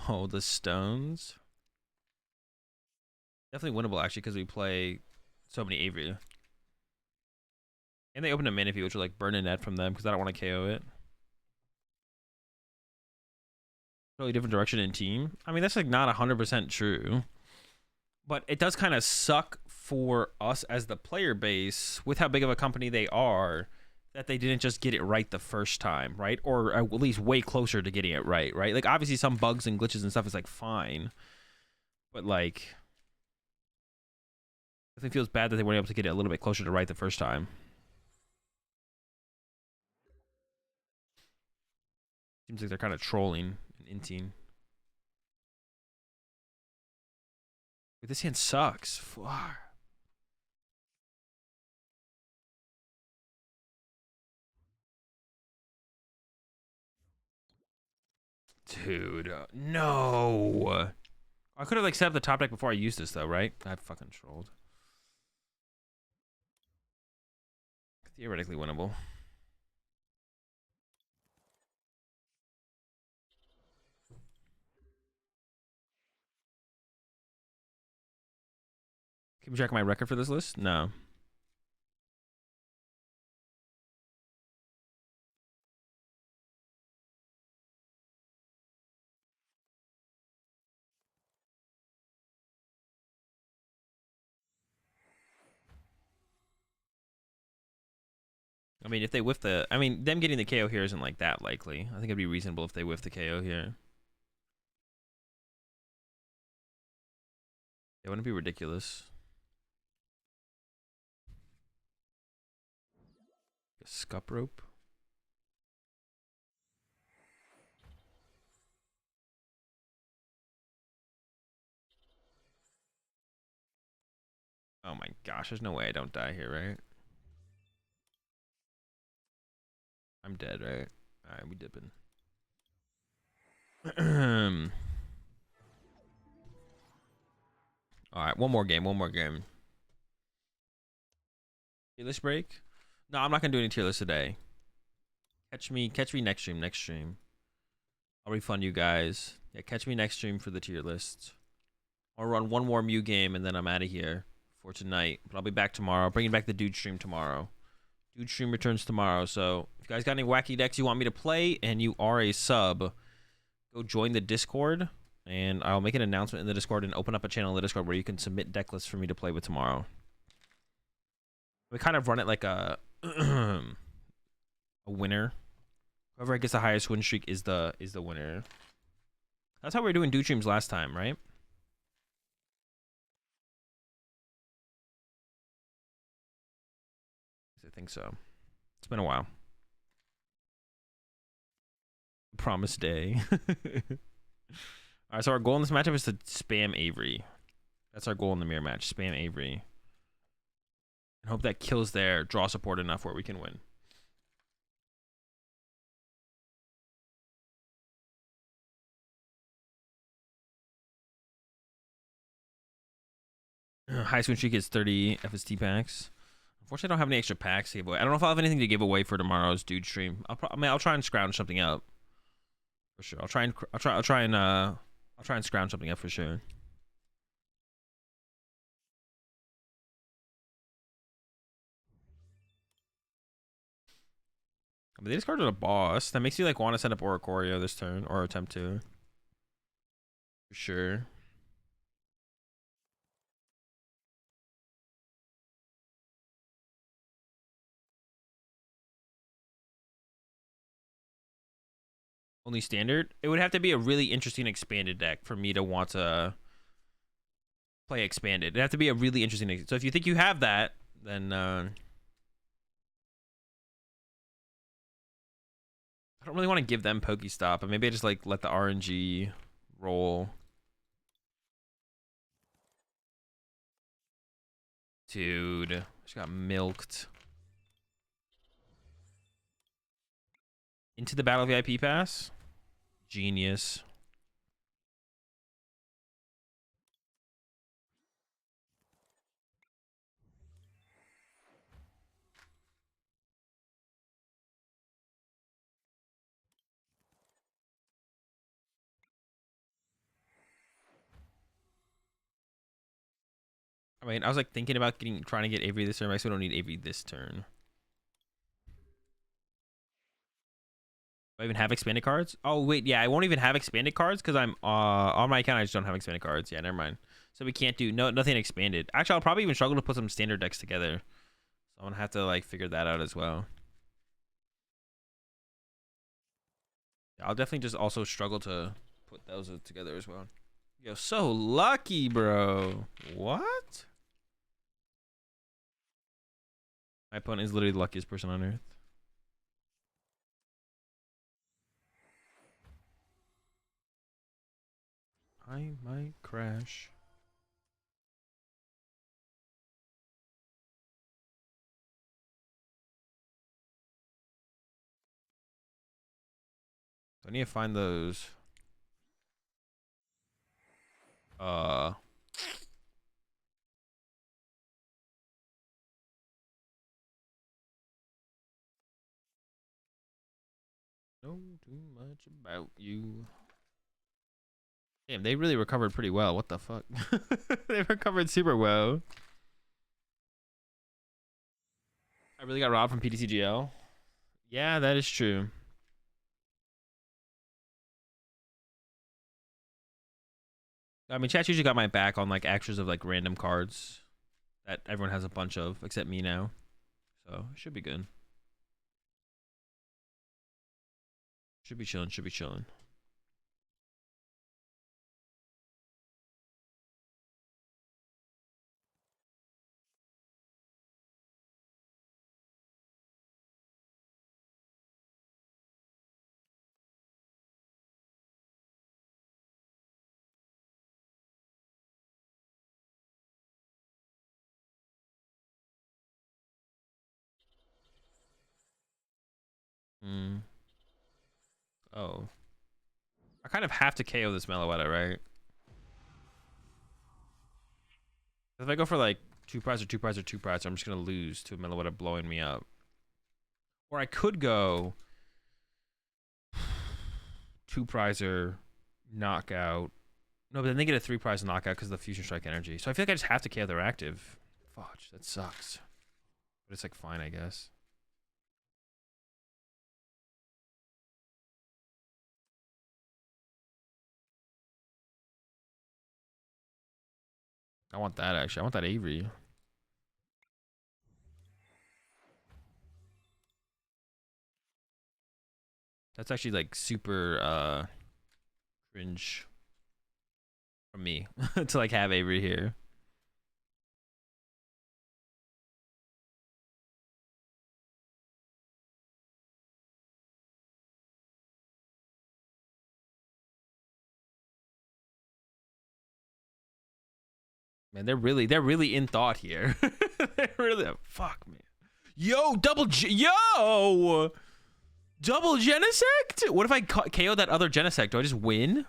Oh, the stones. Definitely winnable, actually, because we play so many Avery. And they open a Manaphy, which will like burn a net from them because I don't want to KO it. Totally different direction in team. I mean, that's like not 100% true. But it does kind of suck for us as the player base, with how big of a company they are, that they didn't just get it right the first time, right? Or at least way closer to getting it right, right? Like, obviously some bugs and glitches and stuff is like fine. But like, I think it feels bad that they weren't able to get it a little bit closer to right the first time. Seems like they're kind of trolling and inting. This hand sucks. Fuck. Dude, no. I could have like set up the top deck before I used this though, right? I fucking trolled. Theoretically winnable. Keep track of my record for this list? No. I mean, if they whiff the... I mean, them getting the KO here isn't like that likely. I think it'd be reasonable if they whiff the KO here. It wouldn't be ridiculous. A scup rope. Oh my gosh, there's no way I don't die here, right? I'm dead, right? Alright, we dipping. Alright, one more game. Tier list break? No, I'm not gonna do any tier list today. Catch me next stream. I'll refund you guys. Yeah, catch me next stream for the tier list. I'll run one more Mew game and then I'm out of here for tonight. But I'll be back tomorrow. Bringing back the Dude stream tomorrow. Dude stream returns tomorrow. So if you guys got any wacky decks you want me to play and you are a sub, go join the Discord and I'll make an announcement in the Discord and open up a channel in the Discord where you can submit deck lists for me to play with tomorrow. We kind of run it like a a winner. Whoever gets the highest win streak is the winner. That's how we were doing Dude streams last time, right? I think so. It's been a while. Promise day. Alright, so our goal in this matchup is to spam Avery. That's our goal in the mirror match. Spam Avery. And hope that kills their draw support enough where we can win. Highest win streak is 30 FST packs. Unfortunately, I don't have any extra packs to give away. I don't know if I'll have anything to give away for tomorrow's Dude stream. I'll try and scrounge something up for sure. I'll try and scrounge something up for sure. I mean, they discarded a boss. That makes you like want to set up Oricorio this turn or attempt to. For sure. Only standard? It would have to be a really interesting expanded deck for me to want to play expanded. It'd have to be a really interesting. So if you think you have that, then I don't really want to give them Pokestop, but maybe I just like let the RNG roll. Dude, she got milked. Into the Battle VIP pass? Genius. I mean, I was like thinking about trying to get Avery this turn, but I still don't need Avery this turn. Do I even have expanded cards? Oh wait, yeah, I won't even have expanded cards because I'm on my account. I just don't have expanded cards. Yeah, never mind. So we can't do nothing expanded. Actually, I'll probably even struggle to put some standard decks together. So I'm gonna have to like figure that out as well. I'll definitely just also struggle to put those together as well. Yo, so lucky, bro. What? My opponent is literally the luckiest person on earth. I might crash. I need to find those. No, too much about you. Damn, they really recovered pretty well. What the fuck? They recovered super well. I really got robbed from PTCGL. Yeah, that is true. I mean, chat's usually got my back on like extras of like random cards that everyone has a bunch of, except me now. So should be good. Should be chilling. Should be chilling. Hmm. Oh. I kind of have to KO this Meloetta, right? If I go for like 2 prize or 2 prize or 2 prize, I'm just gonna lose to a Meloetta blowing me up. Or I could go 2 prizer knockout. No, but then they get a 3 prize knockout because of the Fusion Strike energy. So I feel like I just have to KO their active. Fudge, that sucks. But it's like fine, I guess. I want that actually. I want that Avery. That's actually like super cringe from me to like have Avery here. Man, they're really in thought here. They're really fuck man. Yo, double Genesect? What if I KO that other Genesect? Do I just win?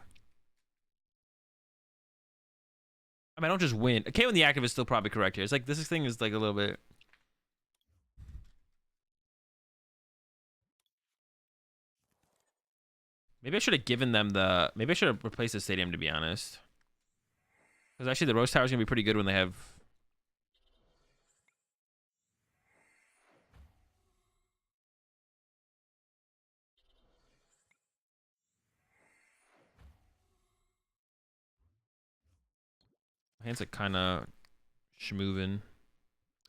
I mean, I don't just win. KOing the active is still probably correct here. It's like this thing is like a little bit. Maybe I should have given them the. Maybe I should have replaced the stadium, to be honest. Because actually, the Rose Tower is gonna be pretty good when they have. My hands are kind of schmoovin'.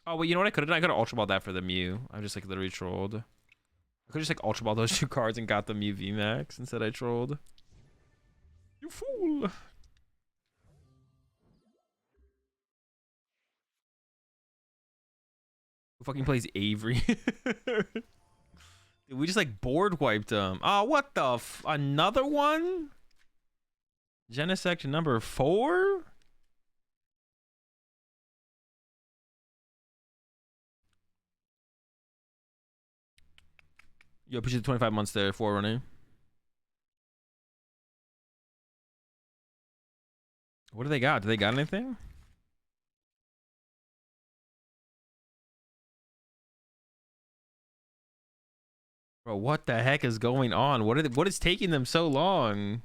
Oh, well, you know what I could have done? I could have Ultra Balled that for the Mew. I just like literally trolled. I could just like Ultra Ball those 2 cards and got the Mew VMAX instead I trolled. You fool. Who fucking plays Avery? Dude, we just like board wiped him. Oh, what the another one? Genesect number 4? Yo, appreciate the 25 months there, Forerunner. What do they got? Do they got anything? Bro, what the heck is going on? What is taking them so long?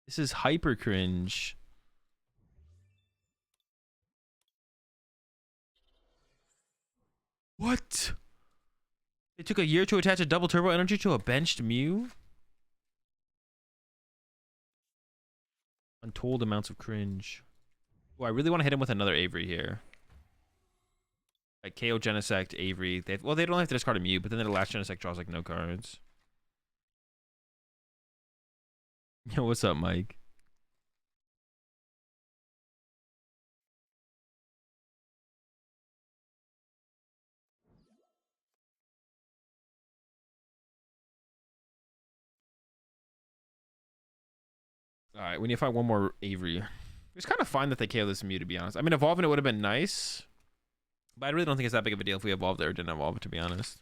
This is hyper cringe. What? It took a year to attach a double turbo energy to a benched Mew? Untold amounts of cringe. Oh, I really want to hit him with another Avery here. Like KO Genesect, Avery. They don't have to discard a Mew, but then the last Genesect draws like no cards. Yo, what's up, Mike? All right, we need to find one more Avery. It's kind of fine that they KO this Mew, to be honest. I mean, evolving it would have been nice, but I really don't think it's that big of a deal if we evolved it or didn't evolve it, to be honest.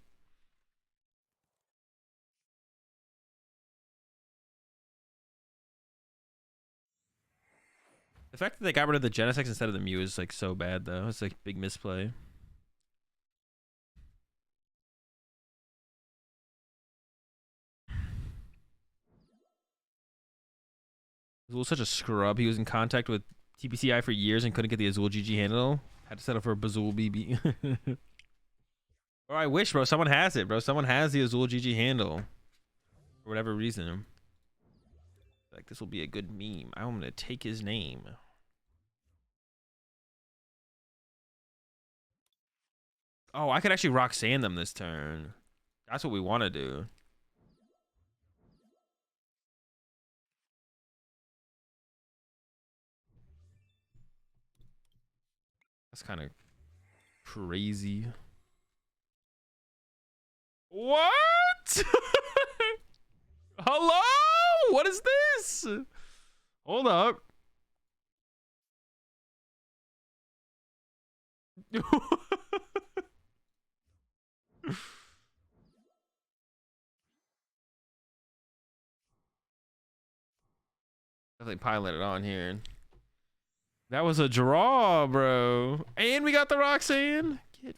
The fact that they got rid of the Genesect instead of the Mew is like so bad, though. It's like big misplay. Azul's such a scrub. He was in contact with TPCI for years and couldn't get the AzulGG handle. Had to settle for a Bazul BB. Or I wish, bro. Someone has it, bro. Someone has the AzulGG handle. For whatever reason. Like, this will be a good meme. I'm gonna take his name. Oh, I could actually rock sand them this turn. That's what we want to do. That's kind of crazy. What? Hello? What is this? Hold up. Definitely pilot it on here. That was a draw, bro. And we got the Roxanne. Get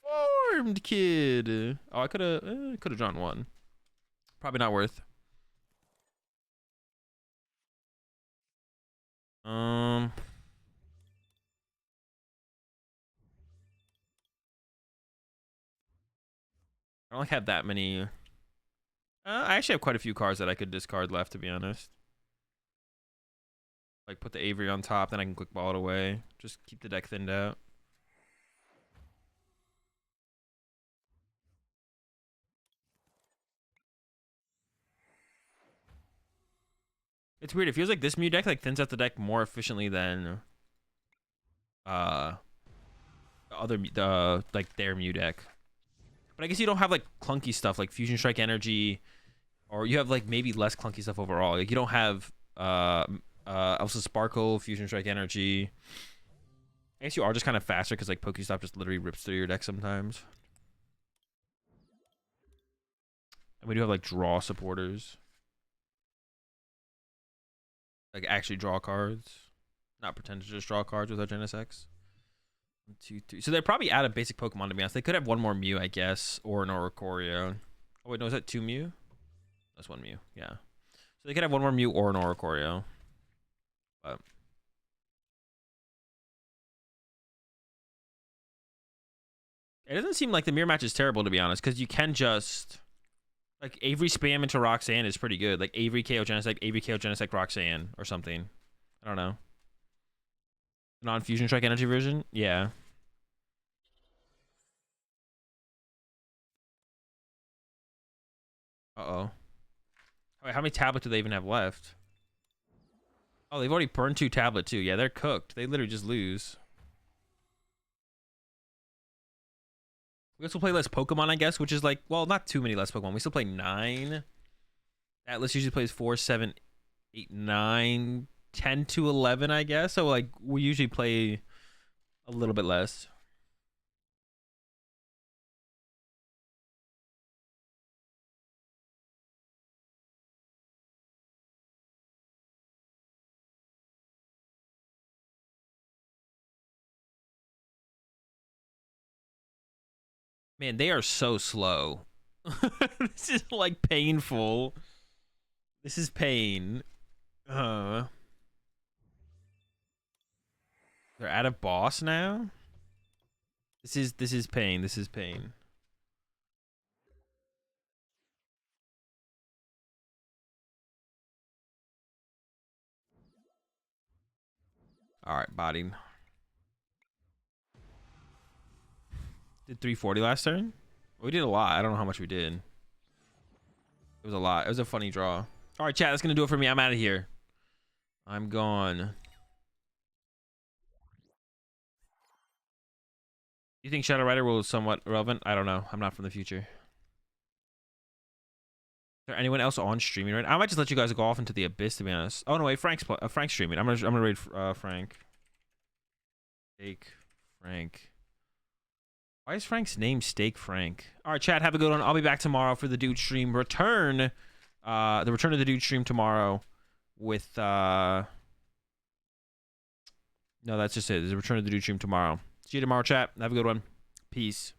formed, kid. Oh, I could have drawn one. Probably not worth. I don't like have that many. I actually have quite a few cards that I could discard left, to be honest. Like put the Avery on top, then I can quick ball it away. Just keep the deck thinned out. It's weird. It feels like this Mew deck like thins out the deck more efficiently than like their Mew deck. But I guess you don't have like clunky stuff like Fusion Strike Energy, or you have like maybe less clunky stuff overall. Like you don't have also Sparkle, Fusion Strike Energy. I guess you are just kind of faster because like Pokestop just literally rips through your deck sometimes. And we do have like draw supporters. Like actually draw cards. Not pretend to just draw cards with our Genesect. 1, 2, 3. So they're probably out of basic Pokemon, to be honest. They could have one more Mew, I guess, or an Oricorio. Oh wait, no, is that 2 Mew? That's 1 Mew, yeah. So they could have one more Mew or an Oricorio. But it doesn't seem like the mirror match is terrible, to be honest, because you can just like Avery spam into Roxanne is pretty good. Like Avery KO Genesect, Avery KO Genesect Roxanne or something. I don't know. Non-fusion strike energy version? Yeah. Uh-oh. Wait, how many tablets do they even have left? Oh, they've already burned 2 tablet too. Yeah, they're cooked. They literally just lose. We also play less Pokemon, I guess, which is like, well, not too many less Pokemon. We still play 9. Atlas usually plays 4, 7, 8, 9, 10 to 11, I guess. So like we usually play a little bit less. Man, they are so slow. This is like painful. This is pain. They're out of boss now. This is pain. This is pain. All right, bodied. Did 340 last turn? We did a lot. I don't know how much we did. It was a lot. It was a funny draw. All right, chat. That's gonna do it for me. I'm out of here. I'm gone. You think Shadow Rider will somewhat relevant? I don't know. I'm not from the future. there anyone else on streaming right now? I might just let you guys go off into the abyss, to be honest. Oh no, wait, Frank's streaming. I'm gonna raid Frank. Steak Frank. Why is Frank's name Steak Frank? All right, chat, have a good one. I'll be back tomorrow for the dude stream return. The return of the dude stream tomorrow with no, that's just it. There's a return of the dude stream tomorrow. See you tomorrow, chat. Have a good one. Peace.